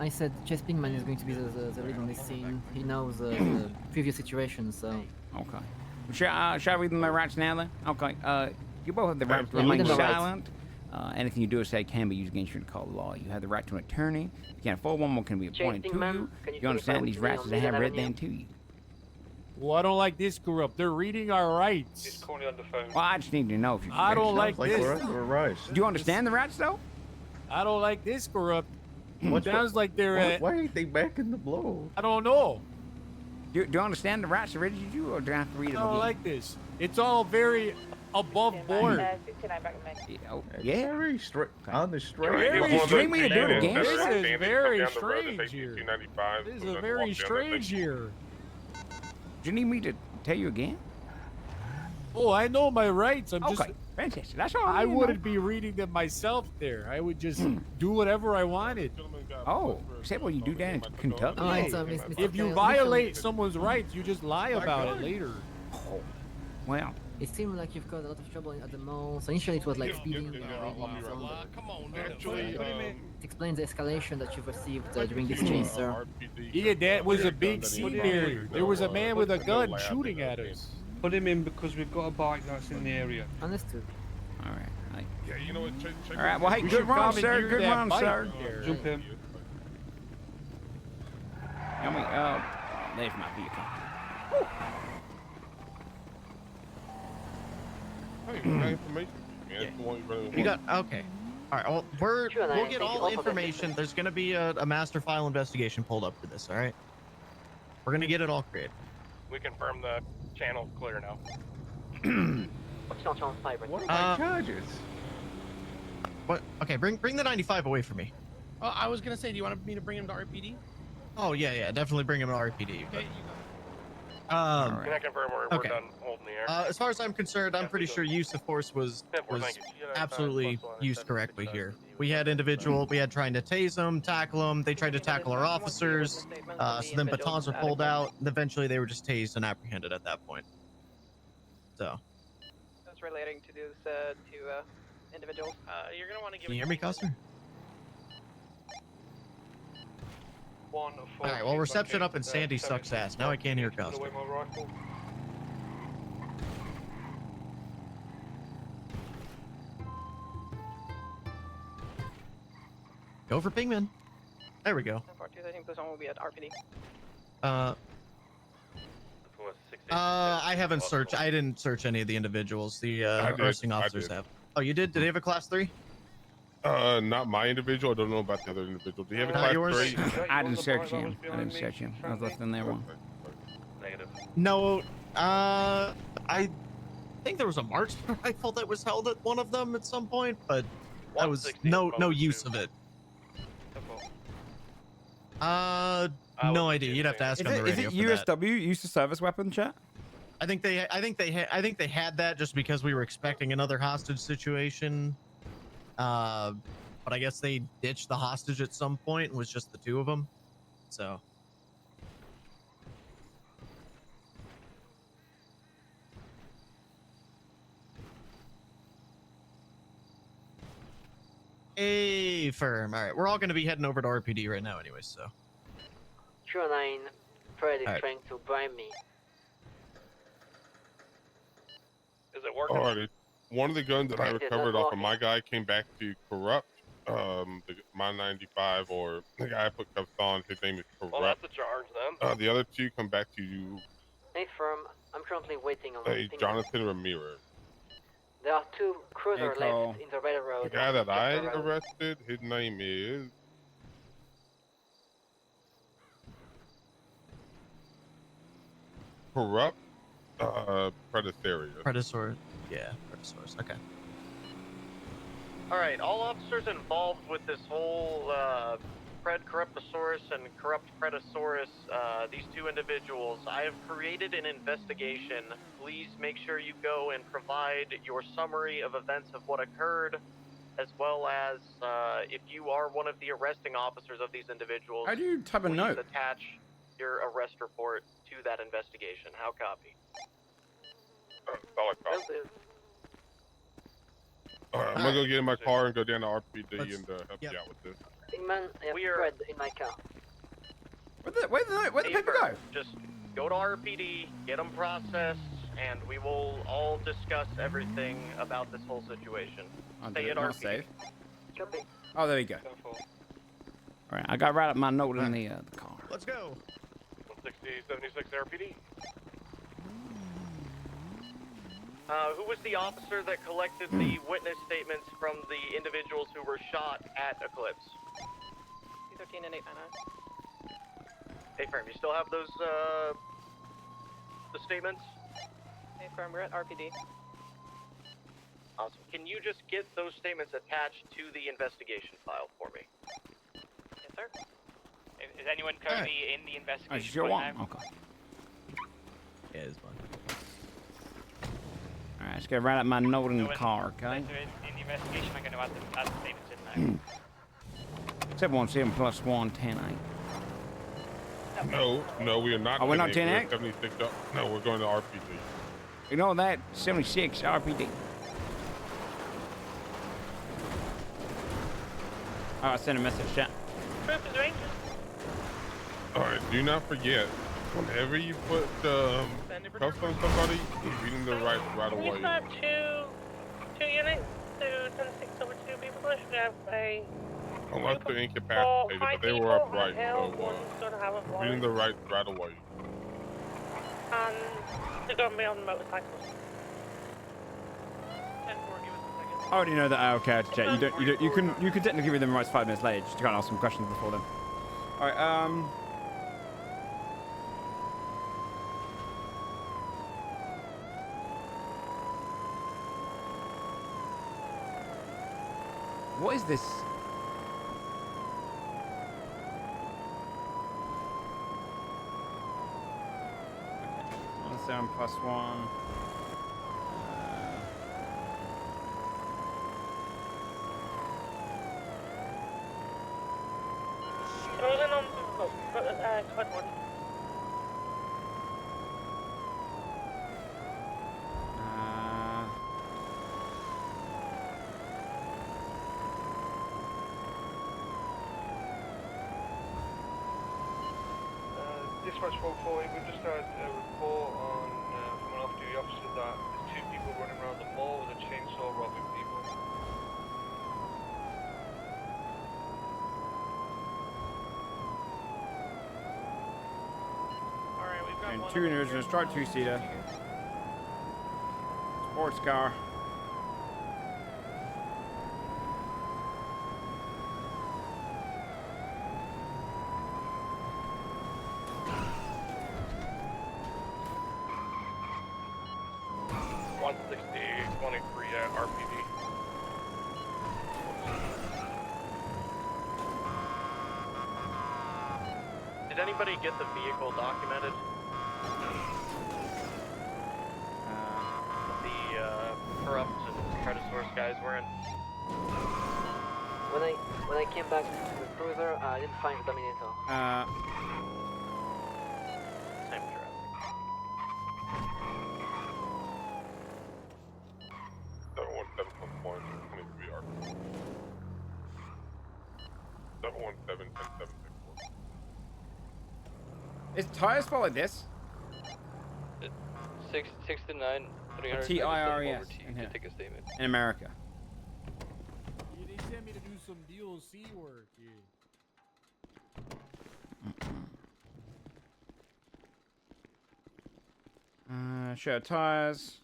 I said Chase Pinkman is going to be the lead on this scene. He knows the previous situation, so. Okay. Shall I read them the rights now then? Okay. You both have the right to Yeah, remain read them the rights. silent. Anything you do or say can be used against you in the court of law. You have the right to an attorney. You can't afford one can be appointed to Pinkman, you. can you You understand clarify these which rights as name I on have read Avenue? them to you. Well, I don't like this, corrupt. They're reading our rights. He's calling on the phone. Well, I just need to know if you. I don't like Like this. we're right. Do you understand the rights though? I don't like this, corrupt. What's Sounds like they're. Why ain't they back in the blow? I don't know. Do you understand the rights I read you to, or do I have to read I them don't again? like this. It's all very above board. Yeah. Very straight on the straight. Very You want me to do it again? This is very Down the road to strange take here. 295, This and is then very walk down that strange thing. here. Do you need me to tell you again? Oh, I know my rights. I'm just. Okay. Fantastic. That's all I need to know. wouldn't be reading them myself there. I would just do whatever I wanted. Oh, except when you do that in Kentucky. Alright, so Mr. If you Kyle, violate someone's rights, you just lie about it later. Oh, well. It seems like you've got a lot of trouble at the mall. So initially it was like speeding. Actually, It explains the escalation that you've received during this chase, sir. Yeah, that was a big scene there. There was a man with a gun shooting at us. Put him in because we've got a bike that's in the area. Understood. All right. Yeah, you know what? All right. Well, hey, We good should run, sir. commandeer Good that run, bike sir. there. Jump in. Tell me. There's my vehicle. Hey, we got information. Man, it's the one you really You want. got okay. All right. Well, we'll get all information. There's gonna be a master file investigation pulled up for this. All right. We're gonna get it all created. We confirm the channel's clear now. What's not on site right What are now? my charges? What? Okay. Bring the 95 away from me. Oh, I was gonna say, do you want me to bring him to RPD? Oh yeah. Definitely bring him to RPD. Okay. Can I confirm we're okay. done holding the air? As far as I'm concerned, I'm pretty sure use of force was thank you. absolutely used correctly here. We had trying to tase them, tackle them. They tried to tackle our officers. So then batons were pulled out. And eventually, they were just tased and apprehended at that point. So, That's relating to this to individuals. You're gonna want to give. can you hear me, Custer? All All right. Well, reception up in Sandy sucks ass. Now I can't hear Custer. Go for Pingman. There we go. I think this one will be at RPD. I haven't searched. I didn't search any of the individuals. The arresting officers have. Oh, you did? Did they have a class 3? Not my individual. I don't know about the other individual. Do you have a class yours? 3? I didn't search him. I didn't search him. I was left in there one. Negative. No. I think there was a marksman rifle that was held at one of them at some point, but that was no use of it. No idea. You'd have to ask on the radio. Is it USW, use of service weapon, chat? I think they had that just because we were expecting another hostage situation. But I guess they ditched the hostage at some point and was just the two of them. So. A firm. All right, we're all going to be heading over to RPD right now, anyways. So. Trio 9, Fred is Alright. trying to bribe me. Is it working? Alrighty. One of the guns that I It is recovered not off of my guy came back to Corrupt. My 95 or the guy I put cuffs on, his name is Corrupt. Well, that's a charge then. The other two come back to you, Hey firm, I'm currently waiting on Jonathan Ramirez. There are two cruisers Hey, Cohle. left in the railroad. The guy that I Just around. arrested, his name is Corrupt Predatoria. Predator. Yeah, Predators. Okay. All right, all officers involved with this whole Pred Corruptosaurus and Corrupt Predasaurus, these two individuals, I have created an investigation. Please make sure you go and provide your summary of events of what occurred, as well as if you are one of the arresting officers of these individuals, How do you type a please note? attach your arrest report to that investigation. How copy? Solid copy. All right, I'm gonna go get in my car and go down to RPD and help you out with this. Man, We are- Fred in my car. Where'd the paper go? Just go to RPD, get them processed, and we will all discuss everything about this whole situation. Stay at Not RPD. safe. Copy. Oh, there you go. All right, I got right up my note in the car. Let's go. 160, 76 RPD. Who was the officer that collected the witness statements from the individuals who were shot at Eclipse? 213 and 899. Hey, Firm, you still have those, the statements? Hey, firm, we're at RPD. Awesome. Can you just get those statements attached to the investigation file for me? Yes, sir. Is anyone currently in the investigation? As you right want. now? Okay. Yeah, it's fine. All right, let's get right up my note in the car, okay? In the investigation, I'm going to add the statements in now. 717 plus 1, 10 8. No, we are not. Oh, we're not 10-8, 10-8? 76. No, we're going to RPD. You know that? 76 RPD. Oh, I sent a message, chat. Purpose Rangers. All right, do not forget, whenever you put cuffs on somebody, you're reading the rights right Can you away. start two units to 10-6 over 2 people? I should have a Unless they're incapacitated, but they were upright, so gonna have a reading the rights right away. and they're gonna be on motorcycles. I already know that. Okay, chat. You can technically read them rights 5 minutes later. Just can't ask some questions before then. All right. What is this? Okay. 7 plus 1. Rolling on quad 1. Dispatch 440, we've just had a report on from an off-duty officer that there's 2 people running around the mall with a chainsaw robbing people. Alright, we've got And one. 2 individuals in a striped 2-seater. Sports car. at RPD. Did anybody get the vehicle documented? The corrupt and Predasaurus guys were in. When I came back to the cruiser, I didn't find the Dominator. Same traffic. Is tires spelled like this? 6 to 9, 300. TIRES You can take a statement. in America. Yeah, they sent me to do some DLC work. Yeah. Show tires.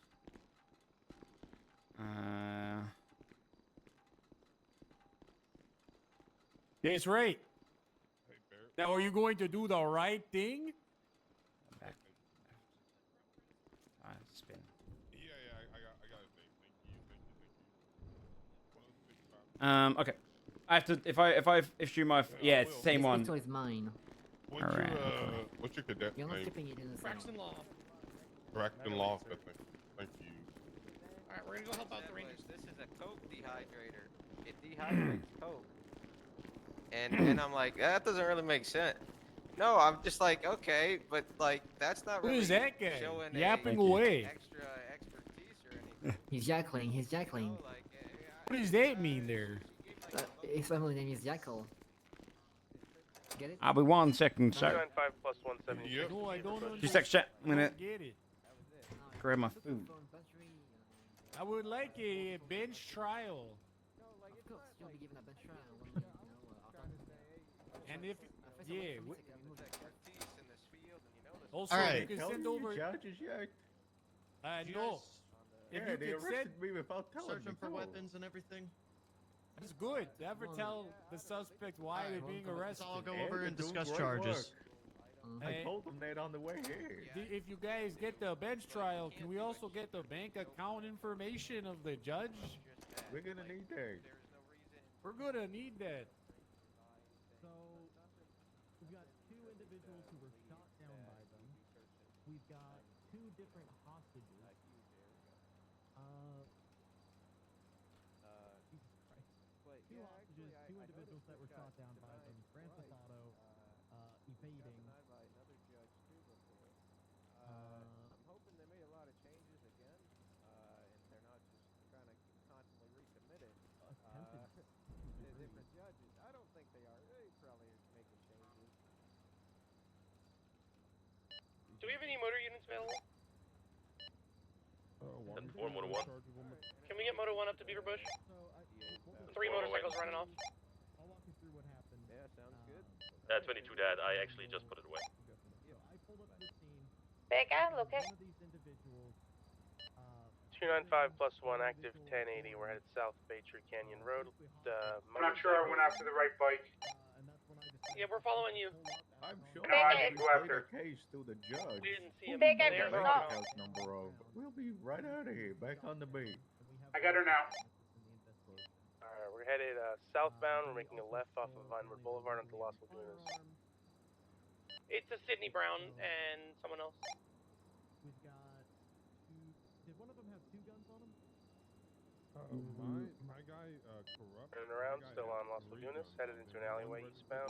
That's right. Now, are you going to do the right thing? Back. Spin. Yeah, I got it. Thank you. Okay. I have to if I issue my yeah, it's the same This one. picture is mine. What's your cadet You're not name? keeping it in the same. Braxton Law. Braxton Loft, I think. Thank you. Alright, we're gonna go help out the Rangers. This is a Coke dehydrator. It dehydrates Coke. And I'm like, that doesn't really make sense. No, I'm just like, okay, but like that's not Who really is that guy? showing Yapping any away. extra expertise or anything. He's jackling. He's jackling. What does that mean there? His family name is Jackal. Get it? I'll be 1 second, sir. 295 plus 170. Yep. No, I don't Two understand. seconds, chat. I'm gonna Get it. grab my food. I would like a bench trial. Of course, you'll be given a bench trial when you know. And if yeah, Also, also Alright. you can send over. Judges yet? No. If Yeah, you they could send, arrested me without telling Searching me. for no. weapons and everything. it's good. Never tell the suspect why they're being arrested. I'll go Yeah, over they're and doing discuss great charges. work. I told them that on the way here. If you guys get the bench trial, can we also get the bank account information of the judge? We're gonna need that. We're gonna need that. So, we've got 2 individuals who were shot down by them. We've got 2 different hostages. Jesus Christ. 2 hostages, 2 individuals that were shot down by them. Francis Otto, evading. I'm hoping they made a lot of changes again, and they're not just trying to constantly recommit it. The different judges. I don't think they are. They probably are making changes. Do we have any motor units available? Can we get Moto 1 up to Beaver Bush? 3 motorcycles running off. I'll walk you through what happened. Yeah, sounds good. 22 Dad, I actually just put it away. So I pulled up to the scene. Becca, look at. One of these individuals, 295 plus 1, active 1080. We're headed south Baytree Canyon Road. I'm not sure I went after the right bike. and that's when I decided Yeah, we're following you. I'm sure No, I I didn't go explained after. the case to the judge. We didn't see him. Big Put Edgar, the there. stop. bank account number on. We'll be right out of here, back on the beat. I got her now. Alright, we're headed southbound. We're making a left off of Vinewood Boulevard onto Los Lagunas. It's a Sydney Brown and someone else. we've got 2. Did one of them have 2 guns on him? My guy, corrupt. Turning around, still on Los Lagunas, headed into an alleyway eastbound.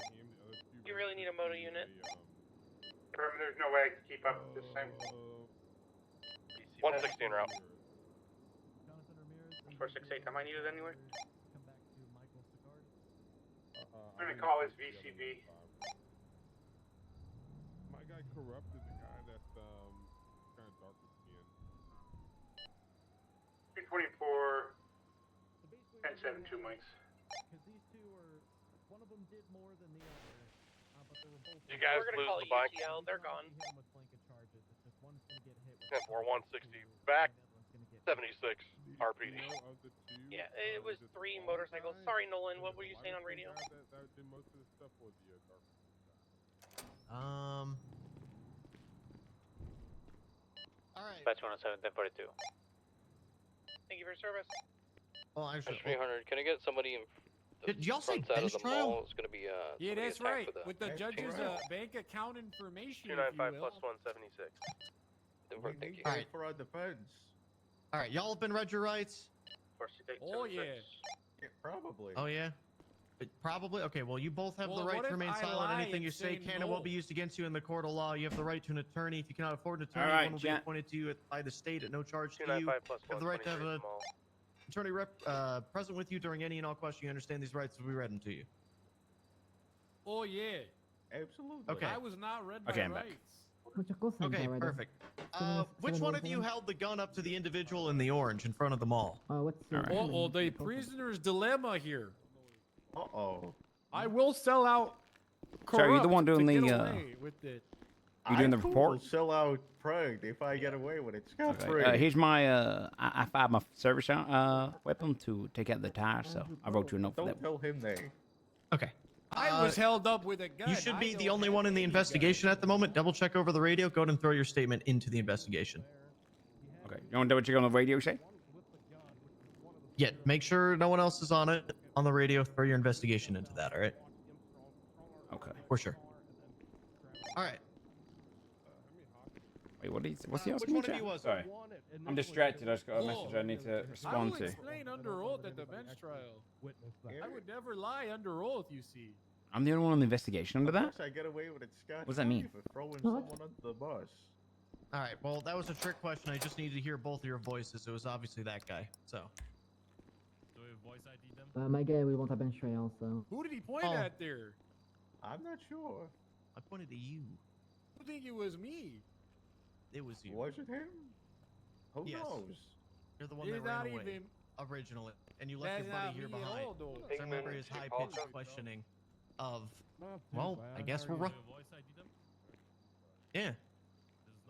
You really need a moto unit. There's no way I can keep up with this thing. 116 route. Jonathan Ramirez. 468, am I needed anywhere? Come back to Michael Sicard. I'm gonna call his VCB. My guy corrupt is the guy that's kind of darker skin. 224, So basically, 1072 mics. because these 2 are, one of them did more than the other, but they were both. You guys We're gonna lose call the bike. UTL. They're gone. Hit them with blanket charges. It's just one's gonna get hit with. 160 back, and the other one's gonna get 76 RPD. Of the 2, Yeah, it was 3 motorcycles. Sorry, Nolan. What were you saying on radio? That did most of the stuff for the dark. All right. Batch 107, 1042. Thank you for your service. Well, actually, 300. Can I get somebody in did y'all say front side of bench the trial? mall? It's gonna be Yeah, somebody that's attacked right. with a With the judge's trial. bank account information, if you 295 will. plus 176. Thank you. All All right. right. For our defense. All right, y'all have been read your rights. 468, Oh, yeah. 76. Yeah, probably. Oh yeah. Probably. Okay. Well, you both have Well, the right what to if remain I silent. lie Anything you and say say can and no? won't be used against you in the court of law. You have the right to an attorney. If you cannot afford an attorney, All right, one will be Jack. appointed to you by the state at no charge to you. 295 plus Have the right to have 123 an small. attorney present with you during any and all questions. You understand these rights as we read them to you. Oh, yeah. Absolutely. Okay. I was not read my Okay, I'm back. rights. Muchas cosas, Okay, Rider. perfect. Seven- Which one of you 717? held the gun up to the individual in the orange in front of the mall? What's your Oh, the prisoner's dilemma here. Uh-oh. I will sell out. Sorry, you're the one Corrupt doing to the, get away with it. You doing the report? Sell out Prague if I get away with it. Scot free. Okay. Here's my I fired my service weapon to take out the tires, so I wrote you a note for that. Don't tell him they. Okay. I was held up with a gun. You should be the only one in the investigation at the moment. Double check over the radio. Go ahead and throw your statement into the investigation. Okay. You want to double check on the radio, say? Yeah. Make sure no one else is on it on the radio. Throw your investigation into that. All right. Okay. For sure. All right. Wait, what's the Which asking one me, of Jack? you was it? Sorry. I'm distracted. I just got a message I need to respond I will to. explain under oath at the bench trial. I would never lie under oath, you see. I'm the only one on the investigation under that? Of course I get away with it, Scott. What does that mean? For throwing someone under the bus. All right. Well, that was a trick question. I just needed to hear both of your voices. It was obviously that guy. So. Do we voice ID them? My guy, we want a bench trial, so. Who did he point Oh. at there? I'm not sure. I pointed to you. I think it was me. It was you. Was it him? Who Yes. knows? You're the one It's that ran not away even. originally, and you left That's your buddy not here me at behind. all, though. So I remember his high-pitched questioning of, well, I guess we're wrong. Yeah.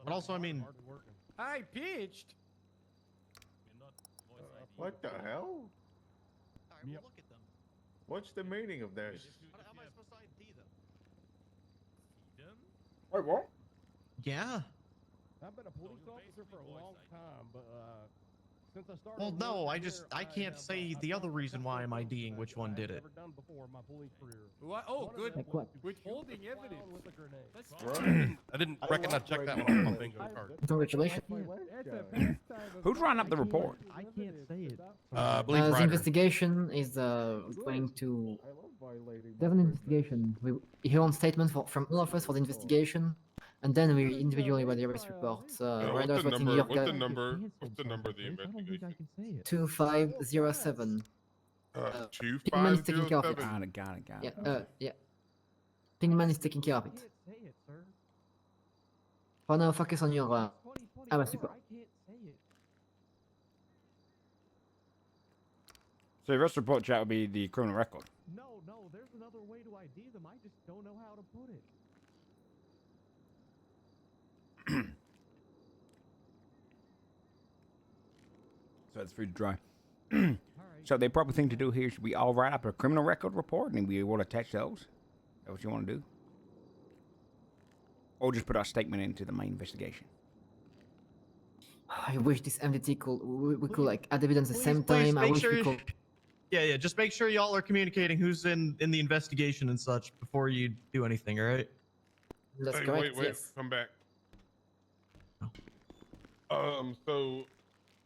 But also, I mean, I pitched. What the hell? all right, we'll look at them. What's the meaning of this? How am I supposed to ID them? Wait, what? Yeah. I've been a police officer for a long time, but since I started. Well, no, working I here, can't have, say the other reason why I'm IDing which one did it. Never done before in my police career. What? Oh, One of good. them what? Withholding clown evidence. with a grenade. That's I didn't reckon I'd check that one off my bingo card. Congratulations. Who's drawing up the report? I can't say it. I believe The Ryder. investigation is going to. There's an investigation. We hear on statements from all of us for the investigation, and then we individually write the arrest reports. What's Ryder's the writing number? New What's the York number? What's the number of the investigation? 2507. Two Pinkman is five taking zero care of it. seven. Got it. Yeah. Pinkman is taking care of it. For now, focus on your arrest report. So the arrest report, chat, would be the criminal record. No, there's another way to ID them. I just don't know how to put it. So it's food dry. So the proper thing to do here should we all write up a criminal record report and we will attach those? Is that what you want to do? Or just put our statement into the main investigation? I wish this MDT could we could like add evidence at the same Please time. I make wish sure we could. Yeah. Just make sure y'all are communicating who's in the investigation and such before you do anything. All right. That's Hey, correct. wait, Yes. come back. So,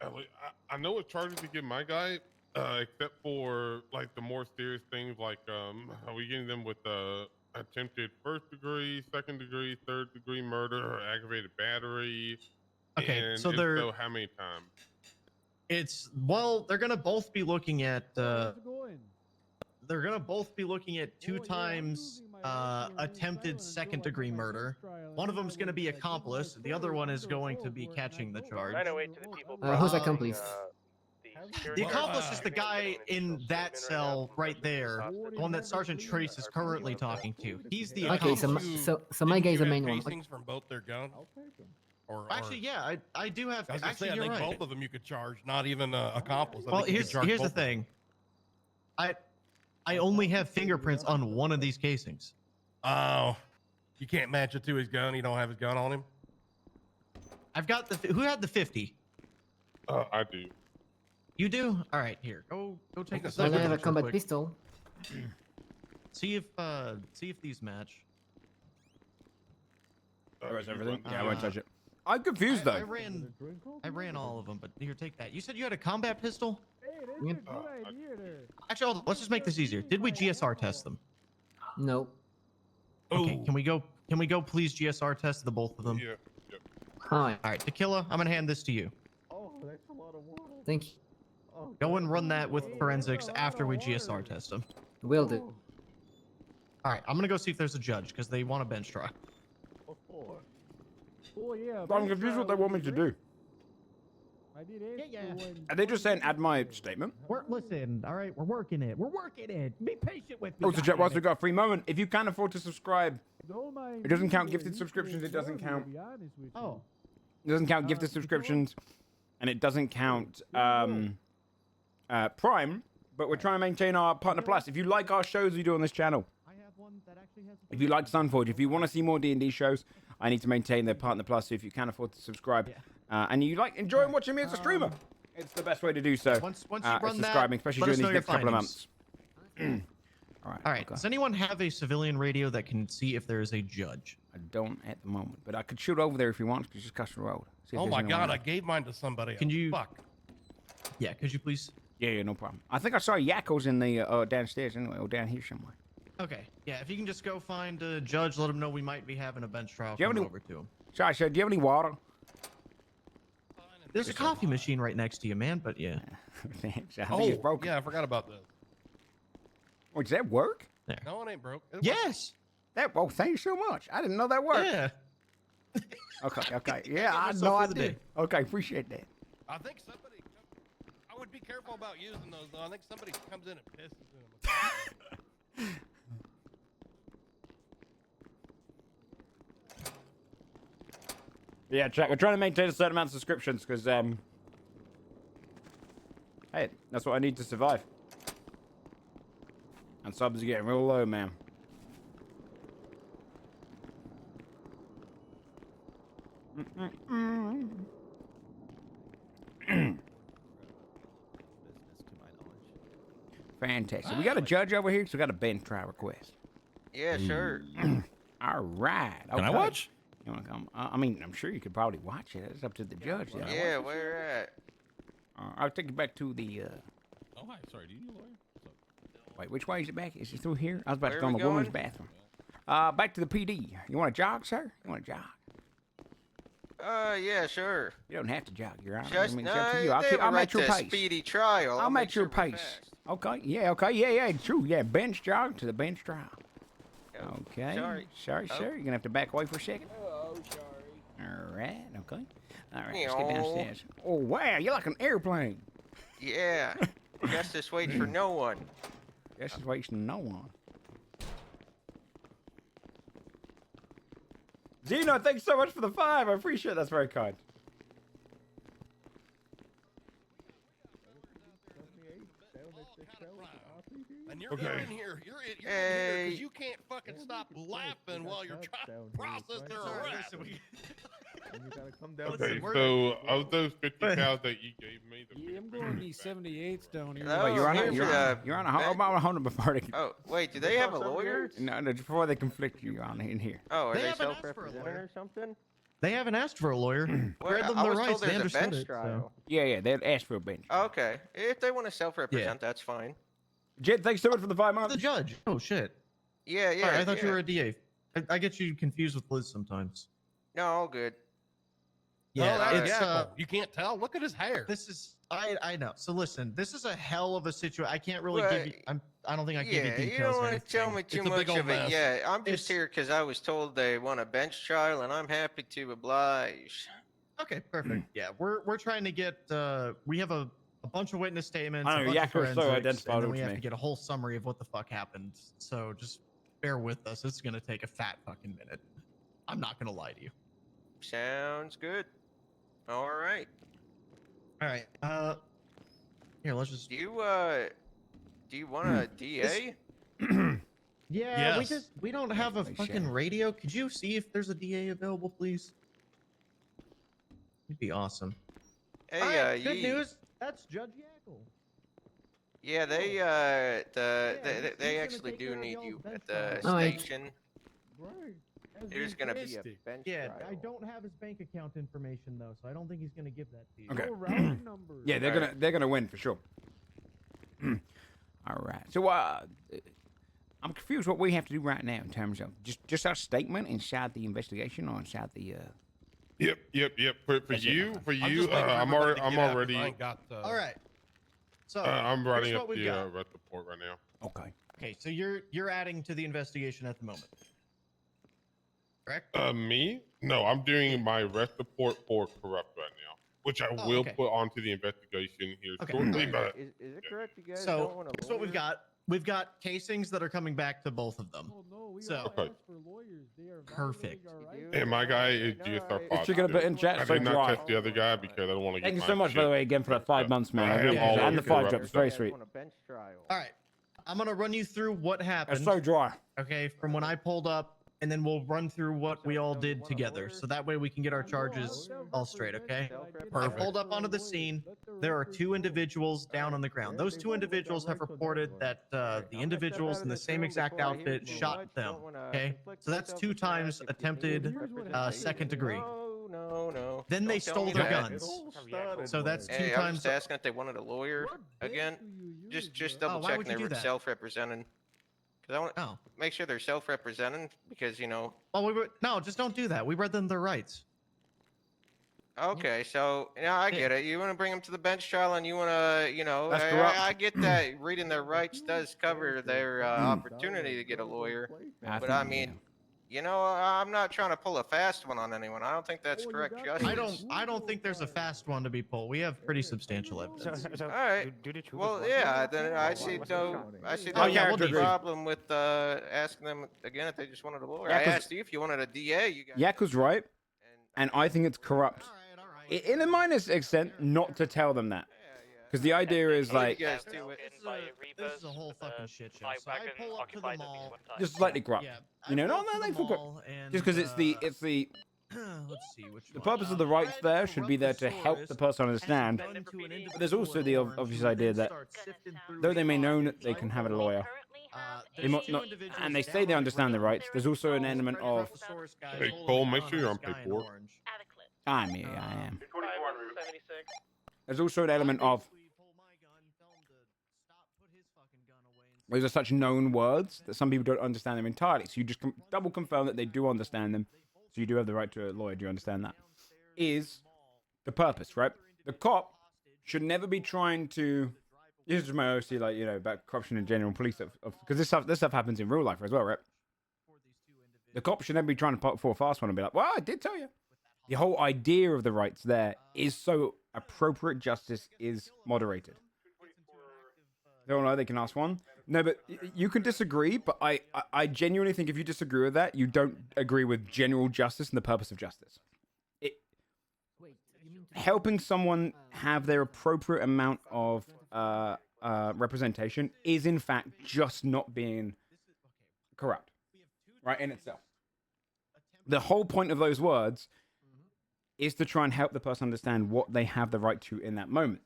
Ellie, I know what charges to give my guy, except for like the more serious things, like are we getting them with attempted first degree, second degree, third degree murder, or aggravated battery? Okay, And so if they're- so, how many times? They're gonna both be looking at they're gonna both be looking at 2 times attempted second degree murder. One of them is gonna be accomplice. The other one is going to be catching the charge. 908 to the people. Who's accomplice? The accomplice is the guy in that cell right there, the one that Sergeant Trace is currently talking to. He's the Okay, accomplice. so my guy is the main one. Casings from both their guns. Or Actually, yeah, I do have. I was gonna Actually, say, I you're think right. both of them you could charge, not even accomplice. I Well, think you could charge here's the both of them. thing. I only have fingerprints on one of these casings. Oh, you can't match it to his gun. You don't have his gun on him. I've got the. Who had the 50? I do. You do? All right, here. Go take a Well, I have a real combat quick. pistol. See if these match. Everything? Yeah, I won't touch it. I'm confused though. I ran all of them, but here, take that. You said you had a combat pistol? Hey, that's a good idea there. Actually, hold on, let's just make this easier. Did we GSR test them? No. Okay, can we go please GSR test the both of them? Yeah. Hi. All right, Tequila, I'm gonna hand this to you. Oh, that's a lot of water. Thank you. Go and run that with forensics after we GSR test them. Will do. All right, I'm gonna go see if there's a judge because they want a bench trial. Oh yeah. I'm confused what they want me to do. I did ask Yeah. you when. Are they just saying add my statement? Listen, all right, we're working it. We're working it. Be patient with me. Oh, so chat, whilst we've got a free moment, if you can't afford to subscribe It doesn't count gifted subscriptions. It doesn't count. Oh. It doesn't count gifted subscriptions, and it doesn't count Prime. But we're trying to maintain our Partner Plus. If you like our shows we do on this channel, if you like Sunforge, if you want to see more D&D shows, I need to maintain the Partner Plus. So if you can afford to subscribe, and you like enjoying watching me as a streamer, it's the best way to do so. Once you run subscribing, that, especially let us during know these your next couple of findings. months. All right. Does anyone have a civilian radio that can see if there is a judge? I don't at the moment, but I could shoot over there if you want. Because just cross the road. See if Oh there's my anyone god, there. I gave mine to somebody else. Can you? Fuck. Yeah, could you please? Yeah, no problem. I think I saw Yakos in the downstairs anyway, or down here somewhere. Okay. Yeah, if you can just go find a judge, let him know we might be having a bench trial Do you have coming any- over to him. Sorry, sir. Do you have any water? There's a coffee machine right next to you, man. But yeah. Thanks. I think it's broken. yeah, I forgot about this. Oh, does that work? No, it ain't broke. It Yes. That. Oh, thank you so much. I didn't know that worked. Yeah. Okay. Yeah, I yourself know I for the did. day. Okay, appreciate that. I think somebody. I would be careful about using those though. I think somebody comes in and pisses in them. Yeah, check. We're trying to maintain a certain amount of subscriptions because, hey, that's what I need to survive. And subs are getting real low, man. Fantastic. We got a judge over here, so we got a bench trial request. Yeah, sure. All right. Can I watch? You want to come? I mean, I'm sure you could probably watch it. It's up to the judge. Then. Yeah, where at? I'll take you back to the. Oh, hi. Sorry, do you need a lawyer? Wait, which way is it back? Is it through here? I was about Where to go in we the woman's going? bathroom. Back to the PD. You want to jog, sir? You want to jog? Yeah, sure. You don't have to jog, Your Honor. Just I mean, no, it's up to they you. have a I'll right make your to pace. speedy trial. I'll make your sure we're pace. fast. Okay. Yeah. Okay. Yeah. True. Yeah. Bench jog to the bench trial. Okay. Sorry. Sorry, Oh. sir. You're gonna have to back away for a second. Oh, sorry. All right. Okay. All right. Let's get Meow. downstairs. Oh wow! You're like an airplane. Yeah. Justice waits for no one. Justice waits for no one. Zeno, thanks so much for the 5. I appreciate it. That's very kind. And you're Okay. in here. You're in here Hey. because you can't fucking stop laughing while you're trying to process their arrest. Okay, so of those 50 cows that you gave me, the I'm going these 78s down here. Oh, Wait, you're on here's you're on a hold about a hold before they. Oh, wait, do they have a lawyer? No, before they conflict you on in here. Oh, are They they haven't asked for a self-represented lawyer. or something? They haven't asked for a lawyer. Well, Read them I their was rights. told They there's a understood bench it. trial. Yeah, they'd ask for a bench. Okay, if they want to self-represent, that's fine. Jed, thanks so much for the 5 months. The judge. Oh shit. Yeah, yeah. Sorry, I thought you yeah. were a DA. I get you confused with Liz sometimes. No, all good. Yeah, that's it's Jackal. You can't tell. Look at his hair. This is I know. So listen, this is a hell of a situation. I can't really Well, give you. I don't think I can give you Yeah, details. you don't or want to tell anything. me too It's a much big old of it. mess. Yeah, I'm just It's- here because I was told they want a bench trial, and I'm happy to oblige. Okay, perfect. Yeah, we're trying to get. We have a bunch of witness statements. I a know, bunch of Yakko's so forensics, identified and then with we have me. to get a whole summary of what the fuck happened. So just bear with us. It's gonna take a fat fucking minute. I'm not gonna lie to you. Sounds good. All right. All right. Here, let's just. Do you want a DA? Yeah, Yes. we don't have a Like fucking shit. radio. Could you see if there's a DA available, please? It'd be awesome. Hey, Alright, good Yee. news. That's Judge Yackle. Yeah, they he's they gonna actually take do care of need y'all's you bench at the trial. Oh, wait. station. Right. As There's gonna be a requested. bench Yeah, trial. I don't have his bank account information though, so I don't think he's gonna give that to you. Okay. No routing numbers. Yeah, they're gonna win for sure. All right. So I'm confused what we have to do right now in terms of just our statement inside the investigation or inside the. Yep. For That's it. you, I'm just waiting for I'm everybody to I'm get out 'cause already. I ain't got, All right. So I'm writing here's up what we've the got. arrest report right now. Okay. Okay, so you're adding to the investigation at the moment, correct? Me? No, I'm doing my arrest report for corrupt right now, which I Oh, will okay. put onto the investigation here Okay. shortly. But Is it correct you guys don't So want a here's what we've lawyer? got. We've got casings that are coming back to both of them. Oh no, we So- all ask for lawyers. They are Perfect. And my guy is GSR It's you're gonna put in chat, I so did not dry. test the other guy because I don't want to get Thank you my so much, by the shit way, again for that 5 months, man. I I really am all appreciate it. And the over 5 corrupt drops, very stuff. sweet. All right. I'm going to run you through what happened. It's so dry. Okay, from when I pulled up, and then we'll run through what we all did together. So that way we can get our charges all straight, okay? I pulled up onto the scene. There are 2 individuals down on the ground. Those 2 individuals have reported that the individuals in the same exact outfit shot them, okay? So that's 2 times attempted second degree. No. Then they Don't tell stole me their that. guns. So that's 2 Hey, I was times. just asking if they wanted a lawyer again. Just double why would checking you they do were that? self-representing. Because I want to make sure they're self-representing. Because Oh, no, just don't do that. We read them their rights. Okay, so I get it. You want to bring them to the bench trial, and you want to, That's corrupt. I get that reading their rights does cover their opportunity to get a lawyer. But I mean, I'm not trying to pull a fast one on anyone. I don't think that's correct justice. I don't think there's a fast one to be pulled. We have pretty substantial evidence. All right. Well, yeah. Then I see no problem with asking them again if they just wanted a lawyer. Yeah, I 'cause- asked you if you wanted a DA. You guys. Yakko's right, and I think it's corrupt. In a minor extent, not to tell them that. Because the idea is like, This is a whole fucking shit show. So I pull up to the mall. just slightly corrupt. No, they forgot. Just because it's the let's see which the purpose of the rights there should be there to help the person understand. But there's also the obvious idea that though they may know that they can have a lawyer, they might not, and they say they understand the rights, there's also an element of, Hey, Cole, make sure you're on paperwork. I am. There's also an element of, those are such known words that some people don't understand them entirely. So you just double confirm that they do understand them. So you do have the right to a lawyer. Do you understand that? Is the purpose, right? The cop should never be trying to. This is my OC, about corruption in general, police stuff, because this stuff happens in real life as well, right? The cop should never be trying to put for a fast one and be like, "Well, I did tell you." The whole idea of the rights there is so appropriate justice is moderated. They don't know, they can ask one. No, but you can disagree, but I genuinely think if you disagree with that, you don't agree with general justice and the purpose of justice. Helping someone have their appropriate amount of representation is in fact just not being corrupt, right, in itself. The whole point of those words is to try and help the person understand what they have the right to in that moment.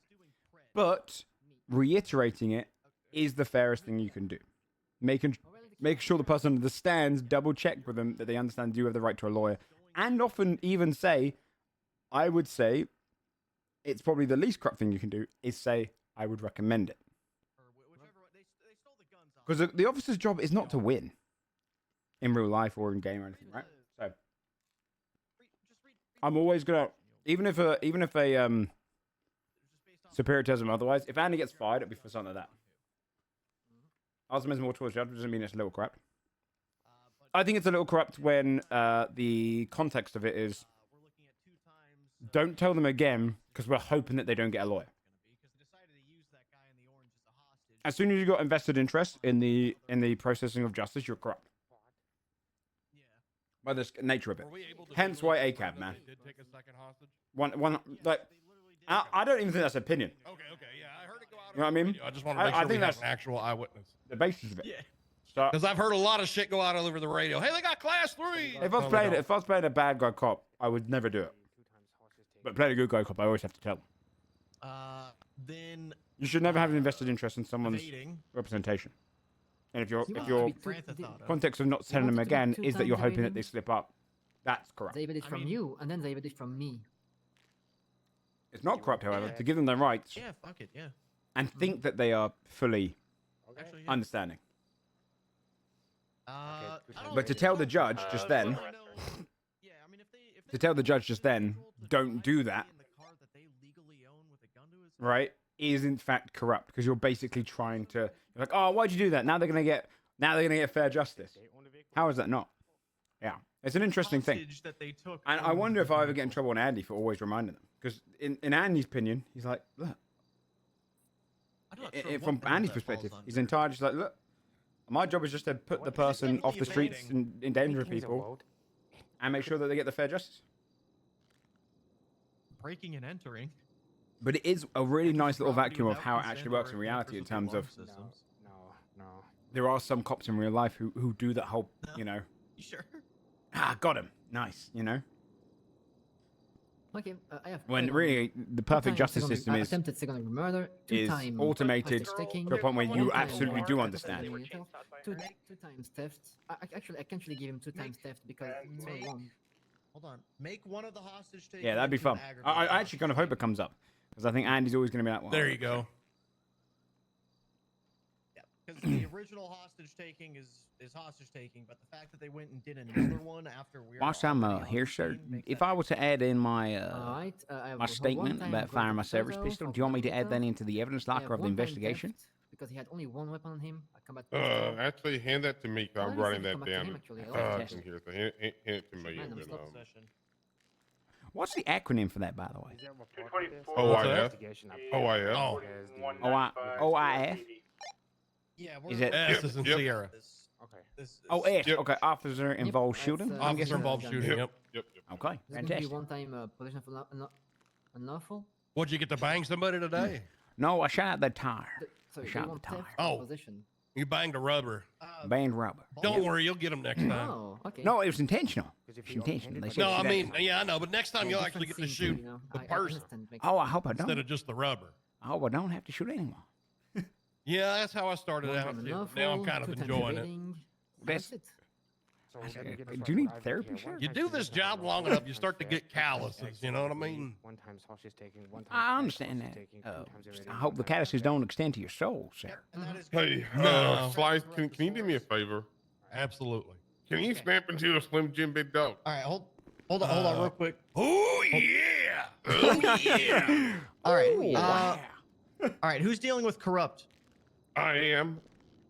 But reiterating it is the fairest thing you can do. Make sure the person understands, double check with them that they understand you have the right to a lawyer, and often even say, I would say, it's probably the least corrupt thing you can do, is say, I would recommend it. Because the officer's job is not to win in real life or in game or anything, right? So I'm always gonna, even if a superior tells him otherwise, if Andy gets fired, it'll be for something like that. Ultimately, more towards judge doesn't mean it's a little corrupt. I think it's a little corrupt when the context of it is, don't tell them again because we're hoping that they don't get a lawyer. As soon as you got invested interest in the processing of justice, you're corrupt. By the nature of it. Hence why ACAB, man. Did take a second hostage? I don't even think that's opinion. Okay, yeah, I heard it go out. You know what I mean? I just want to make sure I think we have that's an actual eyewitness. the basis of it. Yeah. So, Because I've heard a lot of shit go out all over the radio. Hey, they got class 3. if I was playing a bad guy cop, I would never do it. But playing a good guy cop, I always have to tell them. Then You should never have an invested interest in someone's evading. representation. And if your Grand Theft Auto. context of not telling them again is that you're hoping that they slip up, that's corrupt. They evaded from you, and then they evaded from me. It's not corrupt, however, to give them their rights Yeah, fuck it, yeah. and think that they are fully Actually, yeah. understanding. I don't But to tell the judge just then, to tell the judge just then, don't do that, right, is in fact corrupt because you're basically trying to, you're like, oh, why'd you do that? Now they're gonna get fair justice. How is that not? Yeah, it's an interesting thing. Hostage that they took And I from- wonder if I ever get in trouble on Andy for always reminding them. Because in Andy's opinion, he's like, look, From Andy's perspective, he's entirely just like, look, my job is just to put the person off the streets and endanger people, and make sure that they get the fair justice. Breaking and entering. But it is a really nice little vacuum of how it actually works in reality in terms of No. there are some cops in real life who do that whole, you know. Sure. Got him. Nice, you know. Okay, I have. When really the perfect justice system is attempted second-degree murder, is automated to a point where you absolutely do understand. 2 times theft. Actually, I can't really give him 2 times theft because it's only 1. Hold on. Make one of the hostage takers. Yeah, that'd be fun. I actually kind of hope it comes up because I think Andy's always going to be like, well, there you go. Because the original hostage taking is hostage taking, but the fact that they went and did another one after we were whilst I'm here, sir, if I were to add in my my statement about firing my service pistol, do you want me to add that into the evidence locker of the investigation? Because he had only 1 weapon on him. I come back. Actually, hand that to me. Cause I'm writing that down. Here, so hand it to me. And then, What's the acronym for that, by the way? OIF. OIF. Yeah, is it S is in Sierra? Okay. Oh, S. Okay. Officer involved shooting. Officer involved shooting. Yep. Okay. Fantastic. 1 time possession of unlawful. What'd you get to bang somebody today? No, I shot the tire. So shot the tire. Oh, you banged a rubber. Banged rubber. Don't worry, you'll get them next time. Oh, okay. No, it was intentional. It was intentional. They said No, I mean, yeah, I know, but next time you'll actually get to shoot the person. Oh, I hope I don't. Instead of just the rubber. I hope I don't have to shoot anyone. Yeah, that's how I started out. Now I'm kind of enjoying it. That's it. Do you need therapy, sir? You do this job long enough, you start to get calluses. You know what I mean? I understand that. I hope the calluses don't extend to your soul, sir. Hey, Slice, can you do me a favor? Absolutely. Can you snap into a Slim Jim Big Dog? All right, hold on, real quick. Oh yeah! Oh yeah! All right. All right. Who's dealing with corrupt? I am.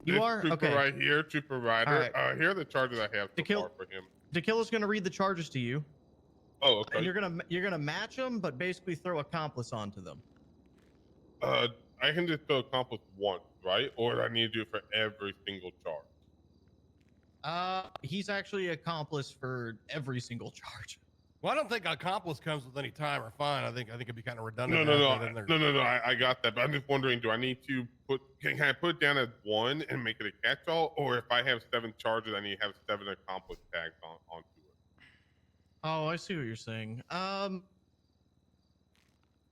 You this are? trooper Okay. right here, trooper rider. All Here are the charges I have so far for him. Dakilla's gonna read the charges to you. Oh, okay. And you're gonna match them, but basically throw accomplice onto them. I can just throw accomplice once, right? Or do I need to do it for every single charge? He's actually accomplice for every single charge. Well, I don't think accomplice comes with any time or fine. I think it'd be kind of redundant. No. I got that, but I'm just wondering: do I need to can I put it down as 1 and make it a catch-all, or if I have 7 charges, I need to have 7 accomplice tags onto it? Oh, I see what you're saying. Yeah,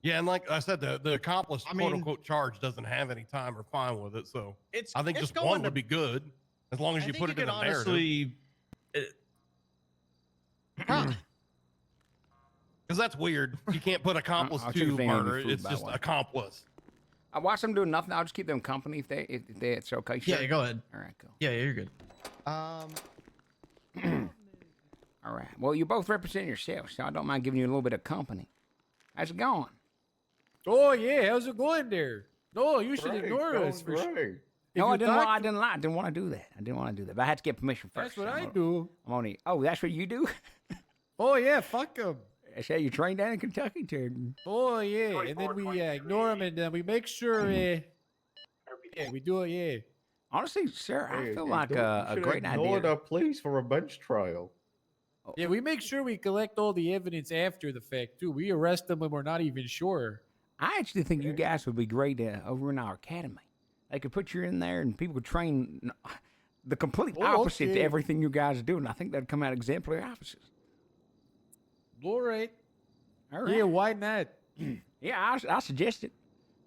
and like I said, the accomplice quote unquote charge doesn't have any time or fine with it, so I think just 1 would be good as long as you put it in the narrative. Because that's weird. You can't put accomplice to murder. It's just accomplice. I watch them doing nothing. I'll just keep them company if it's okay. Sure. Yeah, go ahead. All right, cool. Yeah, you're good. All right. Well, you both represent yourselves, so I don't mind giving you a little bit of company. How's it going? Oh yeah, how's it going there? No, you should ignore us for sure. No, I didn't want to do that. I didn't want to do that, but I had to get permission first. That's what I do. I'm only. Oh, that's what you do. Oh yeah, fuck them. I say you trained down in Kentucky, too. Oh yeah, and then we ignore them, and we make sure. Yeah, we do it. Yeah. Honestly, sir, I feel like a great idea. The police for a bench trial. Yeah, we make sure we collect all the evidence after the fact too. We arrest them when we're not even sure. I actually think you guys would be great over in our academy. They could put you in there, and people could train the complete opposite to everything you guys are doing. I think that'd come out exemplary officers. All right. All right. Yeah, why not? Yeah, I suggest it.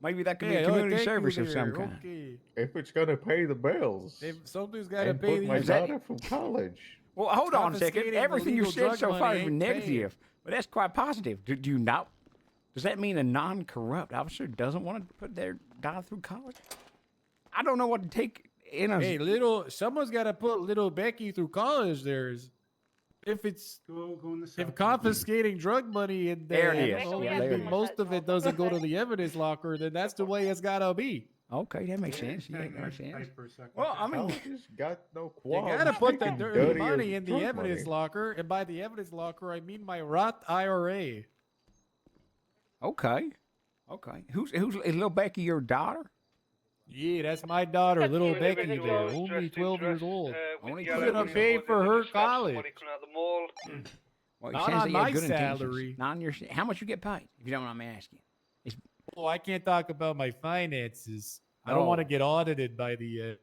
Maybe that could be a community service of some kind. Okay. If it's gonna pay the bills. If somebody's got to and pay put my these. daughter from college. Well, hold on a second. Confiscating Everything you illegal said so drug far money has been ain't negative, but that's quite positive. Do you not? Does that mean a non-corrupt officer doesn't want to put their daughter through college? I don't know what to take in a. Hey, someone's got to put little Becky through college. If confiscating drug money in There it is. only Yeah, there it is. most of it doesn't go to the evidence locker, then that's the way it's gotta be. Okay, that makes sense. Yeah, that makes sense. Well, I mean, got no You qualms. gotta put that dirty Dirty money as in the drug evidence money. locker, and by the evidence locker, I mean my Roth IRA. okay. Is little Becky your daughter? Yeah, that's my daughter, little Becky there, only 12 years old. Only gonna pay for her college. Well, it Not says on that you have my good intentions. salary. Not on your. How much you get paid? If you don't mind me asking. Oh, I can't talk about my finances. I don't want to get audited by the.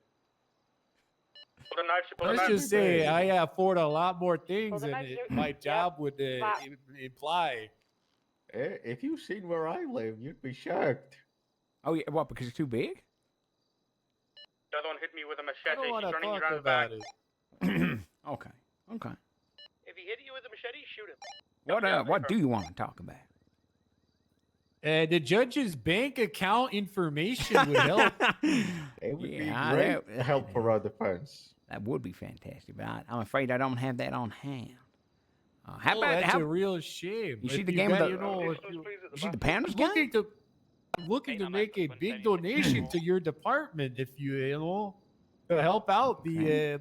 Let's just say I afford a lot more things than my job would imply. If you seen where I live, you'd be shocked. Oh yeah, what? Because it's too big? The other one hit me with a I machete. don't want He's to running talk around the back. about it. Okay. If he hit you with a machete, shoot him. What do you want to talk about? The judge's bank account information would help. It would be great help for our defense. That would be fantastic, but I'm afraid I don't have that on hand. How about that's a real shame. You see If the game of got, the? You see the Pounders game? I'm looking to make a big donation to your department if you to help out the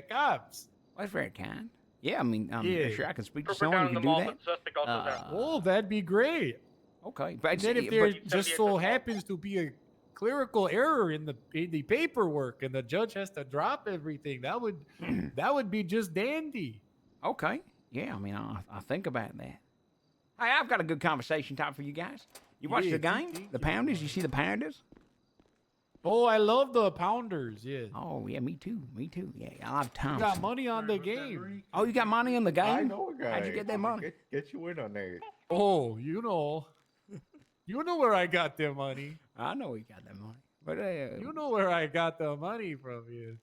cops. Well, that's very kind. Yeah, I mean, I'm sure I can speak to Put someone down who the can do mall, that. but suspect also down. Oh, that'd be great. Okay, And but then if there just so happens to be a clerical error in the paperwork and the judge has to drop everything, that would be just dandy. Okay, yeah, I mean, I think about that. Hey, I've got a good conversation time for you guys. You watch the game, the Pounders. You see the Pounders? Oh, I love the Pounders. Yeah. Oh yeah, me too. Yeah, I love Tom. You got money on the game. Oh, you got money on the game? I know a guy. How'd you get that money? Get you in on that. Oh, you know where I got the money. I know he got that money, but you know where I got the money from. You.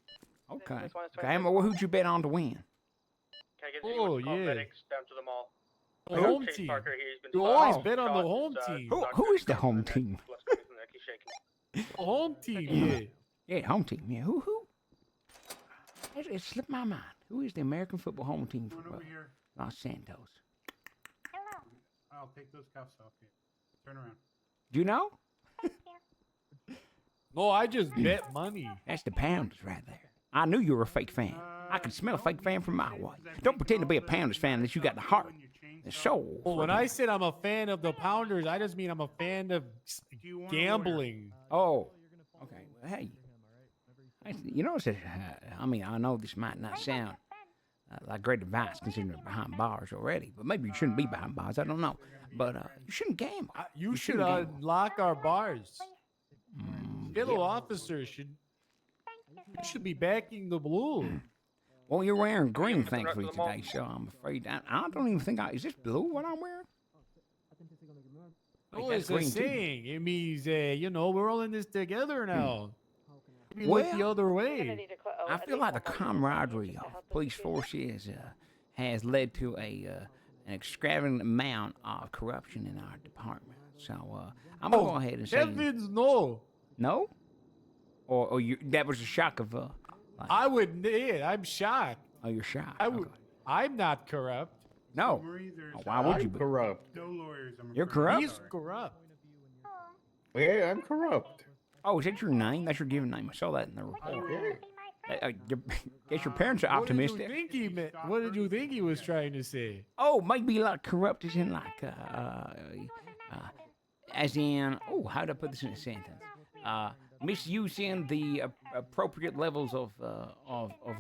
Okay. Okay. Who'd you bet on to win? Can I get Oh, anyone call yeah. medics down to the mall? The home Chase team. Parker here, he's been You spotted. always bet on the Shot home is, team. Who is the home team? He's shaking. The home team. Yeah, home team. Yeah, who? It slipped my mind. Who is the American football home team for Los Santos? I'll take those cuffs off here. Turn around. Do you know? No, I just bet money. That's the Pounders right there. I knew you were a fake fan. I could smell a fake fan from my way. Don't pretend to be a Pounders fan unless you got the heart, the soul. Well, when I said I'm a fan of the Pounders, I just mean I'm a fan of gambling. Oh, okay. Well, hey, you know, I mean, I know this might not sound like great advice considering you're behind bars already, but maybe you shouldn't be behind bars. I don't know. But you shouldn't gamble. You should shouldn't gamble. unlock our bars. Fellow officers should be backing the blue. Well, you're wearing green, thankfully, today, so I'm afraid I don't even think is this blue what I'm wearing? Oh, it's a saying. It means, we're all in this together now. We Well, look the other way. I feel like the camaraderie of police forces has led to an extravagant amount of corruption in our department. So I'm gonna go ahead and say heavens no. No? Or you? That was a shock of I would. Yeah, I'm shocked. Oh, you're shocked. I'm not corrupt. No. Why would you be corrupt? No lawyers. You're corrupt. He's corrupt. Yeah, I'm corrupt. Oh, is that your name? That's your given name. I saw that in the report. Guess your parents are optimistic. What did you think he was trying to say? Oh, maybe like corrupt as in like, as in, how do I put this in a sentence? Misusing the appropriate levels of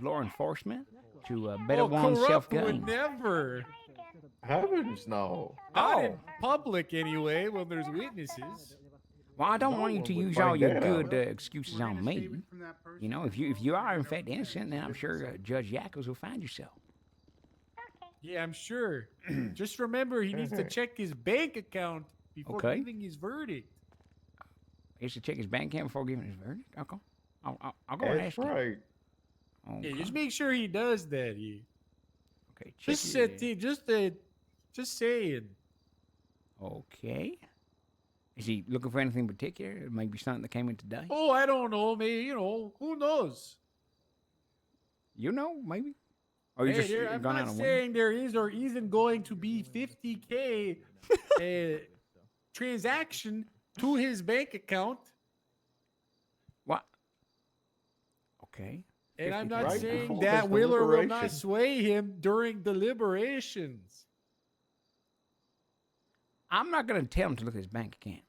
law enforcement to better one's self-gain. Would never. Heavens no. Not in public anyway, when there's witnesses. Well, I don't want you to use all your good excuses on me. You know, if you are in fact innocent, then I'm sure Judge Yackles will find yourself. Yeah, I'm sure. Just remember, he needs to check his bank account before giving his verdict. He has to check his bank account before giving his verdict? Okay. I'll go and ask him. Right. Okay. Yeah, just make sure he does that. Yeah. Okay. Just saying. Okay. Is he looking for anything in particular? Maybe something that came in today? Oh, I don't know. Maybe, who knows? You know, maybe? Or you just I'm gone not out and saying there is or isn't going to be $50K transaction to his bank account. What? Okay. And I'm not saying that will or will not sway him during deliberations. I'm not going to tell him to look at his bank account.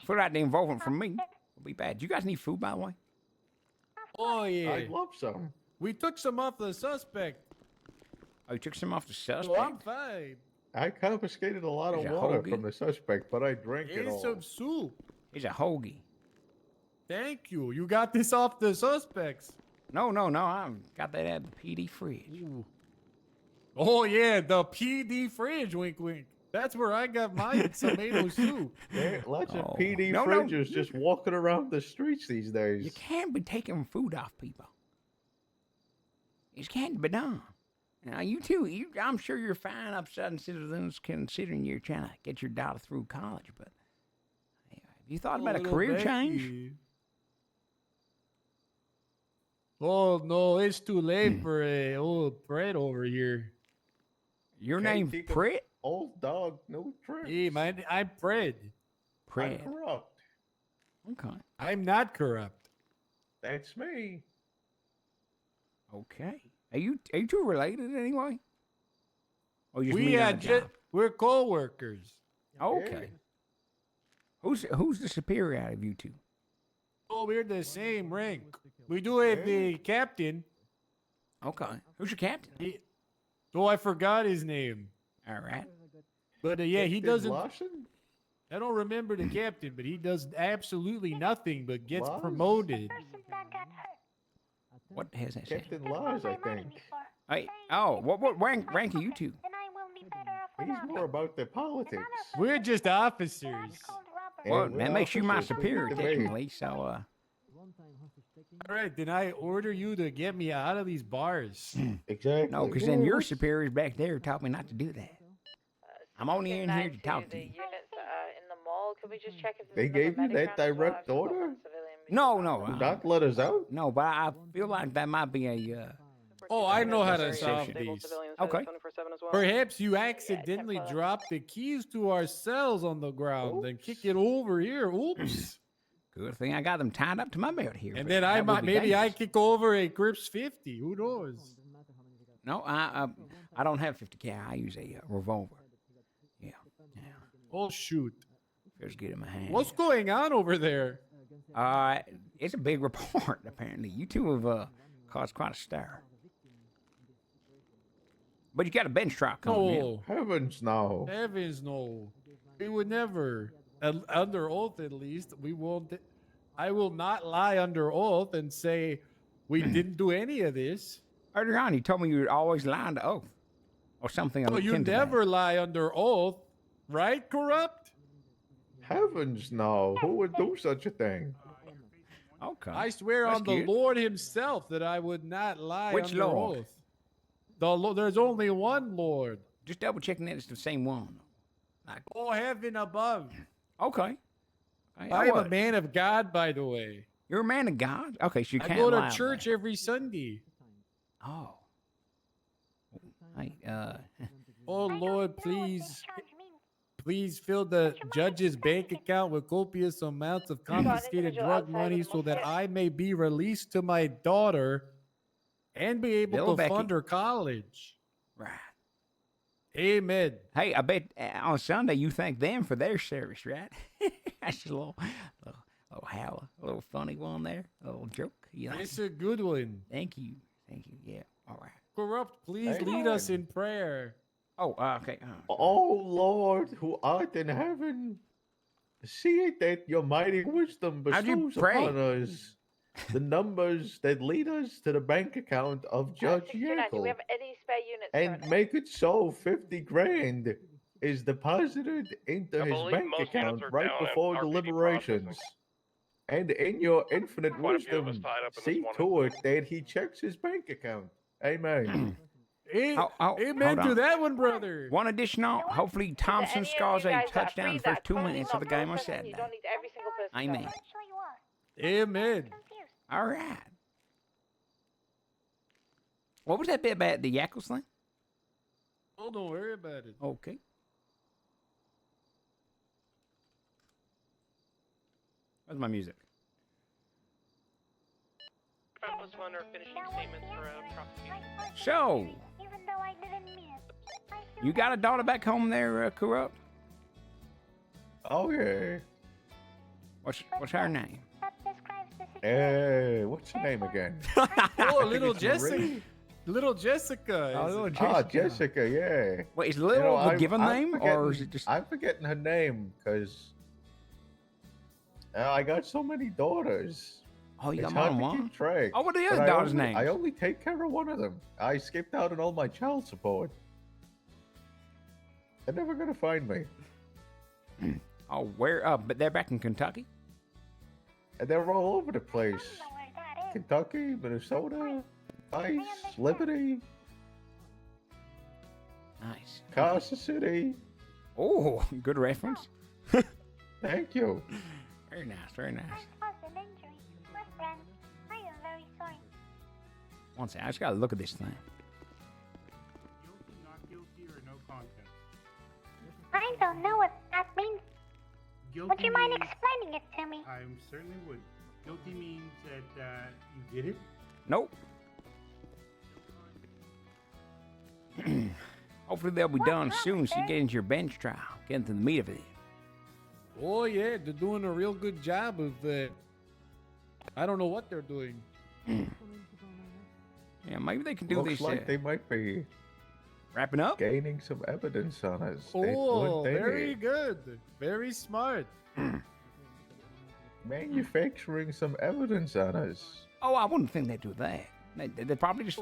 Feel like the involvement from me will be bad. Do you guys need food, by the way? Oh yeah. I'd love some. We took some off the suspect. Oh, you took some off the So I'm suspect? fine. I confiscated a lot of Here's a water hoagie. from the suspect, but I drank it Here's all. some soup. Here's a hoagie. Thank you. You got this off the suspects. No. I got that at the PD fridge. Ooh. Oh yeah, the PD fridge. Wink, wink. That's where I got my tomato soup. Yeah, lots of Oh. PD No. fridges just walking around the streets these days. You can't be taking food off people. It can't be done. Now, you too, I'm sure you're fine upstanding citizens considering you're trying to get your daughter through college, but have you thought about a career change? Oh, no, it's too late for a old Brett over here. Your name's Pritt? Old dog, no tricks. Hey, man, I'm Fred. I'm corrupt. Okay. I'm not corrupt. That's me. Okay. Are you two related anyway? Or you just We meet on had the job? we're co-workers. Okay. Who's the superior out of you two? Oh, we're the same rank. We do have the captain. Okay. Who's your captain? Oh, I forgot his name. All right. But yeah, he Captain doesn't. Larson? I don't remember the captain, but he does absolutely nothing but gets Lars? promoted. What has that said? Captain Lars, I think. Hey, what rank are you two? He's more about the politics. We're just officers. Well, we're that makes you my officers, we superior, need to be. technically, so, All right, then I order you to get me out of these bars. Exactly. No, because then your superiors back there taught me not to do that. I'm only in here to talk to you. Units in the mall. Could we just check if They gave you that direct order? No. Do not let us out? No, but I feel like that might be a, Oh, I know how to That's solve exception. these. Okay. Perhaps you accidentally dropped the keys to our cells on the ground, then kick it over here. Oops. Good thing I got them tied up to my belt here. And but then I that would might be maybe I dangerous. kick over a Crips 50. Who knows? No, I don't have 50 cal. I use a revolver. Yeah. Oh shoot. Feels good in my hand. What's going on over there? It's a big report. Apparently, you two have caused quite a stir. But you got a bench trial coming in. No. Heavens no. Heavens no. We would never. Under oath, at least, we won't. I will not lie under oath and say we didn't do any of this. Earlier on, you told me you would always lie under oath, or something. Oh, you akin to that. never lie under oath, right? Corrupt. Heavens no. Who would do such a thing? Okay. I swear That's on the good. Lord Himself that I would not lie Which under Lord? oath. There's only one Lord. Just double checking that it's the same one. Like, Oh, heaven above. okay. Hey, I am a what? man of God, by the way. You're a man of God. Okay, so you I can't go lie to about church every Sunday. that. Oh. Hey, Oh Lord, please fill the judge's bank account with copious amounts of confiscated drug money so that I may be released to my daughter and be able Bill to Becky. fund her college. right. Amen. Hey, I bet on Sunday you thank them for their service, right? That's just a little funny one there, a little joke. You know? It's a good one. Thank you. Yeah. All right. Corrupt, please lead us in prayer. Oh, okay. Oh Lord, who art in heaven, see it that your mighty wisdom How'd you bestows pray? upon us the numbers that lead us to the bank account of Judge Do we Jekyll, have any spare units? and make it so 50 grand is deposited into his believe bank most account units are right down at before RPD deliberations. And in your infinite Quite a few of us wisdom, tied up in this see one to it that he checks his bank account. Amen. Amen hold to on. that one, brother. One additional. Hopefully, Thompson scores a touchdown in the first 2 minutes of the game on Saturday. You don't need every single person. Amen. Amen. All right. What was that bit about the Yackles thing? Oh, don't worry about it. Okay. Where's my music? I was one or finishing statements for prosecution. So, you got a daughter back home there, Corrupt? Oh yeah. What's her name? What's her name again? Oh, little it's Jessica. Marie. Little Jessica. Oh, little Ah, Jessica. Jessica, yeah. Wait, is Little the given name, or forgetting- is it just? I'm forgetting her name because I got so many daughters. Oh, you It's got hard more to than one? keep track. Oh, what are the But other daughters' I names? only take care of one of them. I skipped out on all my child support. They're never gonna find me. Oh, where? But they're back in Kentucky. And they're all over the place. Kentucky, Minnesota, Ice, Liberty, Nice. Kansas City. Oh, good reference. Thank you. Very nice, very nice. One second, I just gotta look at this thing. Guilty, not guilty, or no contest? I don't know what that means. Guilty Would you mind means- explaining it to me? I certainly would. Guilty means that you did it. Nope. Hopefully they'll be done soon so you get into your bench trial. Get into the meat of it. Oh yeah, they're doing a real good job of that. I don't know what they're doing. Yeah, maybe they can do Looks this. like they might be wrapping up, gaining some evidence on us. Oh, They- very good. Very smart. manufacturing some evidence on us. Oh, I wouldn't think they'd do that. They probably just,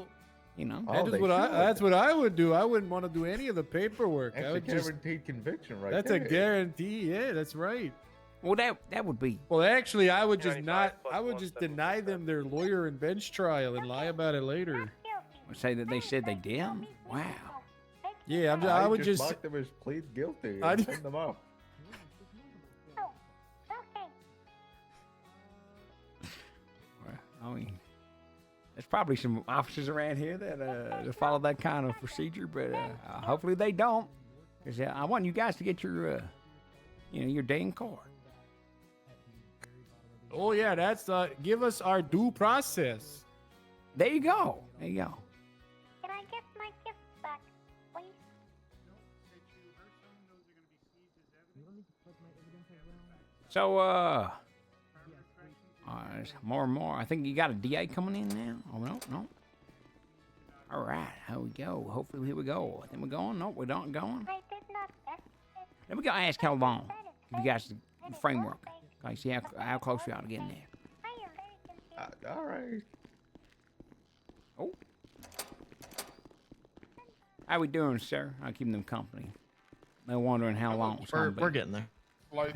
you know. Oh, they should. That's what I would do. I wouldn't want to do any of the paperwork. That's I a would just, guaranteed conviction, right that's there. a guarantee. Yeah, that's right. Well, that would be. Well, actually, I would just not. I would just deny them their lawyer and bench trial and lie about it later. Say that they said they did. Wow. Yeah, I would just. mark them as plead guilty I- and send them up. I mean, there's probably some officers around here that follow that kind of procedure, but hopefully they don't. Because I want you guys to get your, your day in court. Oh yeah, that's give us our due process. There you go. There you go. Can I get my gift back, please? So, there's more and more. I think you got a DA coming in now. Oh, no. All right, here we go. Hopefully, here we go. I think we're going. No, we're not going. I did not test it. Let me go ask how long. Give you guys the framework. Okay, see how close you are to getting there. All right. Oh. How we doing, sir? I'm keeping them company. They're wondering how long it's gonna be. We're getting there. We're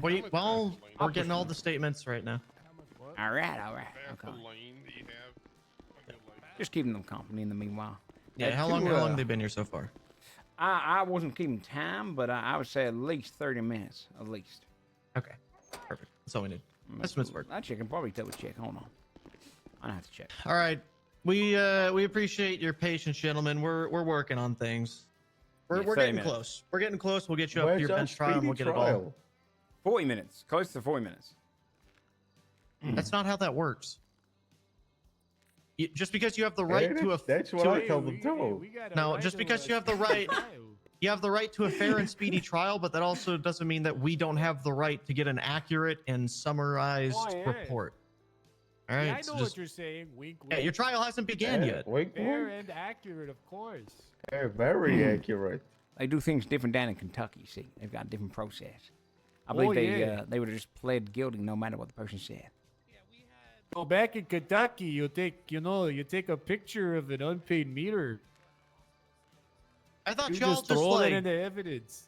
getting all the statements right now. All right. Okay. Just keeping them company in the meanwhile. Yeah, how long they been here so far? I wasn't keeping time, but I would say at least 30 minutes, at least. Okay, perfect. That's all we need. Estimates work. I can probably double check. Hold on. I don't have to check. All right, we appreciate your patience, gentlemen. We're working on things. We're 30 getting minutes. close. We're getting close. We'll get you up to Where's your our bench trial and we'll speedy get it all. trial? 40 minutes. Close to 40 minutes. That's not how that works. Just because you have the right to a That's what I told them too. no, just because you have the right, you have the right to a fair and speedy trial, but that also doesn't mean that we don't have the right to get an accurate and summarized report. All right, Yeah, I know so what just, you're saying. Wink, yeah, wink. your trial hasn't began yet. Wink, Fair wink. and accurate, of course. Very accurate. They do things different down in Kentucky, you see. They've got a different process. I believe they would have just pled guilty no matter what the person said. Oh, back in Kentucky, you take a picture of an unpaid meter. I thought You y'all just just throw like, it into evidence.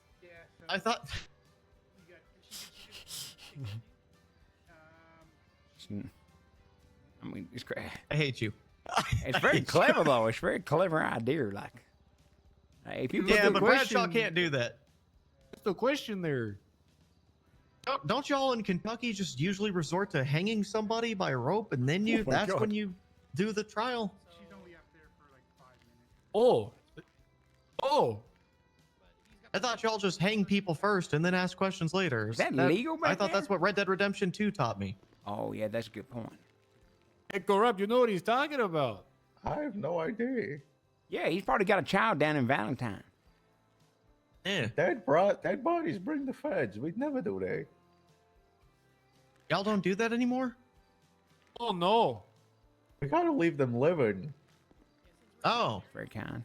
I thought. I mean, it's crazy. I hate you. It's very clever, though. It's a very clever idea. Like, if you put Yeah, the but question, Bradshaw can't do that. What's the question there? Don't y'all in Kentucky just usually resort to hanging somebody by a rope and then you? Oh my that's God. when you do the trial. Oh. I thought y'all just hang people first and then ask questions later. Is that legal back I thought there? that's what Red Dead Redemption 2 taught me. Oh, yeah, that's a good point. Hey, Corrupt, you know what he's talking about? I have no idea. Yeah, he's probably got a child down in Valentine. Yeah. That bodies bring the feds. We'd never do that. Y'all don't do that anymore? Oh no. We gotta leave them living. Oh. Very kind.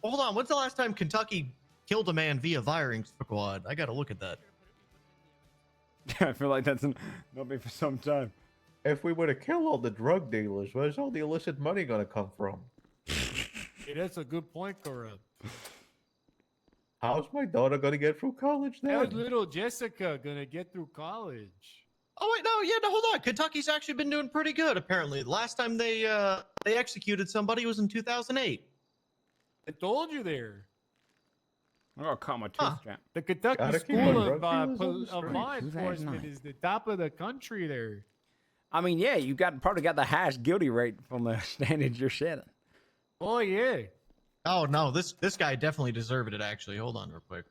Hold on. When's the last time Kentucky killed a man via firing squad? I gotta look at that. I feel like that's not been for some time. If we were to kill all the drug dealers, where's all the illicit money gonna come from? Hey, that's a good point, Corrupt. How's my daughter gonna get through college then? How's little Jessica gonna get through college? Oh wait, no, hold on. Kentucky's actually been doing pretty good. Apparently, the last time they executed somebody was in 2008. I told you there. I'm gonna cut my tooth strap. The Kentucky Gotta keep School our of, drug dealers on the of street. Law Enforcement is the top of the country there. I mean, yeah, you probably got the highest guilty rate from the standards you're setting. Oh yeah. Oh no, this guy definitely deserved it. Actually, hold on real quick.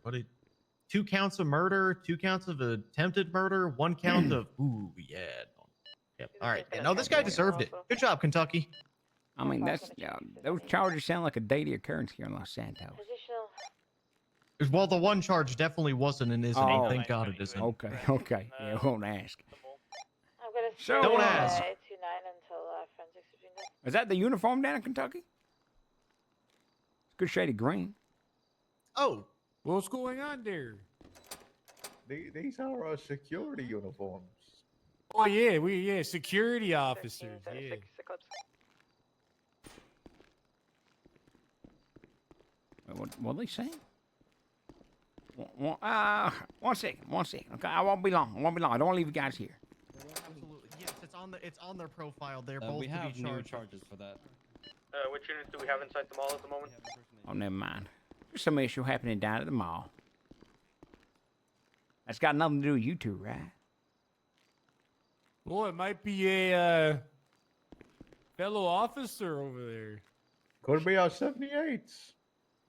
2 counts of murder, 2 counts of attempted murder, 1 count of yeah. Yep. All right. Yeah, no, this guy deserved it. Good job, Kentucky. I mean, those charges sound like a daily occurrence here in Los Santos. Well, the one charge definitely wasn't and isn't. Oh. Thank God it isn't. Okay. Yeah, won't ask. I'm gonna So, don't ask. 2-9 until forensics has been done. Is that the uniform down in Kentucky? It's a good shade of green. Oh. What's going on there? These are our security uniforms. Oh yeah, security officers. Yeah. What are they saying? One second. Okay, I won't be long. I don't want to leave you guys here. Absolutely. Yes, it's on their profile. They're both we to have be new charged. charges for that. Which units do we have inside the mall at the moment? Oh, never mind. There's some issue happening down at the mall. That's got nothing to do with you two, right? Well, it might be a fellow officer over there. Could be our 78s.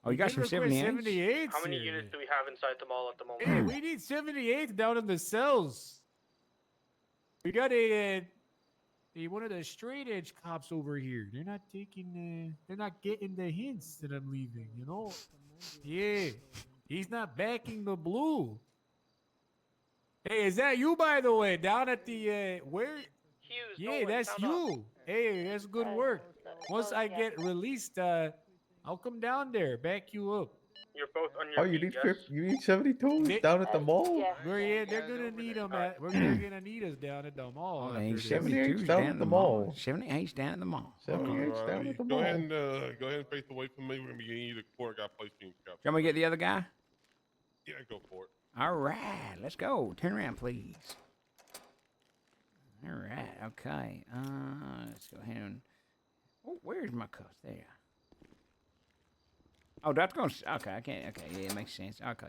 Oh, you got some 78s? 78s How many here. units do we have inside the mall at the moment? Hey, we need 78 down in the cells. We got one of the straight edge cops over here. They're not they're not getting the hints that I'm leaving, you know? Yeah. He's not backing the blue. Hey, is that you, by the way? Down at the, where? Hughes, Yeah, that's you. Hey, that's good work. Once I get released, I'll come down there, back you up. You're both on your Oh, you need 72s down at the mall? They're gonna need them they're gonna need us down at the mall. Oh, they ain't after this. 72s down at the mall. 78's down at the mall. 78's down at the Go mall. ahead and face away from me. We're gonna be getting you to court. Got placed in You want me to get the other guy? Yeah, go for it. All right, let's go. Turn around, please. All right, okay. Let's go ahead and... Oh, where's my cuffs? There. Oh, that's going to... Okay, I can't... Okay, yeah, it makes sense. Okay.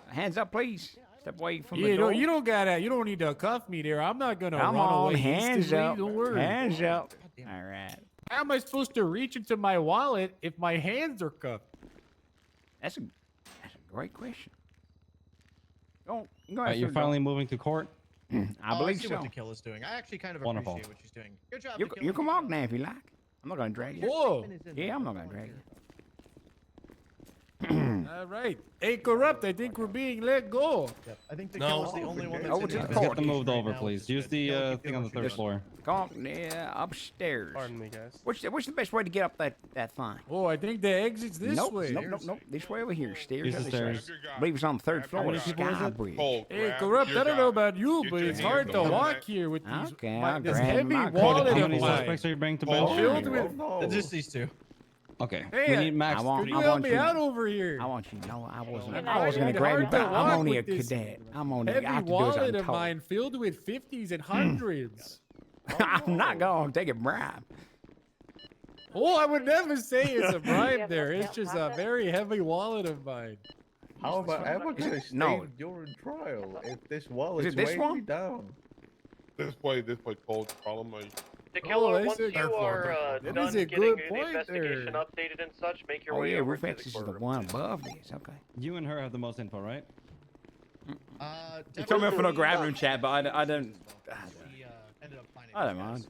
Hands up, please. Step away from the door. You don't gotta... You don't need to cuff me there. I'm not gonna Come run on, away hands instantly. up. Don't worry. Hands up. All right. How am I supposed to reach into my wallet if my hands are cuffed? That's a great question. Go You're finally moving to court? I believe see so. what the kill is doing. I actually kind of Wonderful. appreciate what she's doing. Good job. You can walk now if you like. I'm not going to drag you. Whoa. Yeah, I'm not going to drag you. All right. Hey, Corrupt, I think we're being let go. I think the kill is the only one that's Over in to the the Let's get court. them moved over, please. Use the thing on the third floor. Go on, upstairs. Pardon me, guys. What's the best way to get up that thing? Oh, I think the exit's this nope, way. Nope. This way over here. Stairs. Use the other side. stairs. I believe it's on the third floor. many people is Sky it? Bridge. Hey, Corrupt, I don't know about you, but it's hard to walk here with these, Okay, my, I'll this grab heavy my wallet coat. How of many mine. suspects are you bringing to bench? Filled with... Just these two. Okay. Hey, we need max. could you help me out over here? I want you to know I wasn't Good going night. to grab you Hard to back. I'm walk only a with this cadet. I'm only. I Heavy have to do as wallet I'm of told. mine filled with 50s and hundreds. I'm not going to take a bribe. Oh, I would never say it's a bribe there. It's just a very heavy wallet of mine. How about ever gonna stay No. during trial if this wallet's Is it this weighing one? me down? This way, told. Follow me. The killer, Oh, once that's a- you are that done is a getting good the point investigation there. updated and such, make your Oh way yeah, over Roof to X the is the courtroom. one above this. Okay. You and her have the most info, right? You told me I'm gonna grab room chat, but I don't. She ended up finding I don't these guys. mind.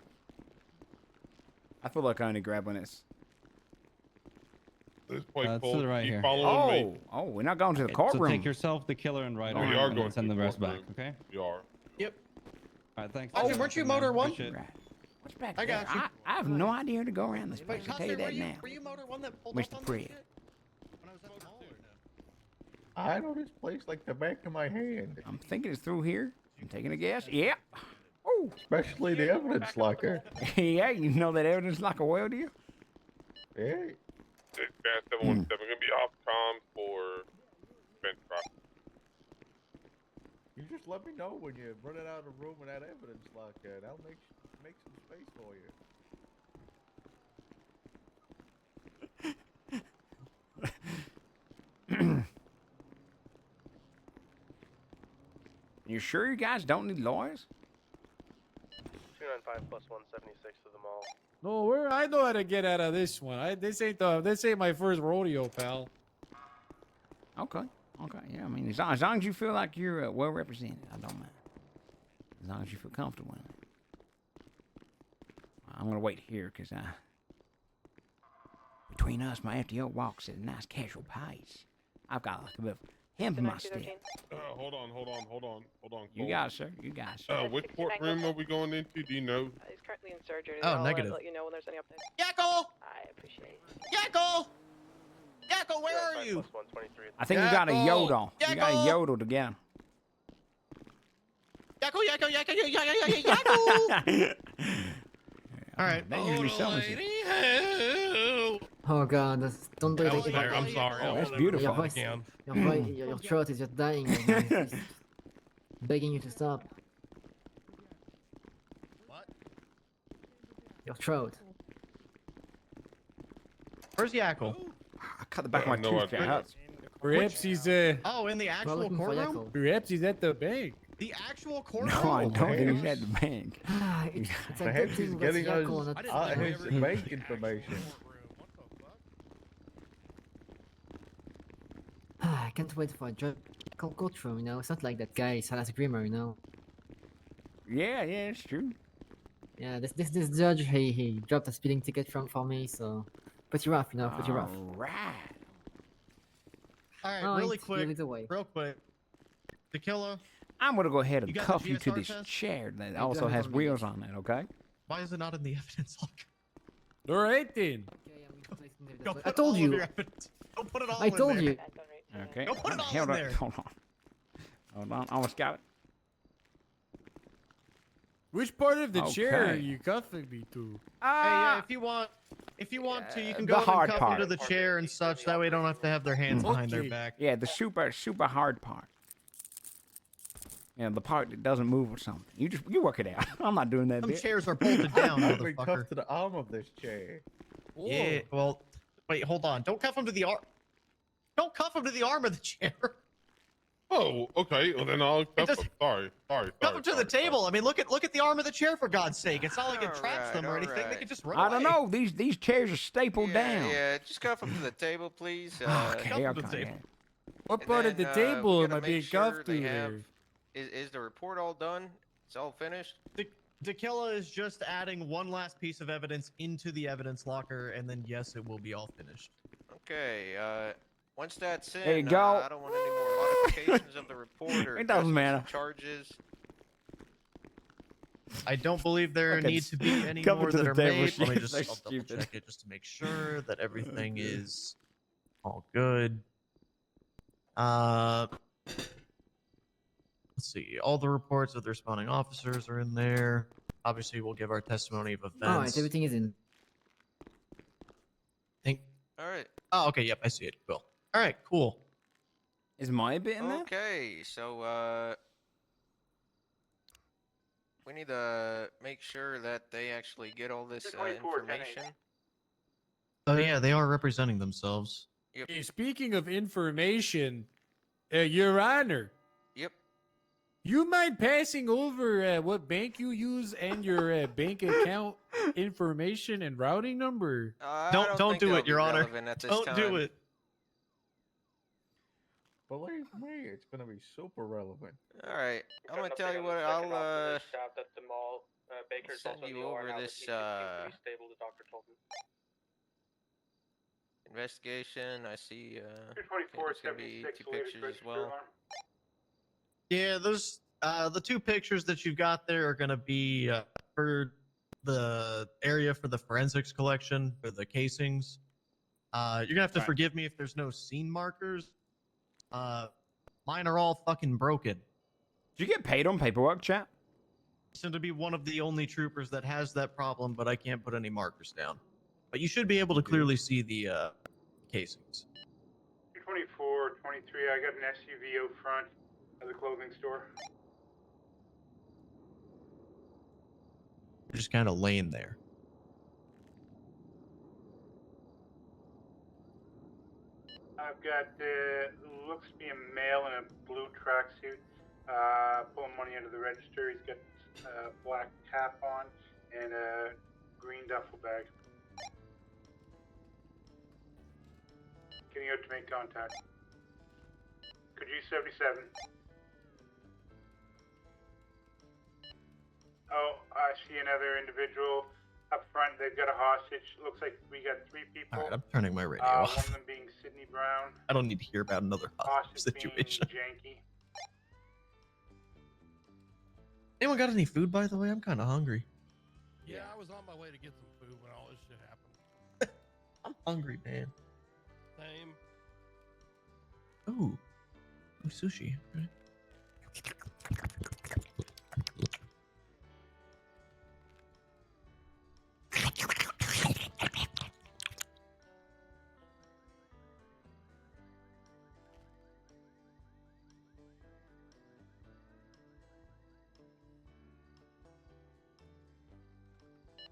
I feel like I only grab when it's This place to called the right Keep here. Following Me. Oh, we're not going to the So courtroom. take yourself, the killer, and Ryder. We are and going then send to the the rest back. courtroom. Okay. We are. Yep. All right. Thanks. Actually, weren't you motor one? Appreciate it. What's back I there? got you. I have no idea how to go around this place. Wait, I'll tell you Costa, that now. were you motor one that pulled Mr. up on Pritt. that shit? When I was at the mall or no? I know this place like the back of my hand. I'm thinking it's through here. I'm taking a guess. Yeah. Oh. Especially the evidence locker. Yeah, you know that evidence locker well, do you? Yeah. This band 717 gonna be off com for bench prop. You just let me know when you're running out of the room with that evidence locker, and I'll make some space for you. You sure you guys don't need lawyers? 295 plus 176 to the mall. No, I know how to get out of this one. This ain't my first rodeo, pal. Okay. Okay. Yeah. I mean, as long as you feel like you're well represented, I don't mind. As long as you feel comfortable in it. I'm gonna wait here because between us, my FTO walks at a nice casual pace. I've got like a bit of hemp in my step. Hold on. You got it, sir. You got it, sir. Which courtroom are we going into? Do you know? He's currently in surgery. Oh, I'll negative. let you know when there's any updates. Yakko! I appreciate it. Yakko! Yakko, where are you? I think you got a yodel. You got a yodel to get him. Yakko, yakko, yakko, yakko, yakko! All right. That usually summons you. Oh god, don't do it That was again. fair. I'm sorry. Oh, I'll that's never beautiful. do it again. Your throat is just dying right now. It's just begging you to stop. What? Your throat. Where's Yakko? I cut the back of my tooth. That hurts. Perhaps he's Oh, in the actual looking for courtroom? Yakko. perhaps he's at the bank. The actual courtroom? No, I don't think he's at the bank. It's a good Perhaps he's thing that's getting Yakko, us not his bank information. I can't wait for a judge courtroom, you know. It's not like that guy, Salas Grimmer, you know. Yeah, it's true. Yeah, this judge, he dropped a speeding ticket for me, so pretty rough, you know, pretty rough. Right. All right, Oh, really it's quick. either way. Real quick. Tequila, I'm gonna go ahead and You got cuff the you to GSR this test? chair that got also it has on me. wheels on it. Okay. why is it not in the evidence locker? All right then. Okay, I'm placing the Go evidence. put I told all of you. your evidence. Don't put it all I in told there. you. Okay. Go put it all Hold in on. there. Hold on. Almost got it. Which part of the chair are Okay. you cuffing me to? Hey, yeah, if you want to, you can the go ahead and hard cuff part. them to the chair and such. That way, they don't have to have their hands behind their Okay. back. Yeah, the super hard part. Yeah, the part that doesn't move or something. You work it out. I'm not doing that Some bit. chairs are bolted down, I've been motherfucker. cuffed to the arm of this chair. Yeah. Well, wait, hold on. Don't cuff them to the arm. Don't cuff them to the arm of the chair. Oh, okay. Well, then I'll cuff just- them. Sorry. Cuff them to the table. I mean, look at the arm of the chair for God's sake. It's not like it traps Alright, them or anything. They alright. can just run I don't away. know. These chairs are stapled down. Yeah, just cuff them to the table, please. Okay, Cuff them to the okay. table. What And part of then, the we table am gotta I being make sure cuffed they to have- there? Is the report all done? It's all finished? Tequila is just adding one last piece of evidence into the evidence locker, and then yes, it will be all finished. Okay, once that's in, There you go. I don't want any more modifications of the report or It doesn't adjustments matter. to charges. I don't believe there Fucking need to be any cuff it more to that the are table, made. Let me shit, just so I'll double stupid. check it just to make sure that everything is all good. Let's see. All the reports of the responding officers are in there. Obviously, we'll give our testimony of events. Alright, everything is in. Alright. Oh, okay. Yep, I see it. Cool. All right. Cool. Is my bit in there? Okay, so, we need to make sure that they actually get all this information. Oh yeah, they are representing themselves. Hey, speaking of information, Your Honor. Yep. You mind passing over what bank you use and your bank account information and routing number? Don't think do that'll it, Your be Honor. relevant at this Don't do time. it. Believe me, it's gonna be super relevant. Alright, I'm gonna tell you what, I'll, send you over this, Investigation. I see. 224, there's gonna be 76, two latest pictures as register well. alarm. Yeah, those the two pictures that you've got there are gonna be for the area for the forensics collection for the casings. You're gonna have to forgive me if there's no scene markers. Mine are all fucking broken. Did you get paid on paperwork, chat? Seem to be one of the only troopers that has that problem, but I can't put any markers down. But you should be able to clearly see the casings. 224, 23, I got an SUV out front of the clothing store. They're just kind of laying there. I've got, looks to be a male in a blue tracksuit, pulling money out of the register. He's got a black cap on and a green duffel bag. Getting out to make contact. Could you 77? Oh, I see another individual up front. They've got a hostage. Looks like we got 3 people. All right, I'm turning my radio One off. of them being Sydney Brown. I don't need to hear about another hostage situation. Being Janky. Anyone got any food, by the way? I'm kind of hungry. Yeah, I was on my way to get some food when all this shit happened. I'm hungry, man. Same. Ooh, sushi. Right.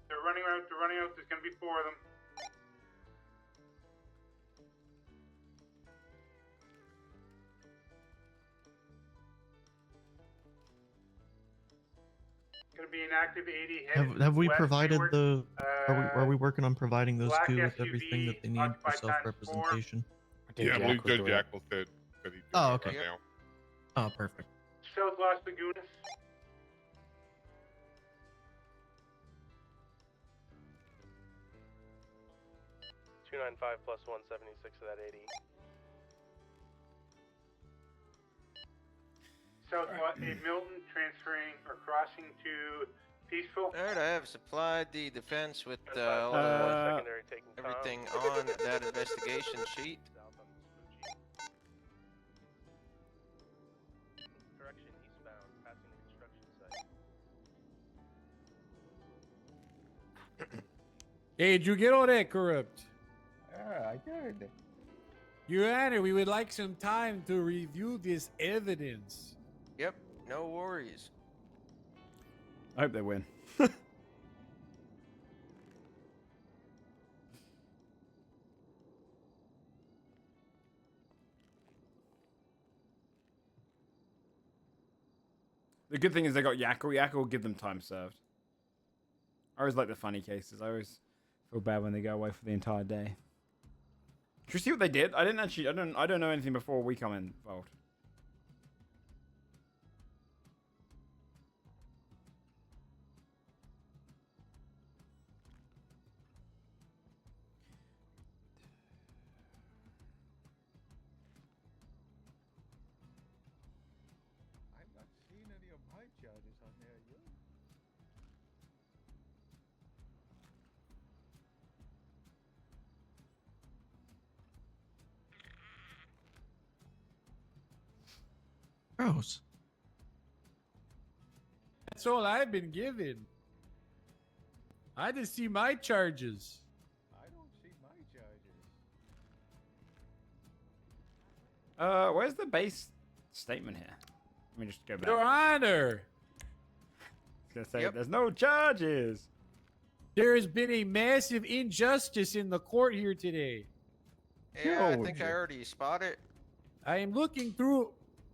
They're running out. They're running out. There's going to be 4 of them. Going to be an active 80. Have we west provided Hayward. the? Are we working on providing those black two with SUV, everything that they need for occupied self-representation? Yeah, I believe Judge Jackal said he's doing Oh, it okay. right now. Oh, perfect. South Las Lagunas. $295 plus 176 of that 80. South Milton transferring or crossing to Peaceful. All right, I have supplied the defense with all the everything on that investigation sheet. Direction eastbound, passing the construction site. Hey, did you get all that, Corrupt? Yeah, I did. Your Honor, we would like some time to review this evidence. Yep, no worries. I hope they win. The good thing is they got Yackle. Yackle will give them time served. I always like the funny cases. I always feel bad when they go away for the entire day. Did you see what they did? I didn't actually. I don't know anything before we come involved. I've not seen any of my charges on there yet. Gross. That's all I've been given. I just see my charges. I don't see my charges. Where's the base statement here? Let me just go back. Your Honor, I was gonna say, there's no charges. there has been a massive injustice in the court here today. Yeah, I think I already spotted. I am looking through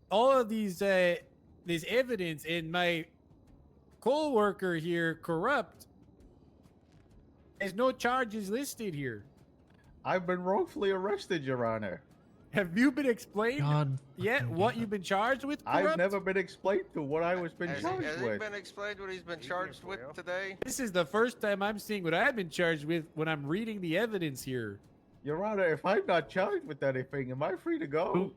all of these this evidence, and my co-worker here, Corrupt, there's no charges listed here. I've been wrongfully arrested, Your Honor. Have you been explained yet what you've been charged with, Corrupt? I've never been explained to what I was been Has charged he with. been explained what he's been charged with today? This is the first time I'm seeing what I've been charged with when I'm reading the evidence here. Your Honor, if I'm not charged with anything, am I free to go?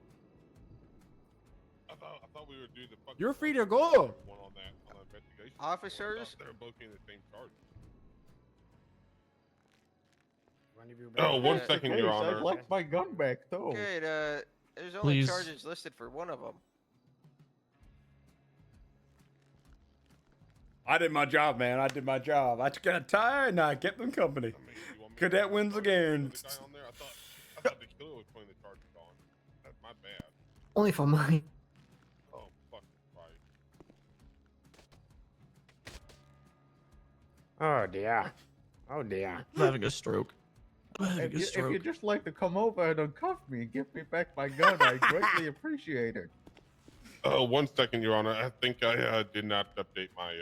I thought we were due the fucking You're free to go. one on that investigation. Officers? They're both in the same charge. Oh, one second, Your Honor. I'd like my gun back, though. Okay, there's only Please. charges listed for one of them. I did my job, man. I did my job. I got tired and I kept them company. Cadet wins again. The guy on there, I thought the killer was putting the charges on. That's my bad. Only for mine. Oh, fuck. Right. Oh dear. Oh dear. I'm having a stroke. If you'd just like to come over and uncuff me and give me back my gun, I greatly appreciate it. 1 second, Your Honor. I think I did not update my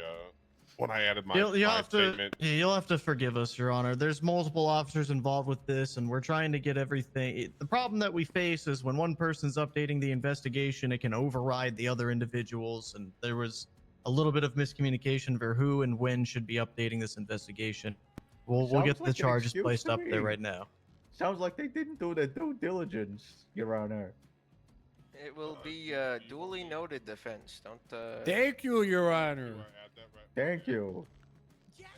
when I added my, You'll my have to, statement. you'll have to forgive us, Your Honor. There's multiple officers involved with this, and we're trying to get everything. The problem that we face is when one person's updating the investigation, it can override the other individuals, and there was a little bit of miscommunication for who and when should be updating this investigation. We'll Sounds get the like an charges excuse placed to up there me. right now. Sounds like they didn't do their due diligence, Your Honor. It will be duly noted, defense. Don't. Thank you, Your Honor. Thank you. Yes,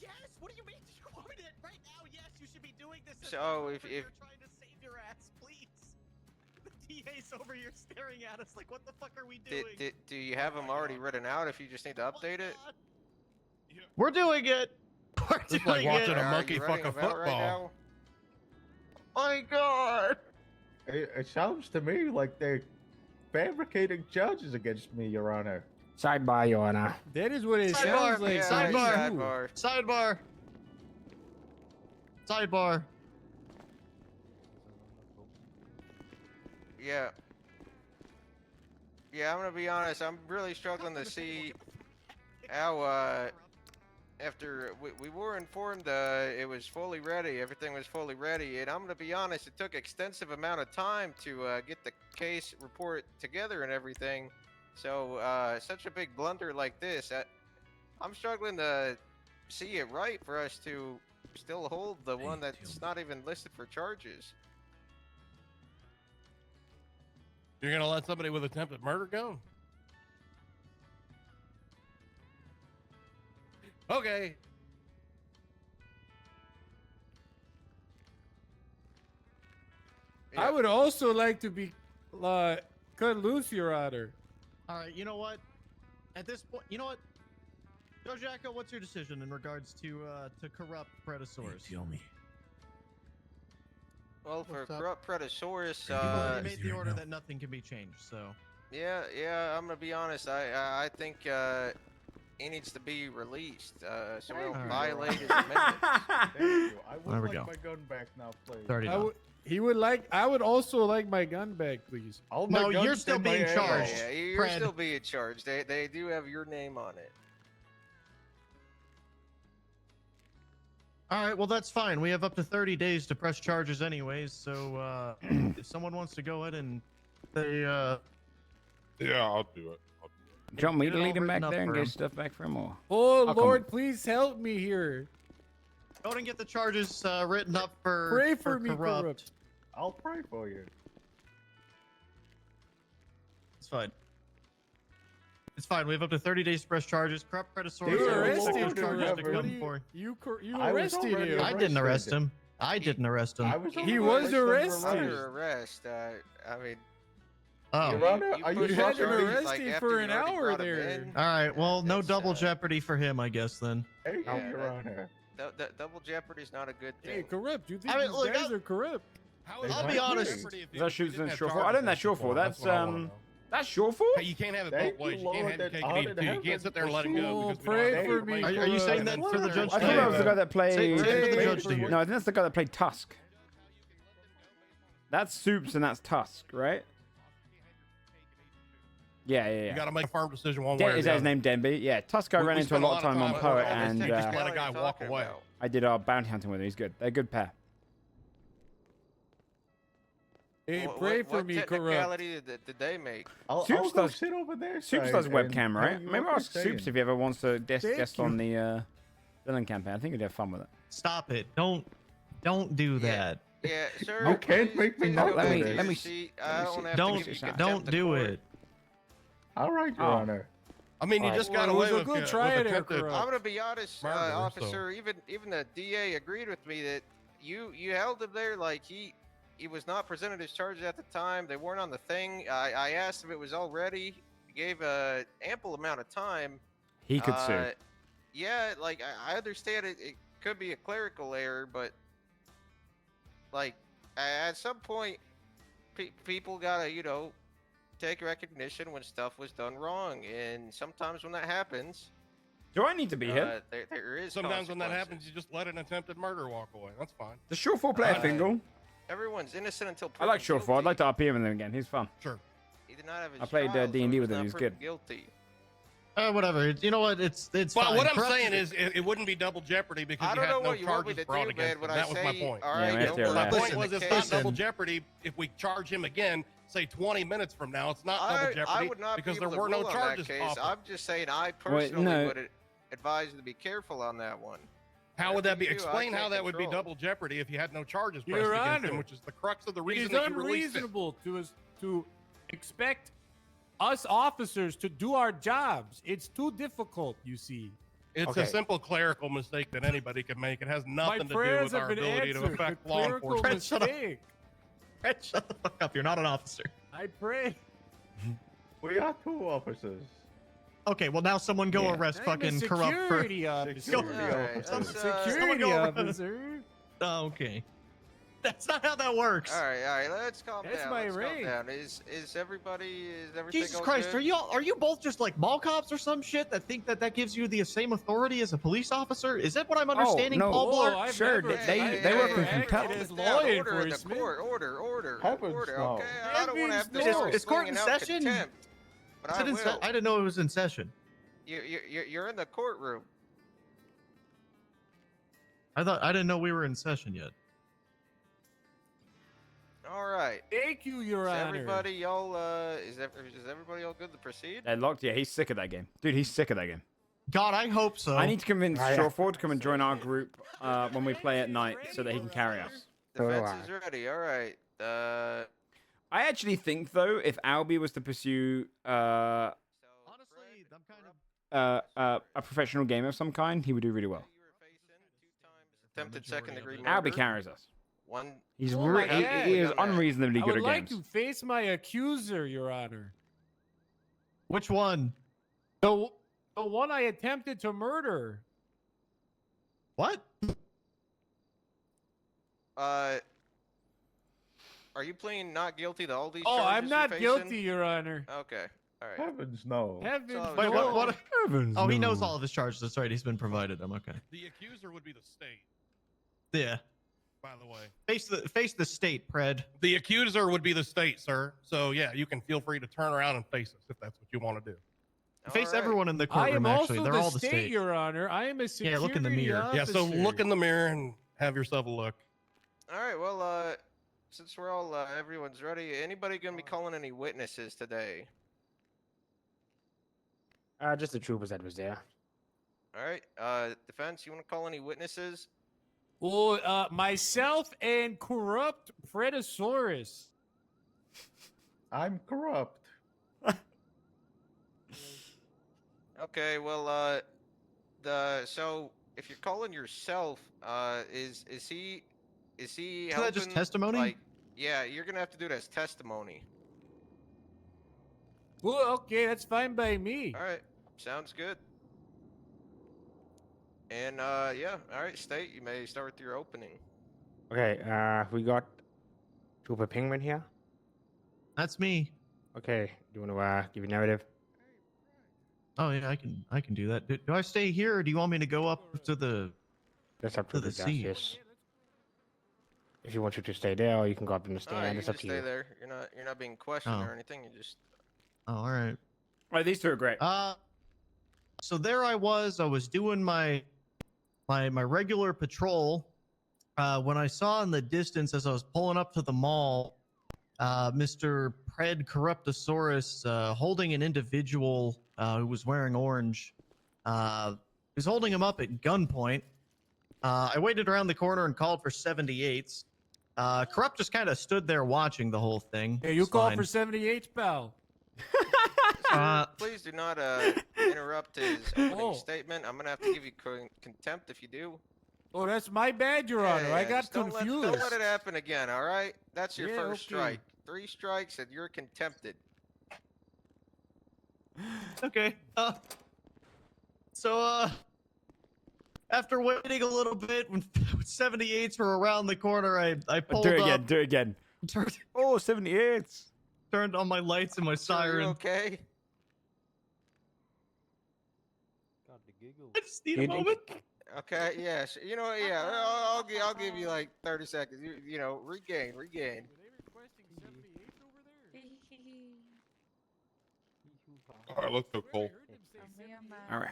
yes. What do you mean? You want it right now? Yes, you should be doing this. So if you're trying to save your ass, please. The DA's over here staring at us like, what the fuck are we doing? do you have them already written out? If you just need to update it. We're doing it. We're It's doing like watching it. a monkey Are you fuck a writing 'em out right football. My God. It sounds to me like they're fabricating charges against me, Your Honor. Sidebar, Your Honor. That is what it Sidebar, sounds like. Yeah, to me, sidebar. too. sidebar. Sidebar. Yeah. Yeah, I'm gonna be honest. I'm really struggling to see how after we were informed it was fully ready, everything was fully ready, and I'm gonna be honest, it took extensive amount of time to get the case report together and everything. So such a big blunder like this, I'm struggling to see it right for us to still hold the one that's not even listed for charges. You're gonna let somebody with attempted murder go? Okay. I would also like to be cut loose, Your Honor. All right, you know what? At this point, you know what? Joe Jacko, what's your decision in regards to corrupt Predasaurus? Tell me. Well, for corrupt Predasaurus, You've already made the order that nothing can be changed, so. yeah, I'm gonna be honest. I think he needs to be released, so we don't violate his amendments. Thank you. I would There we like go. my gun back now, please. It's already I done. would. He would like. I would also like my gun back, please. All my No, guns you're still in my being ammo. charged. Yeah, you're Pred. still being charged. They do have your name on it. All right, well, that's fine. We have up to 30 days to press charges anyways, so if someone wants to go ahead and they, Yeah, I'll do it. Do you want me Get to it all lead him back written up there and for get him. stuff back for him, or? Oh I'll come. Lord, please help me here. go ahead and get the charges written up for Pray for me, corrupt. corrupt. I'll pray for you. It's fine. It's fine. We have up to 30 days to press charges. Corrupt Predasaurus. You are arrested, those charges to corrupt. What come do you- for. You I was arrested already him. I didn't arrest him. I didn't arrest him. I was He already was arrested. Under arrest. I mean. Oh. Your Honor, are put you had him charging me? arrested after for you an already hour brought him there. in. All right. Well, no It's, double jeopardy for him, I guess then. There you go, Yeah, Your that- Honor. Double jeopardy's not a good Hey, thing. corrupt. You think I mean, these look, guys are corrupt? I'll be honest. That shoots in short for. I don't think that's short for. That's That's short for. Hey, you can't have it Thank both ways. you, You can't Lord, have your that cake honor and eat it to too. You heaven can't sit there and let him for go. you. Because we Pray don't have for the me. information. Are you saying that for the judge I to thought that hear? was the guy that played. Say it for the judge to hear. No, I think that's the guy that played Tusk. That's Soups and that's Tusk, right? Yeah. You got to make a firm decision one way or Is the that his other. name, Denby? Yeah, Tusk I We ran into a spent lot of time on Poet, on and just let a guy walk talking away. about? I did our bounty hunting with him. He's good. They're a good pair. Hey, What- pray what for me, corrupt. technicality did they make? I'll Soups go does- sit over there. Soups side does and webcam, tell right? you Maybe what ask they're Soups saying. if he ever wants to Thank guest you. on the villain campaign. I think he'd have fun with it. Stop it. Don't do that. Yeah, sir. You can't make me please not go do back to this. your let me seat. I don't have to Don't give you contempt don't of do court. it. All right, Your Honor. I mean, you Alright. just got Well, it was away a with good with try there, attempted Corrupt. I'm gonna be honest, murder, so- officer. Even the DA agreed with me that you held him there like he was not presented his charges at the time. They weren't on the thing. I asked if it was all ready. He gave a ample amount of time. He could sue. Yeah, like I understand it could be a clerical error, but like at some point, people gotta take recognition when stuff was done wrong, and sometimes when that happens, Do I need to be here? there is Sometimes when that consequences. happens, you just let an attempted murder walk away. That's fine. The short four player single. Everyone's innocent until I like proven short four. I'd like to RP him with him again. He's fun. Sure. He did not have his I played trial, D&D so he with was him. not He's proven good. Guilty. Whatever. You know what? It's But fine. what I'm Corrupt- saying is, it wouldn't be double jeopardy because I you don't had know no what you want me charges to brought do, against man. him. When That I was say, my point. all right, Yeah, don't that's worry My right. about point it. was, The it's case- not double Listen. jeopardy if we charge him again. Say 20 minutes from now, it's not double I jeopardy would not because be there able to were no rule on charges that case. offered. I'm just saying I personally no. would advise you to be careful on that one. How would that be? You, I Explain how can't that would be control. double jeopardy if you had no charges Your pressed against Honor, him, which is the crux of the It reason is that you released it. unreasonable to expect us officers to do our jobs. It's too difficult, you see. It's Okay. a simple clerical mistake that anybody can make. It has nothing to do prayers with have our been ability to answered. affect The law clerical enforcement. Shut up. mistake. Fred, shut the fuck up. You're not an officer. I pray. We are two officers. Okay, well now someone go Yeah. arrest I'm a fucking corrupt for. security officer. Security Alright, officer. let's, Security Someone go arrest- officer. Oh, okay. That's not how that works. All right, let's calm That's down. my Let's calm rank. down. Is everything Jesus all Christ, good? are you both just like mall cops or some shit that think that gives you the same authority as a police officer? Is that what I'm understanding, no. Paul Blart? I've Sure, never- they I've work never in acted Kentucky. as Calm law down. Order in the enforcement. order. Heavens Order. no. Okay, I don't want to have to Heavens no. Is court in swinging out session? contempt, but Is I it in will. I didn't know it was in session. You're in the courtroom. I didn't know we were in session yet. All right. Thank you, Your Is Honor. everybody all is everybody all good to proceed? Locked. Yeah, he's sick of that game. Dude, he's sick of that game. God, I hope so. I need to convince Shoreford to come and join our group when we play at night so that he can carry us. Defense is ready. All right. I actually think, though, if Albie was to pursue Honestly, I'm kind of. a professional game of some kind, he would do really well. Attempted second-degree murder. Albie carries us. One. He's Oh my he God. is unreasonably I good would at like games. to face my accuser, Your Honor. Which one? The one I attempted to murder. What? Are you pleading not guilty to all these Oh, charges I'm not you're guilty, facing? Your Honor. Okay. All right. Heavens no. Heavens So- Wait, no. what? Heavens Oh, he no. knows all of his charges. That's right. He's been provided them. Okay. The accuser would be the state, Yeah. by the way. Face the state, Pred. The accuser would be the state, sir. So yeah, you can feel free to turn around and face us if that's what you want to do. Face All right. everyone in the I courtroom. am Actually, also they're the all the state, state. Your Honor. I am a security Yeah, look in the mirror. officer. Yeah, so look in the mirror and have yourself a look. All right. Well, since we're all everyone's ready, anybody gonna be calling any witnesses today? Just the troopers that was there. All right. Defense, you want to call any witnesses? Well, myself and corrupt Predasaurus. I'm corrupt. Okay. Well, so if you're calling yourself, is he Isn't helping? that just testimony? Like, yeah, you're gonna have to do it as testimony. Well, okay, that's fine by me. All right. Sounds good. And yeah. All right, State. You may start with your opening. Okay, we got Trooper Penguin here. That's me. Okay, do you want to give your narrative? Oh yeah, I can do that. Do I stay here, or do you want me to go up to the That's up to to the the seat? justice. If you want you to stay there, or you can go up in the All right, stand. you It's can up just to stay you. there. You're not being questioned Oh. or anything. You just. Oh, all right. Oh, these two are great. So there I was doing my regular patrol. When I saw in the distance as I was pulling up to the mall, Mr. Pred Corruptosaurus holding an individual who was wearing orange. He was holding him up at gunpoint. I waited around the corner and called for 78s. Corrupt just kind of stood there watching the whole thing. Hey, you It's call fine. for 78, pal. Sir, please do not interrupt his opening statement. I'm gonna have to give you contempt if you do. Oh, that's my bad, Your Honor. I got just don't confused. don't let it happen again, all right? That's your Yeah, first okay. strike. 3 strikes and you're contempted. Okay. So, after waiting a little bit, when 78s were around the corner, I pulled Do it up. again. Do it again. Oh, 78s. Turned on my lights and my siren. You okay? I just need a moment. Okay, yes. You know, yeah. I'll give you like 30 seconds. You know, regain. All right, let's go, Cole. All right.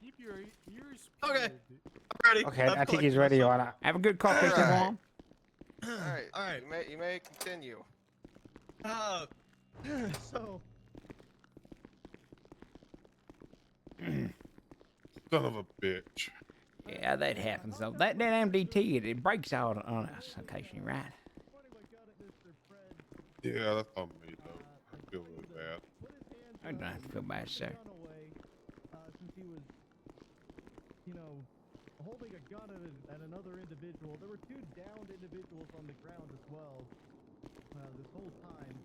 Keep your ears Okay. peeled. I'm ready. Okay, I think he's ready, Your Honor. Have a good coffee, everyone. All right. You may continue. So. Son of a bitch. Yeah, that happens though. That MDT, it breaks out on us occasionally, right? Yeah, that's on me though. I feel really bad. I don't have to feel bad, sir. Since he was, holding a gun at another individual. There were 2 downed individuals on the ground as well. This whole time,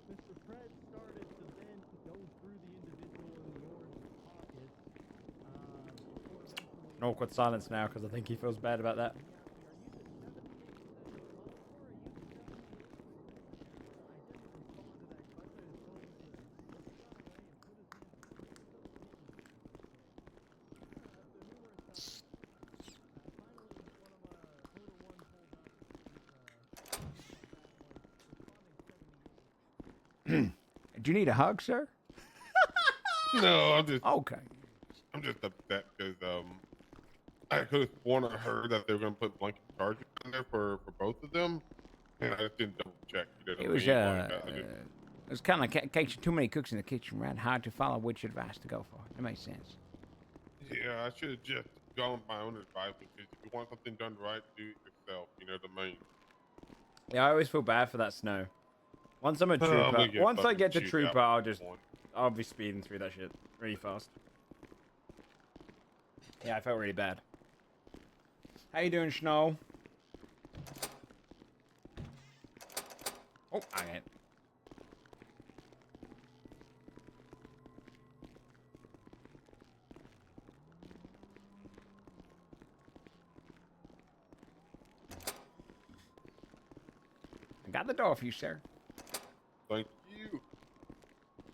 Mr. Fred started to then go through the individual in the orange pocket. An awkward silence now because I think he feels bad about that. Do you need a hug, sir? No, I'm just okay. I'm just upset because I could have sworn I heard that they were gonna put blanket charges in there for both of them, and I just didn't double check. You know It what was I mean? Like, I just- it was kind of too many cooks in the kitchen, right? Hard to follow which advice to go for. It makes sense. yeah, I should have just gone with my own advice, which is if you want something done right, do it yourself. You know what I mean? Yeah, I always feel bad for that snow. Once I'm a I'm gonna trooper, get once I fucking get to chewed out trooper, by one. I'll be speeding through that shit really fast. Yeah, I felt really bad. How you doing, Snow? Oh, okay. I got the door for you, sir. Thank you.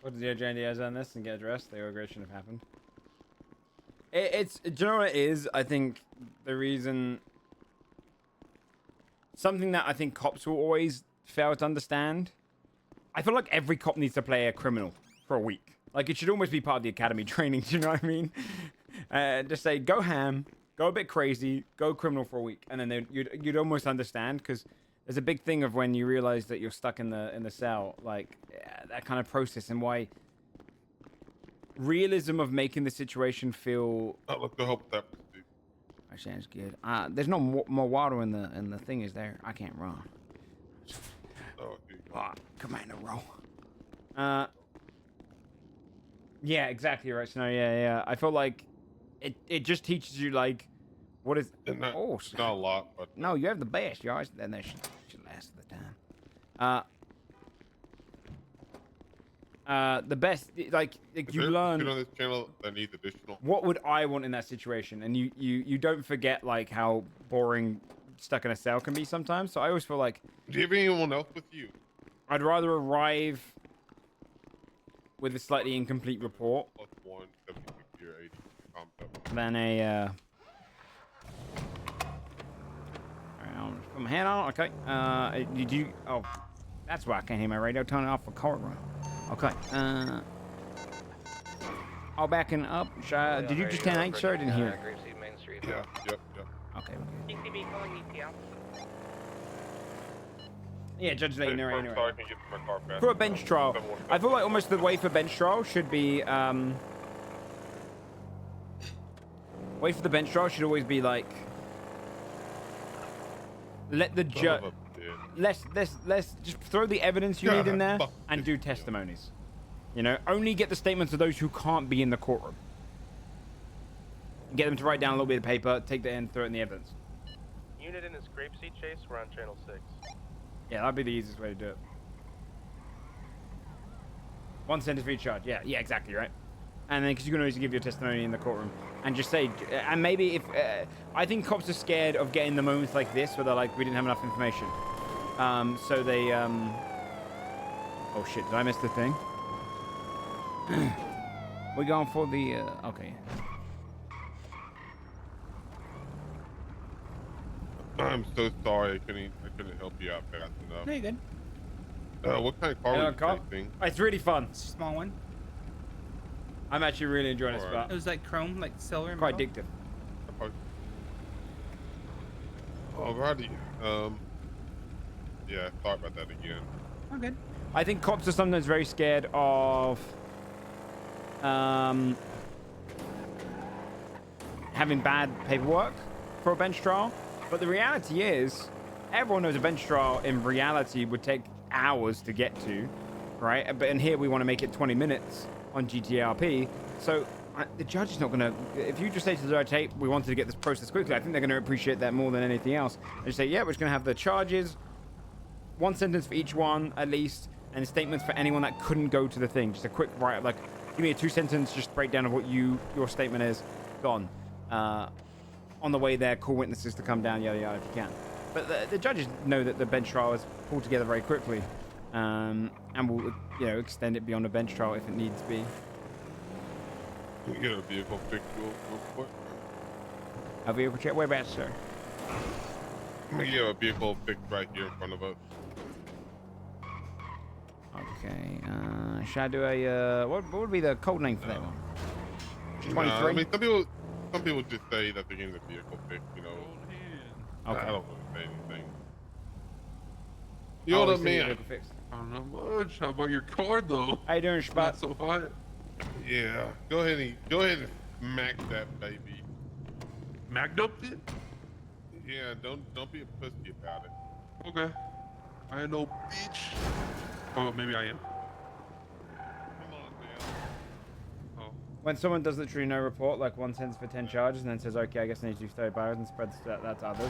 What did the JNDS on this and get addressed? The ogre shouldn't have happened. Do you know what it is? I think the reason... Something that I think cops will always fail to understand. I feel like every cop needs to play a criminal for a week. Like, it should almost be part of the academy training, do you know what I mean? Just say, go ham, go a bit crazy, go criminal for a week. And then you'd almost understand, because there's a big thing of when you realize that you're stuck in the cell, like, that kind of process, and why realism of making the situation feel... I'd like to help that. That sounds good. There's no more water in the thing, is there? I can't run. Oh, Commander roll. Yeah, exactly right. So yeah. I feel like it just teaches you like what is. Not, oh, not a lot, but no, you have the best, guys. Then that should last the time. The best, like you learn. On this channel that needs additional. What would I want in that situation? And you don't forget like how boring stuck in a cell can be sometimes. So I always feel like. Do you have anyone else with you? I'd rather arrive with a slightly incomplete report +1, 70, 80, than a. Put my hand on. Okay. Did you? Oh, that's why I can't hear my radio. Turn it off for courtroom. Okay. All backing up. Did you just 10-8, sir? I didn't hear it. Yeah. Yep. Okay. DCB calling ETL. Yeah, Judge Lane, So I can get to my car fast. For a bench trial, I feel like almost the way for bench trial should be, way for the bench trial should always be like, let the judge. Let's just throw the evidence you need in there and do testimonies. You know, only get the statements of those who can't be in the courtroom. Get them to write down a little bit of paper, take that in, throw it in the evidence. Unit in this grapeseed chase, we're on channel 6. Yeah, that'd be the easiest way to do it. 1 sentence for each charge. Yeah, exactly, right? And then, because you can always give your testimony in the courtroom. And just say, and maybe if, I think cops are scared of getting the moments like this where they're like, we didn't have enough information. So they, oh shit, did I miss the thing? We're going for the, okay. I'm so sorry. I couldn't help you out fast enough. No, you're good. What kind of car were you chasing? It's really fun. Small one. I'm actually really enjoying this spot. It was like chrome, like silver. Quite addictive. Alrighty. Yeah, sorry about that again. Oh, good. I think cops are sometimes very scared of having bad paperwork for a bench trial. But the reality is, everyone knows a bench trial in reality would take hours to get to, right? But in here, we want to make it 20 minutes on GTARP. So the judge is not going to, if you just say to the judge, hey, we wanted to get this process quickly, I think they're going to appreciate that more than anything else. They say, yeah, we're just going to have the charges, 1 sentence for each one at least, and statements for anyone that couldn't go to the thing. Just a quick write, like, give me a 2-sentence just breakdown of what your statement is. Gone. On the way there, call witnesses to come down, yada yada, if you can. But the judges know that the bench trial is pulled together very quickly, and will, you know, extend it beyond a bench trial if it needs to be. Can we get a vehicle fixed real quick? A vehicle check? Whereabouts, sir? I'm gonna get a vehicle fixed right here in front of us. Okay. Should I do a what would be the code name for that one? 23. I mean, some people just say that they're getting the vehicle fixed. You know. Okay. I don't really say anything. You know what I mean? I don't know much. How about your car, though? How you doing, Spot? So hot. Yeah. Go ahead and smack that baby. Magnuped it? Yeah. Don't be a pussy about it. Okay. I ain't no bitch. Oh, maybe I am. When someone does literally no report, like 1 sentence for 10 charges, and then says, okay, I guess I need to do 30 barrels and spreads that to others.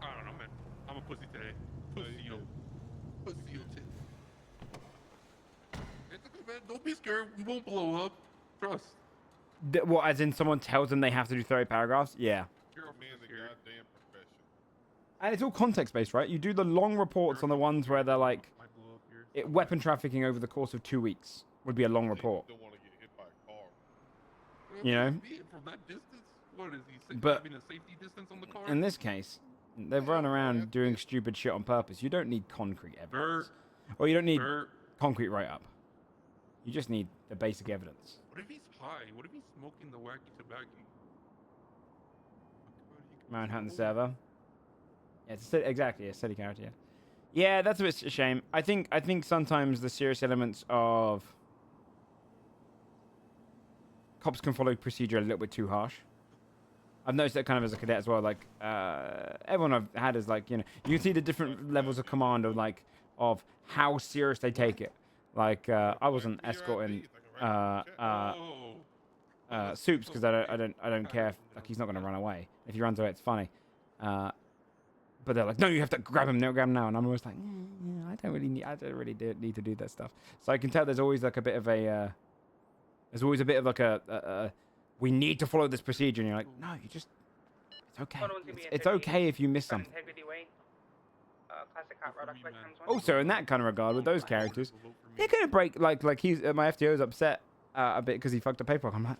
I don't know, man. I'm a pussy today. Pussy, Pussy, It's okay, man. Don't be scared. We won't blow up. Trust. What, as in someone tells them they have to do 30 paragraphs? Yeah. You're a man of the goddamn profession. And it's all context-based, right? You do the long reports on the ones where they're like, weapon trafficking over the course of 2 weeks would be a long report. You know? From that distance? What is he saying? But Having a safety distance on the car? in this case, they've run around doing stupid shit on purpose. You don't need concrete evidence. Or you don't need concrete write-up. You just need the basic evidence. What if he's high? What if he's smoking the wacky tobacco? Manhunt server. Yeah, it's exactly a steady character. Yeah. Yeah, that's a bit a shame. I think sometimes the serious elements of cops can follow procedure a little bit too harsh. I've noticed that kind of as a cadet as well. Like everyone I've had is like, you know, you can see the different levels of command of like of how serious they take it. Like I wasn't escorting Soups because I don't care if, like, he's not going to run away. If he runs away, it's funny. But they're like, no, you have to grab him now. And I'm always like, I don't really need to do that stuff. So I can tell there's always like a bit of a like a we need to follow this procedure, and you're like, no, you just, it's okay. It's okay if you miss something. Also, in that kind of regard, with those characters, they're gonna break. Like he's my FTO's upset a bit because he fucked a paperwork. I'm like,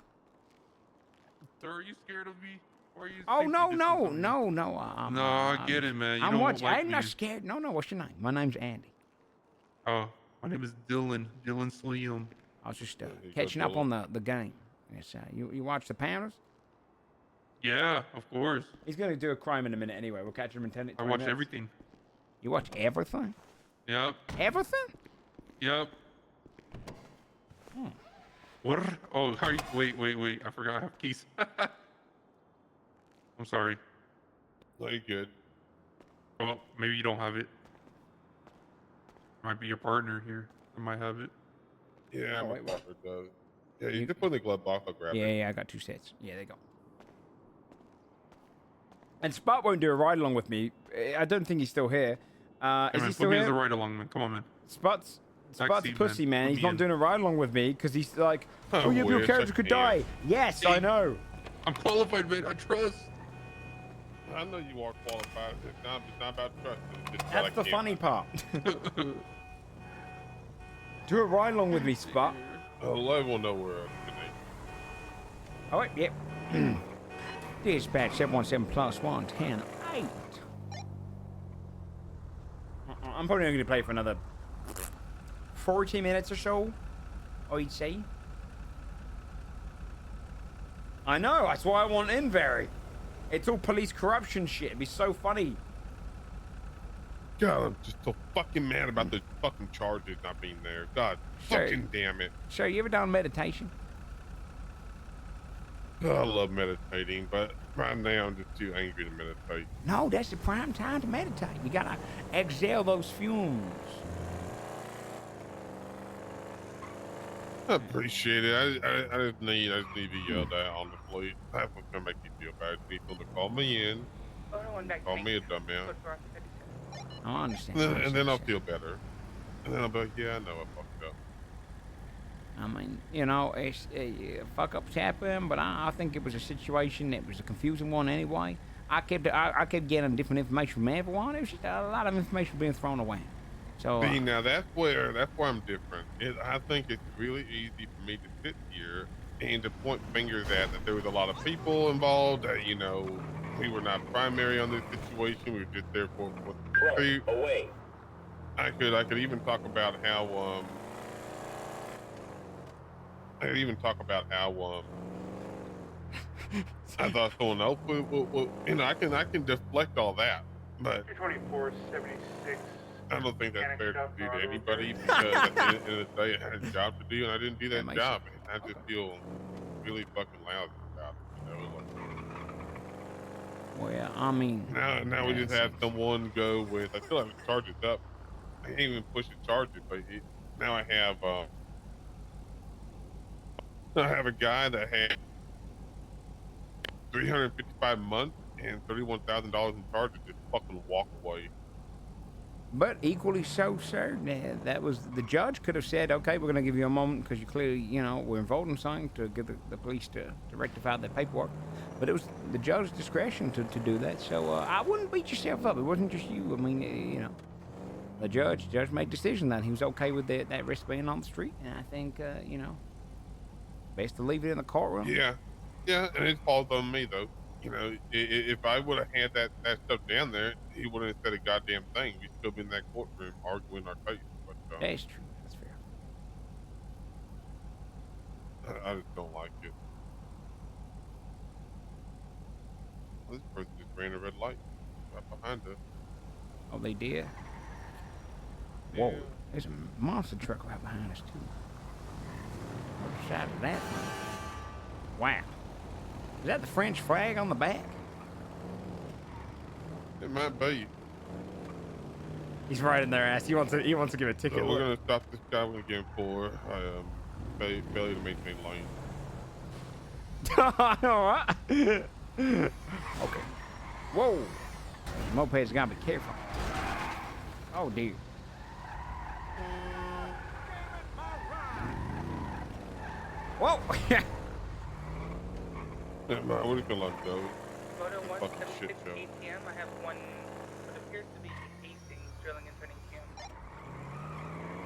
Sir, are you scared of me? Or are you oh no. no, I get it, man. I'm watching. I'm not scared. No. What's your name? My name's Andy. Oh, my name is Dylan. Dylan Slim. I was just catching up on the game. Yes, you watch the panels? Yeah, of course. He's gonna do a crime in a minute anyway. We'll catch him in 10 I watch everything. You watch everything? Yep. Everything? Yep. What? Oh, how are you? Wait. I forgot I have keys. I'm sorry. No, you're good. Well, maybe you don't have it. Might be your partner here. I might have it. Yeah, Oh, my wait, partner does. Yeah, you can put in the glove box. I'll grab it. Yeah, I got 2 sets. Yeah, there you go. And Spot won't do a ride along with me. I don't think he's still here. Hey, Is man, he still put me here? as a ride along, man. Come on, man. Spot's a pussy, man. He's not doing a ride along with me because he's like, oh, yeah, your character could die. Yes, I know. I'm qualified, man. I trust. I know you are qualified. It's not about trust. It's just That's the funny part. Do a ride along with me, Spot. Let everyone know we're today. Oh, wait, yep. Dispatch 717+1 10 8. I'm probably only going to play for another 40 minutes or so, I'd say. I know, that's why I want in very. It's all police corruption shit. It'd be so funny. God, I'm just so fucking mad about those fucking charges not being there. God, fucking damn it. Sure, you ever done meditation? Oh, I love meditating, but right now I'm just too angry to meditate. No, that's the prime time to meditate. You gotta exhale those fumes. I appreciate it. I just need to be yelled at on the fleet. That's what's gonna make you feel bad. I just need people to call me in, call me a dumbass. I understand. And then I'll feel better. And then I'll be like, yeah, I know I fucked up. I mean, you know, it's fuck ups happen, but I think it was a situation that was a confusing one anyway. I kept getting different information from everyone. It was just a lot of information being thrown away. So See, now that's where I'm different. I think it's really easy for me to sit here and to point fingers at that there was a lot of people involved. That, you know, we were not primary on this situation. We were just there for the away. I could even talk about how I thought someone else would, you know, I can deflect all that, but 224-76. I don't think that's fair to do to anybody because at the end of the day, I had a job to do and I didn't do that job. And I just feel really fucking lousy about it, you know. Well, I mean, now we just have someone go with. I still have the charges up. I can't even push the charges, but now I have a guy that had 355 months and $31,000 in charges. Just fucking walk away. but equally so, sir, that was the judge could have said, okay, we're going to give you a moment because you clearly, you know, were involved in something to give the police to rectify their paperwork. But it was the judge's discretion to do that. So I wouldn't beat yourself up. It wasn't just you. I mean, you know, the judge made a decision that he was okay with that risk being on the street. And I think, you know, best to leave it in the courtroom. Yeah, and it falls on me though. You know, if I would have had that stuff down there, he wouldn't have said a goddamn thing. We'd still be in that courtroom arguing our case. But, That's true. That's fair. I just don't like it. This person just ran a red light right behind us. Oh, they did? Whoa. There's a monster truck right behind us, too. Other side of that thing. Wow. Is that the French flag on the back? It might be. He's right in their ass. He wants to give a ticket. So we're gonna stop this guy. We're gonna give him 4. Failure to maintain lane. Alright. Okay. Whoa. Mopeds gotta be careful. Oh dear. Whoa. Yeah, man, what do you feel like, though? Fucking shit show. ATM, I have one what appears to be casing drilling into an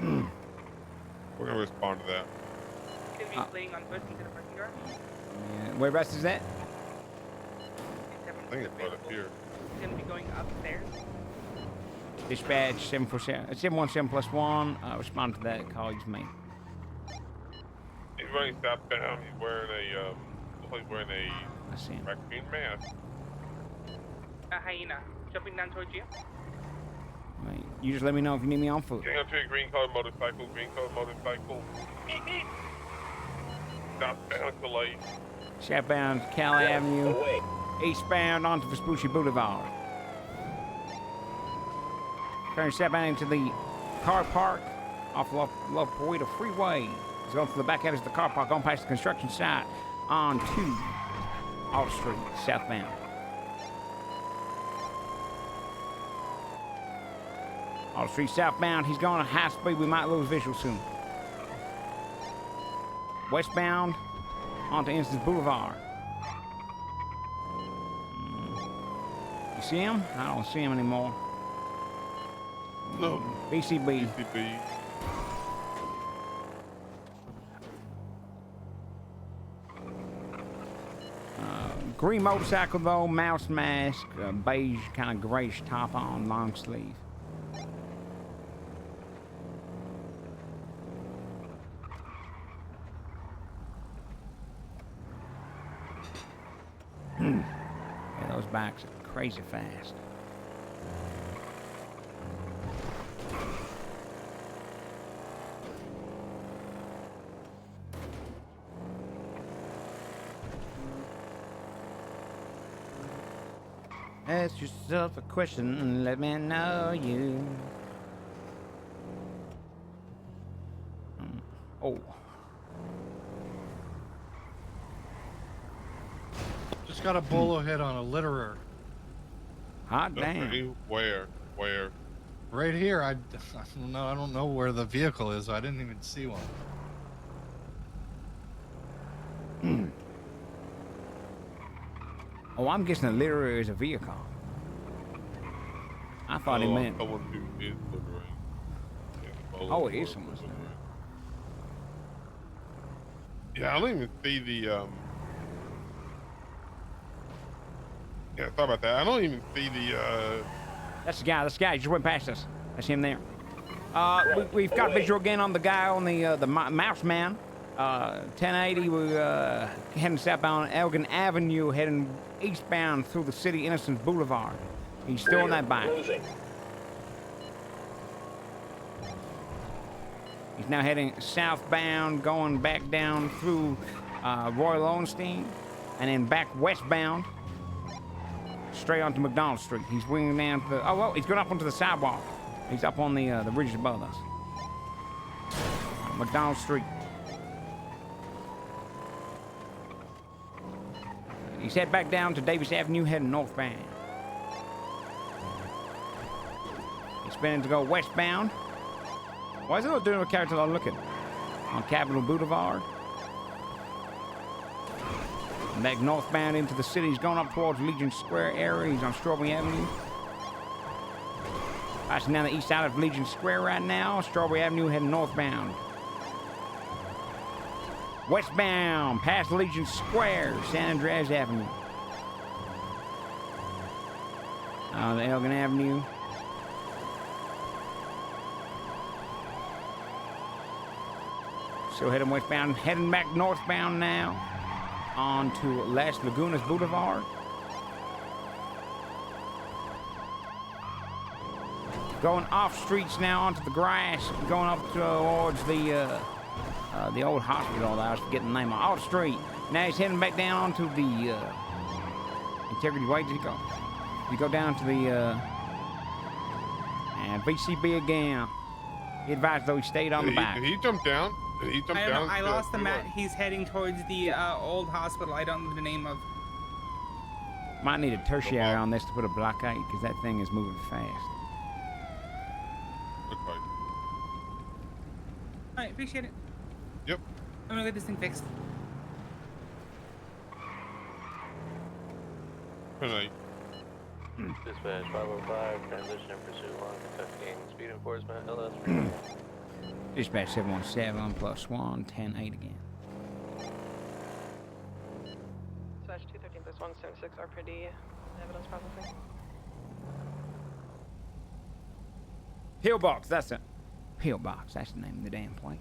ATM. We're gonna respond to that. It's gonna be fleeing on foot into the parking garage. Yeah. Whereabouts is that? I think it's right up here. It's gonna be going upstairs. Dispatch 717+1. Respond to that. Colleagues me. He's running southbound. He's wearing a raccoon mask. A hyena jumping down towards you. Right. You just let me know if you need me on foot. Getting up to a green colored motorcycle. Southbound Cohle. Southbound Cal Avenue. Eastbound onto Vespucci Boulevard. Turning southbound into the car park off La Puerta Freeway. He's going through the back edge of the car park, going past the construction site onto Alta Street, southbound. Alta Street, southbound. He's going at high speed. We might lose visual soon. Westbound onto Instance Boulevard. You see him? I don't see him anymore. No. BCB. BCB. Green motorcycle though, mouse mask, beige kind of grayish top on, long sleeve. Yeah, those bikes are crazy fast. Ask yourself a question and let me know you. Oh. Just got a bolo hit on a litterer. Hot damn. Okay, where? Right here. I don't know where the vehicle is. I didn't even see one. Oh, I'm guessing a litterer is a vehicle. I thought he meant. Someone who is littering. Oh, it is someone's littering. Yeah, I don't even see the Yeah, sorry about that. I don't even see the That's the guy. He just went past us. That's him there. We've got visual again on the guy on the mouse man. 1080. We're heading southbound Elgin Avenue, heading eastbound through the city Innocence Boulevard. He's still on that bike. He's now heading southbound, going back down through Roy Lowenstein, and then back westbound, straight onto McDonald Street. He's winging down to the, he's going up onto the sidewalk. He's up on the ridge above us. McDonald Street. He's head back down to Davis Avenue, heading northbound. He's spinning to go westbound. Why is it doing a character I'm looking? On Capitol Boulevard. And back northbound into the city. He's going up towards Legion Square area. He's on Strawberry Avenue. Passing down the east side of Legion Square right now. Strawberry Avenue heading northbound. Westbound, past Legion Square, San Andreas Avenue. The Elgin Avenue. Still heading westbound, heading back northbound now on to Las Lagunas Boulevard. Going off streets now onto the grass, going up towards the old hospital. I was forgetting the name of Alta Street. Now he's heading back down onto the Integrity Way. Did he go? Did he go down to the VCB again? He advised though he stayed on the back. Did he jump down? Did he jump I don't down? know. I lost the map. He's heading towards the old hospital. I don't know the name of. Might need a tertiary on this to put a blockade because that thing is moving fast. Okay. Alright, appreciate it. Yep. I'm gonna get this thing fixed. Good night. Dispatch 505, transition and pursuit along Kentucky, speed enforcement, LS. Dispatch 717 plus 1, 10-8 again. Dispatch 213 plus 176 RPD. Evidence processing. Pillbox, that's it. Pillbox, that's the name of the damn place.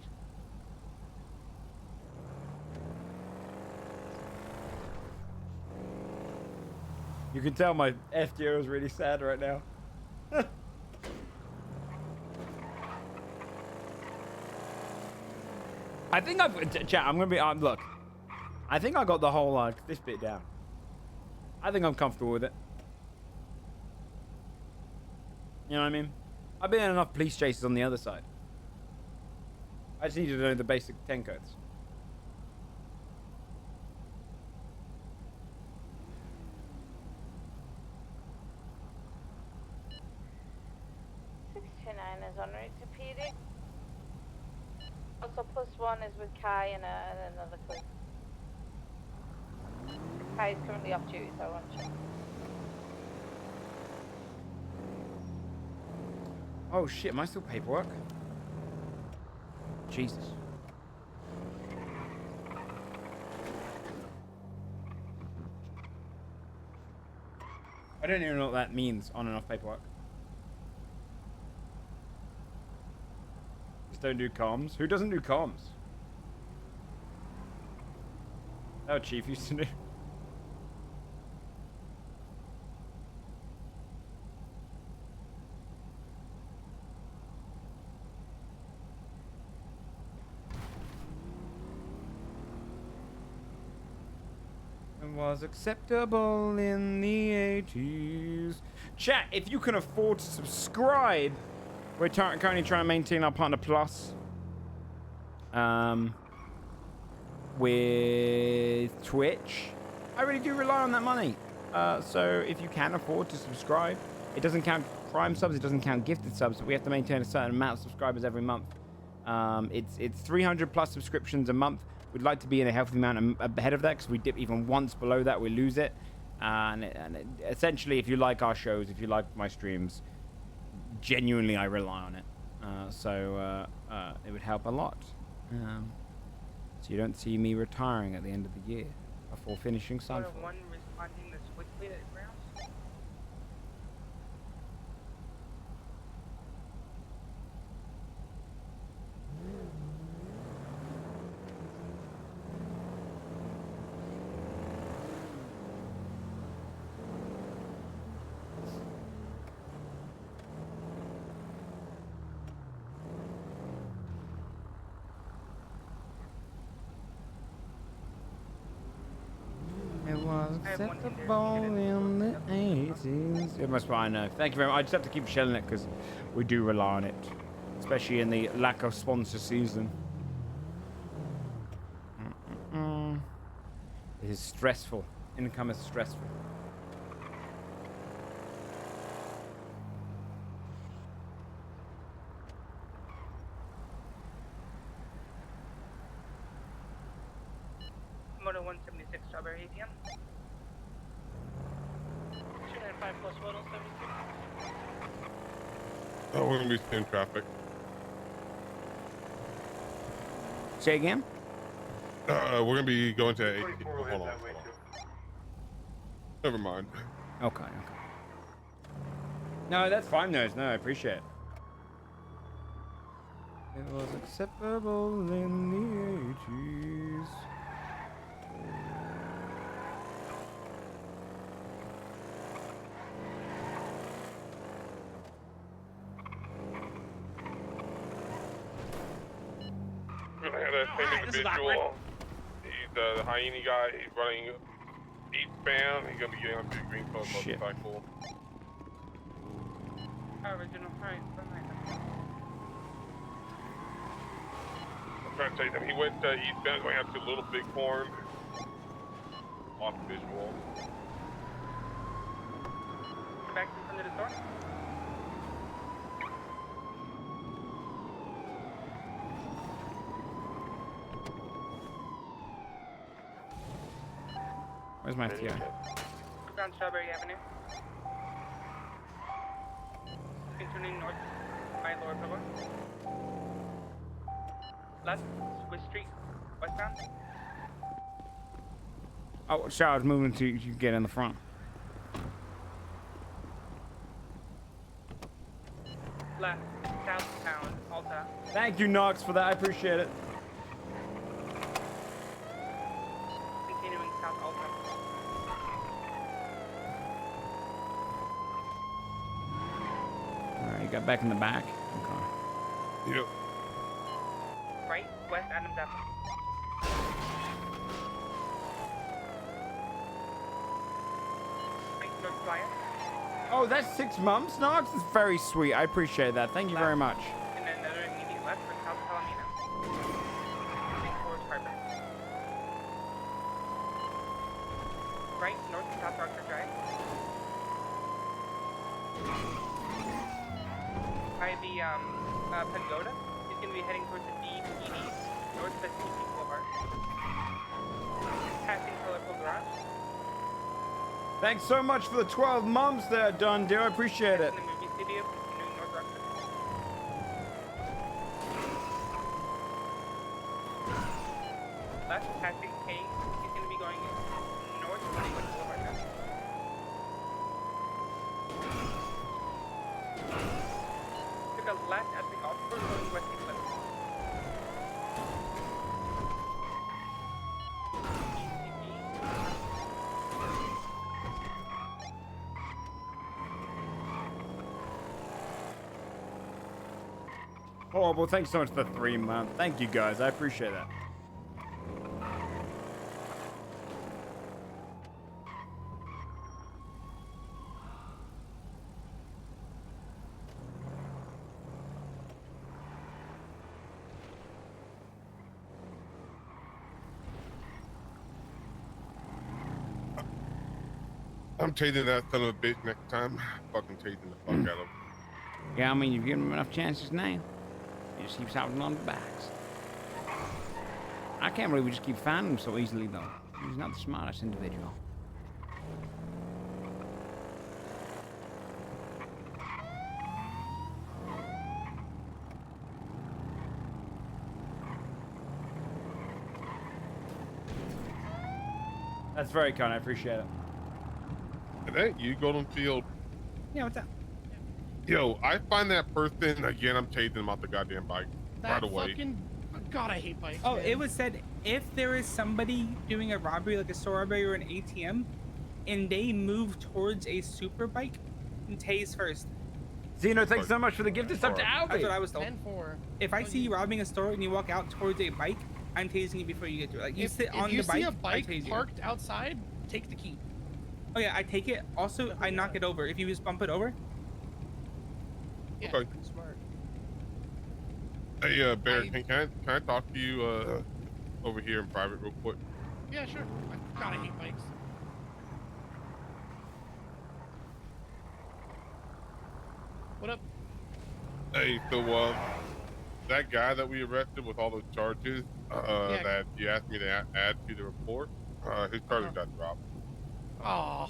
You can tell my FTO is really sad right now. I think chat, I'm gonna be, look. I think I got the whole, this bit down. I think I'm comfortable with it. You know what I mean? I've been in enough police chases on the other side. I just need to know the basic 10 codes. Is on route to PD. Also, +1 is with Kai and another code. Kai is currently off duty, so I want to. Oh shit, am I still paperwork? Jesus. I don't even know what that means, on and off paperwork. Just don't do comms. Who doesn't do comms? Oh, Chief used to do. It was acceptable in the 80s. Chat, if you can afford to subscribe, we're currently trying to maintain our Partner Plus. With Twitch. I really do rely on that money. So if you can afford to subscribe, it doesn't count Prime subs, it doesn't count gifted subs, but we have to maintain a certain amount of subscribers every month. It's 300 plus subscriptions a month. We'd like to be in a healthy amount ahead of that, because we dip even once below that, we lose it. Essentially, if you like our shows, if you like my streams, genuinely I rely on it. So it would help a lot. So you don't see me retiring at the end of the year before finishing Sunfall. One responding this quickly at grounds. It was acceptable in the 80s. It must be, I know. Thank you very much. I just have to keep shelling it because we do rely on it, especially in the lack of sponsor season. It is stressful. Income is stressful. Moto 176 Strawberry ATM. 295 plus Moto 72. Oh, we're gonna be seeing traffic. Say again? We're gonna be going to 18. Hold on. Never mind. Okay. No, that's fine, no, I appreciate it. It was acceptable in the 80s. We're gonna have that same individual. He's the hyena guy. He's running eastbound. He's gonna be getting onto the green phone motorcycle. Original price. I'm trying to tell you that he went eastbound, going out to Little Bighorn. Off visual. Back in front of the store. Where's my TI? Down Strawberry Avenue. Continuing north by Lower Pillar. Left, Swiss Street, westbound. Oh, sorry, I was moving to you get in the front. Left, south town, Alta. Thank you, Knox, for that. I appreciate it. Continuing south Alta. Alright, you got back in the back. Okay. Yep. Right, west Adams Avenue. Right, north Playa. Oh, that's 6 months, Knox? That's very sweet. I appreciate that. Thank you very much. And then another immediate left for South Palomino. Moving towards Harbor. Right, north of South Rockford Drive. By the Pagoda. He's going to be heading towards the DPD, north of the TP Boulevard. Passing colorful garage. Thanks so much for the 12 months there, Dun Deal. I appreciate it. In the movie studio, continuing north Rockford. Left, passing K. He's going to be going north of Hollywood Boulevard now. Took a left at the golf course going west east. Oh, well, thanks so much for the 3 months. Thank you, guys. I appreciate that. I'm tasing that son of a bitch next time. Fucking tasing the fuck out of him. Yeah, I mean, you've given him enough chances now. He just keeps holding on to backs. I can't believe we just keep finding him so easily, though. He's not the smartest individual. That's very kind. I appreciate it. And that you, Golden Field. Yeah, what's up? Yo, I find that person again. I'm chasing him off the goddamn bike right away. Fucking, God, I hate bikes. Oh, man. it was said if there is somebody doing a robbery, like a store robbery or an ATM, and they move towards a super bike, and tase first. Zeno, thanks so much for the gift of stuff to Albie. That's what I was told. 10-4. If I see you robbing a store and you walk out towards a bike, I'm tasing you before you get to it. Like you sit on the bike. If you see a I bike tase you. parked outside, take the key. Oh yeah, I take it. Also, I knock it over. If you just bump it over. Yeah, Okay. smart. Hey, Barrett, can I talk to you over here in private real quick? Yeah, sure. God, I hate bikes. What up? Hey, so that guy that we arrested with all those charges that you asked me to add to the report, his charges got dropped. Oh.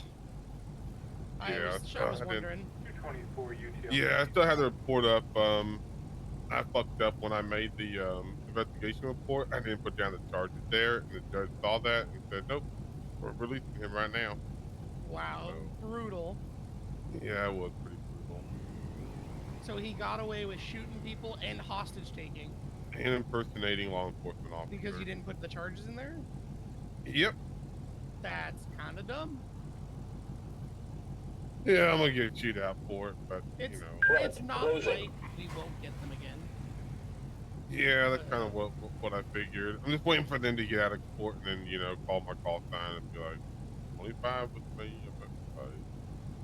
I Yeah, was wondering. 224 UTL. Yeah, I still had the report up. I fucked up when I made the investigation report. I didn't put down the charges there, and the judge saw that and said, "Nope, we're releasing him right now." Wow, brutal. Yeah, it was pretty brutal. So he got away with shooting people and hostage taking And impersonating law enforcement officers. because you didn't put the charges in there? Yep. That's kind of dumb. Yeah, I'm gonna get chewed out for it, but It's, you know. it's not like we won't get them again. Yeah, that's kind of what I figured. I'm just waiting for them to get out of court and then, you know, call my call sign and be like, 25 with me.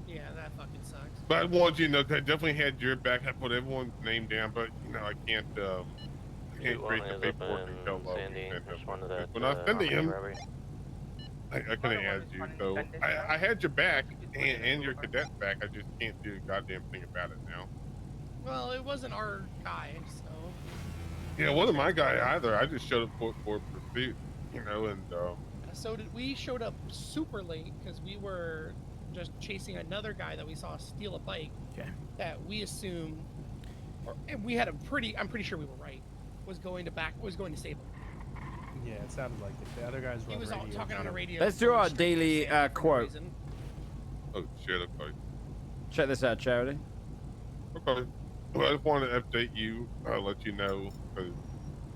Yeah, that fucking sucks. But I wanted you to know that I definitely had your back. I put everyone's name down, but you know, I can't create the paperwork and tell when I send him. I couldn't add you, so I had your back and your cadet's back. I just can't do a goddamn thing about it now. Well, it wasn't our guy, so. Yeah, it wasn't my guy either. I just showed up for pursuit, you know, and So we showed up super late because we were just chasing another guy that we saw steal a bike. Okay. That we assumed, and we had I'm pretty sure we were right, was going to save him. Yeah, it sounded like it. The other guys were He was all talking on a radio. Let's do our daily quote. oh shit, okay. Check this out, Charity. Okay. Well, I just wanted to update you, let you know, because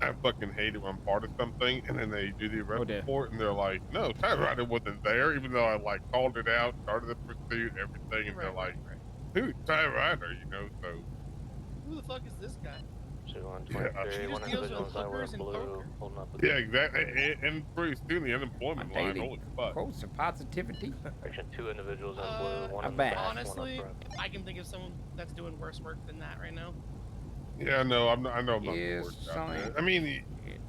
I fucking hate it when I'm part of something, and then they do the arrest report, and they're like, no, Ty Ryder wasn't there, even though I, like, called it out, started the pursuit, everything, and they're like, who's Ty Ryder, you know, so. Who the fuck is this guy? Pursuit 123. One individual is wearing blue, holding up. Yeah, exactly. And pretty soon the unemployment line. Holy fuck. Quotes of positivity. Actually, 2 individuals in blue, one I in the bet. back, Honestly, one up front. I can think of someone that's doing worse work than that right now. Yeah, no, I know I'm not the Yes, worst out son. there. I mean,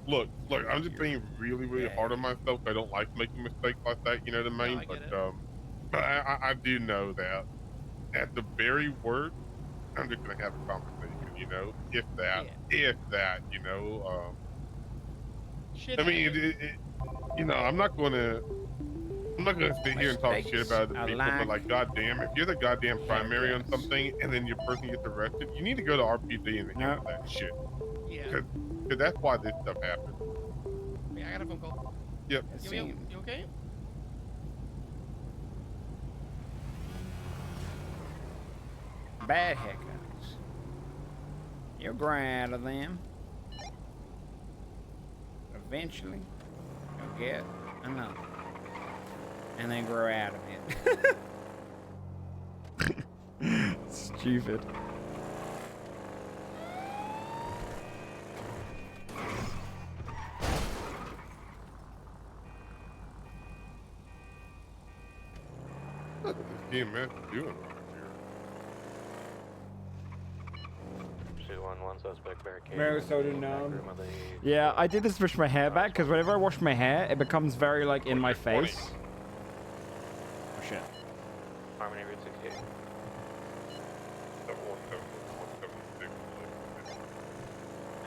look, I'm just being really hard on myself. I don't like making mistakes like that, you know what I mean? But I do know that at the very worst, I'm just gonna have a conversation, you know, if that, you know. Shit I mean, happens. you know, I'm not gonna sit here and talk shit about other people, but like, goddamn, if you're the goddamn primary on something and then your person gets arrested, you need to go to RPD and handle that shit. Yeah. Because that's why this stuff happens. Yeah, I got a phone call. Yep. You okay? Bad haircuts. You'll grow out of them. Eventually, you'll get another. And then grow out of it. Stupid. What is this DMS doing? Pursuit 1, suspect barricade. Very so numb. Yeah, I did this to push my hair back because whenever I wash my hair, it becomes very like in my face. Oh shit. Harmony Route 68.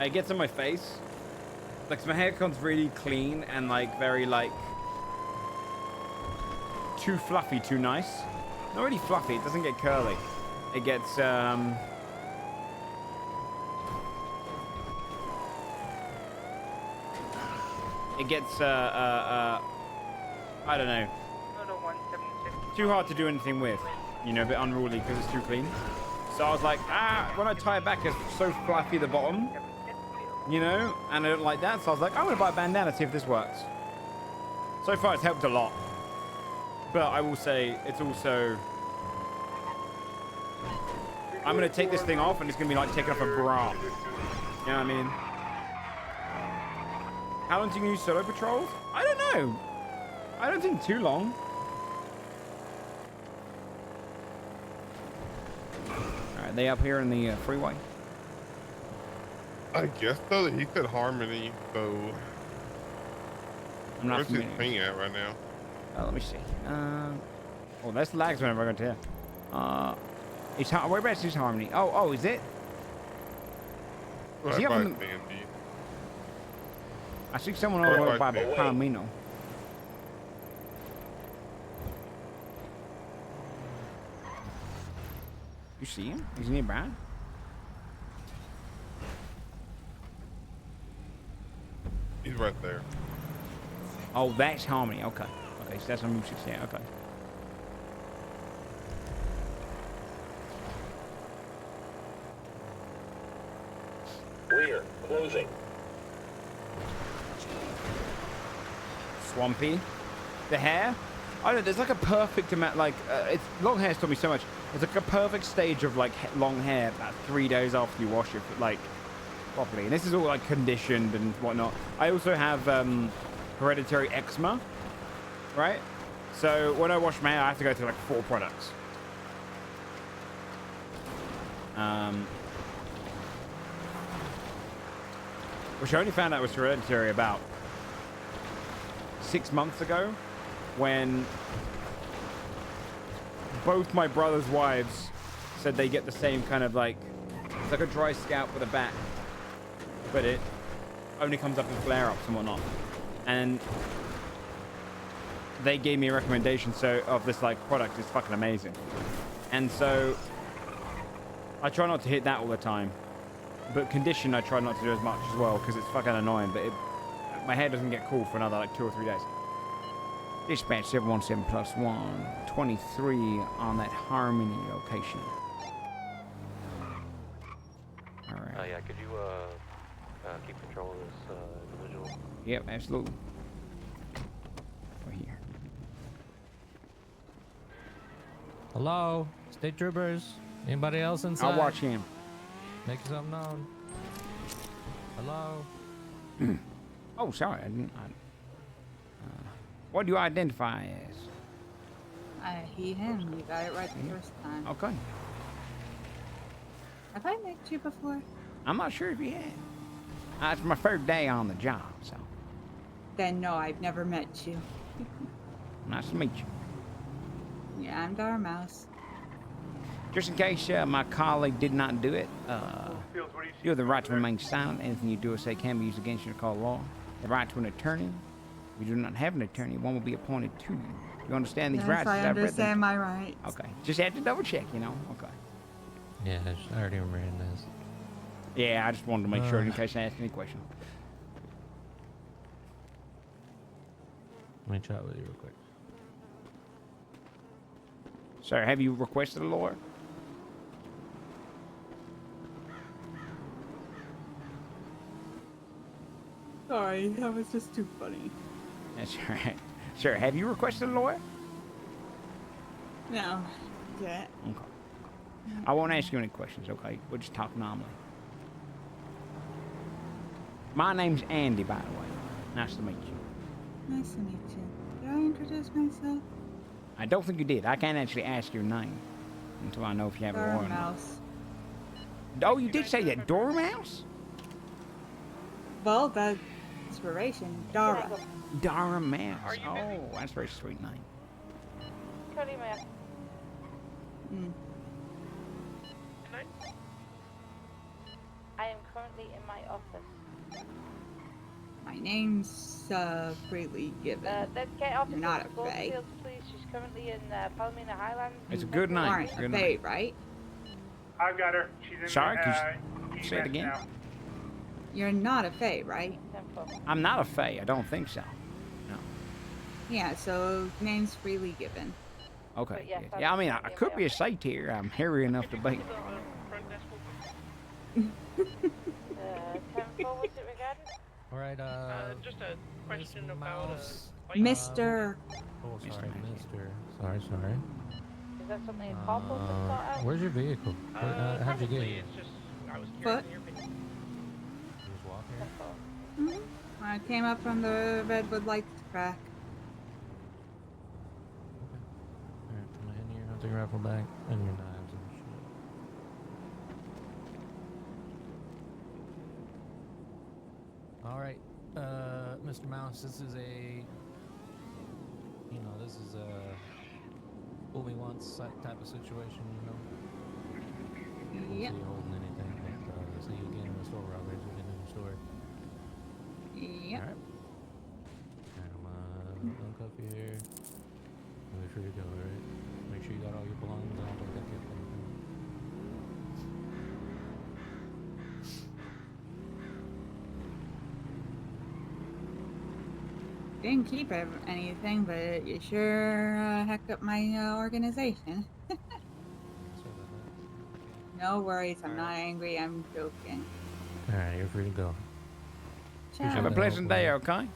It gets in my face. Like, so my hair comes really clean and like very like too fluffy, too nice. Not really fluffy. It doesn't get curly. It gets I don't know. Too hard to do anything with. You know, a bit unruly because it's too clean. So I was like, when I tie it back, it's so fluffy the bottom. You know, and I don't like that. So I was like, I'm going to buy a bandana, see if this works. So far, it's helped a lot. But I will say, it's also... I'm going to take this thing off, and it's going to be like taking off a bra. You know what I mean? How long do you use solo patrols? I don't know. I don't think too long. Alright, they up here in the freeway? I guess so. He said Harmony, so... I'm not Where's his familiar. ping at right now? Let me see. Oh, that's lags whenever I go to here. Whereabouts is Harmony? Oh, is it? Is he up on the... I see someone over by Palomino. You see him? He's nearby. He's right there. Oh, that's Harmony. Okay. Okay, so that's on Route 68. Okay. Rear, closing. Swampy. The hair? I don't know, there's like a perfect amount, like, it's long hair's taught me so much. There's like a perfect stage of like long hair about 3 days after you wash it, like, properly. And this is all like conditioned and whatnot. I also have hereditary eczema, right? So when I wash my hair, I have to go through like 4 products. Which I only found out was hereditary about 6 months ago, when both my brother's wives said they get the same kind of like, it's like a dry scalp with a back, but it only comes up in flare-ups and whatnot. And they gave me a recommendation of this like product. It's fucking amazing. And so I try not to hit that all the time, but condition I try not to do as much as well because it's fucking annoying. But my hair doesn't get cool for another like 2 or 3 days. Dispatch 717+1, 23 on that Harmony location. All right. Yeah, could you keep control of this individual? Yep, absolutely. We're here. Hello, state troopers. Anybody else inside? I'll watch him. Make yourself known. Hello? Oh, sorry. What do you identify as? He, him. You got it right the first time. Okay. Have I met you before? I'm not sure if you have. It's my first day on the job, so. Then no, I've never met you. Nice to meet you. Yeah, I'm Darmouse. Just in case my colleague did not do it, you have the right to remain silent. Anything you do or say can be used against you in a court of law. The right to an attorney. If you do not have an attorney, one will be appointed to you. You understand these Yes, rights? I I've read them understand to- my rights. Okay. Just had to double check, you know? Okay. Yeah, I already ran this. Yeah, I just wanted to make sure in case I asked any questions. Let me chat with you real quick. Sir, have you requested a lawyer? Sorry, that was just too funny. That's right. Sir, have you requested a lawyer? No. Yeah. Okay. I won't ask you any questions, okay? We'll just talk normally. My name's Andy, by the way. Nice to meet you. Nice to meet you. Did I introduce myself? I don't think you did. I can't actually ask your name until I know if you have a lawyer or not. Mouse. Oh, you did say that. Dormouse? Well, that's inspiration. Dara. Dara Mouse. Oh, that's a very sweet name. Cody, ma'am. Mm. I am currently in my office. My name's freely given. Let's get off You're not a fae. Goldfields, please. She's currently in Palomino Highlands. It's a good name. You aren't It's a a good fae, name. right? I've got her. She's in Sorry, the, could you say it again? now. You're not a fae, right? I'm not a fae. I don't think so. No. Yeah, so name's freely given. Okay. yes, Yeah, yeah, I mean, I could be a satyr. I'm hairy enough to be. 10-4, what's it regarding? All right, just a question about Mr. Oh, sorry, Mister. Sorry. Is that something a corporal can sort out? Where's your vehicle? How'd you get probably here? it's just I was Foot. curious in your opinion. You just walk here? I came up from the redwood lights crack. All right, put my hand here. I'll take your rifle back and your knives and shit. All right, Mr. Mouse, this is a, this is a fool me once type of situation, Don't Yep. see you holding anything, but see you again in the store robberies. We'll get in the store. Yep. All right. I'm uncuff you here. Make sure you go, alright? Make sure you got all your belongings. I don't think that kept anything. Didn't keep anything, but you sure hacked up my organization. No worries, I'm not angry, I'm joking. Alright, you're free to go. Ciao. Have a pleasant day, okay?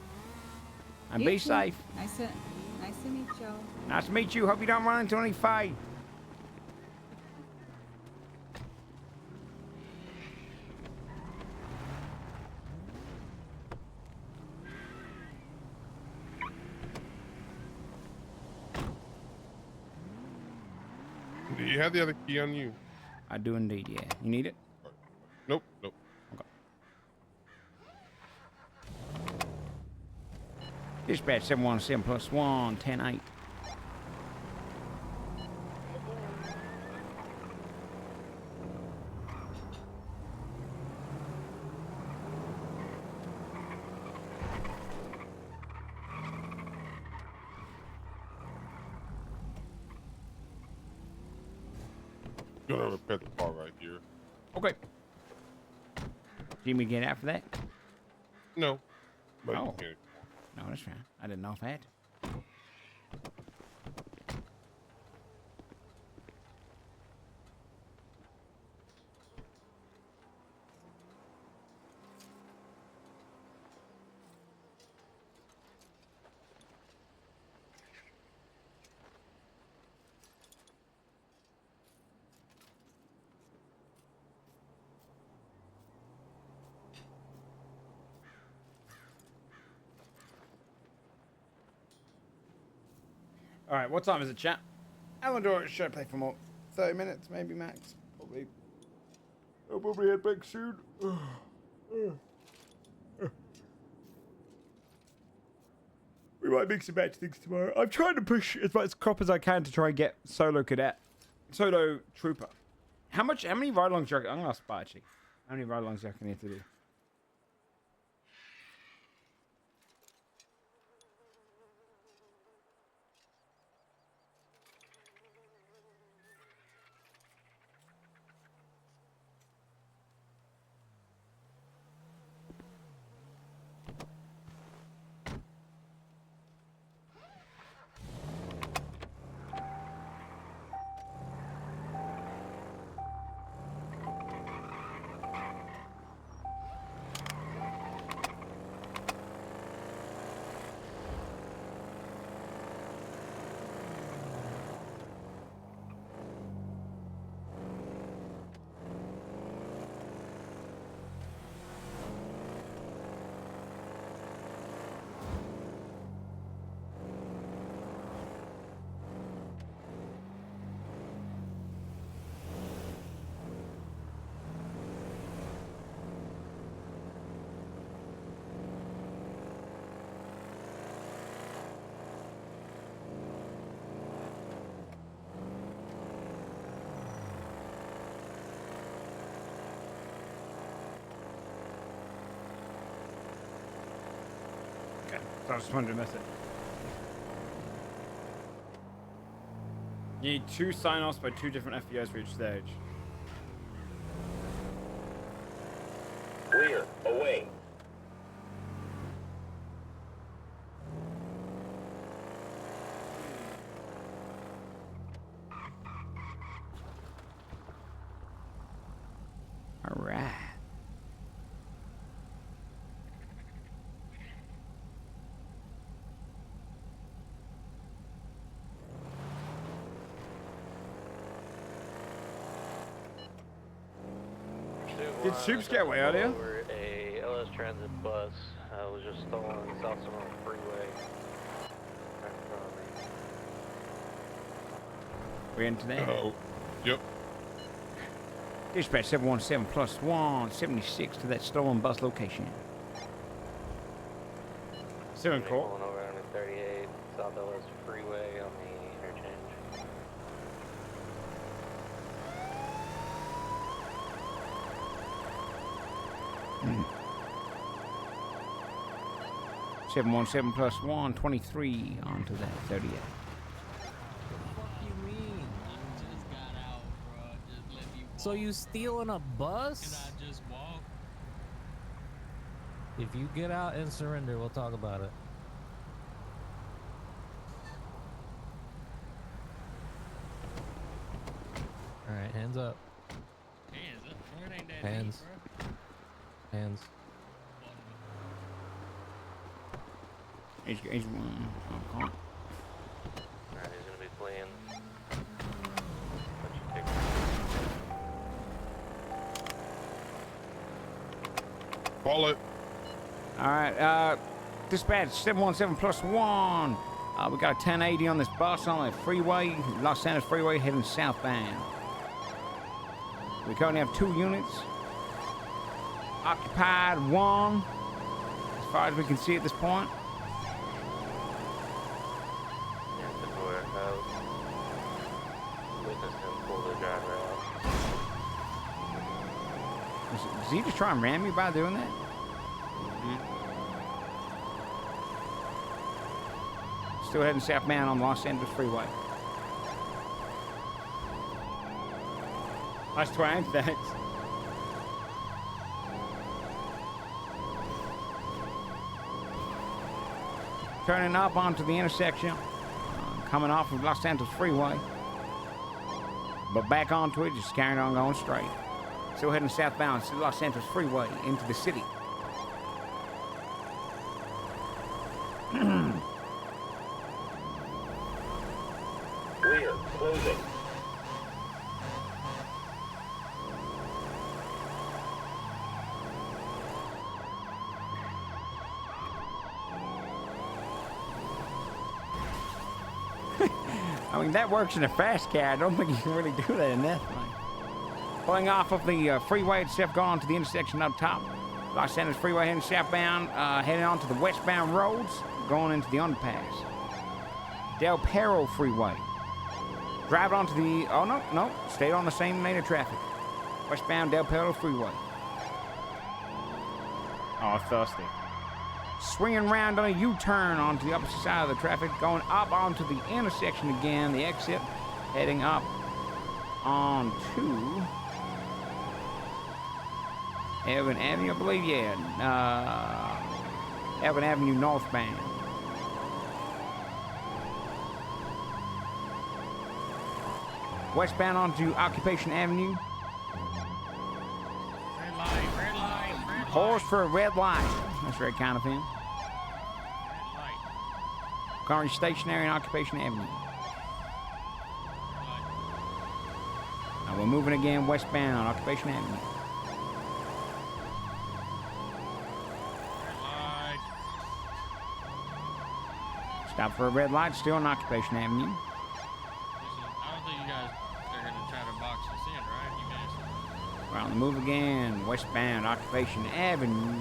And You be too. safe. Nice to meet you. Nice to meet you. Hope you don't run into any fae. Do you have the other key on you? I do indeed, yeah. You need it? Nope. Okay. Dispatch 717 plus 1, 10-8. Gonna repair the car right here. Okay. Jimmy get after that? No. But Oh. you can. No, that's fine. I didn't know if I had to. All right, what time is it, chat? Alan should I play for more? 30 minutes, maybe max. Probably. I'll probably head back soon. We might mix and match things tomorrow. I'm trying to push as much crop as I can to try and get solo trooper. How many ride-alongs do you reckon? I'm gonna ask Spy actually. How many ride-alongs do you reckon I need to do? So I just wanted to miss it. You need 2 sign-offs by 2 different FBOs for each stage. Clear. Away. All right. Did Soups get away earlier? Over a LS Transit bus was just stolen South Sonoma Freeway. We're into that. Oh, yep. Dispatch 717+1, 76 to that stolen bus location. 7 call. Pulling over on 38 South LS Freeway on the interchange. 717+1, 23 onto that 38. So you stealing a bus? Can I just walk? If you get out and surrender, we'll talk about it. All right, hands up. Hands up. It ain't that Hands. deep, bro. Hands. He's one. Alright, he's gonna be playing. Call it. All right, dispatch 717+1. We got a 1080 on this bus on the freeway, Los Santos Freeway, heading southbound. We currently have 2 units. Occupied 1, as far as we can see at this point. Witnessed him pull the driver out. Does he just try and ram me by doing that? Still heading southbound on Los Angeles Freeway. Nice twang, thanks. Turning up onto the intersection, coming off of Los Santos Freeway. But back onto it, just carrying on going straight. Still heading southbound to Los Santos Freeway into the city. Clear. Closing. I mean, that works in a fast car. I don't think you can really do that in that thing. Pulling off of the freeway itself, going on to the intersection up top. Los Angeles Freeway heading southbound, heading on to the westbound roads, going into the underpass. Del Perro Freeway. Drive on to the, oh no, stayed on the same lane of traffic. Westbound Del Perro Freeway. Oh, thirsty. Swinging around on a U-turn onto the opposite side of the traffic, going up onto the intersection again, the exit, heading up onto Evan Avenue, I believe, yeah. Evan Avenue northbound. Westbound onto Occupation Avenue. Red light, red light, red light. Pause for a red light. That's very kind of him. Red light. Currently stationary on Occupation Avenue. Now we're moving again westbound, Occupation Avenue. Stop for a red light, still on Occupation Avenue. Listen, I don't think you guys are going to try to box us in, right? You guys. We're on the move again, westbound, Occupation Avenue.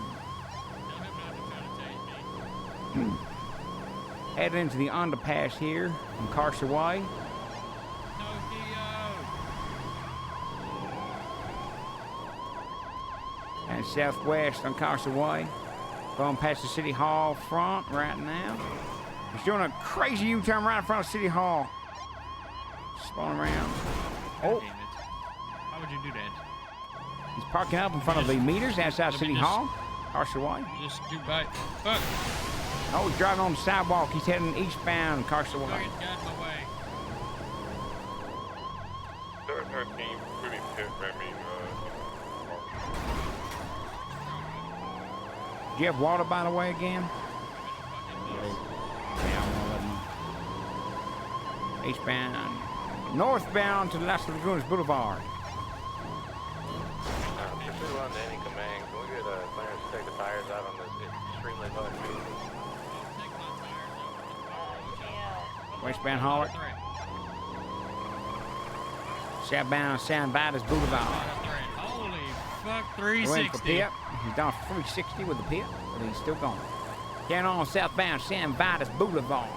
Headed into the underpass here from Carsaway. And southwest on Carsaway. Going past the City Hall front right now. He's doing a crazy U-turn right in front of City Hall. Spun around. Oh. How would you do that? He's parking up in front of the meters outside City Hall. Carsaway. Just do by. Fuck. Oh, he's driving on the sidewalk. He's heading eastbound Carsaway. Get out of my way. 13, pretty pit, Do you have water, by the way, again? Eastbound. Northbound to Las Lagunas Boulevard. Pursuit on to any command. Can we get clearance to take the tires out on this extremely low speed? Westbound Holler. Southbound San Vitus Boulevard. Holy fuck, Waiting for 360. Pip. He's done 360 with the Pip, but he's still going. Carrying on southbound San Vitus Boulevard.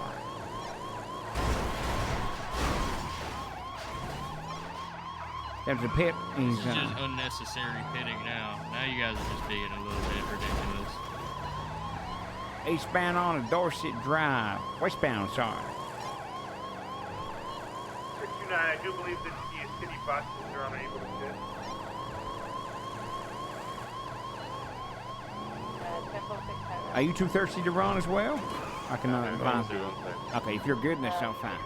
There's the pit. He's This is just unnecessary pitting now. Now you guys are just being a little bit ridiculous. eastbound on a Dorset Drive. Westbound, sorry. 629, I do believe that the city buses are unable to fit. Are you too thirsty to run as well? I can find. Okay, if you're good, that's all fine.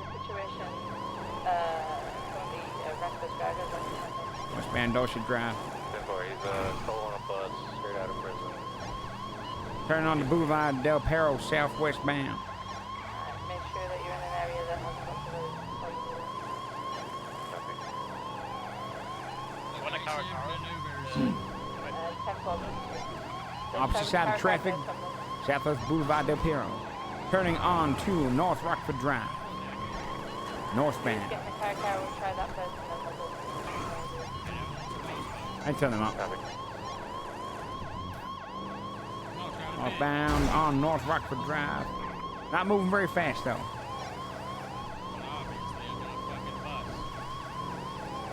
Westbound Dorset Drive. He's stolen a bus straight out of prison. Turn on the Boulevard Del Perro, southwest bound. Make sure that you're in an area that has Opposite side of traffic, southwest Boulevard Del Perro. Turning on to North Rockford Drive. Northbound. Get in the car, we'll try that first and then we'll I turn them up. Northbound on North Rockford Drive. Not moving very fast though.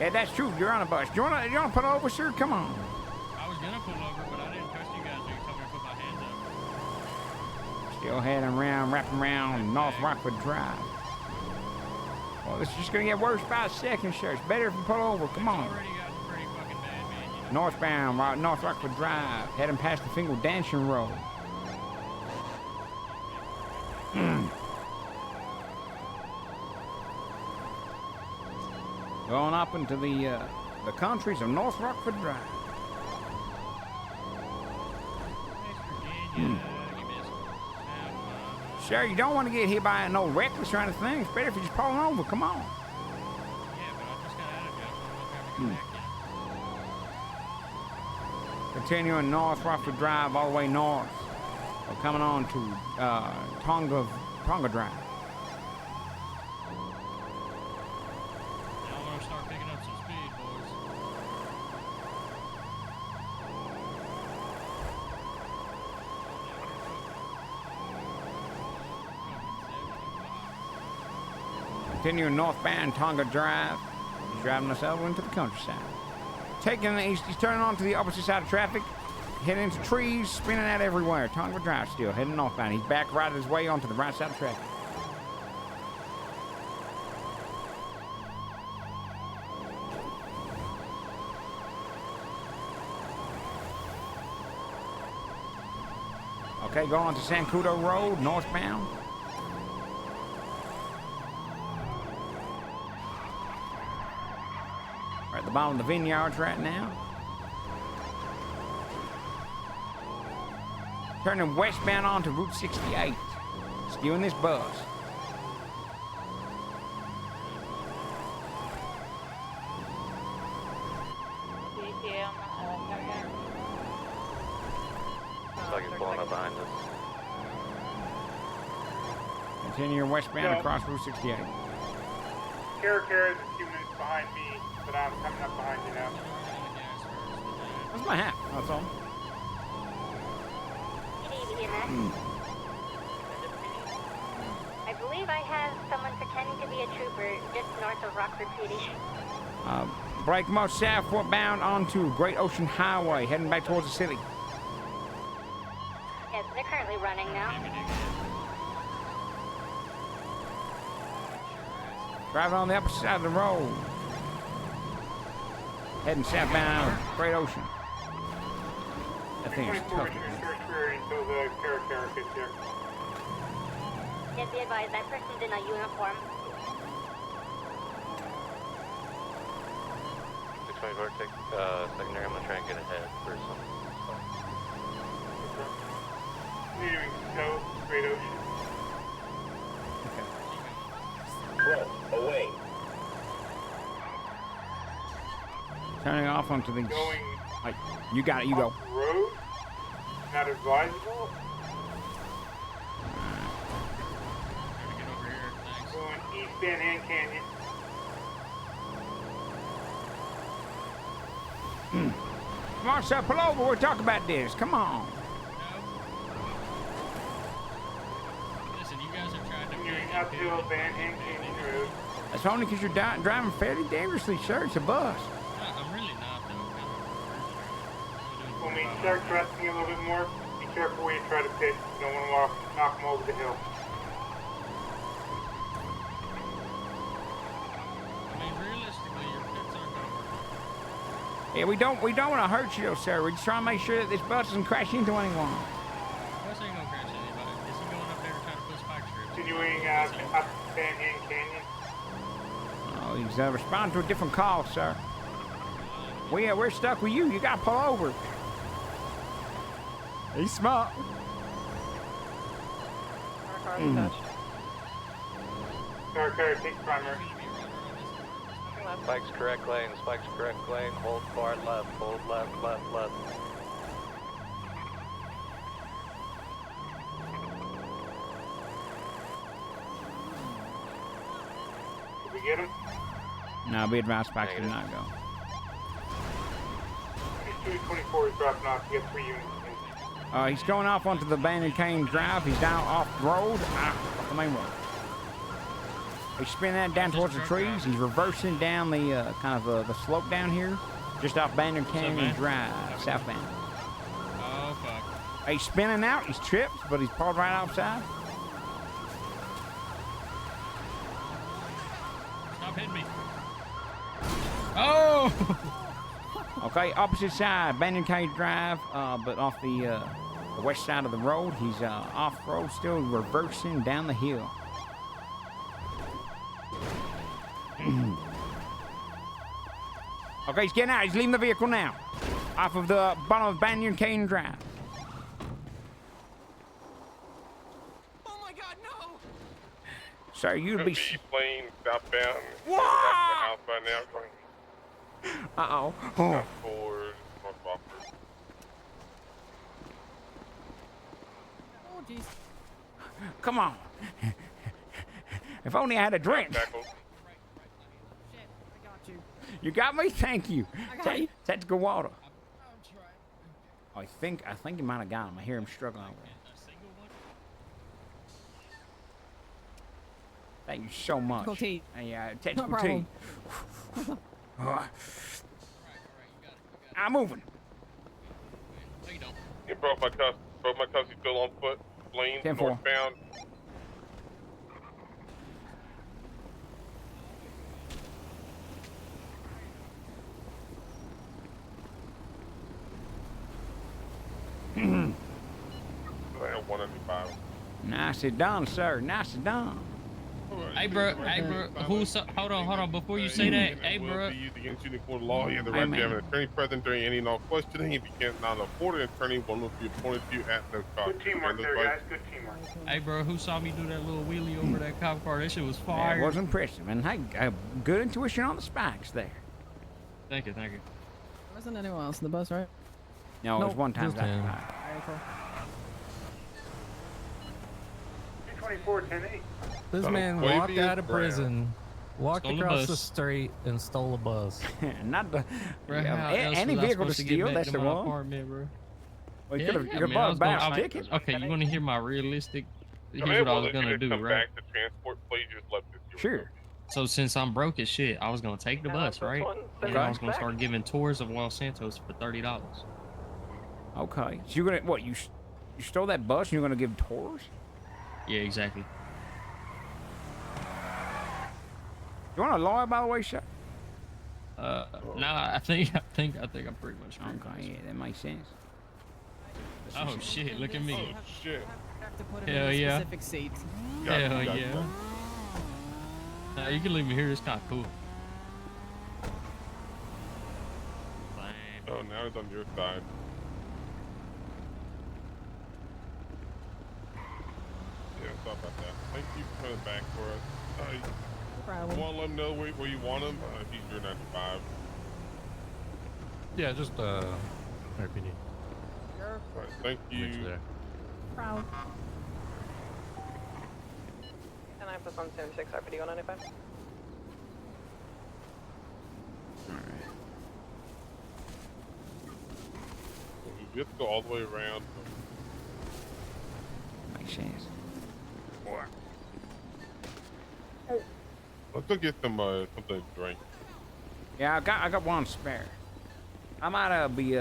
Yeah, that's true. You're on a bus. You wanna pull over, sir? Come on. I was gonna pull over, but I didn't trust you guys when you told me to put my hands up. Still heading around, wrapping around North Rockford Drive. Well, this is just gonna get worse by a second, sir. It's better if you pull over. Come on. Northbound, right, North Rockford Drive, heading past the Fingal Dancing Road. Going up into the countries of North Rockford Drive. Sir, you don't want to get hit by no reckless or anything. It's better if you just pull over. Come on. Continuing North Rockford Drive all the way north. We're coming on to Tonga Drive. Continuing northbound Tonga Drive. He's driving us over into the countryside. He's turning onto the opposite side of traffic, heading into trees, spinning out everywhere. Tonga Drive still heading northbound. He's back right his way onto the right side of traffic. Okay, going on to Sancudo Road, northbound. We're at the bottom of the vineyards right now. Turning westbound onto Route 68. Still in this bus. Looks like he's pulling up behind us. Continue westbound across Route 68. Carrier is a few minutes behind me, but I'm coming up behind you now. Where's my hat? That's all. I believe I have someone pretending to be a trooper just north of Rockford PD. Brake most southbound onto Great Ocean Highway, heading back towards the city. Yes, they're currently running now. Driving on the opposite side of the road. Heading southbound Great Ocean. That thing is tough. Until the carrier gets here. Yes, be advised, that person's in a uniform. 624, take secondary. I'm gonna try and get ahead for some. Continuing south, Great Ocean. Front, away. Turning off onto the... Going... You got it, you go. Road? Not advisable. Going east Van Hand Canyon. Come on, sir, pull over. We'll talk about this. Come on. Listen, you guys are trying to... Continuing uphill Van Hand Canyon Road. That's only because you're driving fairly dangerously, sir. It's a bus. I'm really not, though. When we start trusting a little bit more, be careful where you try to pit. You don't want to knock them over the hill. I mean, realistically, your pits aren't going to work. Yeah, we don't want to hurt you, though, sir. We're just trying to make sure that this bus doesn't crash into anyone. Bus ain't going to crash anybody. Is he going up there and trying to put spike strips? Continuing up Van Hand Canyon. Oh, he's responding to a different call, sir. We're stuck with you. You got to pull over. He's smart. Car, take primary. Spike's correct lane, Spike's correct lane. Hold far left, hold left, left, left. Did we get him? No, be advised, Spike did not go. 224 is dropping off. You get 3 units. He's going off onto the abandoned cane drive. He's down off the road, off the main road. He's spinning that down towards the trees. He's reversing down the kind of the slope down here, just off Abandoned Canyon Drive, southbound. Oh, fuck. He's spinning out. He's tripped, but he's pulled right outside. Stop hitting me. Oh! Okay, opposite side, Abandoned Cage Drive, but off the west side of the road. He's off-road, still reversing down the hill. Okay, he's getting out. He's leaving the vehicle now. Off of the bottom of Abandoned Cage Drive. Oh my god, no! Sir, you'd be... Plane southbound. What? House right now. Uh-oh. Oh. Forward, North Rockford. Oh, jeez. Come on. If only I had a drink. Shit, I got you. You got me? Thank you. I got you. Tactical water. I'm trying. Oh, I think you might have got him. I hear him struggling over there. Thank you so much. Technical tea. Technical No tea. problem. I'm moving. No, you don't. You broke my cuss. He's still on foot. Lane 10-4. northbound. I have 195. Nicely done, sir. Nicely done. Hey, bro. Hold on. Before you say that, hey, bro. Be used against you in court of law. You have the right to have an attorney present during any and all questioning. If you cannot afford an attorney, one will be appointed to you at no cost. Good teamwork there, guys. Good teamwork. Hey, bro, who saw me do that little wheelie over that cop car? That shit was fire. It was impressive, and hey, good intuition on the spikes there. Thank you. There wasn't anyone else in the bus, right? No, it was one time. just him. Alright, cool. 224, 10-8. This man walked out of prison, walked across the street, and stole a bus. Not the Bro, how else any was I vehicle to supposed get steal. back That's to the my one. apartment, bro. Well, you Yeah, could have man, I bought was a gonna- bounce I- ticket. Okay, you want to hear my realistic? Here's I mean, what I well, was if you gonna could do, come right? back to transport, please just let this. Sure. So since I'm broke as shit, I was gonna take the bus, right? And I was gonna start giving tours of Los Santos for $30. Okay. So you're gonna what? You stole that bus and you're gonna give tours? Yeah, exactly. You want a lawyer, by the way, sir? Nah, I think I'm pretty much. Okay, yeah, that makes sense. Oh shit! Look at me. Oh shit. Have to put him Hell in a yeah. specific seat. Hell yeah. Nah, you can leave me here. It's kind of cool. Oh, now it's on your side. Yeah, sorry about that. Thank you for coming back for us. Problem. Want to let him know where you want him? He's your 95. Yeah, just RPD. All right, thank you. Proud. And I have plus 176 RPD 195. We have to go all the way around. Makes sense. Let's go get some something to drink. Yeah, I got one spare. I might be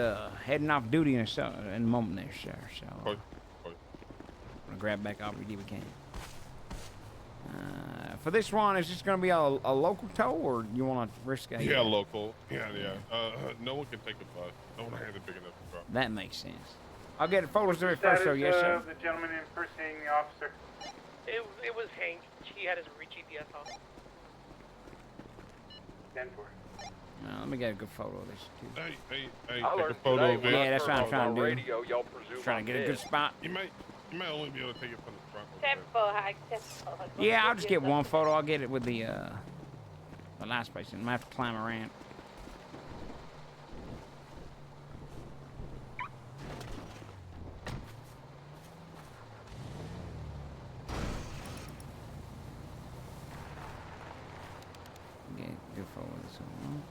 heading off duty in a moment there, sir. So I'm gonna grab back RPD we can. For this one, is this gonna be a local tow, or you want to risk a? Yeah, local. Yeah. No one can take a bus. No one has a big enough truck. That makes sense. I'll get photos of it first, so yes, sir. The gentleman impersonating the officer. It was Hank. He had his GPS on. 10-4. Let me get a good photo of this too. Hey, take a photo of it. Yeah, that's what I'm trying to do. Radio, y'all presume Trying to get a good spot. You might only be able to take it from the front. Tempo, high tempo. Yeah, I'll just get one photo. I'll get it with the last place. I might have to climb around. Get a good photo of this one.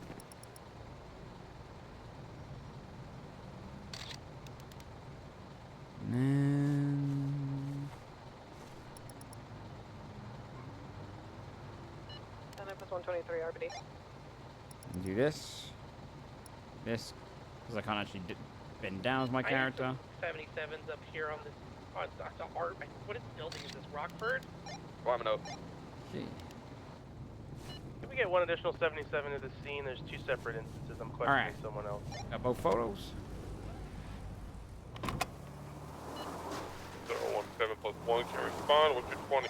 And then... And I plus 123 RPD. do this. This, because I can't actually bend down with my character. 77's up here on this. The art. What building is this? Rockford? Climbing up. See. Can we get one additional 77 to the scene? There's two separate instances. I'm questioning Alright. someone else. Got both photos. 017 plus 1 can respond. What's your 20?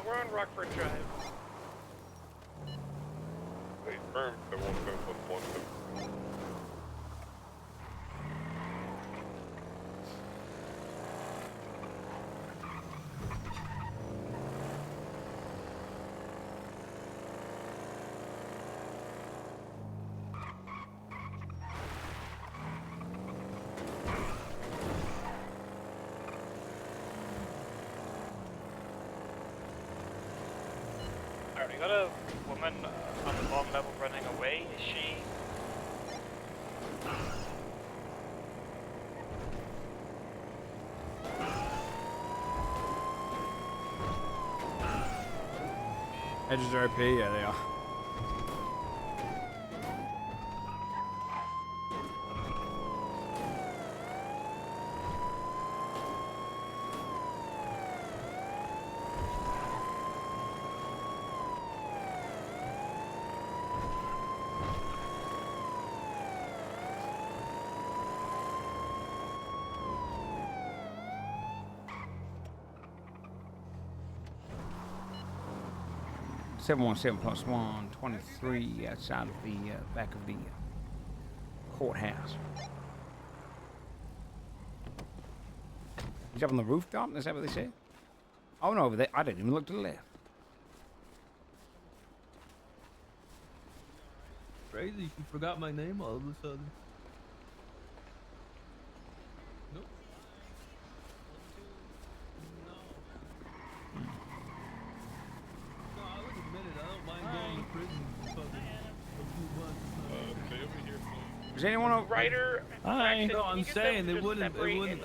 We're on Rockford Drive. Hey, firm. 017 plus 1. Alright, we got a woman on the bottom level running away. Is she... Edges are OP, yeah, they are. +1, 23 outside of the back of the courthouse. He's up on the rooftop? Is that what they said? Oh no, over there. I didn't even look to the left. Crazy, you forgot my name all of a sudden. Nope. No, I would admit it. I don't mind going to prison for fucking a few months. Stay over here, please. Is anyone over? Writer. Hi. No, I'm saying it wouldn't.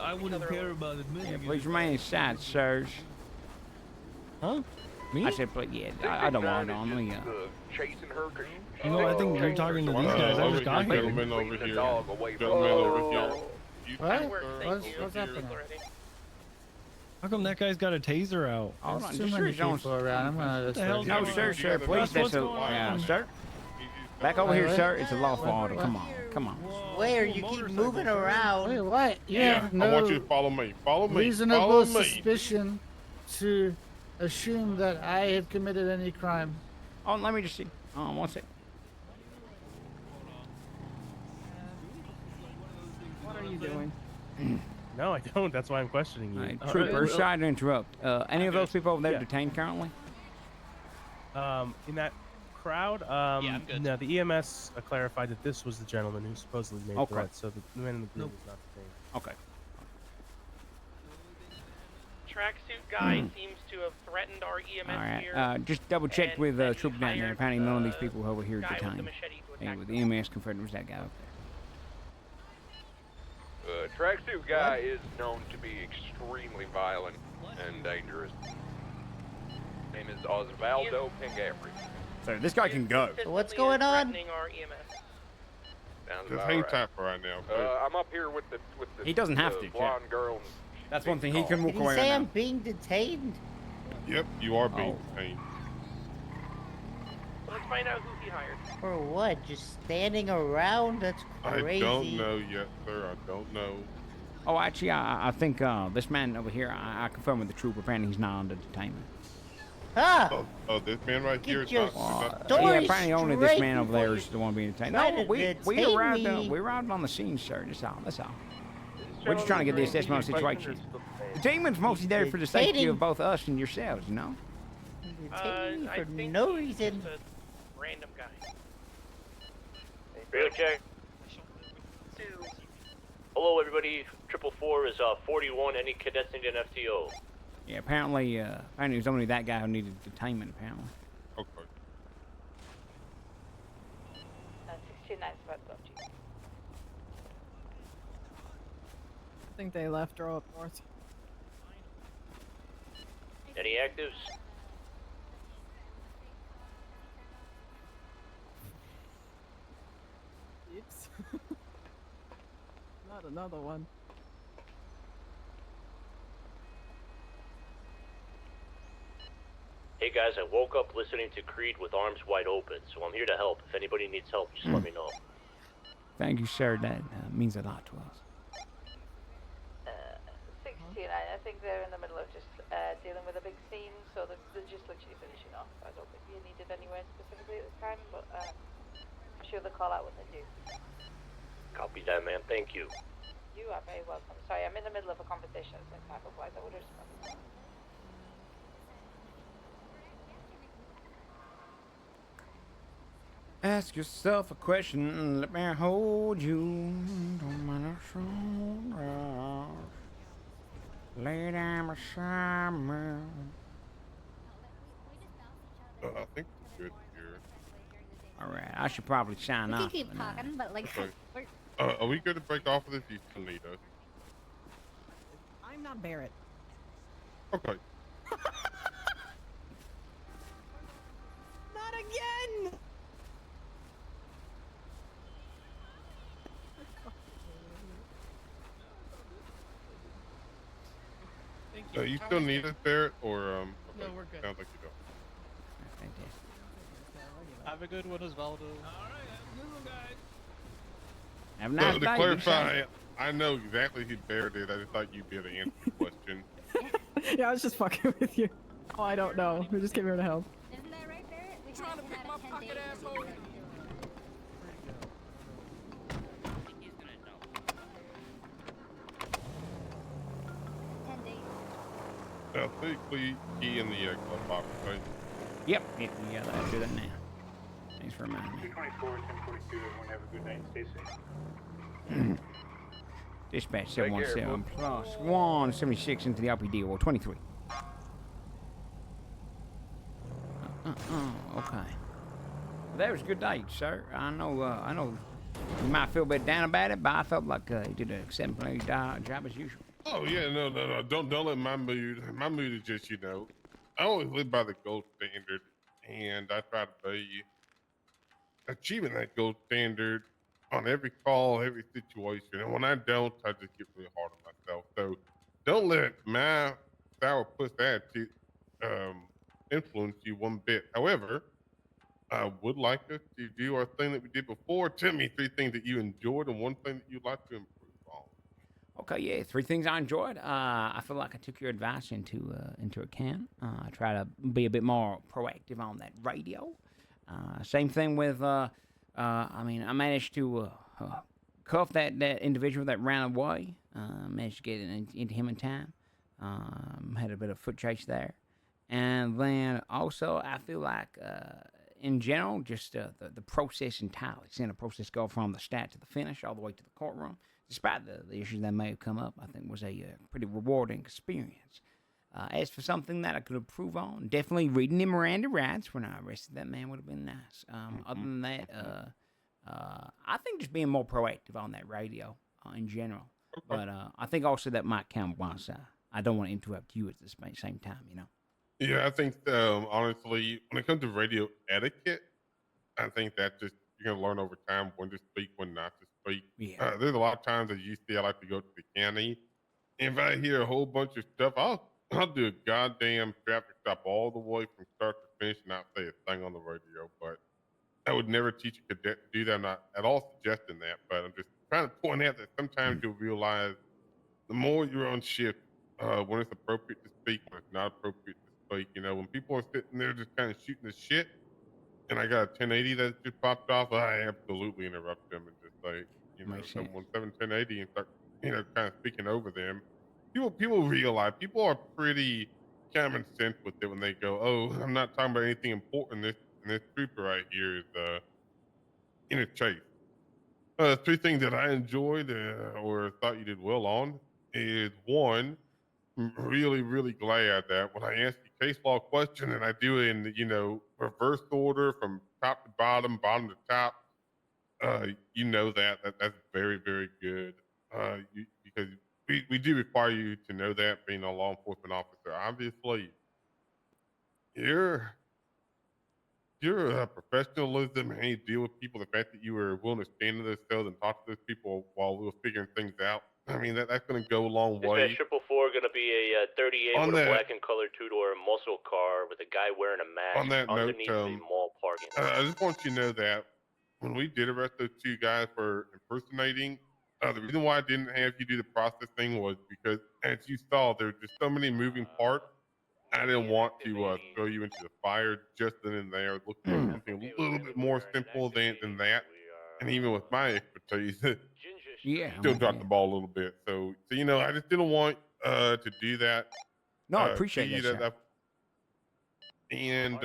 I wouldn't care about admitting Yeah, it. please remain inside, sirs. Huh? Me? I said, please, yeah, I don't want it on me. Chasing her. No, I think you're talking to these guys. I just got here. Gentlemen over here. Gentlemen over here. What's happening? How come that guy's got a taser out? Hold on, Too just many don't. people around. I'm gonna just No, sir, please. That's a, sir. Back over here, sir. It's a lawful order. Come on, come on. Where you keep moving around? Wait, what? Yeah, I want you to follow me. Follow me. Reasonable Follow me. suspicion to assume that I have committed any crime. Oh, let me just see. One sec. What are you doing? No, I don't. That's why I'm questioning you. Right, trooper, sorry to interrupt. Any of those people over there detained currently? In that crowd, I'm good. no, the EMS clarified that this was the gentleman who supposedly made Okay. threats, so the man in the group is not detained. Okay. Tracksuit guy seems to have threatened our EMS All right. here. Just double check with trooper down there. Apparently, none of these the people over here are guy with the detained. machete to Hey, attack with the EMS confirmed it was that guy up Tracksuit guy is known to be extremely violent and dangerous. Name is Osvaldo Pingari. there. So this guy can go. What's going on? Threatening our EMS. Sounds Just about hang right. tight for right now. I'm up here with the He doesn't have the to, blonde girl. and That's she's one thing he being can walk Did you away say right I'm now. being detained? Yep, you are being detained. Let's find out who he hired. For what? Just standing around? That's crazy. I don't know yet, sir. I don't know. Oh, actually, I think this man over here, I confirmed with the trooper. Apparently, he's not under detainment. Ah! Oh, this man right here is not. Yeah, apparently only this man over there is the one being detained. try No, to we detain arrived. me. We arrived on the scene, sir. That's all. That's all. We're just trying to get the assessment on the situation. Detainment's mostly there for the safety Detaining. of both us and yourselves, you know. Detaining me I for think no he's reason. just a random guy. Real check. Hello, everybody. 444 is 41. Any cadets need an FTO? Yeah, apparently it was only that guy who needed detainment. Apparently. Okay. 69 spot up, Chief. I think they left or up north. Any actives? Oops. Not another one. Hey guys, I woke up listening to Creed with arms wide open, so I'm here to help. If anybody needs help, just let me know. Thank you, sir. That means a lot to us. 69, I think they're in the middle of just dealing with a big scene, so they're just literally finishing off. I don't think you needed anywhere specifically at this time, but I'm sure they'll call out when they do. Copy that, man. Thank you. You are very welcome. Sorry, I'm in the middle of a conversation at the same time, otherwise I would have responded. Ask yourself a question. Let me hold you. Don't mind a shoulder. Lay down beside me. I think we're good here. All right, I should probably sign We off. can keep but, talking, but like, Okay. we're, Are we good to break off of this? You still need us. I'm not Barrett. Okay. You still need us there, or No, okay, we're good. sounds like you don't. Have a good one, Osvaldo. Have a So nice to day. Be clarify, safe. I know exactly who Bear did. I just thought you'd be able to answer the question. Yeah, I was just fucking with you. Oh, I don't know. We just came here to help. Isn't that right, Barrett? We trying to pick my pocket, asshole. Please key in the glove box, right? Yep. Yeah, I'll do that now. Thanks for reminding me. 224, 1042, everyone have a good night. Stay safe. Dispatch Take care, 717 plus 176 into the RPD or 23. Okay. That was a good day, sir. I know you might feel a bit down about it, but I felt like you did an exemplary job as usual. Oh yeah, no. Don't let my mood is just, I always live by the gold standard, and I try to be achieving that gold standard on every call, every situation. And when I don't, I just get really hard on myself. So don't let my sour puss attitude influence you one bit. However, I would like us to do our thing that we did before. Tell me 3 things that you enjoyed and 1 thing that you'd like to improve on. Okay, yeah, 3 things I enjoyed. I feel like I took your advice into account. I try to be a bit more proactive on that radio. Same thing with, I managed to cuff that individual that ran away. Managed to get into him in time. Had a bit of foot chase there. And then also, I feel like, in general, just the process entirely, seeing the process go from the start to the finish, all the way to the courtroom, despite the issues that may have come up, I think was a pretty rewarding experience. As for something that I could improve on, definitely reading the Miranda rights when I arrested that man would have been nice. Other than that, I think just being more proactive on that radio in general. But I think also that might count once I don't want to interrupt you at the same time, Yeah, I think honestly, when it comes to radio etiquette, I think that just you're gonna learn over time when to speak, when not to speak. Yeah. There's a lot of times as you see, I like to go to the county. If I hear a whole bunch of stuff, I'll do a goddamn traffic stop all the way from start to finish and not say a thing on the radio. But I would never teach a cadet to do that. I'm not at all suggesting that, but I'm just trying to point out that sometimes you'll realize the more you're on shift, when it's appropriate to speak, when it's not appropriate to speak. When people are sitting there just kind of shooting the shit, and I got a 1080 that just popped off, I absolutely interrupt them and just say, Makes sense. someone 1080 and start, kind of speaking over them. People realize people are pretty common sense with it when they go, "Oh, I'm not talking about anything important. This trooper right here is in a chase." 3 things that I enjoyed or thought you did well on is 1. I'm really, really glad that when I ask you case law question and I do it in, reverse order from top to bottom, bottom to top, that's very, very good. Because we do require you to know that being a law enforcement officer. Obviously, your professionalism and how you deal with people, the fact that you were willing to stand to those cells and talk to those people while we were figuring things out, that's going to go a long way. Dispatch 444 going to be a 38 On with that- a black and colored 2-door muscle car with a guy wearing a mask On that note, underneath the mall parking. I just want you to know that when we did arrest those 2 guys for impersonating, the reason why I didn't have you do the process thing was because, as you saw, there were just so many moving parts. I didn't want to throw you into the fire just then and there. Look for something a little bit more simple than that. And even with my expertise, yeah, still dropped the ball a little bit. So I just didn't want to do that. No, I appreciate to you, that, sir. And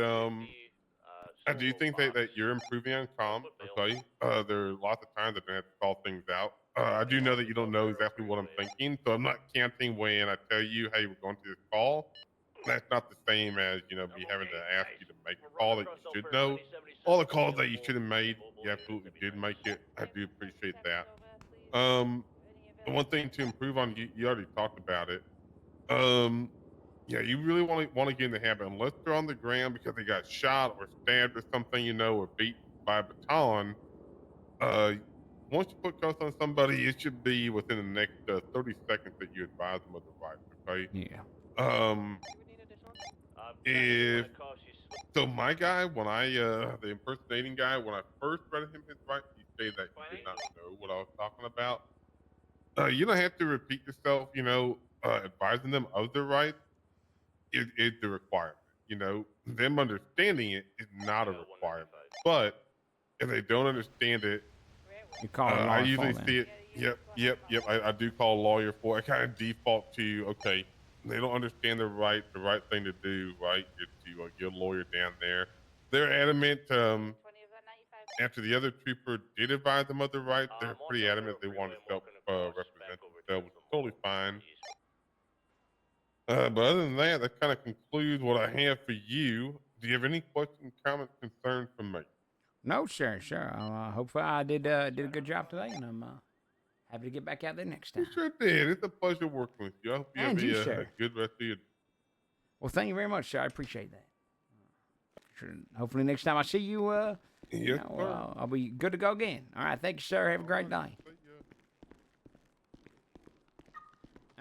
I do think that you're improving on comm. Okay, there are lots of times that I have to call things out. I do know that you don't know exactly what I'm thinking, so I'm not counting when I tell you, "Hey, we're going to this call." That's not the same as me having to ask you to make a call that you should know. All the calls that you should have made, you absolutely did make it. I do appreciate that. The one thing to improve on, you already talked about it. Yeah, you really want to get in the habit, unless they're on the ground because they got shot or stabbed or something, or beat by a baton. Once you put cuffs on somebody, it should be within the next 30 seconds that you advise them of the rights. Okay. Yeah. If so, my guy, when I the impersonating guy, when I first read him his rights, he said that he did not know what I was talking about. You don't have to repeat yourself. Advising them of their rights is the requirement. Them understanding it is not a requirement. But if they don't understand it, You call a I lawyer usually for see them. it. Yep. I do call a lawyer for it. I kind of default to, okay, they don't understand the right thing to do, right, is to get a lawyer down there. They're adamant. After the other trooper did advise them of the right, they're pretty adamant they want to self-represent themselves, which is totally fine. But other than that, that kind of concludes what I have for you. Do you have any questions, comments, concerns for me? No, sure. Hopefully I did a good job today, and I'm happy to get back out there next time. You sure did. It's a pleasure working with you. I hope you And have you, a sir. good rest of your day. Well, thank you very much, sir. I appreciate that. Sure. Hopefully next time I see you, Yes, sir. I'll be good to go again. All right, thank you, sir. Have a great day.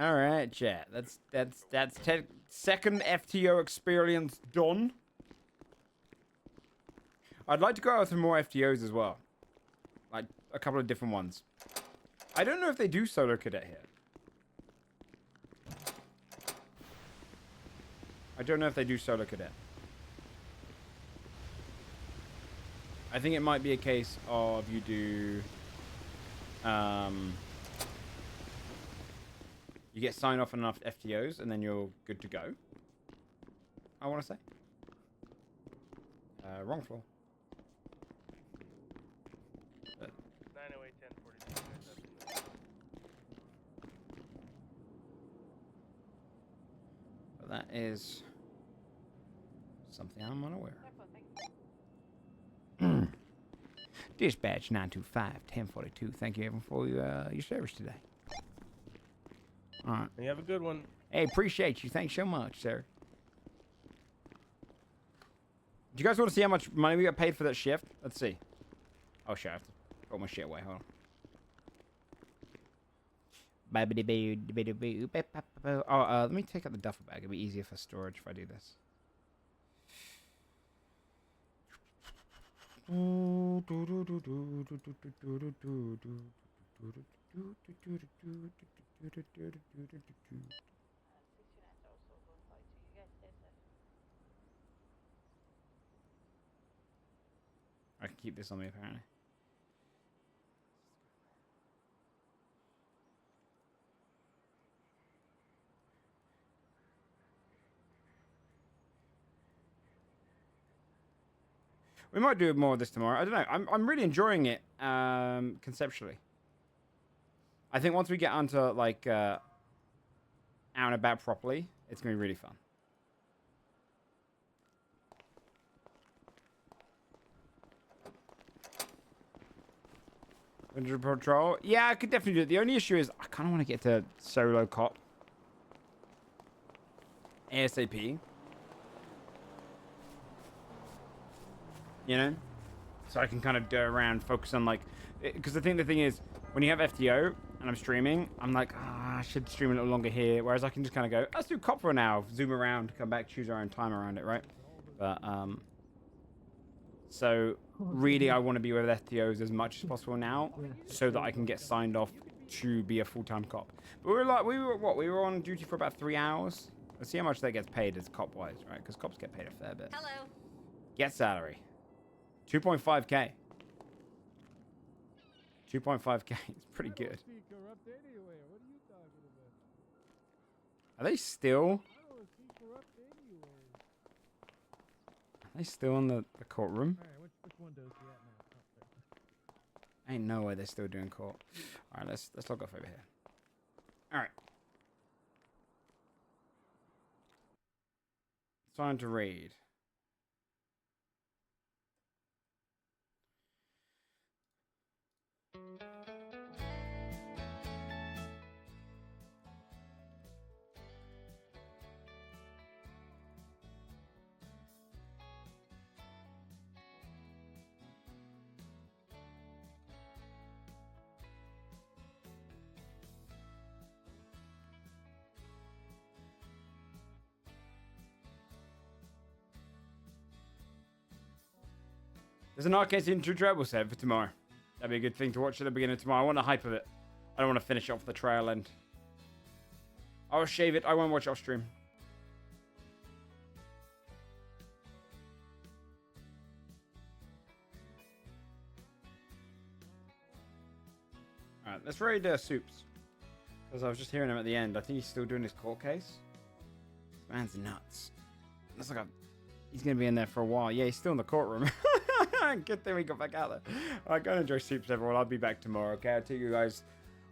All right, chat. That's second FTO experience done. I'd like to go out with more FTOs as well, like a couple of different ones. I don't know if they do solo cadet here. I don't know if they do solo cadet. I think it might be a case of you do, you get signed off on enough FTOs and then you're good to go. I want to say. Wrong floor. But 908-1042. that is something I'm unaware of. Dispatch 925-1042. Thank you, everyone, for your service today. All right. You have a good one. Hey, appreciate you. Thanks so much, sir. Do you guys want to see how much money we got paid for that shift? Let's see. Oh, shit. I have to put my shit away. Hold on. Oh, let me take out the duffel bag. It'll be easier for storage if I do this. I can keep this on me apparently. We might do more of this tomorrow. I don't know. I'm really enjoying it conceptually. I think once we get onto like out and about properly, it's gonna be really fun. Under patrol? Yeah, I could definitely do it. The only issue is I kind of want to get to solo cop ASAP. You know, so I can kind of go around, focus on like, because I think the thing is, when you have FTO and I'm streaming, I'm like, I should stream a little longer here. Whereas I can just kind of go, let's do cop for an hour, zoom around, come back, choose our own time around it, right? But so really, I want to be with FTOs as much as possible now, so that I can get signed off to be a full-time cop. But we were on duty for about 3 hours. Let's see how much that gets paid as cop-wise, right? Because cops get paid a fair bit. Hello. Get salary. 2.5k. 2.5k. It's pretty good. Are they still? Are they still in the courtroom? Ain't no way they're still doing court. All right, let's log off over here. All right. It's time to read. There's an arcade scene to treble set for tomorrow. That'd be a good thing to watch at the beginning of tomorrow. I want the hype of it. I don't want to finish off the trail end. I'll shave it. I won't watch off stream. Alright, let's raid Soups. Because I was just hearing him at the end. I think he's still doing his court case. This man's nuts. Looks like he's going to be in there for a while. Yeah, he's still in the courtroom. Good thing we got back out there. Alright, go and enjoy Soups, everyone. I'll be back tomorrow, okay? I'll take you guys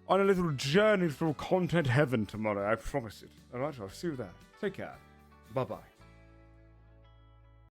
on a little journey through content heaven tomorrow. I promise it. Alright, I'll see you there. Take care. Bye-bye.